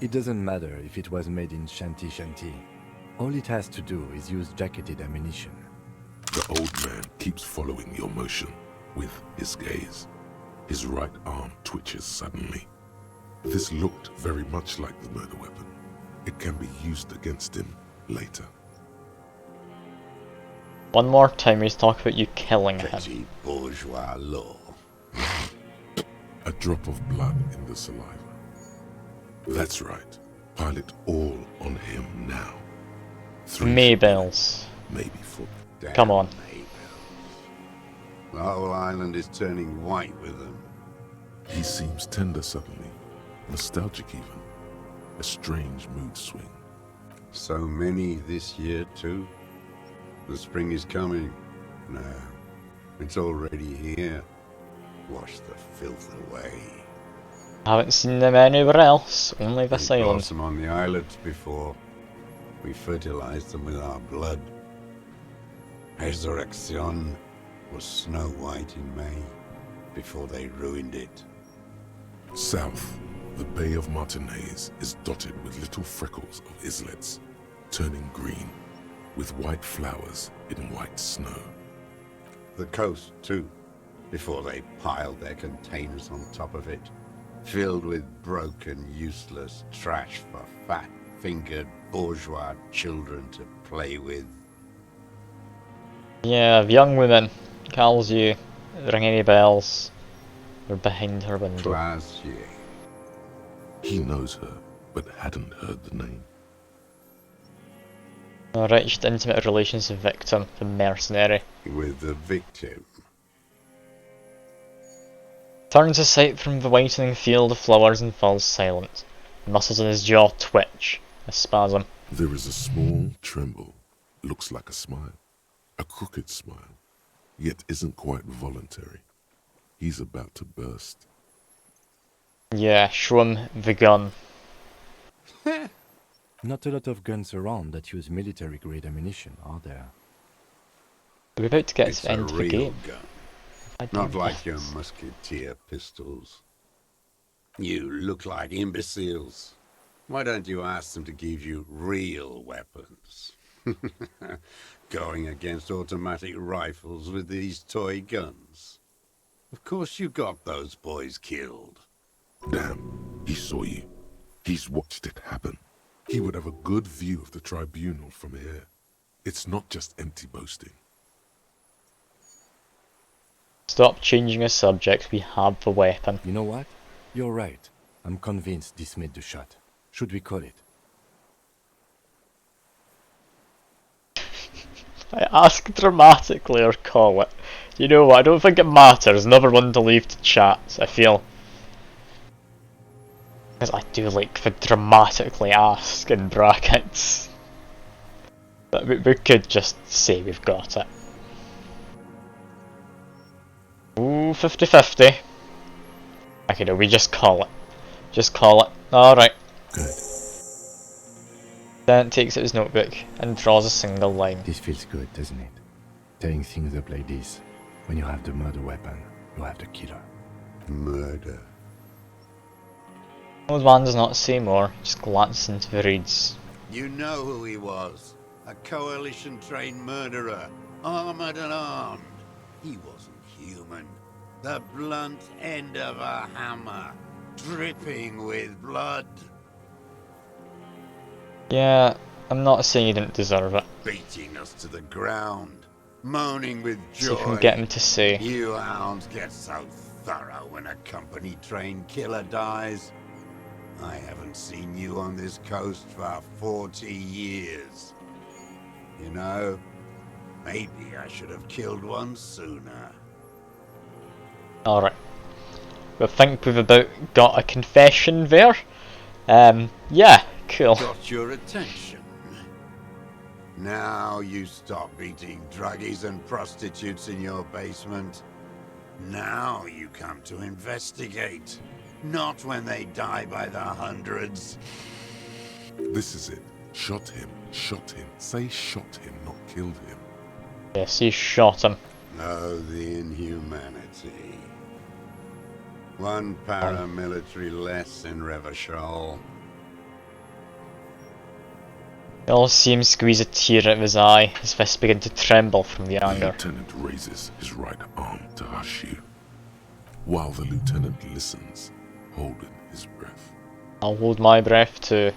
It doesn't matter if it was made in Shanti Shanti. All it has to do is use jacketed ammunition. The old man keeps following your motion with his gaze. His right arm twitches suddenly. This looked very much like the murder weapon. It can be used against him later. One more time he's talking about you killing him. Petty bourgeois law. A drop of blood in the saliva. That's right. Pile it all on him now. Maybells. Maybe 4. Come on. The whole island is turning white with them. He seems tender suddenly. Nostalgic even. A strange mood swing. So many this year too. The spring is coming. No, it's already here. Wash the filth away. I haven't seen them anywhere else, only this We island. blossom on the islets before. We fertilize them with our blood. Resurrection was snow white in May, before they ruined it. South, the Bay of Martinez is dotted with little freckles of islets, turning green, with white flowers in white snow. The coast, too, before they piled their containers on top of it, filled with broken, useless trash for fat-fingered bourgeois children to play with. Yeah, if young woman calls you, ring any bells, you're behind her window. Classier. He knows her, but hadn't heard the name. Enriched intimate relations with victim, the mercenary. With the victim. Turns his sight from the whitening field of flowers and falls silent. The muscles in his jaw twitch, a spasm. There is a small tremble, looks like a smile. A crooked smile, yet isn't quite voluntary. He's about to burst. Yeah, show him the gun. Not a lot of guns around that use military-grade ammunition, are there? We're about to get It's to the a end of the real game. gun. Not like your musketeer pistols. You look like imbeciles. Why don't you ask them to give you real weapons? Going against automatic rifles with these toy guns. Of course you got those boys killed. Damn, he saw you. He's watched it happen. He would have a good view of the tribunal from here. It's not just empty boasting. Stop changing the subject, we have the weapon. You know what? You're right. I'm convinced this made the shot. Should we call it? I ask dramatically or call it. You know what, I don't think it matters, another one to leave to chat, I feel. Because I do like the dramatically ask in brackets. But we could just say we've got it. Ooh, 50-50. Okay, no, we just call it. Just call it. Alright. Good. Dan takes out his notebook and draws a single line. This feels good, doesn't it? Tearing things up like this. When you have the murder weapon, you have the killer. Murder. Old man does not say more, just glances into the reeds. You know who he was. A coalition-trained murderer. Armored and armed. He wasn't human. The blunt end of a hammer. Dripping with blood. Yeah, I'm not saying he didn't deserve it. Beating us to the ground. Moaning with joy. So you can get him to say. You hounds get so thorough when a company-trained killer dies. I haven't seen you on this coast for 40 years. You know, maybe I should have killed one sooner. Alright. I think we've about got a confession there. Yeah, cool. Got your attention. Now you stop beating druggies and prostitutes in your basement. Now you come to investigate. Not when they die by the hundreds. This is it. Shot him, shot him. Say shot him, not killed him. Yes, he shot him. Oh, the inhumanity. One paramilitary less in Revachol. Elysium squeezed a tear out of his eye, his fists begin to tremble from the The anger. lieutenant raises his right arm to hush you, while the lieutenant listens, holding his breath. I'll hold my breath too.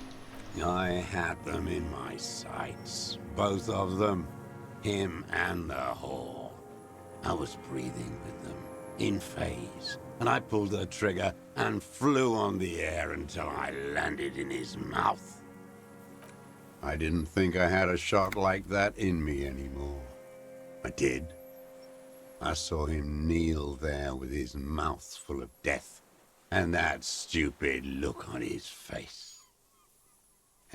I had them in my sights, both of them, him and the whore. I was breathing with them, in phase, and I pulled the trigger and flew on the air until I landed in his mouth. I didn't think I had a shot like that in me anymore. I did. I saw him kneel there with his mouth full of death, and that stupid look on his face.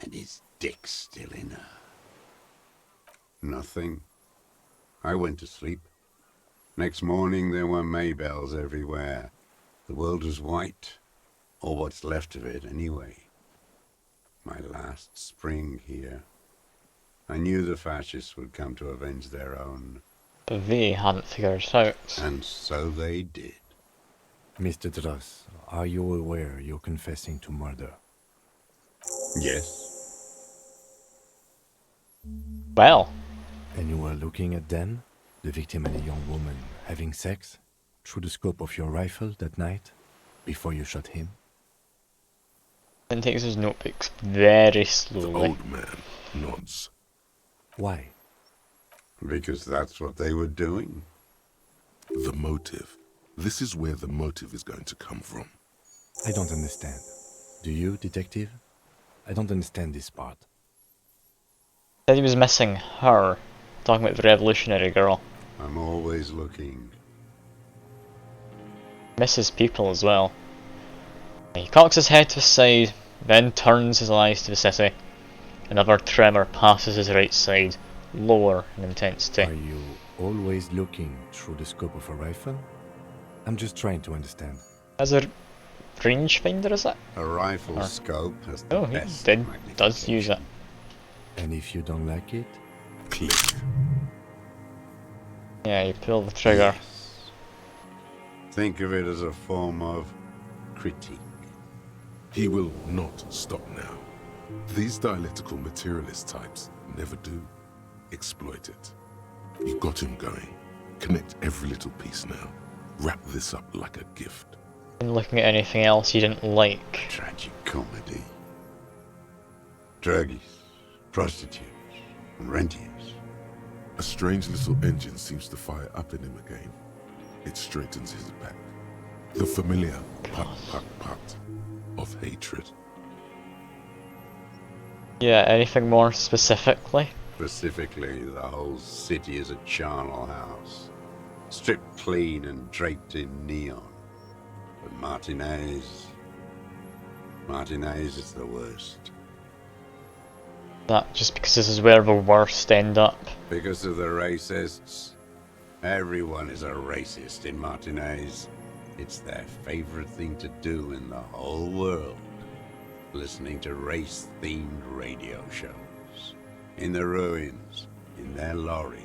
And his dick still in her. Nothing. I went to sleep. Next morning there were Maybells everywhere. The world was white, or what's left of it anyway. My last spring here. I knew the fascists would come to avenge their own. They hadn't figured it out. And so they did. Mr. Dross, are you aware you're confessing to murder? Yes. Well. And you were looking at them, the victim and a young woman, having sex, through the scope of your rifle that night, before you shot him? Then takes his notebooks very slowly. The old man nods. Why? Because that's what they were doing. The motive. This is where the motive is going to come from. I don't understand. Do you, detective? I don't understand this part. Said he was missing her. Talking about the revolutionary girl. I'm always looking. Misses people as well. He cocks his head to the side, then turns his eyes to the city. Another tremor passes his right side, lower in intensity. Are you always looking through the scope of a rifle? I'm just trying to understand. As a rangefinder, is it? A rifle scope has the best does use it. And if you don't like it? Click. Yeah, you pull the trigger. Yes. Think of it as a form of critique. He will not stop now. These dialectical materialist types never do. Exploit it. You got him going. Connect every little piece now. Wrap this up like a gift. And looking at anything else you didn't like. Tragic comedy. Druggies, prostitutes, and rentiers. A strange little engine seems to fire up in him again. It straightens his back. The familiar pat of hatred. Yeah, anything more specifically? Specifically, the whole city is a charnel house. Stripped clean and draped in neon. But Martinez is the worst. That just because this is where the worst end up. Because of the racists. Everyone is a racist in Martinez. It's their favorite thing to do in the whole world. Listening to race-themed radio shows. In the ruins, in their lorries.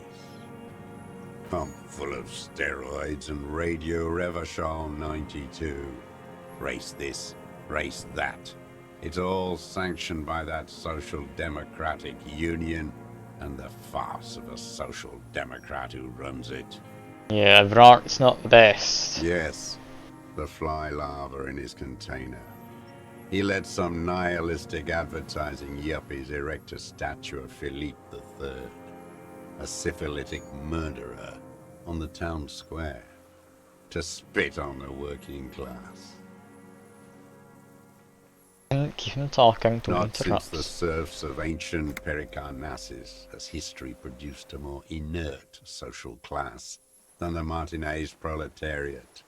Pumped full of steroids and Radio Revachol 92. Race this, race that. It's all sanctioned by that Social Democratic Union and the farce of a Social Democrat who runs it. Yeah, Vrart's not the best. Yes, the fly larva in his container. He let some nihilistic advertising yuppies erect a statue of Philippe III, a syphilitic murderer, on the town square, to spit on the working class. And keep him talking, don't Not interrupt. since the serfs of ancient Pericarnassus has history produced a more inert social class than the Martinez proletariat.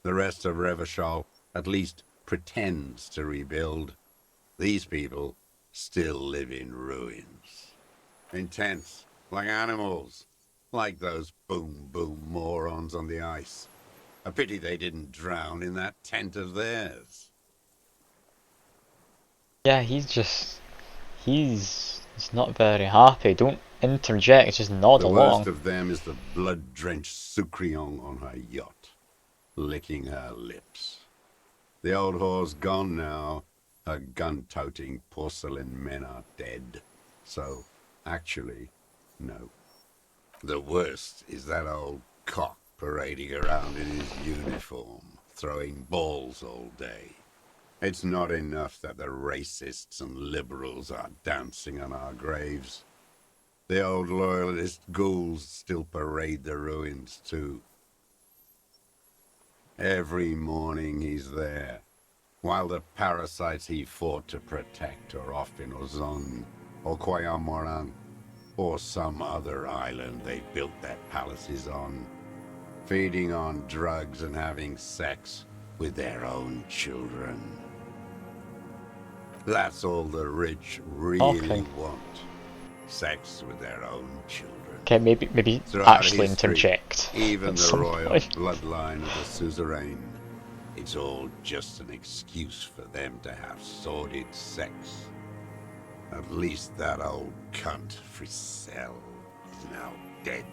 The rest of Revachol at least pretends to rebuild. These people still live in ruins. In tents, like animals. Like those boom-boom morons on the ice. A pity they didn't drown in that tent of theirs. Yeah, he's not very happy. Don't interject, just nod The along. worst of them is the blood-drenched Sucrion on her yacht, licking her lips. The old whore's gone now. Her gun-toting porcelain men are dead. So, actually, no. The worst is that old cock parading around in his uniform, throwing balls all day. It's not enough that the racists and liberals are dancing on our graves. The old loyalist ghouls still parade the ruins too. Every morning he's there, while the parasites he fought to protect are off in Ozon, or Quayamoran, or some other island they built their palaces on, feeding on drugs and having sex with their own children. That's all the rich really want. Sex with their own children. Okay, maybe Throughout actually history, interject. even at the some royal point. bloodline of the suzerain. It's all just an excuse for them to have sordid sex. At least that old cunt, Frisell, is now dead.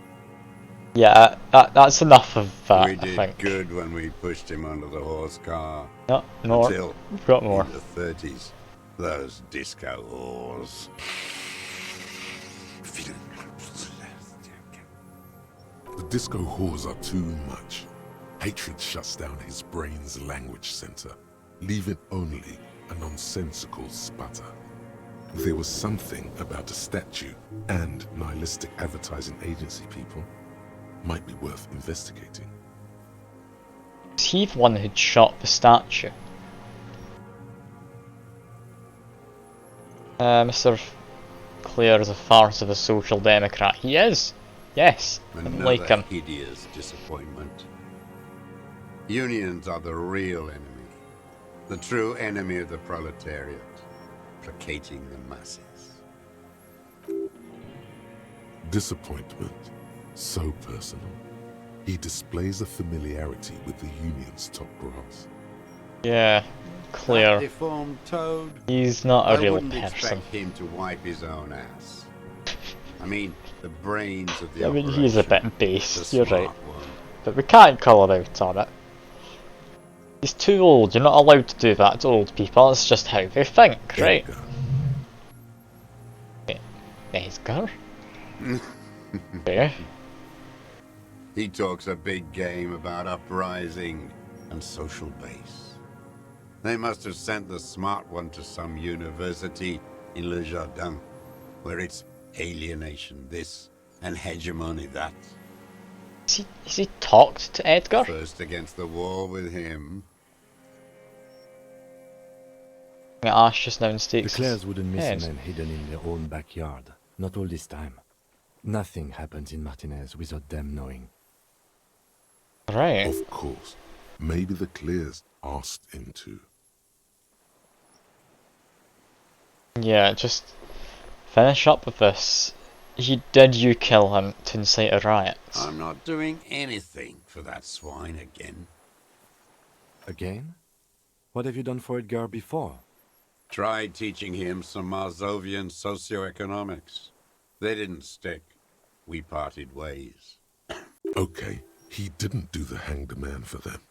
Yeah, that's enough of that, We I did think. good when we pushed him under the horse car. No, more. Until, We've got more. in the 30s, those disco whores. The disco whores are too much. Hatred shuts down his brain's language center, leaving only a nonsensical sputter. There was something about a statue and nihilistic advertising agency people. Might be worth investigating. Was he the one who'd shot the statue? Mr. Clare is a farce of a social democrat. He is! Yes! I don't like Another him. hideous disappointment. Unions are the real enemy. The true enemy of the proletariat. Placating the masses. Disappointment. So personal. He displays a familiarity with the union's top brass. Yeah, Clare. That deformed toad. He's not a I real wouldn't person. expect him to wipe his own ass. I mean, the brains of the I mean, operation. he's a bit based, the you're smart right. one. But we can't call him out on it. He's too old, you're not allowed to do that to old people, that's just how they think, right? Edgar? Fair. He talks a big game about uprising and social base. They must have sent the smart one to some university in Le Jardin, where it's alienation this and hegemony that. Has he talked to Edgar? First against the wall with him. Ash just now in The stakes. Clares wouldn't miss Yes. a man hidden in their own backyard. Not all this time. Nothing happens in Martinez without them knowing. Right. Of course. Maybe the Clears asked him to. Yeah, just finish up with this. Did you kill him to incite a riot? I'm not doing anything for that swine again. Again? What have you done for Edgar before? Tried teaching him some Marzovian socioeconomics. They didn't stick. We parted ways. Okay, he didn't do the hang the man for them,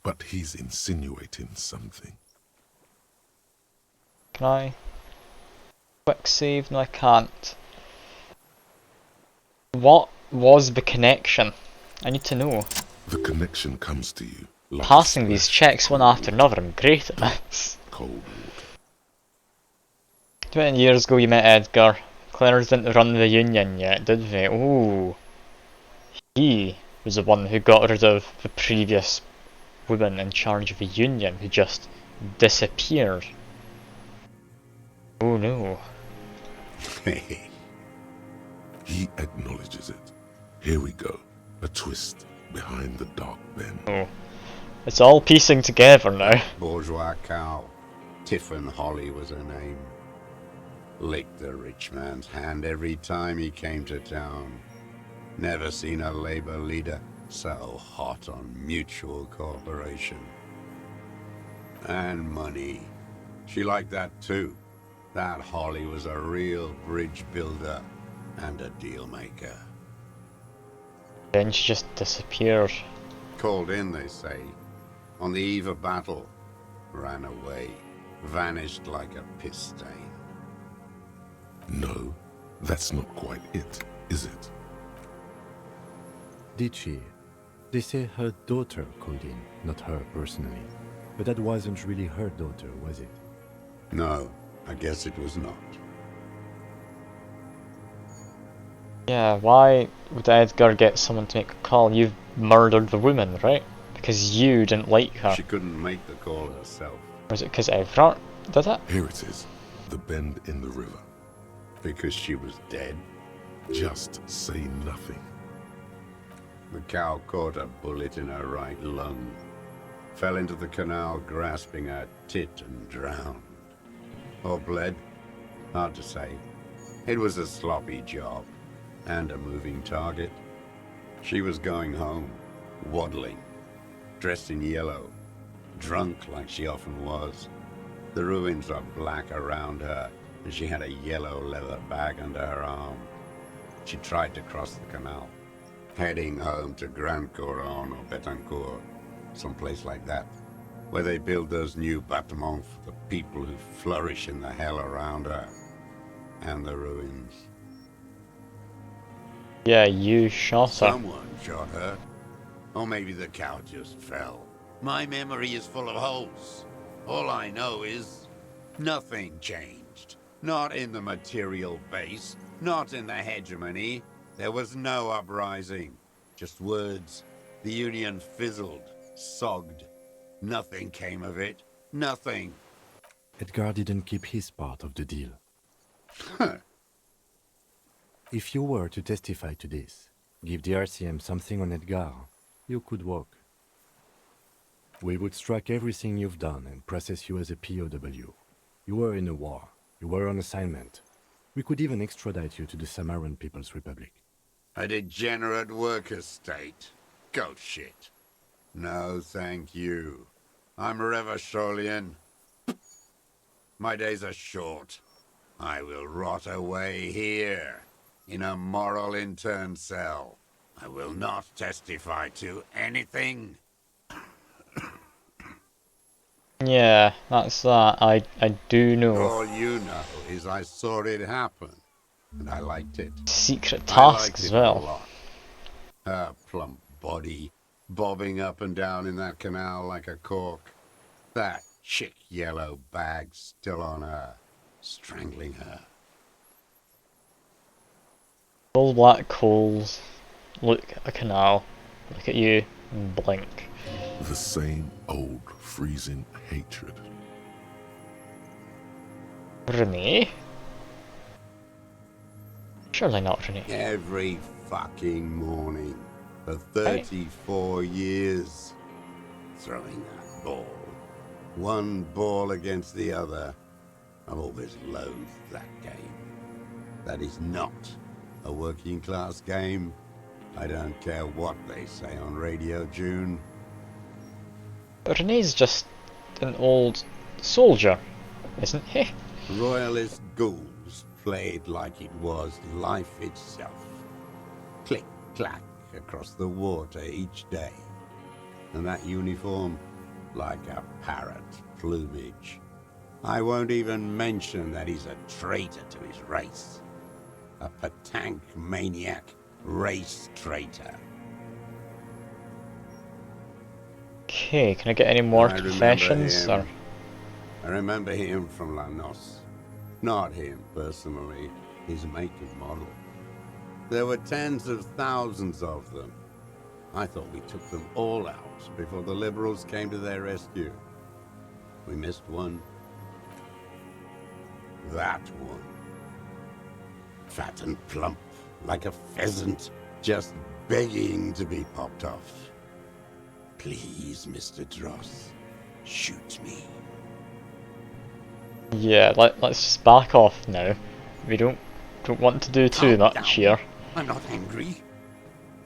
but he's insinuating something. Can I? Quick save? No, I can't. What was the connection? I need to know. The connection comes to you. Like Passing these checks one after another, I'm great at this. Cold water. 20 years ago you met Edgar. Clares didn't run the union yet, did they? Ooh. He was the one who got rid of the previous woman in charge of the union who just disappeared. Oh no. He acknowledges it. Here we go. A twist behind the dark bend. Oh. It's all piecing together now. Bourgeois cow. Tiffin Holly was her name. Licked the rich man's hand every time he came to town. Never seen a labor leader so hot on mutual cooperation. And money. She liked that too. That Holly was a real bridge builder and a deal maker. Then she just disappeared. Called in, they say, on the eve of battle. Ran away, vanished like a piss stain. No, that's not quite it, is it? Did she? They say her daughter called in, not her personally. But that wasn't really her daughter, was it? No, I guess it was not. Yeah, why would Edgar get someone to make a call? You've murdered the woman, right? Because you didn't like her. She couldn't make the call herself. Was it because Everard did it? Here it is, the bend in the river. Because she was dead? Just say nothing. The cow caught a bullet in her right lung. Fell into the canal grasping her tit and drowned. Or bled? Hard to say. It was a sloppy job. And a moving target. She was going home, waddling, dressed in yellow, drunk like she often was. The ruins are black around her, and she had a yellow leather bag under her arm. She tried to cross the canal, heading home to Grand Couronne or Betancourt, someplace like that, where they build those new bâtiments for the people who flourish in the hell around her, and the ruins. Yeah, you shot her. Someone shot her. Or maybe the cow just fell. My memory is full of holes. All I know is nothing changed. Not in the material base, not in the hegemony. There was no uprising. Just words. The Union fizzled, sogged. Nothing came of it. Nothing. Edgar didn't keep his part of the deal. If you were to testify to this, give the RCM something on Edgar, you could walk. We would strike everything you've done and process you as a POW. You were in a war. You were on assignment. We could even extradite you to the Samaran People's Republic. A degenerate worker state. Go shit. No, thank you. I'm Revacholian. My days are short. I will rot away here, in a moral intern cell. I will not testify to anything. Yeah, that's that. I do know. All you know is I saw it happen, and I liked it. Secret I task liked as it well. A lot. Her plump body, bobbing up and down in that canal like a cork. That chick yellow bag still on her, strangling her. All black coals. Look at a canal. Look at you. Blink. The same old freezing hatred. Renee? Surely not Renee. Every fucking morning for 34 years. Throwing that ball. One ball against the other. I've always loathed that game. That is not a working class game. I don't care what they say on Radio June. But Renee's just an old soldier, isn't he? Royalist ghouls played like it was life itself. Click, clack across the water each day. And that uniform, like a parrot plumage. I won't even mention that he's a traitor to his race. A Patank maniac race traitor. Okay, can I get any more confessions? Or... I remember him from La Noce. Not him, personally. His make and model. There were tens of thousands of them. I thought we took them all out before the Liberals came to their rescue. We missed one. That one. Fat and plump, like a pheasant, just begging to be popped off. Please, Mr. Dross, shoot me. Yeah, let's just back off now. We don't want to do too much here. I'm not angry.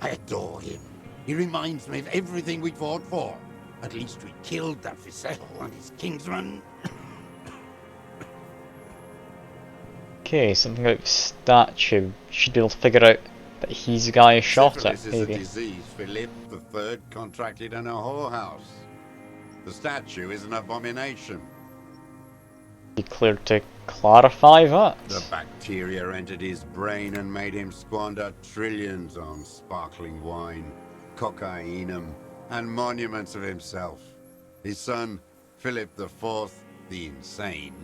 I adore him. He reminds me of everything we fought for. At least we killed that Visetto and his kingsman. Okay, something about the statue. Should be able to figure out that he's the guy who shot it, Syphilis is a maybe. disease Philip III contracted in a whorehouse. The statue is an abomination. Be clear to clarify that. The bacteria entered his brain and made him squander trillions on sparkling wine, cocainum, and monuments of himself. His son, Philip IV, the insane,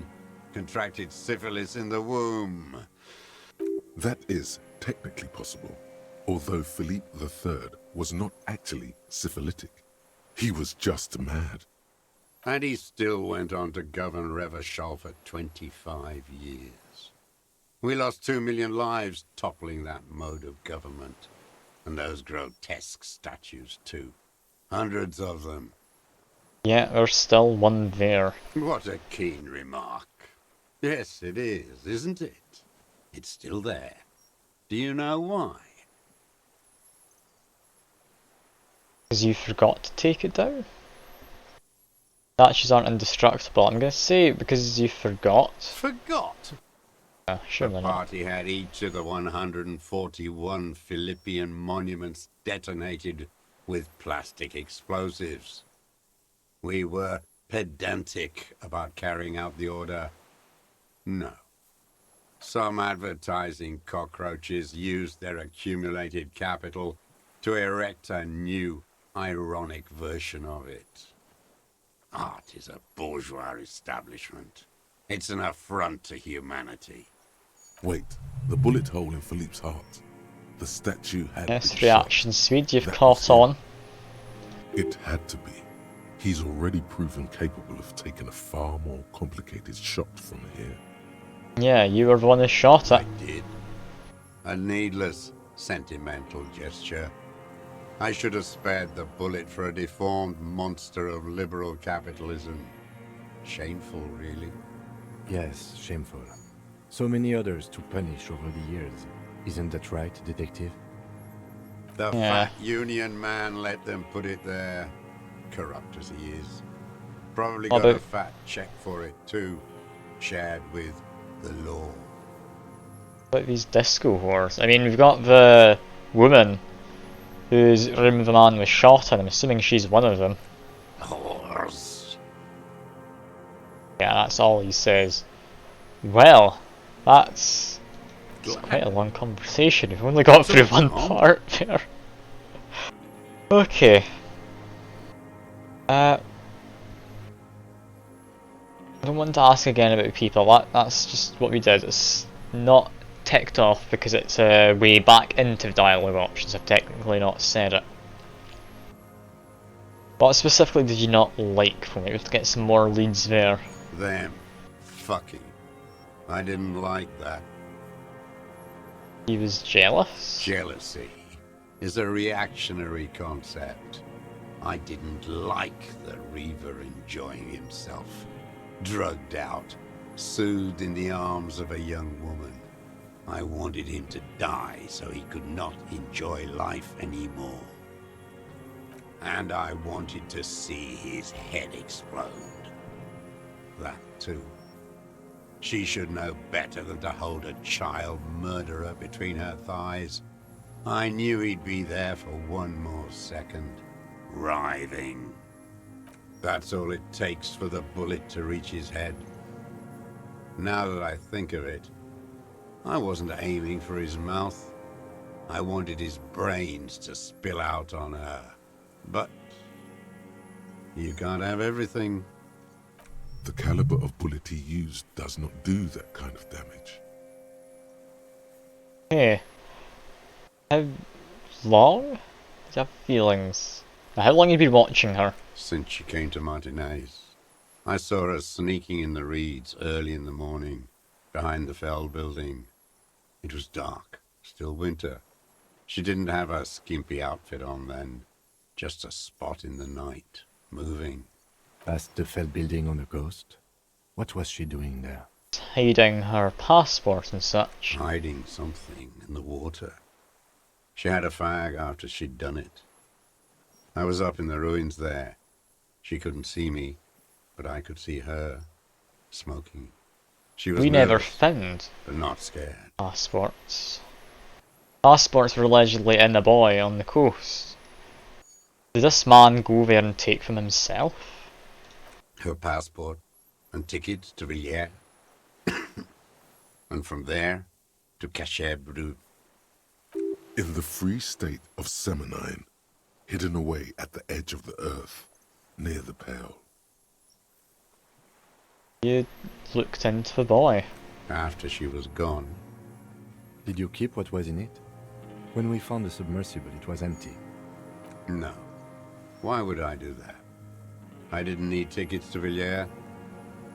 contracted syphilis in the womb. That is technically possible, although Philippe III was not actually syphilitic. He was just mad. And he still went on to govern Revachol for 25 years. We lost 2 million lives toppling that mode of government. And those grotesque statues too. Hundreds of them. Yeah, there's still one there. What a keen remark. Yes, it is, isn't it? It's still there. Do you know why? Because you forgot to take it down? Statues aren't indestructible. I'm gonna say because you forgot. Forgot? Surely The not. party had each of the 141 Philippian monuments detonated with plastic explosives. We were pedantic about carrying out the order. No. Some advertising cockroaches used their accumulated capital to erect a new, ironic version of it. Art is a bourgeois establishment. It's an affront to humanity. Wait, the bullet hole in Philippe's heart. The statue had Yes, been reaction shot. Swede, you've That caught was on. It had to be. He's already proven capable of taking a far more complicated shot from here. Yeah, you were the one who shot it. I did. A needless, sentimental gesture. I should have spared the bullet for a deformed monster of liberal capitalism. Shameful, really. Yes, shameful. So many others to punish over the years. Isn't that right, detective? The fat union man let them put it there. Corrupt as he is. Probably got a fat check for it too. Shared with the law. What about these disco whores? I mean, we've got the woman whose room the man was shot in. I'm assuming she's one of them. Whores. Yeah, that's all he says. Well, that's quite a long conversation. We've only got through one part there. Okay. I don't want to ask again about people. That's just what we did. It's not ticked off because it's a way back into dialogue options. I've technically not said it. What specifically did you not like from it? We have to get some more leads there. Them. Fucking. I didn't like that. He was jealous? Jealousy is a reactionary concept. I didn't like the Reaver enjoying himself. Drugged out, soothed in the arms of a young woman. I wanted him to die so he could not enjoy life anymore. And I wanted to see his head explode. That too. She should know better than to hold a child murderer between her thighs. I knew he'd be there for one more second. Writhing. That's all it takes for the bullet to reach his head. Now that I think of it, I wasn't aiming for his mouth. I wanted his brains to spill out on her. But you can't have everything. The caliber of bullet he used does not do that kind of damage. Hey. How long? Do you have feelings? How long have you been watching her? Since she came to Martinez. I saw her sneaking in the reeds early in the morning, behind the Fell building. It was dark, still winter. She didn't have her skimpy outfit on then, just a spot in the night, moving. Past the Fell building on the coast? What was she doing there? Hiding her passport and such. Hiding something in the water. She had a fag after she'd done it. I was up in the ruins there. She couldn't see me, but I could see her, smoking. She was we never nervous, found but not scared. passports. Passports were allegedly in a boy on the coast. Did this man go there and take them himself? Her passport and tickets to Villiers. And from there to Cachet-Bru. In the free state of Semonine, hidden away at the edge of the earth, near the Pale. You looked into the boy. After she was gone. Did you keep what was in it? When we found the submersible, it was empty. No. Why would I do that? I didn't need tickets to Villiers.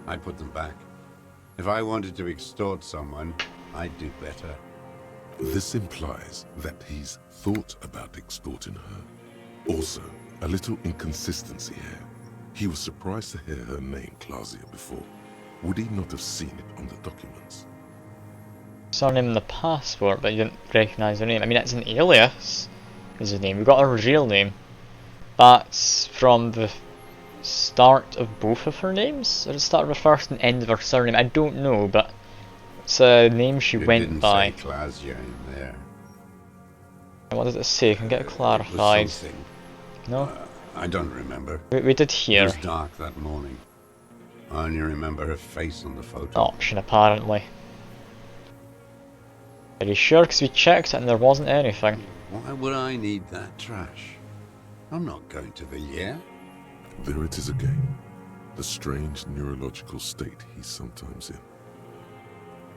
I put them back. If I wanted to extort someone, I'd do better. This implies that he's thought about extorting her. Also, a little inconsistency here. He was surprised to hear her name Clausia before. Would he not have seen it on the documents? Saw her name in the passport, but you didn't recognise her name. I mean, it's an alias, is his name. We got her real name. That's from the start of both of her names? Or the start of her first and end of her surname? I don't know, but it's a name she went by. It didn't say Clausia in there. What does it say? Can get it clarified. No? I don't remember. We did hear. It was dark that morning. I only remember her face on the photo. Option, apparently. Are you sure? Because we checked it and there wasn't anything. Why would I need that trash? I'm not going to Villiers. There it is again. The strange neurological state he's sometimes in.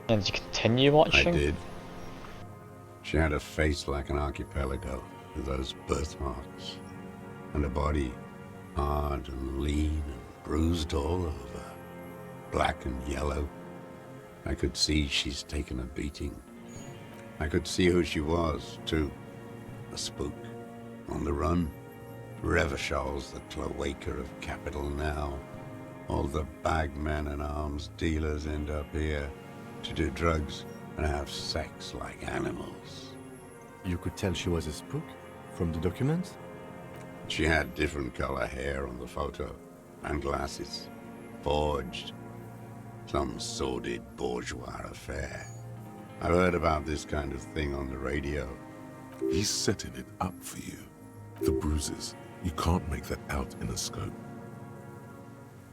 And did you continue watching? I did. She had a face like an archipelago with those birthmarks. And a body hard and lean and bruised all over. Black and yellow. I could see she's taken a beating. I could see who she was, too. A spook. On the run. Revachol's the cloaca of capital now. All the bagmen and arms dealers end up here to do drugs and have sex like animals. You could tell she was a spook from the documents? She had different color hair on the photo and glasses. Forged. Some sordid bourgeois affair. I've heard about this kind of thing on the radio. He's setting it up for you. The bruises. You can't make that out in a scope.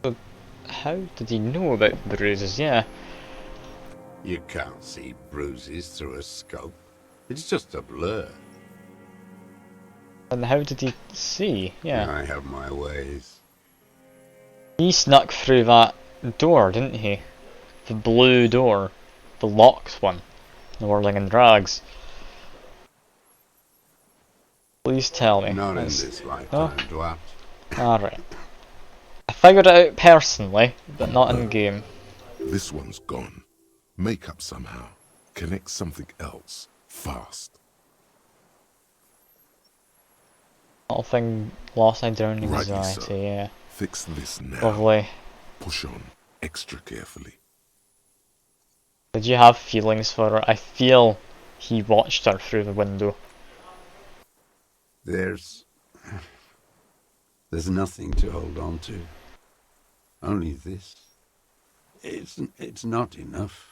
But how did he know about the bruises? Yeah. You can't see bruises through a scope. It's just a blur. And how did he see? Yeah. I have my ways. He snuck through that door, didn't he? The blue door. The locked one. The whirling in drags. Please tell me. Not in this lifetime, Dwat. Alright. I figured it out personally, but not in game. This one's gone. Make up somehow. Connect something else. Fast. Little thing lost I drowning Rightly anxiety, so. yeah. Fix this now. Lovely. Push on extra carefully. Did you have feelings for her? I feel he watched her through the window. There's nothing to hold on to. Only this. It's not enough.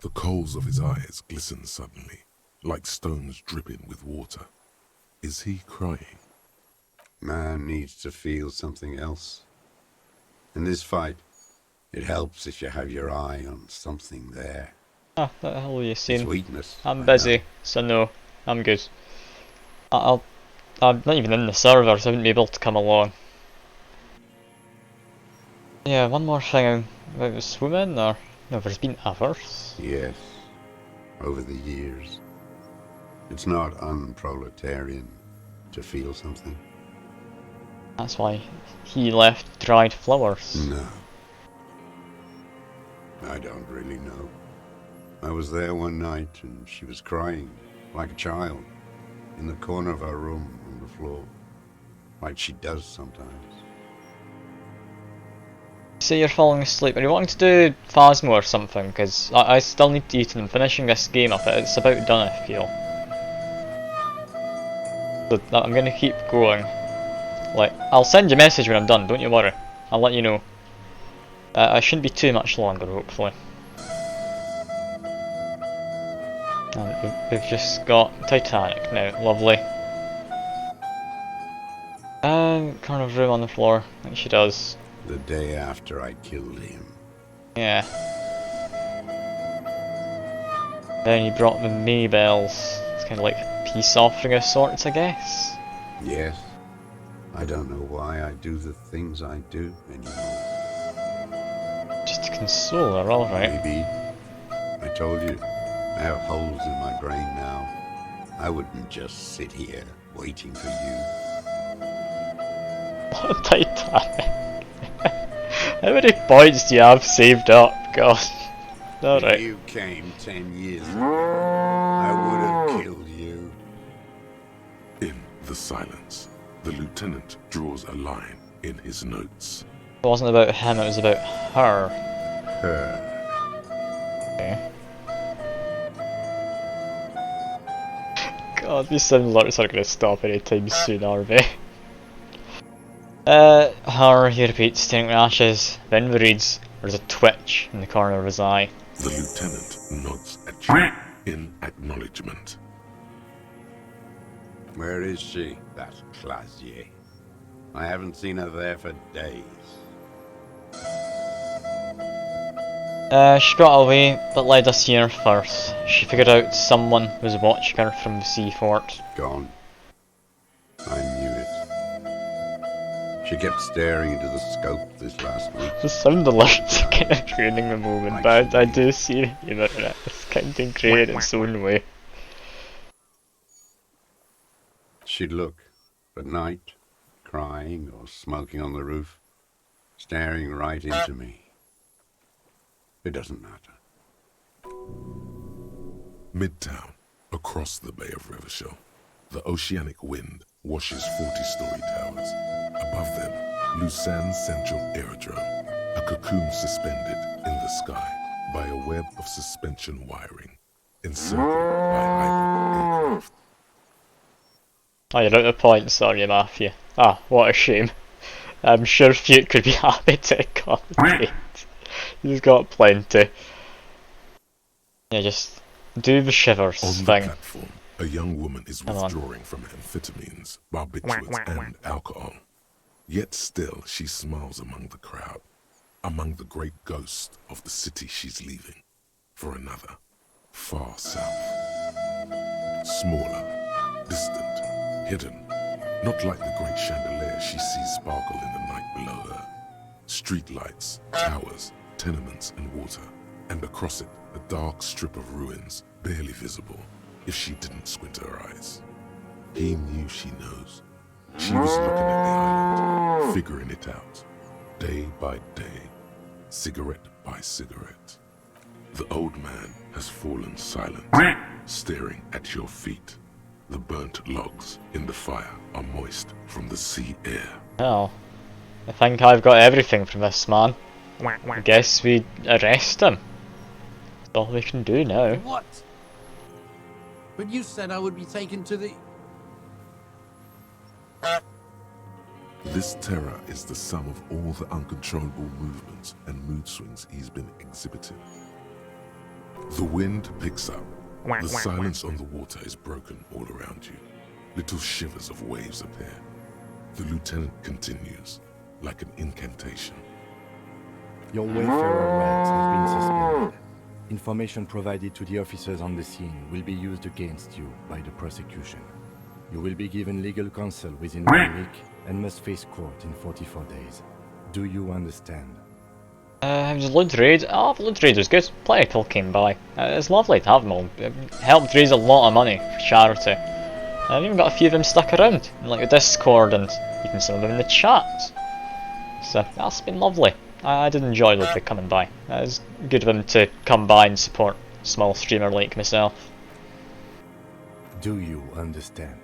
The coals of his eyes glisten suddenly, like stones dripping with water. Is he crying? Man needs to feel something else. In this fight, it helps if you have your eye on something there. Ah, what the hell are you saying? It's weakness. I'm busy, so no, I'm good. I'm not even in the server, so I wouldn't be able to come along. Yeah, one more thing about the swimming, or no, there's been others. Yes, over the years. It's not unproletarian to feel something. That's why he left dried flowers. No. I don't really know. I was there one night and she was crying, like a child, in the corner of her room on the floor, like she does sometimes. Say you're falling asleep. Are you wanting to do Phasmo or something? Because I still need to eat and I'm finishing this game up. It's about done, I feel. So I'm gonna keep going. Like, I'll send you a message when I'm done, don't you worry. I'll let you know. I shouldn't be too much longer, hopefully. And we've just got Titanic now, lovely. Kind of room on the floor, like she does. The day after I killed him. Yeah. Then he brought the Maybells. It's kind of like a peace offering of sorts, I guess. Yes. I don't know why I do the things I do anymore. Just to console her, alright. Maybe. I told you, I have holes in my brain now. I wouldn't just sit here waiting for you. Titanic. How many points do you have saved up? God. Alright. If you came 10 years ago, I would have killed you. In the silence, the lieutenant draws a line in his notes. It wasn't about him, it was about her. Her. Okay. God, these sound alerts aren't going to stop anytime soon, are they? Her, he repeats, staring at ashes, then reads, there's a twitch in the corner of his eye. The lieutenant nods at you in acknowledgement. Where is she, that Clasier? I haven't seen her there for days. She got away, but led us here first. She figured out someone was watching her from the sea fort. Gone. I knew it. She kept staring into the scope this last week. The sound alerts are kind of ruining the moment, but I do see humour in it. It's kind of great in its own way. She'd look, at night, crying or smoking on the roof, staring right into me. It doesn't matter. Midtown, across the Bay of Revachol, the oceanic wind washes 40-story towers. Above them, Lucerne Central Aerodrome, a cocoon suspended in the sky by a web of suspension wiring, encircled by hybrid aircraft. Oh, you're out of points, are you, Matthew? Ah, what a shame. I'm sure Fute could be happy to accommodate. He's got plenty. Yeah, just do the shivers On thing. the platform, a young woman is withdrawing from amphetamines, barbiturates, and alcohol. Yet still she smiles among the crowd, among the great ghosts of the city she's leaving, for another, far south. Smaller, distant, hidden, not like the great chandelier she sees sparkle in the night below her. Streetlights, towers, tenements and water, and across it a dark strip of ruins, barely visible if she didn't squint her eyes. He knew she knows. She was looking at the island, figuring it out, day by day, cigarette by cigarette. The old man has fallen silent, staring at your feet. The burnt logs in the fire are moist from the sea air. Well, I think I've got everything from this man. I guess we arrest him. That's all we can do now. What? But you said I would be taken to the... This terror is the sum of all the uncontrollable movements and mood swings he's been exhibiting. The wind picks up. The silence on the water is broken all around you. Little shivers of waves appear. The lieutenant continues, like an incantation. Your wayfarer rights have been suspended. Information provided to the officers on the scene will be used against you by the prosecution. You will be given legal counsel within 1 week and must face court in 44 days. Do you understand? The Loot Raid? Oh, the Loot Raid was good. Plenty of people came by. It's lovely to have them all. It helped raise a lot of money for charity. I've even got a few of them stuck around, in like the Discord and even some of them in the chat. So that's been lovely. I did enjoy Ludwig coming by. It was good of him to come by and support a small streamer like myself. Do you understand?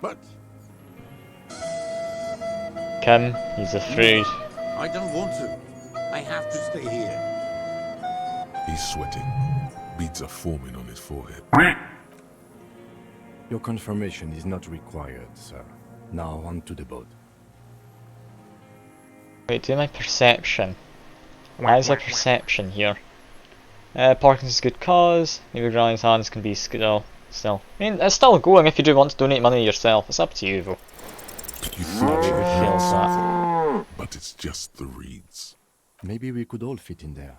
But... Kim, he's afraid. I don't want to. I have to stay here. He's sweating. Beads are forming on his forehead. Your confirmation is not required, sir. Now on to the boat. Wait, do my perception. Why is there perception here? Parkinson's good cause. Maybe Granny's hands can be still. I mean, it's still going if you do want to donate money yourself. It's up to you though. You How think it feels that. but it's just the reeds. Maybe we could all fit in there.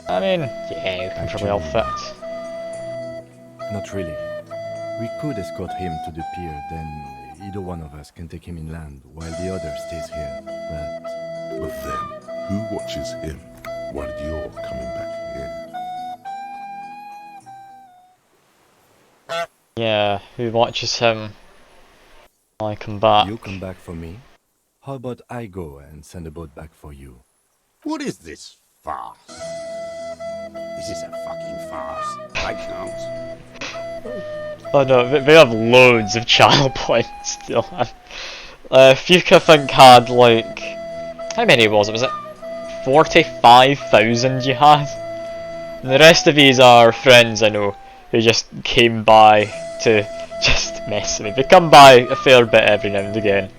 I mean, yeah, we can probably all fit. Not really. We could escort him to the pier, then either one of us can take him inland while the other stays here. But then, who watches him while you're coming back here? Yeah, who watches him while I come back? You come back for me. How about I go and send a boat back for you? What is this farce? This is a fucking farce. I can't. Oh no, they have loads of channel points still. Fuka I think had like... How many was it? Was it 45,000 you had? And the rest of these are friends I know who just came by to just mess with me. They come by a fair bit every now and again.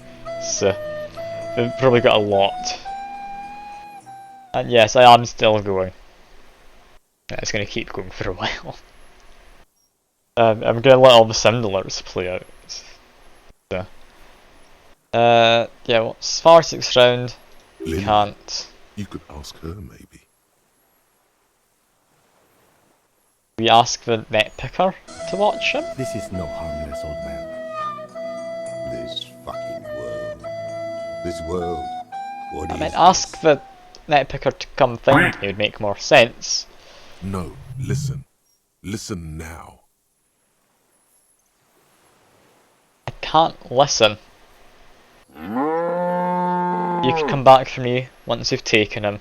So they've probably got a lot. And yes, I am still going. It's going to keep going for a while. I'm going to let all the sound alerts play out. So. Yeah, what's far 6th round? Lily, Can't. You could ask her, maybe. We ask the net picker to watch him? This is no harmless old man. This fucking world. This world. What I is mean, ask the net picker to come find me would make more sense. No, listen. Listen now. I can't listen. You could come back for me once you've taken him.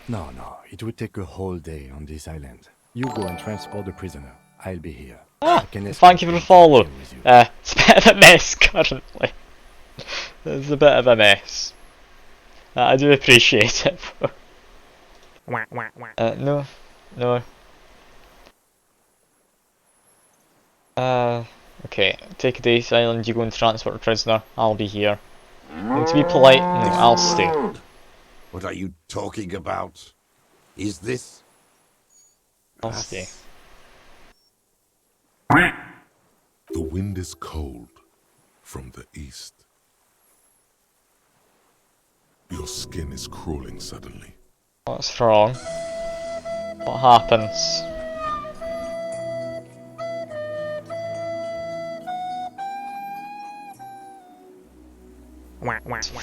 No, it would take a whole day on this island. You go and transport the prisoner. I'll be here. Thank you for the follow. It's a bit of a mess currently. It's a bit of a mess. I do appreciate it. No. Okay, take a day to island, you go and transport the prisoner, I'll be here. And to be polite, no, I'll stay. What are you talking about? Is this? I'll stay. The wind is cold from the east. Your skin is crawling suddenly. What's wrong? What happens?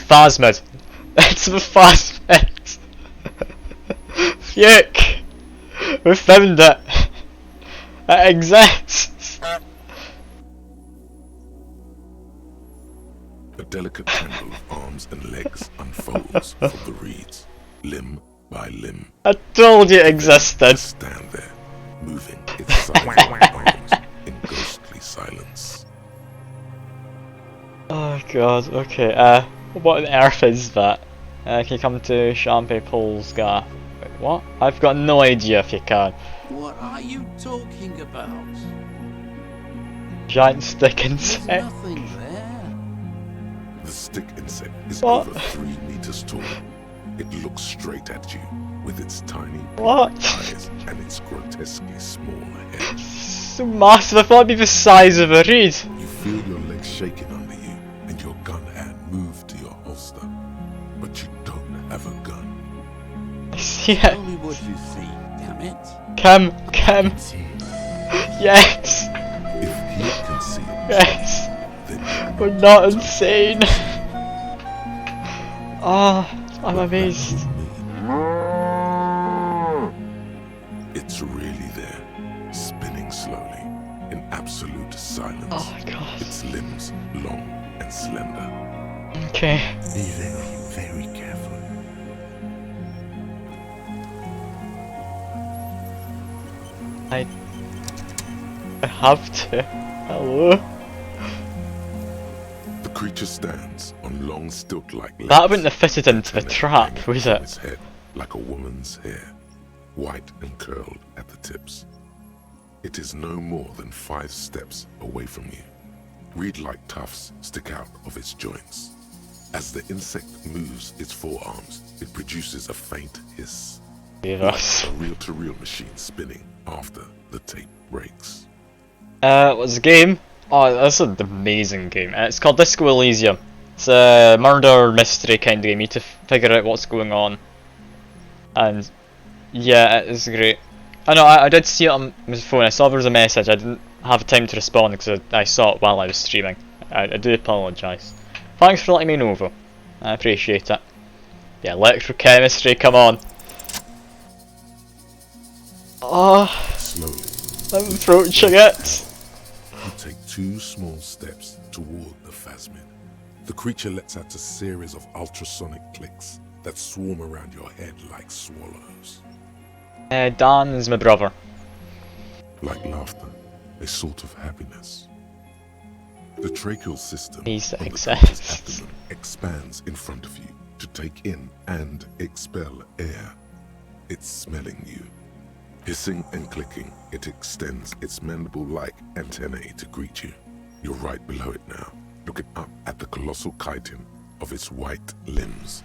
Phasmid! It's the Phasmid! Fuck! We found it! It exists! A delicate tangle of arms and legs unfolds from the reeds, limb by limb. I told you it existed! Stand there, moving its silent arms in ghostly silence. Oh god, okay, what on earth is that? Can you come to Champagne Pool's Gaff? Wait, what? I've got no idea if you can. What are you talking about? Giant stick There's insect. nothing there. The stick insect is What? over 3 meters tall. It looks straight at you with its tiny What? eyes and its grotesquely small head. So massive, I thought it'd be the size of a reed. You feel your legs shaking under you and your gun hand move to your holster, but you don't have a gun. I see it. Tell me what you see, damn it. Cam. Yes. If he can see it, Yes. then We're not insane. Oh, I'm amazed. it's really there, spinning slowly, in absolute silence. Oh my god. Its limbs long and slender. Okay. Be very, very careful. I have to. Hello? The creature stands on long stilt-like legs. That wouldn't have fitted into the trap, was from it? its head, like a woman's hair, white and curled at the tips. It is no more than 5 steps away from you. Reed-like tufts stick out of its joints. As the insect moves its forearms, it produces a faint hiss. Yes. Like a reel-to-reel machine spinning after the tape breaks. What's the game? Oh, that's an amazing game. It's called Disco Elysium. It's a murder mystery kind of game. You need to figure out what's going on. And yeah, it is great. I know, I did see it on my phone. I saw there was a message. I didn't have time to respond because I saw it while I was streaming. I do apologise. Thanks for letting me know though. I appreciate it. Yeah, electrochemistry, come on. Oh, slowly, I'm approaching it. You take 2 small steps toward the phasmid. The creature lets out a series of ultrasonic clicks that swarm around your head like swallows. Dan is my brother. Like laughter, a sort of happiness. The tracheal system He's on the exists. creature's abdomen expands in front of you to take in and expel air. It's smelling you. Hissing and clicking, it extends its mandible-like antennae to greet you. You're right below it now, looking up at the colossal chitin of its white limbs.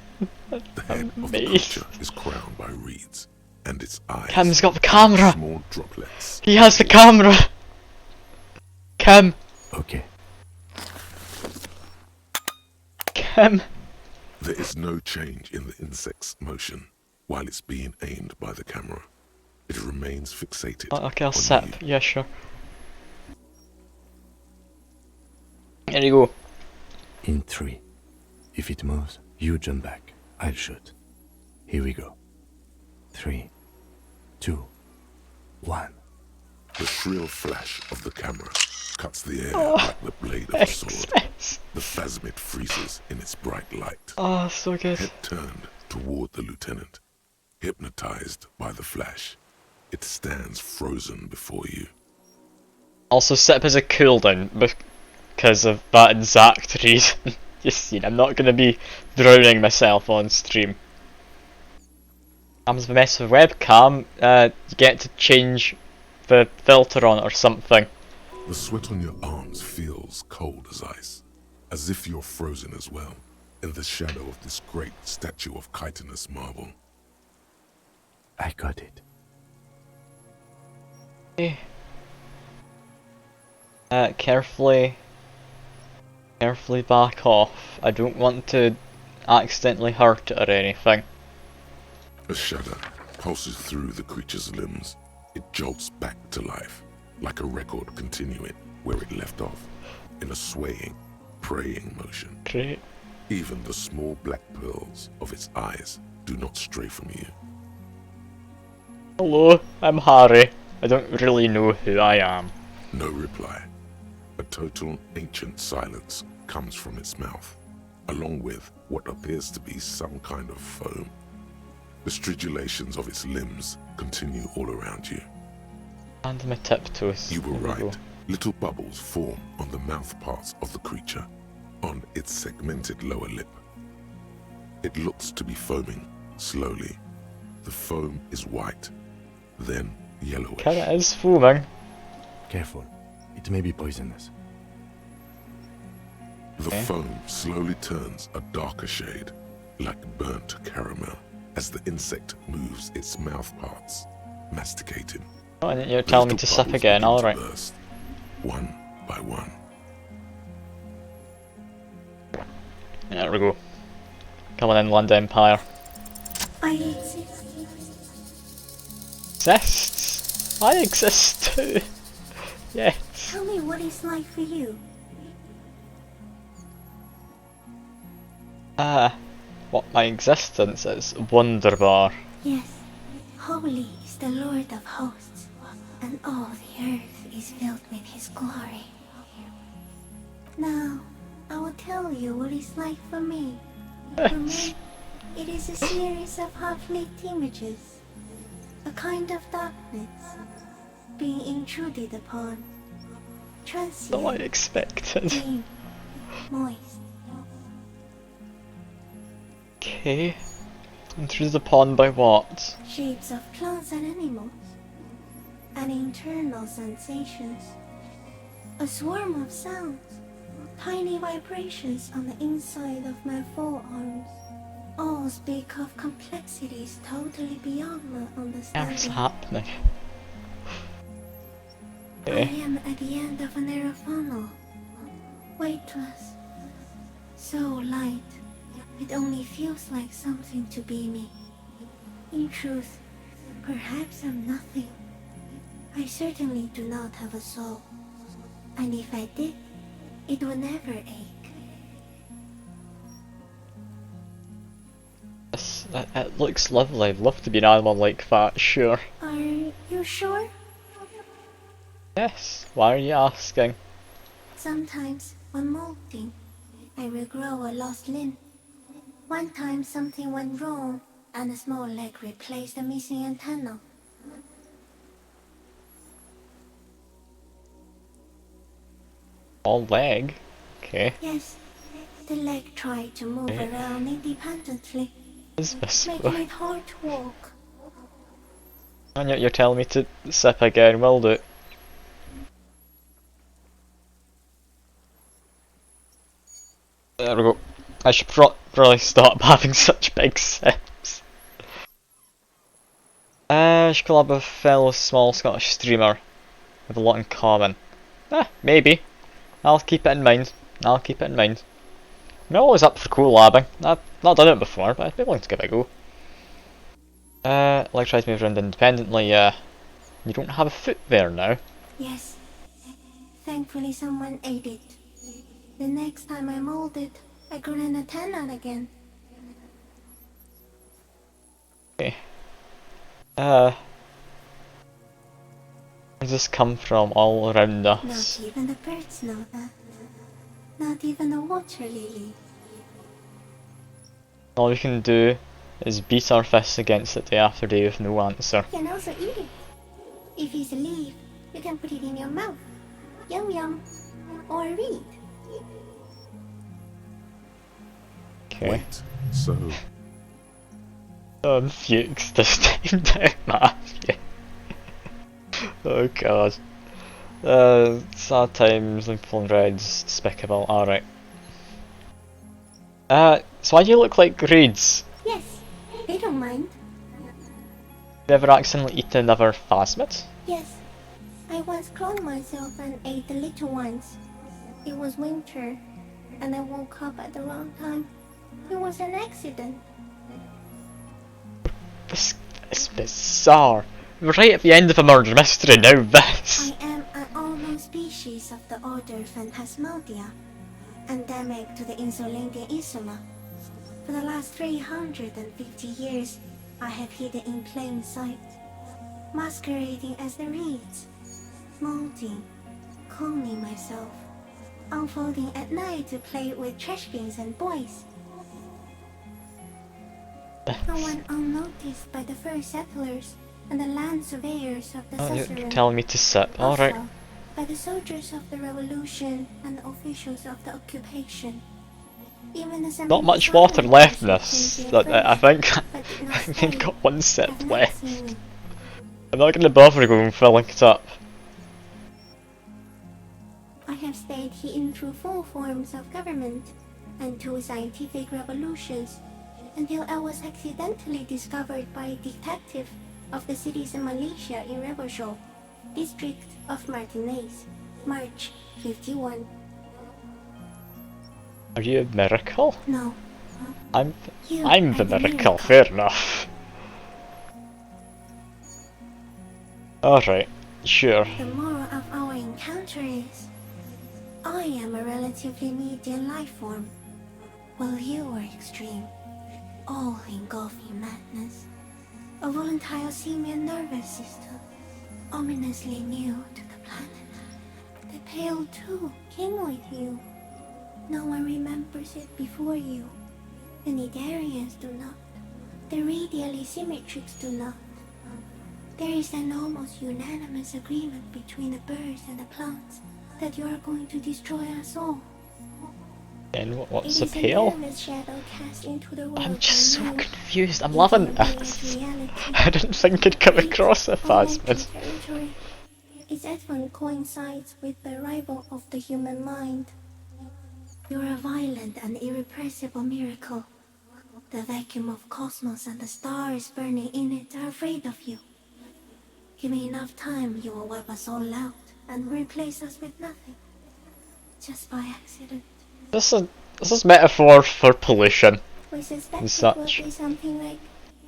The head of the creature is crowned by reeds, and its eyes Cam's got the camera! small droplets. He has the camera! Cam! Okay. Cam! There is no change in the insect's motion while it's being aimed by the camera. It remains fixated. Oh, okay, I'll on sip. you. Yeah, sure. Here you go. In 3. If it moves, you jump back. I'll shoot. Here we go. 3, 2, 1. The shrill flash of the camera cuts the air like the blade of a sword. The phasmid freezes in its bright light. Oh, so good. Head turned toward the lieutenant. Hypnotized by the flash, it stands frozen before you. Also set up as a cooldown because of that exact reason. Just seen, I'm not gonna be drowning myself on stream. Comes with a mess of webcam, you get to change the filter on it or something. The sweat on your arms feels cold as ice, as if you're frozen as well, in the shadow of this great statue of chitinous marble. I got it. Okay. Carefully back off. I don't want to accidentally hurt it or anything. A shudder pulses through the creature's limbs. It jolts back to life, like a record continuing where it left off, in a swaying, praying motion. Great. Even the small black pearls of its eyes do not stray from you. Hello, I'm Harry. I don't really know who I am. No reply. A total ancient silence comes from its mouth, along with what appears to be some kind of foam. The stridulations of its limbs continue all around you. And my tiptoes. You were right. Little bubbles form on the mouth parts of the creature, on its segmented lower lip. It looks to be foaming, slowly. The foam is white, then yellowish. It is foaming. Careful. It may be poisonous. The foam slowly turns a darker shade, like burnt caramel, as the insect moves its mouth parts, masticating. Oh, and you're telling me to sip again, alright. One by one. There we go. Coming in, Land Empire. I exist. Exists? I exist too. Yes. Tell me what it's like for you. What my existence is. Wonderbar. Yes, holy is the Lord of hosts, and all the earth is filled with his glory. Now, I will tell you what it's like for me. For me, it is a series of half-lit images, a kind of darkness, being intruded upon, transient, Not what I expected. dim, moist. Okay. And through the pond by what? Shapes of plants and animals, and internal sensations. A swarm of sounds, Tiny vibrations on the inside of my forearms all speak of complexities totally beyond my understanding. What's happening? I Okay. am at the end of a narrow funnel, weightless, so light, it only feels like something to be me. In truth, perhaps I'm nothing. I certainly do not have a soul, and if I did, it would never ache. It looks lovely. I'd love to be an animal like that, sure. Are you sure? Yes, why are you asking? Sometimes, when molting, I will grow a lost limb. One time something went wrong, and a small leg replaced a missing antenna. All leg? Okay. Yes, the leg tried to move around independently, Is this making it hard to walk. And yet you're telling me to sip again, will do. There we go. I should probably stop having such big sips. I should collab with a fellow small Scottish streamer with a lot in common. Maybe. I'll keep it in mind. I'll keep it in mind. I'm always up for collabing. I've not done it before, but I'd be willing to give it a go. Like try to move around independently, you don't have a foot there now. Yes, thankfully someone ate it. The next time I molded, I grew an antenna again. Okay. Where does this come from all around us? Not even the birds know that. Not even the water lily. All we can do is beat our fists against it day after day with no answer. You can also eat it. If it's a leaf, you can put it in your mouth. Yum yum. Or read. Okay. Wait, so I'm fuchs this time down, Matthew. Oh god. Sad times, Liverpool Reds, despicable, alright. So why do you look like reeds? Yes, they don't mind. Have you ever accidentally eaten another phasmid? Yes, I once cloned myself and ate the little ones. It was winter, and I woke up at the wrong time. It was an accident. This is bizarre. We're right at the end of a murder mystery, now this. I am an unknown species of the order Phantasmadia, endemic to the Insulindian Insula. For the last 350 years, I have hidden in plain sight, masquerading as the reeds, molting, cloning myself, unfolding at night to play with trash bins and boys. I went unnoticed by the first settlers and the land surveyors of the You're Suzerain. telling me to sip, alright. Also, by the soldiers of the revolution and the officials of the occupation. Even as Not much water left in this. I think I've got one sip left. I'm not gonna bother going filling it up. I have stayed hidden through 4 forms of government and 2 scientific revolutions until I was accidentally discovered by a detective of the citizen militia in Reverchol, district of Martinez, March 51. Are you a miracle? No. I'm You the are the miracle, fair enough. Alright, sure. The moral of our encounter is, I am a relatively medium life form, while you are extreme, all-engulfing madness. A volatile simian nervous system, ominously new to the planet. The Pale too came with you. No one remembers it before you. The Nidarians do not. The radially symmetrics do not. There is an almost unanimous agreement between the birds and the plants that you are going to destroy us all. And what's It the is a pale? nervous shadow cast into the world I'm just so by you. confused, I'm loving this. I didn't think I'd come across a phasmid. Territory. Its advent coincides with the arrival of the human mind. You're a violent and irrepressible miracle. The vacuum of cosmos and the stars burning in it are afraid of you. Give me enough time, you will wipe us all out and replace us with nothing. Just by accident. This is metaphor for pollution We and suspect it will such. be something like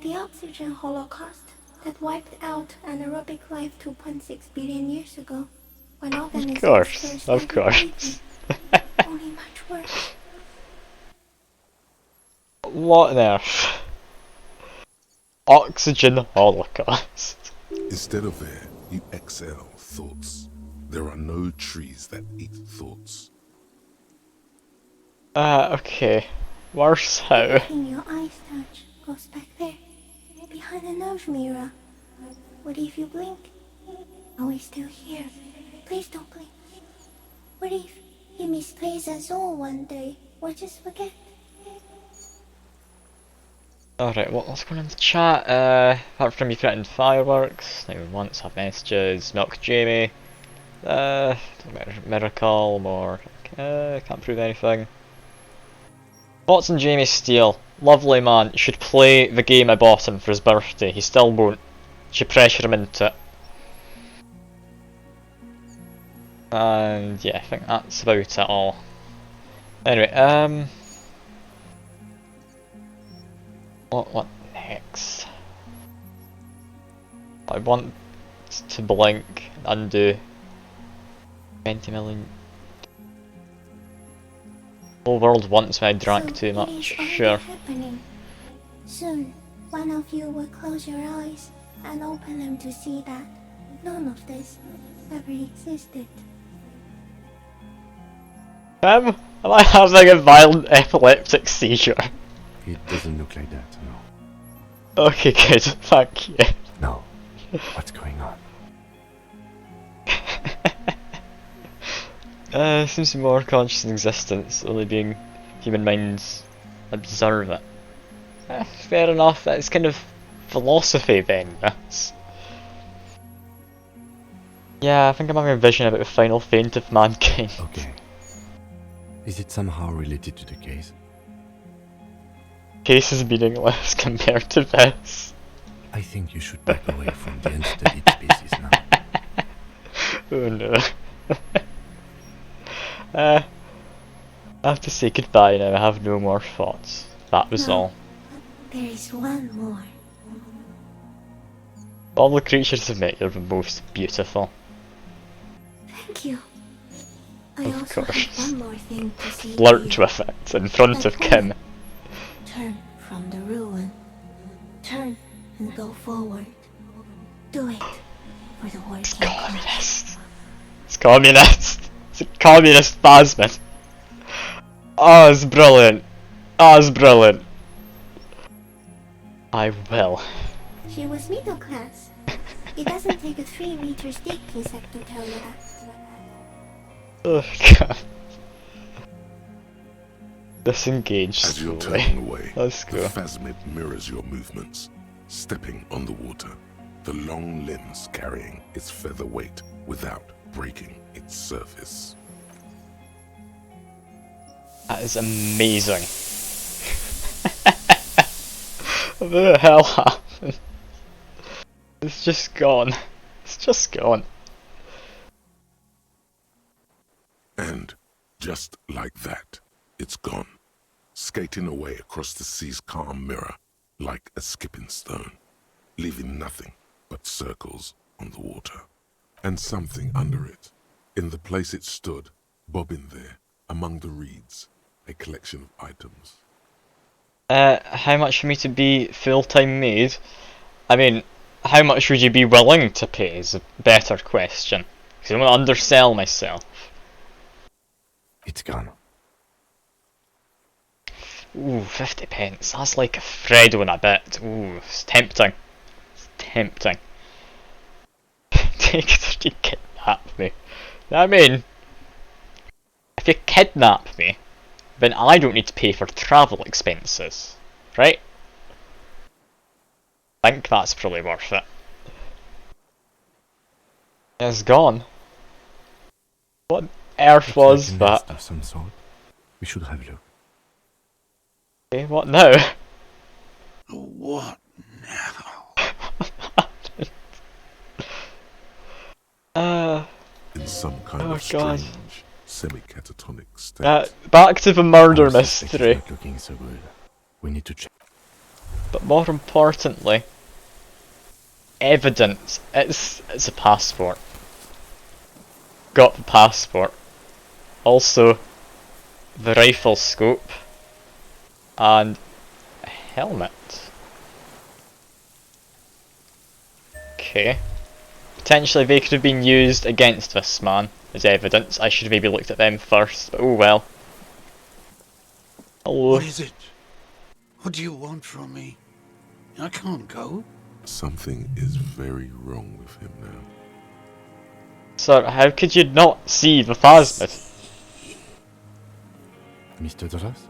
the oxygen holocaust that wiped out anaerobic life 2.6 billion years ago, when organisms first Of started breathing. course. Only much worse. What on earth? Oxygen holocaust. Instead of air, you exhale thoughts. There are no trees that eat thoughts. Okay. Worse how? Everything your eyes touch goes back there, behind the nose mirror. What if you blink? Are we still here? Please don't blink. What if he misplaces us all one day, or just forget? Alright, what's going on in the chat? Apart from you threatened fireworks, anyone wants have messages, Milk Jamie, Miracle, more, can't prove anything. Thoughts on Jamie Steele? Lovely man, should play the game I bought him for his birthday, he still won't. Should pressure him into it. And yeah, I think that's about it all. Anyway, what next? I want to blink and undo 20 million. The whole world wants me, I drank too much, sure. Happening. Soon, one of you will close your eyes and open them to see that none of this ever existed. Am I having a violent epileptic seizure? It doesn't look like that, no. Okay, good, thank you. No. What's going on? Seems to be more conscious in existence, only being human minds observe it. Fair enough, that's kind of philosophy then, that's... Yeah, I think I'm having a vision about the final fate of mankind. Okay. Is it somehow related to the case? Case is meaningless compared to this. I think you should back away from the unstudied species now. Oh no. I have to say goodbye now, I have no more thoughts. That was all. There is one more. All the creatures I've met, you're the most beautiful. Thank you. I Of also course. have one more thing to say. Flirt with it in front of Kim. Turn from the ruin. Turn and go forward. Do it for the working class. It's communist! It's a communist basement! Oh, it's brilliant! Oh, it's brilliant! I will. She was middle class. It doesn't take a 3-meter stick insect to tell you that. Oh god. Disengage As you're slowly. turning away, Let's the go. phasmid mirrors your movements, stepping on the water, the long limbs carrying its feather weight without breaking its surface. That is amazing. What the hell happened? It's just gone. It's just gone. And just like that, it's gone, skating away across the sea's calm mirror like a skipping stone, leaving nothing but circles on the water. And something under it, in the place it stood, bobbing there, among the reeds, a collection of items. How much for me to be full-time maid? I mean, how much would you be willing to pay is a better question. Because I don't want to undersell myself. It's gone. Ooh, 50 pence. That's like a Freddo and a bit. Ooh, it's tempting. It's tempting. Take it to kidnap me. I mean, if you kidnap me, then I don't need to pay for travel expenses, right? I think that's probably worth it. It's gone. What on earth was like a that? nest of some sort. We should have a look. Okay, what now? What? In some kind Oh of god. strange, semi-catatonic state. Back to the murder Our suspect is mystery. not looking so good. We need to check. But more importantly, evidence. It's a passport. Got the passport. Also, the rifle scope and a helmet. Okay. Potentially they could have been used against this man as evidence. I should have maybe looked at them first, but oh well. Hello. What is it? What do you want from me? I can't go. Something is very wrong with him now. Sir, how could you not see the phasmid? Mr. Dross?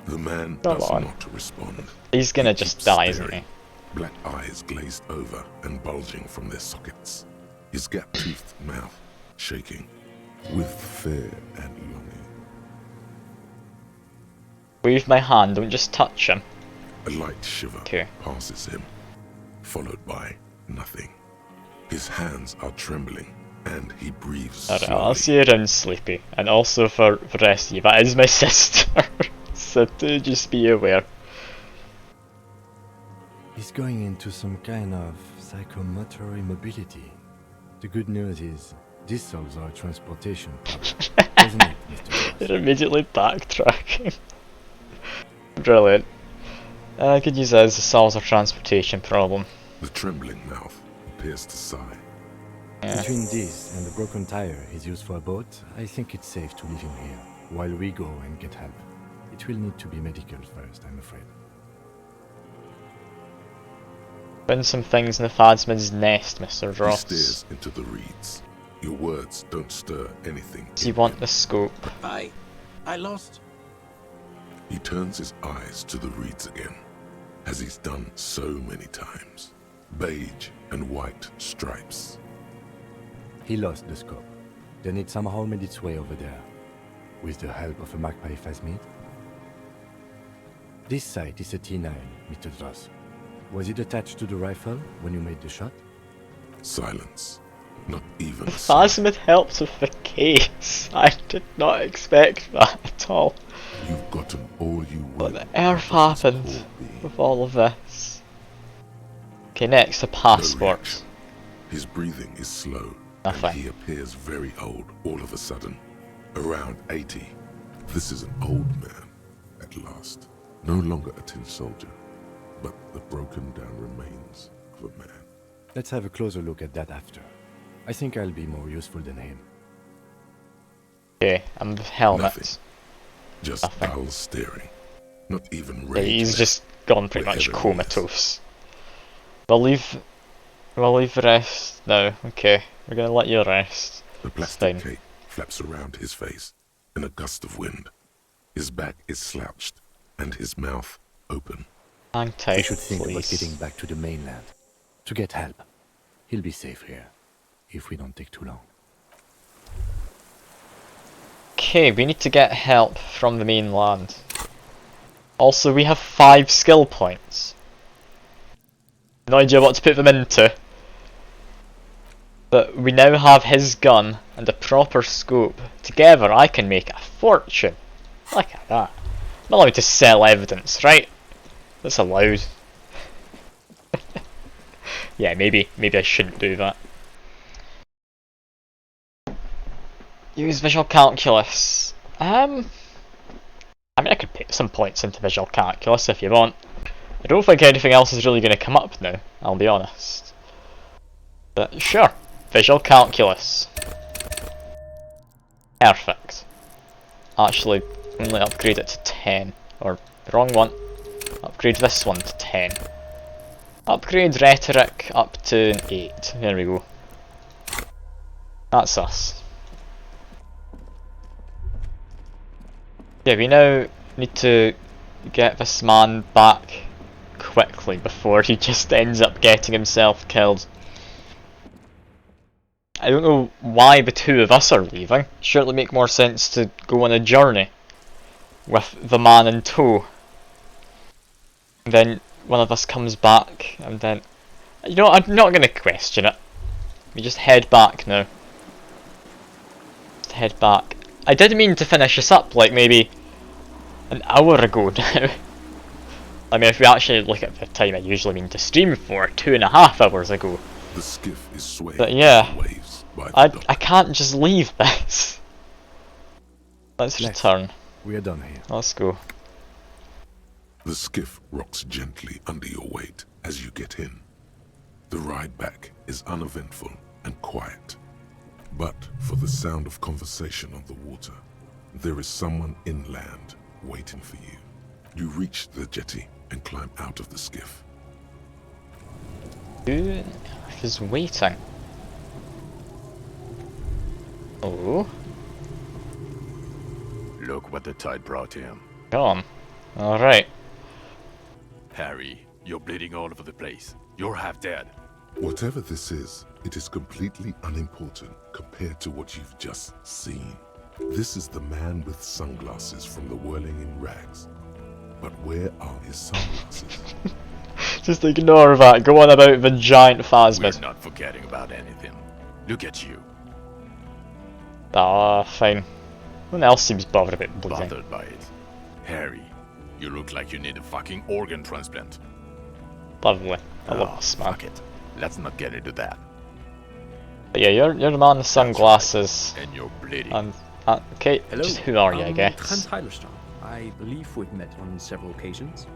The man Come does on. not respond. He's gonna He just keeps die, isn't staring, he? Black eyes glazed over and bulging from their sockets. His gap-toothed mouth shaking with fear and longing. Wave my hand, don't just touch him. A light shiver passes him, followed by nothing. His hands are trembling, and he breathes Alright, slowly. I'll see you around, Sleepy. And also for the rest of you, that is my sister. So do just be aware. He's going into some kind of psychomotor immobility. The good news is, this solves our transportation problem, doesn't it, Mr. Dross? They're immediately backtracking. Brilliant. I could use that as a solves our transportation problem. The trembling mouth appears to sigh. Between this and the broken tire he's used for a boat, I think it's safe to leave him here, while we go and get help. It will need to be medical first, I'm afraid. Found some things in the Phasmid's nest, Mr. He Ross. stares into the reeds. Your words don't stir anything. Do you want the scope? I lost. He turns his eyes to the reeds again, as he's done so many times. Beige and white stripes. He lost the scope. Then it somehow made its way over there, with the help of a magpie phasmid. This sight is a T9, Mr. Dross. Was it attached to the rifle when you made the shot? Silence. Not even a Phasmid helped with the case. I did not expect that at all. You've gotten all you What want. the earth happened with all of this? Okay, next, the passport. His breathing is slow, Nothing. and he appears very old all of a sudden. Around 80. This is an old man, at last. No longer a tin soldier, but the broken down remains of a man. Let's have a closer look at that after. I think I'll be more useful than him. Okay, and the helmet. Nothing. Just dull staring. Not even Yeah, rage. he's left, just gone pretty much wherever he is. comatose. We'll leave the rest now. Okay, we're gonna let you rest. The plastic cape flaps around his face in a gust of wind. His back is slouched, and his mouth open. Hang tight, We should think about please. getting back to the mainland. To get help. He'll be safe here, if we don't take too long. Okay, we need to get help from the mainland. Also, we have 5 skill points. No idea what to put them into. But we now have his gun and a proper scope. Together I can make a fortune. Look at that. I'm allowed to sell evidence, right? That's allowed. Yeah, maybe I shouldn't do that. Use visual calculus. I mean, I could put some points into visual calculus if you want. I don't think anything else is really going to come up now, I'll be honest. But sure, visual calculus. Perfect. Actually, only upgrade it to 10. Or, wrong one. Upgrade this one to 10. Upgrade rhetoric up to an 8. There we go. That's us. Yeah, we now need to get this man back quickly before he just ends up getting himself killed. I don't know why the two of us are leaving. Surely make more sense to go on a journey. with the man in tow. And then one of us comes back, and then... You know, I'm not going to question it. We just head back now. Just head back. I did mean to finish this up, like, maybe an hour ago now. I mean, if we actually look at the time I usually mean to stream for, 2.5 hours ago. The skiff is swaying But yeah, waves by the I can't just leave this. Let's return. We are done here. Let's go. The skiff rocks gently under your weight as you get in. The ride back is uneventful and quiet. But for the sound of conversation on the water, there is someone inland waiting for you. You reach the jetty and climb out of the skiff. Who is waiting? Oh. Look what the tide brought him. Go on. Alright. Harry, you're bleeding all over the place. You're half dead. Whatever this is, it is completely unimportant compared to what you've just seen. This is the man with sunglasses from the Whirling in Rags. But where are his sunglasses? Just ignore that. Go on about the giant phasmid. We're not forgetting about anything. Look at you. Ah, fine. No one else seems bothered about bleeding. Bothered by it. Harry, you look like you need a fucking organ transplant. Lovely. I love this man. Fuck it. Let's not get into that. But yeah, you're the man with sunglasses. And you're bleeding. And okay, Hello. just who are you, I I'm guess? Trent Heilerstrom. I believe we've met on several occasions.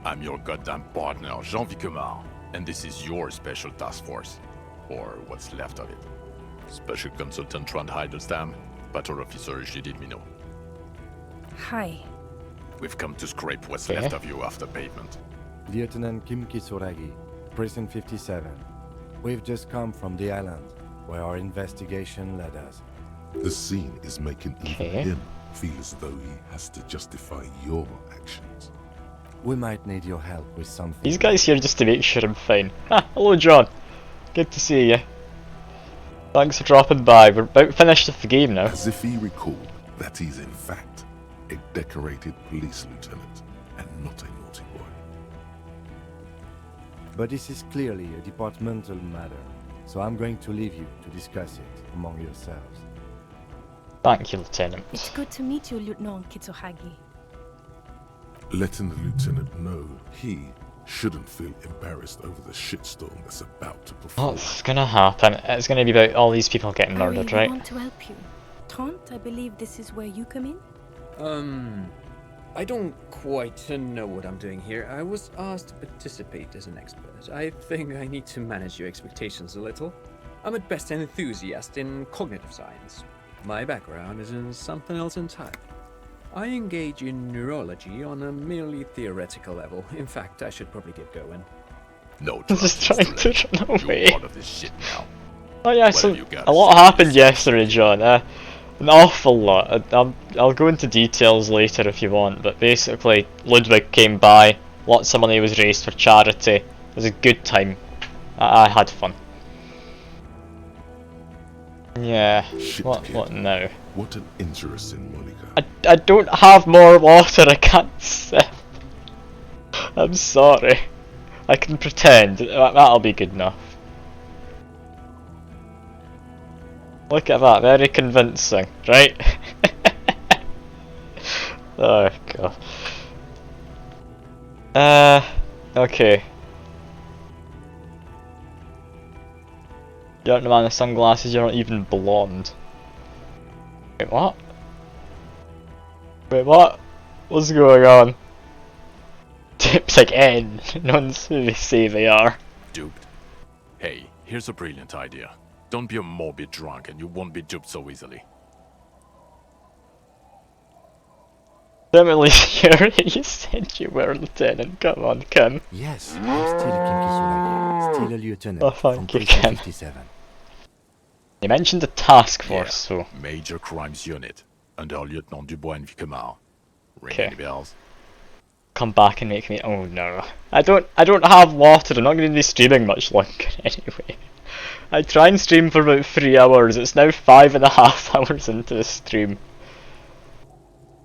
I'm your goddamn partner, Jean Vicomar, and this is your special task force. Or what's left of it. Special Consultant Trent Heilerstam, Battle Officer Judith Minot. Hi. We've come to scrape what's Okay. left of you after pavement. Lieutenant Kim Kisuragi, Prison 57. We've just come from the island, where our investigation led us. The scene is making even him feel as though he has to justify your actions. We might need your help with something. These guys here just to make sure I'm fine. Ah, hello John. Good to see you. Thanks for dropping by. We're about finished with the game now. As if he recalled that he's in fact a decorated police lieutenant and not a naughty boy. But this is clearly a departmental matter, so I'm going to leave you to discuss it among yourselves. Thank you, Lieutenant. It's good to meet you, Lieutenant Kitsuhagi. Letting the lieutenant know he shouldn't feel embarrassed over the shitstorm that's about to perform. What's gonna happen? It's gonna be about all these people getting I murdered, really right? want to help you. Trent, I believe this is where you come in? I don't quite know what I'm doing here. I was asked to participate as an expert. I think I need to manage your expectations a little. I'm at best an enthusiast in cognitive science. My background is in something else entirely. I engage in neurology on a merely theoretical level. In fact, I should probably get going. No, I'm just trying to run away. Part of this shit now. Oh yeah, What so have you got a to lot say? happened yesterday, John. An awful lot. I'll go into details later if you want, but basically Ludwig came by, lots of money was raised for charity. It was a good time. I had fun. Yeah. Shit, What kid. now? What an interesting moniker. I don't have more water. I can't sip. I'm sorry. I can pretend. That'll be good enough. Look at that, very convincing, right? Oh god. Okay. You're not the man with sunglasses, you're not even blonde. Wait, what? Wait, what? What's going on? Tips again. No one's who they say they are. Duped. Hey, here's a brilliant idea. Don't be a morbid drunk and you won't be duped so easily. Definitely sure you said you were Lieutenant. Come on, Kim. Yes, I'm still Kim Kisuragi, still a lieutenant Oh, from thank you, Prison Kim. 57. You mentioned the task force, so... Major Crimes Unit, under Lieutenant Dubois and Vicomar. Ring Okay. any bells? Come back and make me... Oh no. I don't have water, I'm not going to be streaming much longer anyway. I try and stream for about 3 hours, it's now 5.5 hours into the stream.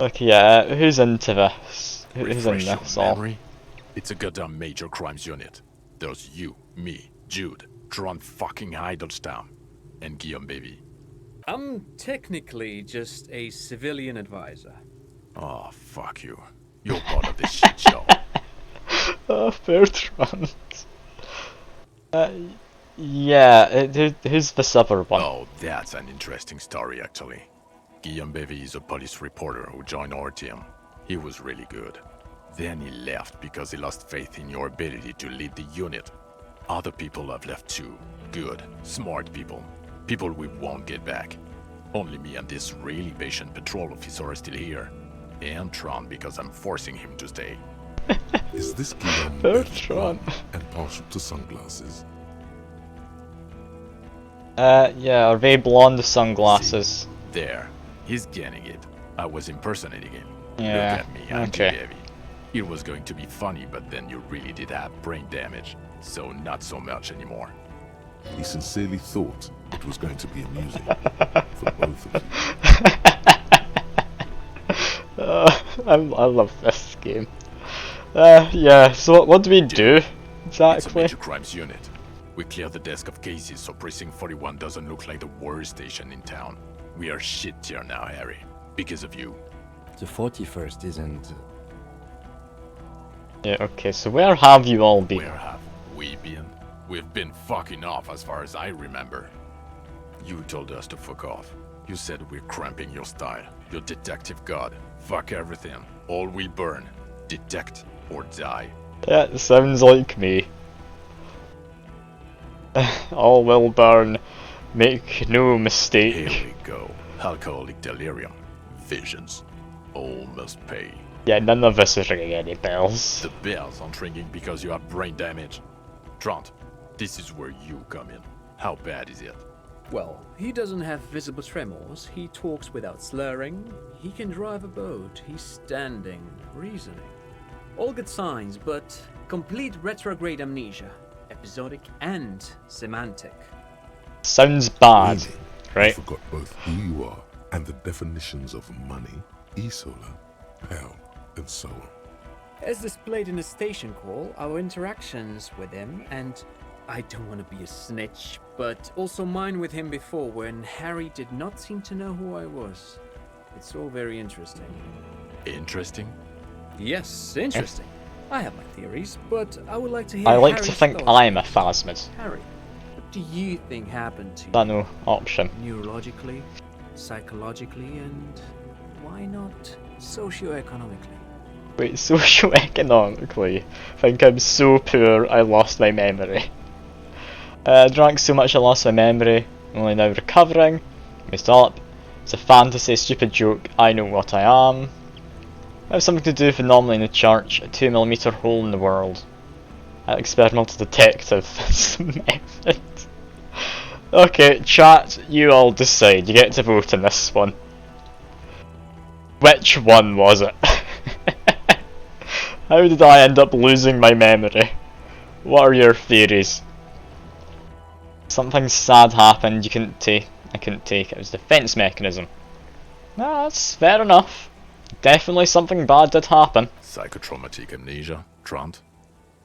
Okay, yeah, who's into this? Who's in Refresh your this all? memory. It's a goddamn major crimes unit. There's you, me, Jude, Tron fucking Heidelstein, and Guillaume baby. I'm technically just a civilian advisor. Oh, fuck you. You're part of this shit show. Oh, Bertrand. Yeah, who's the other one? Oh, that's an interesting story, actually. Guillaume Bevy is a police reporter who joined our team. He was really good. Then he left because he lost faith in your ability to lead the unit. Other people have left too. Good, smart people. People we won't get back. Only me and this really patient patrol officer are still here. And Tron because I'm forcing him to stay. Is this Guillaume Bertrand and partial to sunglasses? Yeah, are they blonde sunglasses? See, there. He's getting it. I was impersonating him. Yeah, Look at me, I'm okay. Heavy. It was going to be funny, but then you really did have brain damage. So not so much anymore. He sincerely thought it was going to be amusing for both of you. I love this game. Yeah, so what do we do It's a exactly? major crimes unit. We clear the desk of cases so Precinct 41 doesn't look like the worst station in town. We are shit tier now, Harry. Because of you. The 41st isn't... Yeah, okay, so where have you all been? Where have we been? We've been fucking off as far as I remember. You told us to fuck off. You said we're cramping your style. Your detective god. Fuck everything. All will burn. Detect or die. That sounds like me. All will burn. Make no mistake. Here we go. Alcoholic delirium. Visions. All must pay. Yeah, none of us is ringing any bells. The bells aren't ringing because you have brain damage. Trant, this is where you come in. How bad is it? Well, he doesn't have visible tremors, he talks without slurring, he can drive a boat, he's standing, reasoning. All good signs, but complete retrograde amnesia, episodic and semantic. Sounds bad, Really? right? You forgot both who you are and the definitions of money, Isola, hell, and so on. As displayed in the station call, our interactions with him, and I don't want to be a snitch, but also mine with him before when Harry did not seem to know who I was. It's all very interesting. Interesting? Yes, interesting. I have my theories, but I would like to hear I like Harry's to think thoughts. I'm a phasmid. Harry, what do you think happened to you? That no option. Neurologically, psychologically, and why not socioeconomically? Wait, socioeconomically, I think I'm so poor I lost my memory. Drank so much I lost my memory, only now recovering. Messed up. It's a fantasy, stupid joke, I know what I am. I have something to do with anomaly in the church, a 2mm hole in the world. An experimental detective, that's the method. Okay, chat, you all decide, you get to vote on this one. Which one was it? How did I end up losing my memory? What are your theories? Something sad happened, you couldn't take. I couldn't take it. It was a defense mechanism. Nah, that's fair enough. Definitely something bad did happen. Psychotraumatic amnesia, Trant?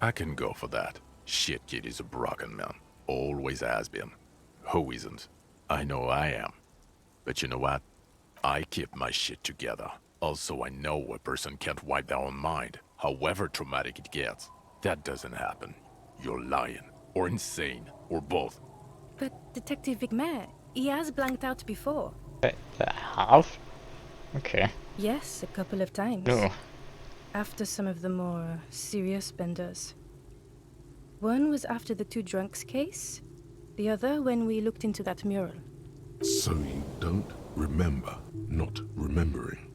I can go for that. Shit kid is a broken man. Always has been. Who isn't? I know I am. But you know what? I keep my shit together. Also, I know a person can't wipe their own mind, however traumatic it gets. That doesn't happen. You're lying, or insane, or both. But Detective Vigmer, he has blanked out before. Have? Okay. Yes, a couple of times. No. After some of the more serious benders. One was after the two drunks case, the other when we looked into that mural. So you don't remember not remembering.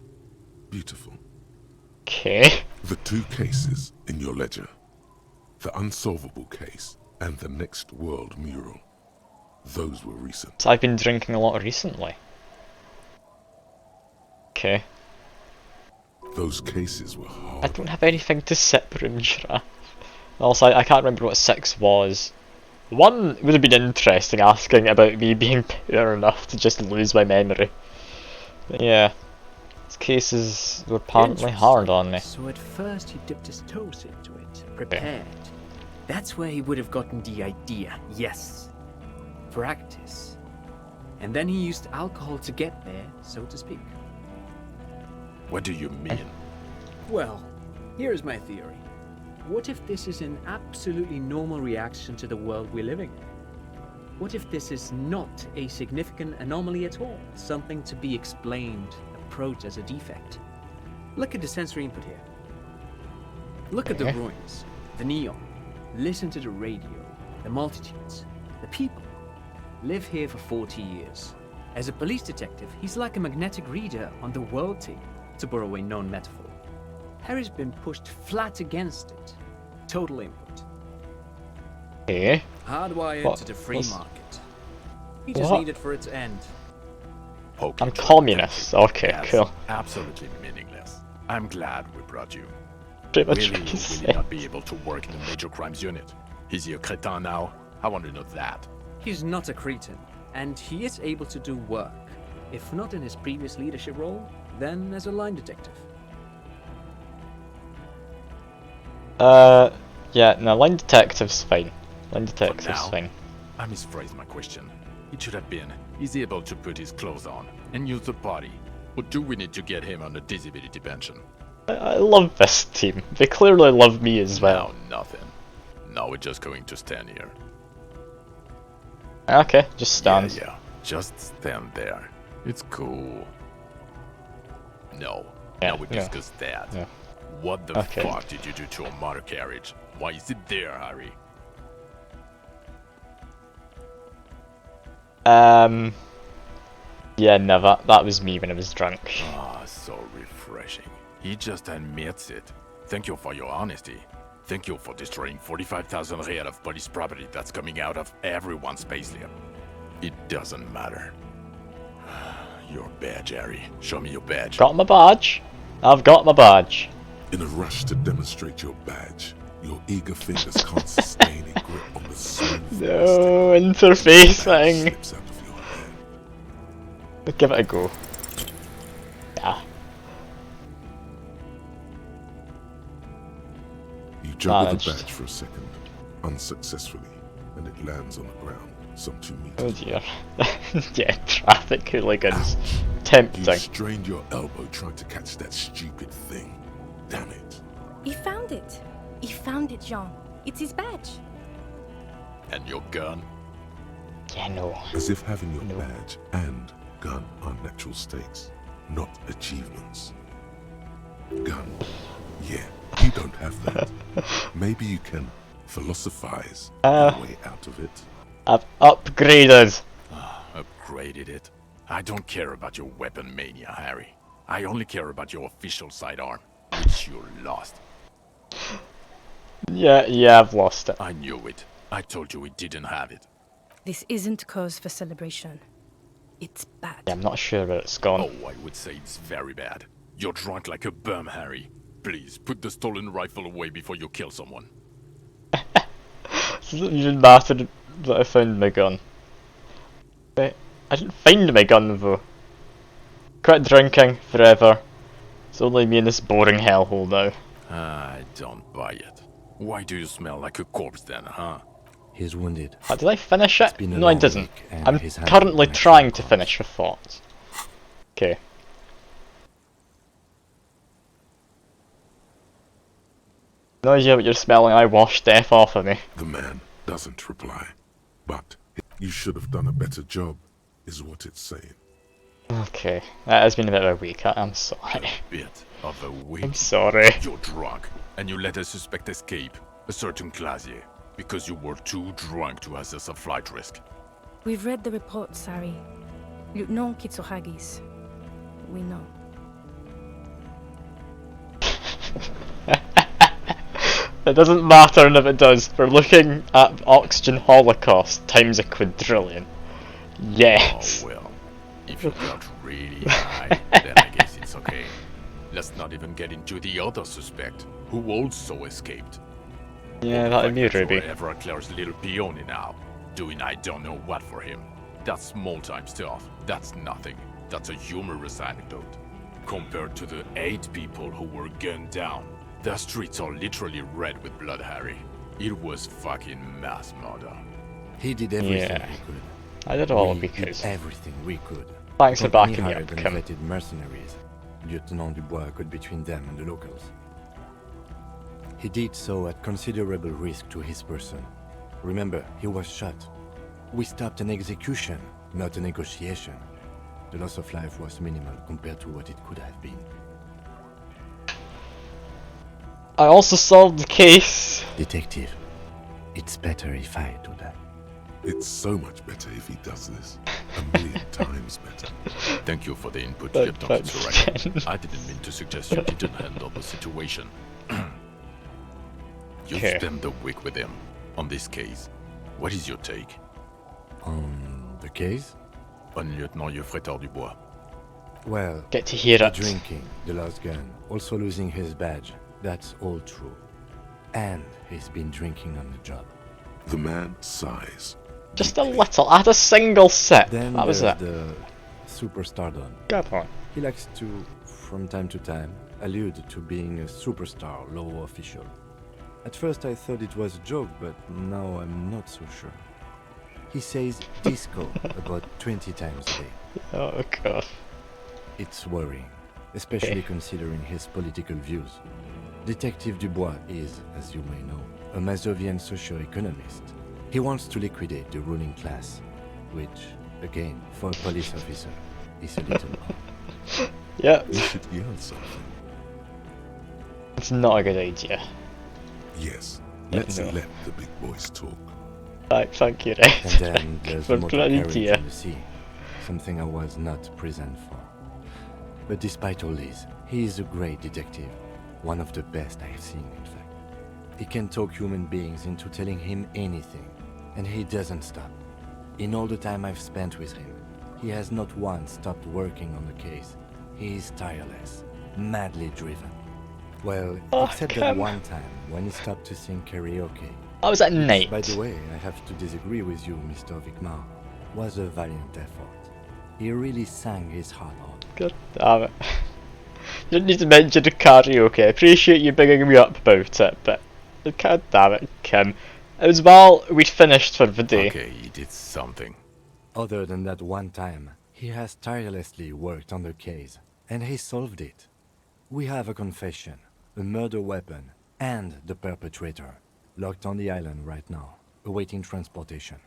Beautiful. Okay. The two cases in your ledger. The unsolvable case and the next world mural. Those were recent. So I've been drinking a lot recently. Okay. Those cases were hard. I don't have anything to sip, Roomjira. Also, I can't remember what 6 was. 1 would have been interesting, asking about me being poor enough to just lose my memory. But yeah. These cases were apparently hard on me. So at first he dipped his toes into it, prepared. That's where he would have gotten the idea, yes. Practice. And then he used alcohol to get there, so to speak. What do you mean? Well, here's my theory. What if this is an absolutely normal reaction to the world we're living in? What if this is not a significant anomaly at all? Something to be explained, approached as a defect? Look at the sensory input here. Look at the ruins, the neon. Listen to the radio, the multitudes, the people. Live here for 40 years. As a police detective, he's like a magnetic reader on the world tape, to borrow a known metaphor. Harry's been pushed flat against it. Total input. Hardwired to the free market. He just needed for it to end. I'm communist. Okay, That's cool. absolutely meaningless. I'm glad we brought you. Pretty much Will what he you or will say. he not be able to work in the major crimes unit? Is he a cretin now? I want to know that. He's not a cretin, and he is able to do work. If not in his previous leadership role, then as a line detective. Yeah, no, line detective's fine. Line detective's now, fine. I misphrased my question. It should have been, is he able to put his clothes on and use the body? Or do we need to get him on a disability pension? I love this team. They clearly love me as well. No, nothing. Now we're just going to stand here. Okay, just stand. Yeah, just stand there. It's cool. No, Yeah, now we discuss that. Yeah. What the Okay. fuck did you do to a motor carriage? Why is it there, Harry? Yeah, no, that was me when I was drunk. Ah, so refreshing. He just admits it. Thank you for your honesty. Thank you for destroying 45,000 real of police property that's coming out of everyone's payslip. It doesn't matter. Your badge, Harry. Show me your badge. Got my badge. I've got my badge. In a rush to demonstrate your badge, your eager fingers can't sustain a grip on the smooth No, interfacing. slips out of your hand. Give it a go. Yeah. You juggle Managed. the badge for a second, unsuccessfully, and it lands on the ground, some 2 meters. Oh dear. Yeah, traffic hooligans. You Tempting. strained your elbow trying to catch that stupid thing. Damn it. He found it. He found it, Jean. It's his badge. And your gun? Yeah, no. As if having your badge and gun are natural stakes, not achievements. Gun. Yeah, you don't have that. Maybe you can philosophize your way out of it. I've upgraded. Upgraded it? I don't care about your weapon mania, Harry. I only care about your official sidearm, which you lost. Yeah, I've lost it. I knew it. I told you we didn't have it. This isn't cause for celebration. It's bad. Yeah, I'm not sure where it's gone. Oh, I would say it's very bad. You're drunk like a bum, Harry. Please, put the stolen rifle away before you kill someone. It doesn't even matter that I found my gun. But I didn't find my gun though. Quit drinking forever. It's only me in this boring hellhole now. I don't buy it. Why do you smell like a corpse then, huh? He's wounded. Did I finish it? been a No, I long didn't. week, and I'm his hand currently been trying to finish the thought. Okay. No idea what you're smelling, I washed death off of me. The man doesn't reply. But you should have done a better job, is what it's saying. Okay, that has been a bit of a week, I'm sorry. Bit of a week. I'm sorry. You're drunk, and you let a suspect escape, a certain Clasier, because you were too drunk to assess a flight risk. We've read the report, Sari. Lieutenant Kitsuhagi's. We know. It doesn't matter, and if it does, we're looking at oxygen holocaust times a quadrillion. Yes. Oh well, if you got really high, then I guess it's okay. Let's not even get into the other suspect, who also escaped. Yeah, that'd be Ruby. Forever Claire's little peony now, doing I don't know what for him. That's small-time stuff. That's nothing. That's a humorous anecdote. Compared to the 8 people who were gunned down, the streets are literally red with blood, Harry. It was fucking mass murder. He did everything Yeah. he could. I did all We because. did everything we could. Thanks for Company backing me hired up, and Kim. vetted mercenaries. Lieutenant Dubois got between them and the locals. He did so at considerable risk to his person. Remember, he was shot. We stopped an execution, not a negotiation. The loss of life was minimal compared to what it could have been. I also solved the case. Detective, it's better if I do that. It's so much better if he does this. A million times better. Thank you for the input, But- Captain but- Tsuraki. I didn't mean to suggest you didn't handle the situation. You Okay. spent the week with him on this case. What is your take? On the case? On Lieutenant Geoffrey Dubois. Well, Get to hear the it. drinking, the lost gun, also losing his badge, that's all true. And he's been drinking on the job. The man sighs. Just a little. I had a single sip. Then That was there's it. the superstardom. Come on. He likes to, from time to time, allude to being a superstar law official. At first I thought it was a joke, but now I'm not so sure. He says disco about 20 times a day. Oh god. It's worrying, especially Okay. considering his political views. Detective Dubois is, as you may know, a Mazovian socio-economist. He wants to liquidate the ruling class, which, again, for a police officer, is a little odd. Yeah. You should yell something. It's not a good idea. Yes, Yeah, let's no. let the big boys talk. Thank you, Red. And then there's the For motor good carriage idea. in the sea, something I was not present for. But despite all this, he is a great detective, one of the best I've seen, in fact. He can talk human beings into telling him anything, and he doesn't stop. In all the time I've spent with him, he has not once stopped working on the case. He is tireless, madly driven. Well, Oh, except that Kim. one time when he stopped to sing karaoke. That was at Which, night. by the way, I have to disagree with you, Mr. Vicmar. Was a valiant effort. He really sang his heart out. God damn it. You didn't need to mention the karaoke. I appreciate you bringing me up about it, but god damn it, Kim. It was while we'd finished for the day. Okay, he did something. Other than that one time, he has tirelessly worked on the case, and he solved it. We have a confession, a murder weapon, and the perpetrator, locked on the island right now, awaiting transportation.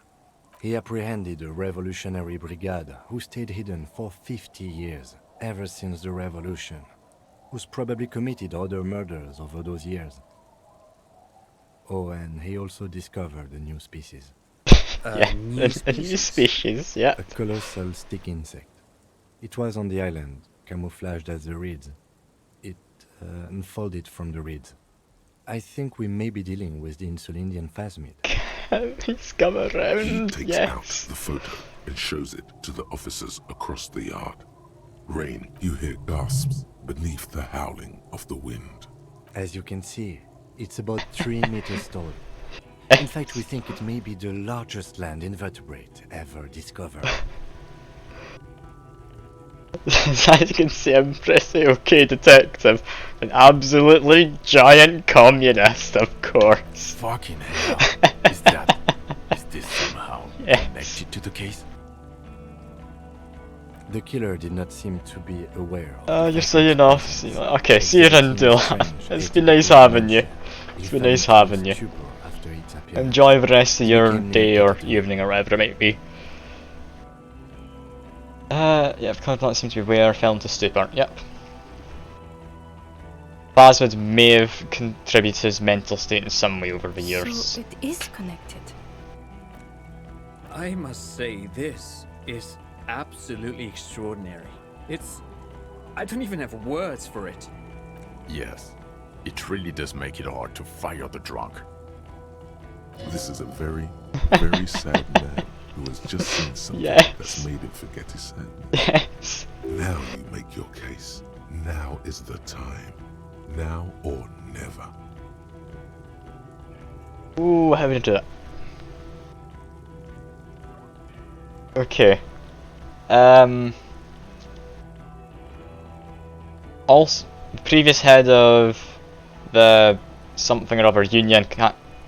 He apprehended a revolutionary brigade who stayed hidden for 50 years, ever since the revolution, who's probably committed other murders over those years. Oh, and he also discovered a new species. Yeah, a new species, yeah. A colossal stick insect. It was on the island, camouflaged as the reeds. It unfolded from the reeds. I think we may be dealing with the Insulindian phasmid. He's come He around, takes out yes. the photo and shows it to the officers across the yard. Rain, you hear gasps beneath the howling of the wind. As you can see, it's about 3 meters tall. In fact, we think it may be the largest land invertebrate ever discovered. As you can see, I'm pretty okay detective. An absolutely giant communist, of course. Fucking hell. Is this somehow connected to the case? The killer did not seem to be aware of You're saying off. Okay, see you then, Dylan. It's been nice having you. It's been nice having you. Enjoy the rest of your day or evening or whatever it might be. Yeah, contact seems to be where fell into stupor. Yep. Phasmid may have contributed to his mental state in some way over the years. So it is connected. I must say, this is absolutely extraordinary. I don't even have words for it. Yes, it really does make it hard to fire the drunk. This is a very, very sad man who has just seen something that's made him forget his sadness. Yes. Now you make your case. Now is the time. Now or never. Ooh, how do we do that? Okay. Also, the previous head of the something or other union,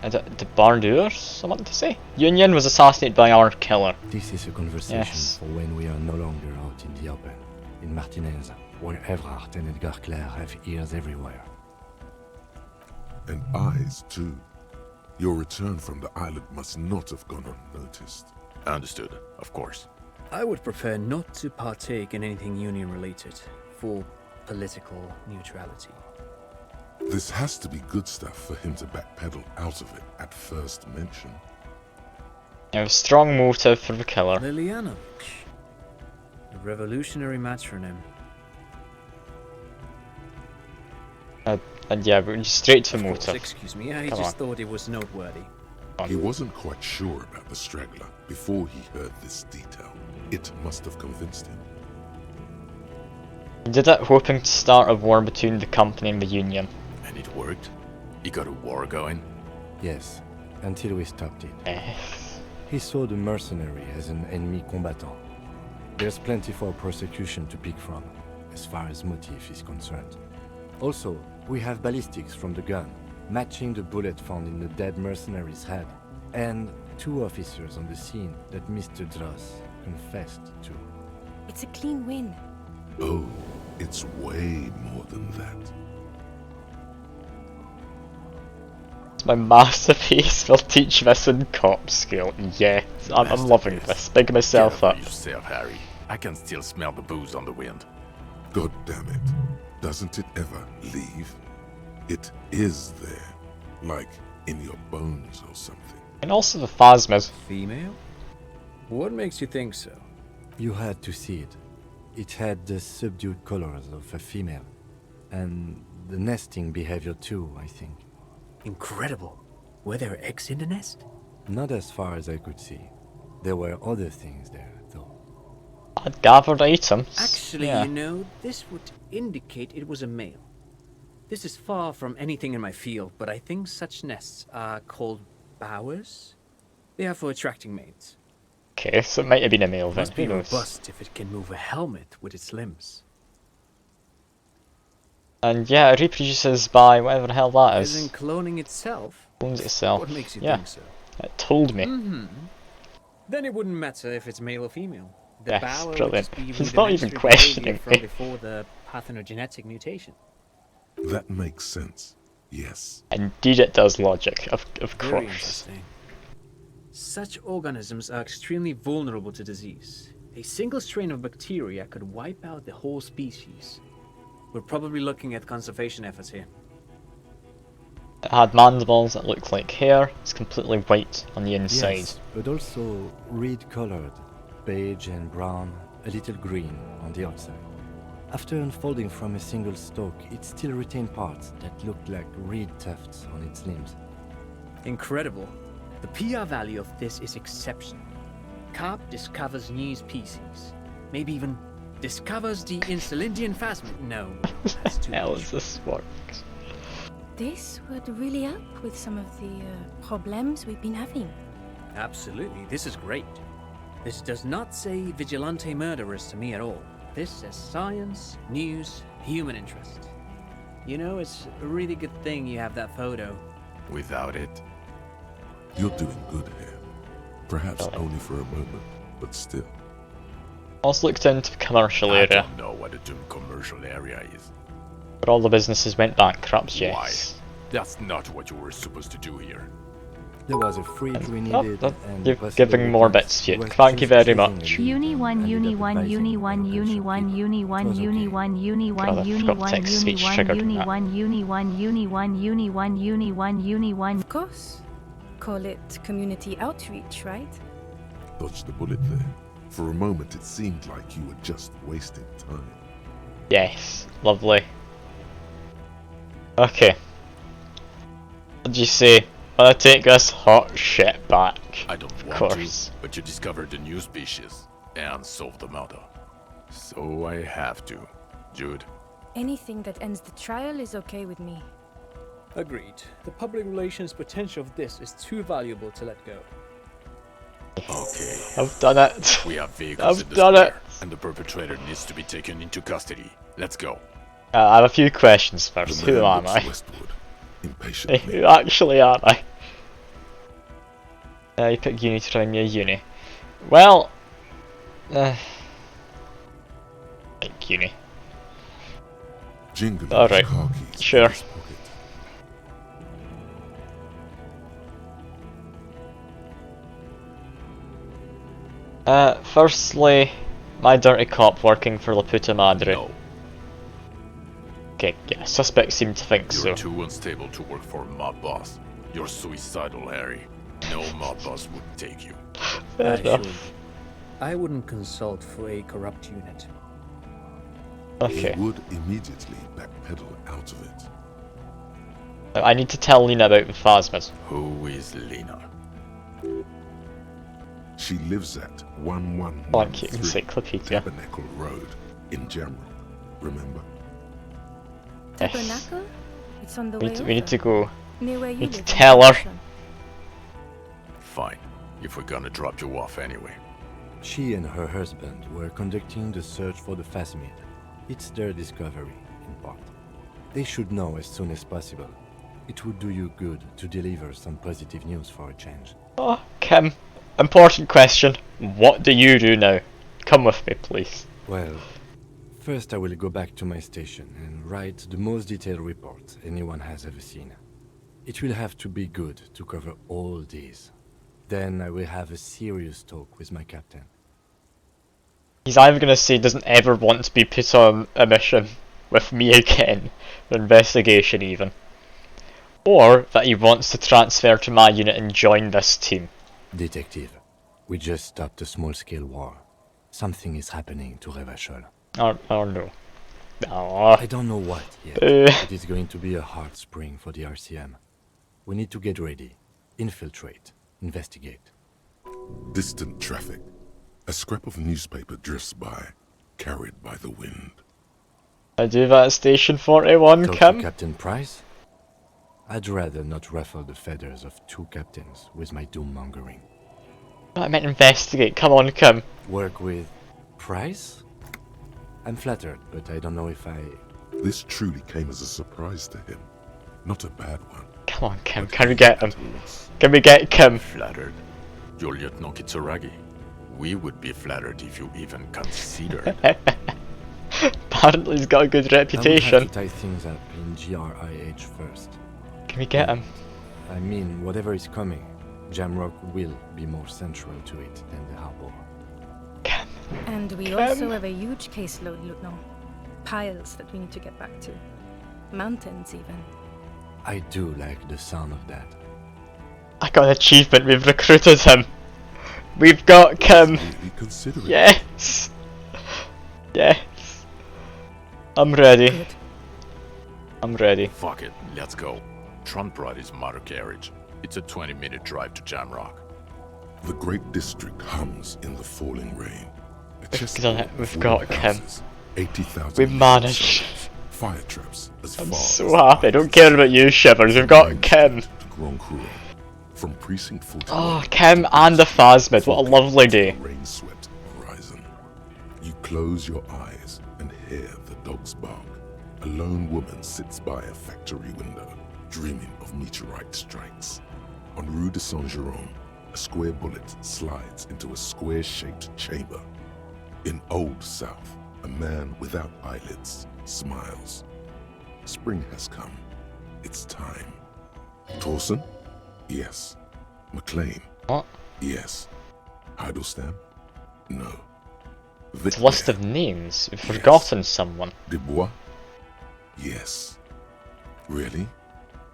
the Barndoers, I want to say? Union was assassinated by our killer. This is a conversation Yes. for when we are no longer out in the open. In Martinez, where Everard and Edgar Clare have ears everywhere. And eyes, too. Your return from the island must not have gone unnoticed. Understood, of course. I would prefer not to partake in anything union-related, for political neutrality. This has to be good stuff for him to backpedal out of it at first mention. A strong motive for the killer. Lilianovich. A revolutionary matronym. And yeah, we're straight to Of course, motive. excuse me, I Come just on. thought it was noteworthy. He wasn't quite sure about the straggler before he heard this detail. It must have convinced him. He did it hoping to start a war between the company and the union. And it worked? He got a war going? Yes, until we stopped it. Eh. He saw the mercenary as an ennemi combatant. There's plenty for prosecution to pick from, as far as motive is concerned. Also, we have ballistics from the gun, matching the bullet found in the dead mercenary's head, and 2 officers on the scene that Mr. Dross confessed to. It's a clean win. Oh, it's way more than that. It's my masterpiece. We'll teach this in cop school. Yes, I'm loving this. Big myself Get up. over yourself, Harry. I can still smell the booze on the wind. God damn it. Doesn't it ever leave? It is there. Like in your bones or something. And also the phasmas. Female? What makes you think so? You had to see it. It had the subdued colors of a female, and the nesting behavior too, I think. Incredible. Were there eggs in the nest? Not as far as I could see. There were other things there, though. I'd gathered items. Actually, yeah. you know, this would indicate it was a male. This is far from anything in my field, but I think such nests are called bowers. They are for attracting mates. Okay, so it might have been a male then. Must be Who knows? robust if it can move a helmet with its limbs. And yeah, it reproduces by whatever the hell that As in is. cloning itself? Clones itself. What makes you yeah. think so? It told me. Mm-hmm. Then it wouldn't matter if it's male or female. The Yes, bower would brilliant. just be He's not even rudimentary questioning behavior me. from before the parthenogenetic mutation. That makes sense. Yes. Indeed it does, logic. Of Very course. interesting. Such organisms are extremely vulnerable to disease. A single strain of bacteria could wipe out the whole species. We're probably looking at conservation efforts here. It had mandibles that looked like hair. It's completely white on the inside. Yes, but also reed-colored, beige and brown, a little green on the outside. After unfolding from a single stalk, it still retained parts that looked like reed tufts on its limbs. Incredible. The PR value of this is exceptional. Carp discovers new species. Maybe even discovers the Insulindian phasmid. No, that's too How much. does this work? This would really help with some of the problems we've been having. Absolutely, this is great. This does not say vigilante murderers to me at all. This says science, news, human interest. You know, it's a really good thing you have that photo. Without it, You're doing good here. Perhaps only for a moment, but still. Also looked into the commercial I area. don't know what a doomed commercial area is. But all the businesses went bankrupt, yes. Why? That's not what you were supposed to do here. There was a fridge we Oh, needed, and you're possible giving more weapons. bits here. It was Thank you just very choosing much. a lead Uni and 1, ended Uni up 1, advising Uni the 1, local Uni 1, shopkeeper. Uni 1, It was Uni okay. 1, Uni 1, God, I Uni forgot to 1, take Uni speech 1, triggered Uni that. 1, Uni 1, Uni 1, Uni 1, Uni 1, Uni 1. Of course. Call it community outreach, right? Dodged the bullet there. For a moment it seemed like you were just wasting time. Yes, lovely. Okay. What did you say? Wanna take this hot shit back? I don't Of want course. to, but you discovered a new species and solved the murder. So I have to. Jude, Anything that ends the trial is okay with me. Agreed. The public relations potential of this is too valuable to let go. okay. I've done it. We have vehicles I've in the done square, it. and the perpetrator needs to be taken into custody. Let's go. I have a few questions first. Who am I? Who actually am I? You pick uni to try me a uni. Well, pick uni. Alright, sure. Firstly, my dirty cop working for La Puta Madre. No. Okay, yeah, suspects seem to think so. You're too unstable to work for a mob boss. You're suicidal, Harry. No mob boss would take you. Fair enough. Actually, I wouldn't consult for a corrupt unit. Okay. He would immediately backpedal out of it. I need to tell Lena about the Phasmas. Who is Lena? She lives at 1113 Thank you, Encyclopedia. Tabernacle Road in Jamrock. Remember? Tabernacle? It's on the way We need to go. Near where you Need to live, tell her. Fine, if we're gonna drop you off anyway. She and her husband were conducting the search for the Phasmid. It's their discovery, in part. They should know as soon as possible. It would do you good to deliver some positive news for a change. Oh, Kim. Important question. What do you do now? Come with me, please. Well, first I will go back to my station and write the most detailed report anyone has ever seen. It will have to be good to cover all these. Then I will have a serious talk with my captain. He's either going to say he doesn't ever want to be put on a mission with me again, or investigation even, or that he wants to transfer to my unit and join this team. Detective, we just stopped a small-scale war. Something is happening to Revachol. Oh no. Oh. I don't know what yet, but it's going to be a hard spring for the RCM. We need to get ready, infiltrate, investigate. Distant traffic. A scrap of newspaper drifts by, carried by the wind. I do that at Station 41, Talk Kim. to Captain Price? I'd rather not ruffle the feathers of two captains with my doom-mongering. I meant investigate, come on, Kim. Work with Price? I'm flattered, but I don't know if I... This truly came as a surprise to him. Not a bad one. Come on, Kim, can we get him? Can we get Kim? Flattered. You're Lieutenant Kitsuragi. We would be flattered if you even considered. Apparently he's got a good reputation. I would have to tie things up in GRIH first. Can we get him? I mean, whatever is coming, Jamrock will be more central to it than the harbor. And we also have a huge caseload, Lieutenant. Piles that we need to get back to. Mountains, even. I do like the sound of that. I got an achievement, we've recruited him. We've got Kim. Yes. Yes. I'm ready. Good. I'm ready. Fuck it, let's go. Trump brought his motor carriage. It's a 20-minute drive to Jamrock. The great district hums in the falling rain. We've got Kim. 80,000 We've managed. Fire traps as I'm far so as happy. I don't care about you, Shivers. We've got Kim. Grand Cru. From precinct 41. Oh, Kim and the Phasmid. What a lovely day. Rain-swept horizon. You close your eyes and hear the dogs bark. A lone woman sits by a factory window, dreaming of meteorite strikes. On Rue de Saint-Jérôme, a square bullet slides into a square-shaped chamber. In Old South, a man without eyelids smiles. Spring has come. It's time. Torsen? Yes. McLean? What? Yes. Heidelstein? No. It's a list of names. We've forgotten someone. Dubois? Yes. Really?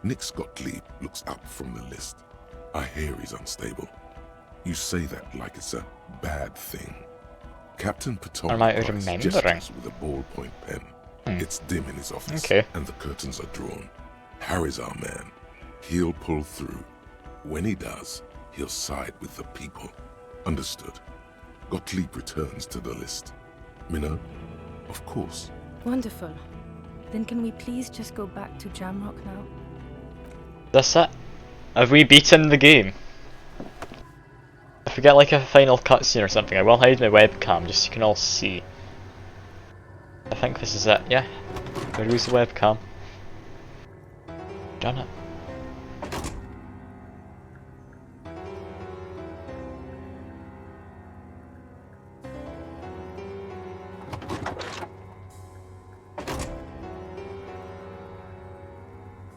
Nick Gottlieb looks up from the list. I hear he's unstable. You say that like it's a bad thing. Captain Patton gestures with a ballpoint pen. It's dim in his office, and the curtains are drawn. Harry's our man. He'll pull through. When he does, he'll side with the people. Understood. Gottlieb returns to the list. Minot? Of course. Wonderful. Then can we please just go back to Jamrock now? That's it. Have we beaten the game? If we get like a final cutscene or something, I will hide my webcam just so you can all see. I think this is it, yeah? Where's the webcam? Done it.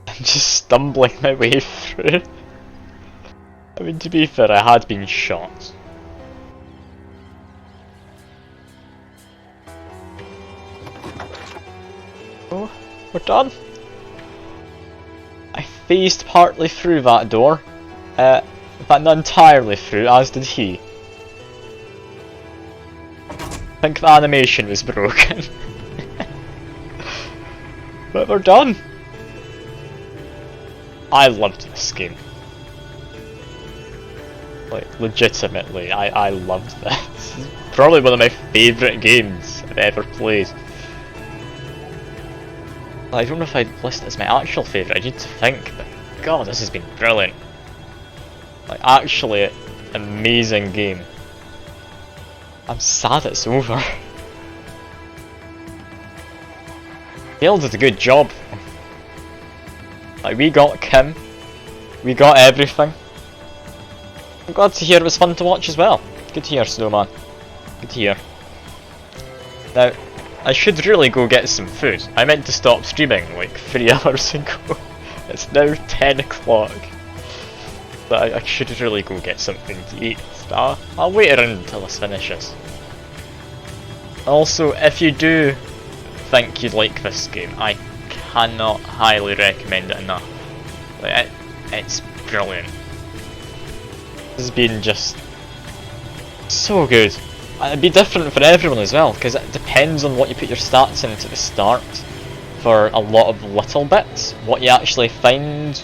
I'm just stumbling my way through. I mean, to be fair, I had been shot. Oh, we're done. I phased partly through that door, but not entirely through, as did he. I think the animation was broken. But we're done. I loved this game. Like, legitimately, I loved this. Probably one of my favourite games I've ever played. I don't know if I'd list it as my actual favourite, I need to think, but god, this has been brilliant. Like, actually, amazing game. I'm sad it's over. Dale did a good job. Like, we got Kim, we got everything. I'm glad to hear it was fun to watch as well. Good to hear, Snowman. Good to hear. Now, I should really go get some food. I meant to stop streaming like 3 hours ago. It's now 10 o'clock. But I should really go get something to eat. But I'll wait around until this finishes. Also, if you do think you'd like this game, I cannot highly recommend it enough. Like, it's brilliant. This has been just so good. And it'd be different for everyone as well, because it depends on what you put your stats into at the start for a lot of little bits. What you actually find,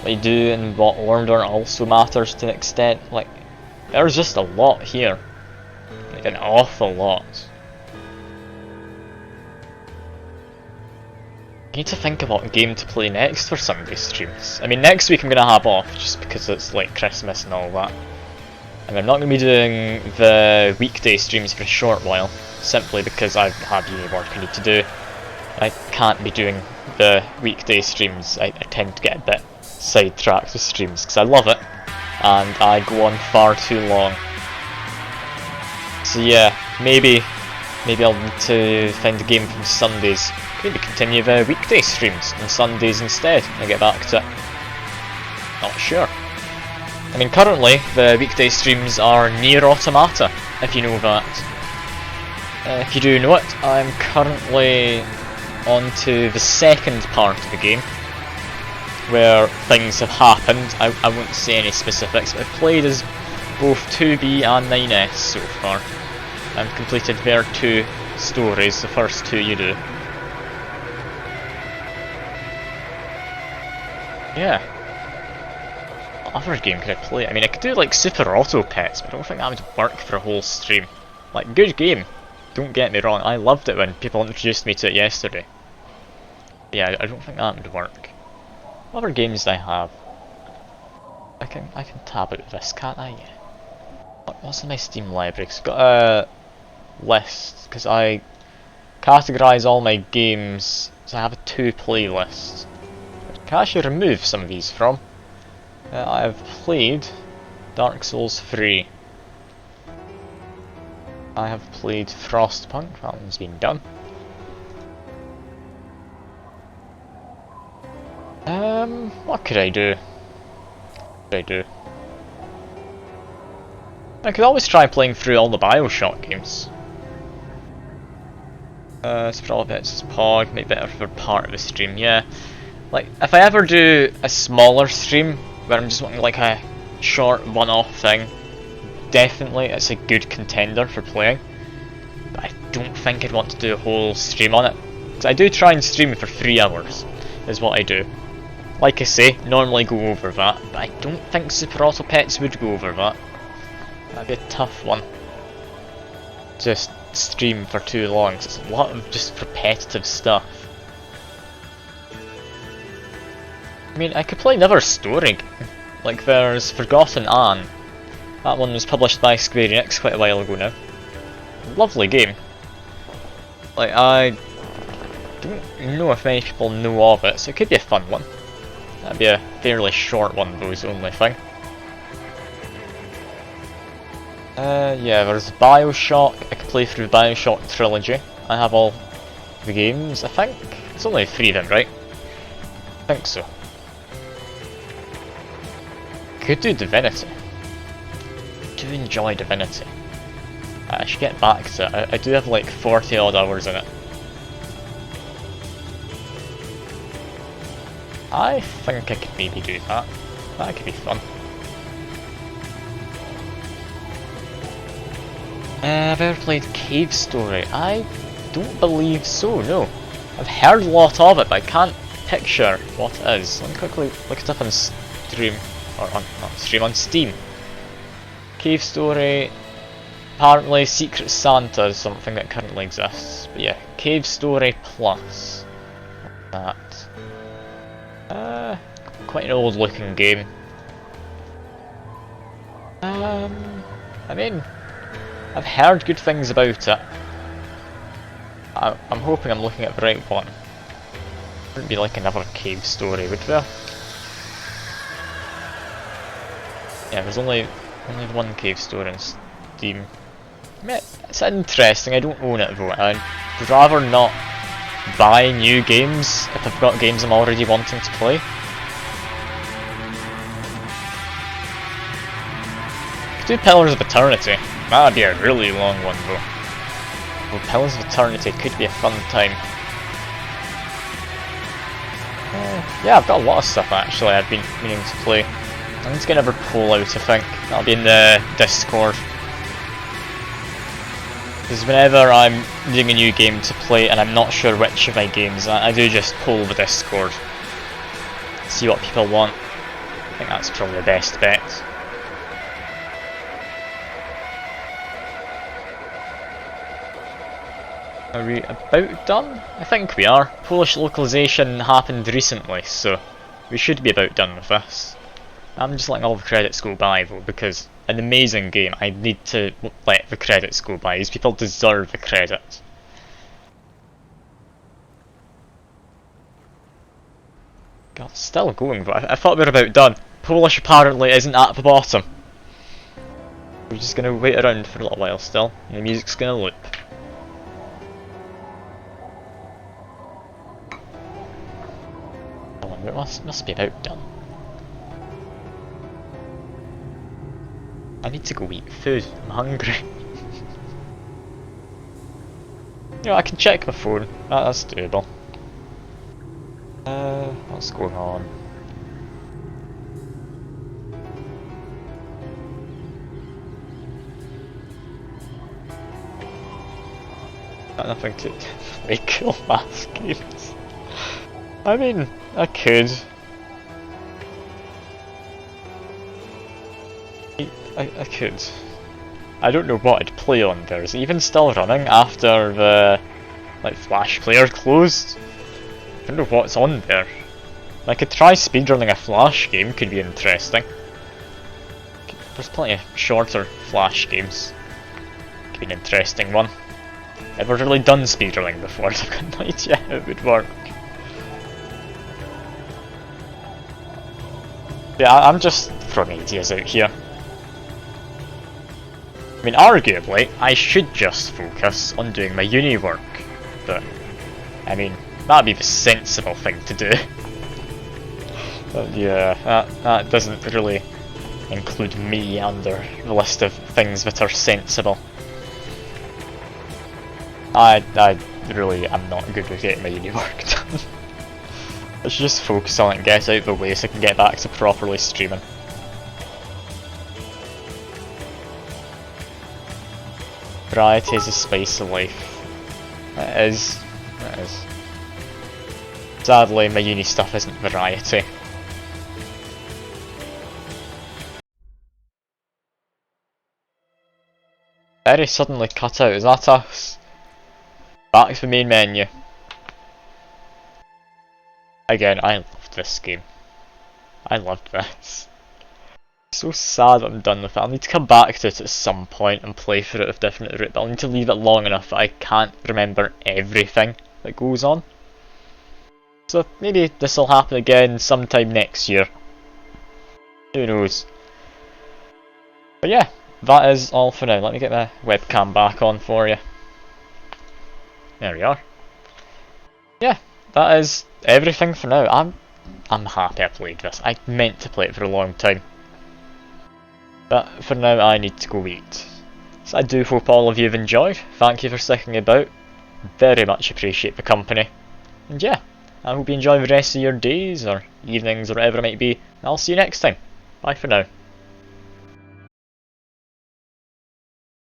what you do in what order also matters to an extent. Like, there's just a lot here. Like, an awful lot. I need to think of what game to play next for Sunday streams. I mean, next week I'm going to have off, just because it's like Christmas and all that. And I'm not going to be doing the weekday streams for a short while, simply because I have uni work I need to do. I can't be doing the weekday streams. I tend to get a bit sidetracked with streams, because I love it, and I go on far too long. So yeah, maybe I'll need to find a game from Sundays. Maybe continue the weekday streams on Sundays instead and get back to it. Not sure. I mean, currently the weekday streams are Nier Automata, if you know that. If you do know it, I'm currently on to the second part of the game, where things have happened. I won't say any specifics, but I've played as both 2B and 9S so far, and completed their 2 stories, the first 2 you do. Yeah. What other game could I play? I mean, I could do like Super Auto Pets, but I don't think that would work for a whole stream. Like, good game, don't get me wrong, I loved it when people introduced me to it yesterday. But yeah, I don't think that would work. What other games do I have? I can tab out this, can't I? What's in my Steam library? 'Cause I've got a list, because I categorise all my games, so I have 2 playlists. I can actually remove some of these from. I have played Dark Souls 3. I have played Frostpunk, that one's been done. What could I do? I could always try playing through all the Bioshock games. It's probably it's Pog, maybe better for part of the stream, yeah. Like, if I ever do a smaller stream, where I'm just wanting like a short one-off thing, definitely it's a good contender for playing. But I don't think I'd want to do a whole stream on it. Because I do try and stream for 3 hours, is what I do. Like I say, normally go over that, but I don't think Super Auto Pets would go over that. That'd be a tough one. Just stream for too long, 'cause it's a lot of just repetitive stuff. I mean, I could play another story. Like, there's Forgotten Anne. That one was published by Square Enix quite a while ago now. Lovely game. Like, I don't know if many people know of it, so it could be a fun one. That'd be a fairly short one though, is the only thing. Yeah, there's Bioshock. I could play through the Bioshock trilogy. I have all the games, I think. It's only 3 of them, right? I think so. Could do Divinity. Do enjoy Divinity. I should get back to it. I do have like 40 odd hours in it. I think I could maybe do that. That could be fun. Have I ever played Cave Story? I don't believe so, no. I've heard a lot of it, but I can't picture what it is. Let me quickly look it up on stream, or on, not stream, on Steam. Cave Story, apparently Secret Santa is something that currently exists. But yeah, Cave Story Plus. That. Quite an old looking game. I mean, I've heard good things about it. I'm hoping I'm looking at the right one. Wouldn't be like another Cave Story, would there? Yeah, there's only one Cave Story in Steam. I mean, it's interesting. I don't own it though. I'd rather not buy new games if I've got games I'm already wanting to play. Could do Pillars of Eternity. That'd be a really long one though. Well, Pillars of Eternity could be a fun time. Yeah, I've got a lot of stuff actually I've been meaning to play. I'm just gonna have a poll out, I think. That'll be in the Discord. Because whenever I'm doing a new game to play and I'm not sure which of my games, I do just poll the Discord. See what people want. I think that's probably the best bet. Are we about done? I think we are. Polish localization happened recently, so we should be about done with this. I'm just letting all the credits go by though, because an amazing game, I need to let the credits go by. These people deserve the credit. God, it's still going, but I thought we were about done. Polish apparently isn't at the bottom. We're just gonna wait around for a little while still, and the music's gonna loop. It must be about done. I need to go eat food. I'm hungry. You know, I can check my phone. That's doable. What's going on? Got nothing to make cool math games. I mean, I could. I could. I don't know what I'd play on there. Is it even still running after the Flash player closed? I don't know what's on there. I could try speedrunning a Flash game, could be interesting. There's plenty of shorter Flash games. Could be an interesting one. Never really done speedrunning before, so I've got no idea how it would work. Yeah, I'm just throwing ideas out here. I mean, arguably, I should just focus on doing my uni work, but, I mean, that'd be the sensible thing to do. But yeah, that doesn't really include me under the list of things that are sensible. I really am not good with getting my uni work done. I should just focus on it and get it out of the way so I can get back to properly streaming. Variety is the spice of life. It is. It is. Sadly, my uni stuff isn't variety. Very suddenly cut out, is that us? Back to the main menu. Again, I loved this game. I loved this. So sad I'm done with it. I'll need to come back to it at some point and play through it with different route, but I'll need to leave it long enough that I can't remember everything that goes on. So maybe this will happen again sometime next year. Who knows? But yeah, that is all for now. Let me get my webcam back on for you. There we are. Yeah, that is everything for now. I'm happy I played this. I meant to play it for a long time. But for now I need to go eat. So I do hope all of you have enjoyed. Thank you for sticking about. Very much appreciate the company. And yeah, I hope you enjoy the rest of your days or evenings or whatever it might be. I'll see you next time. Bye for now.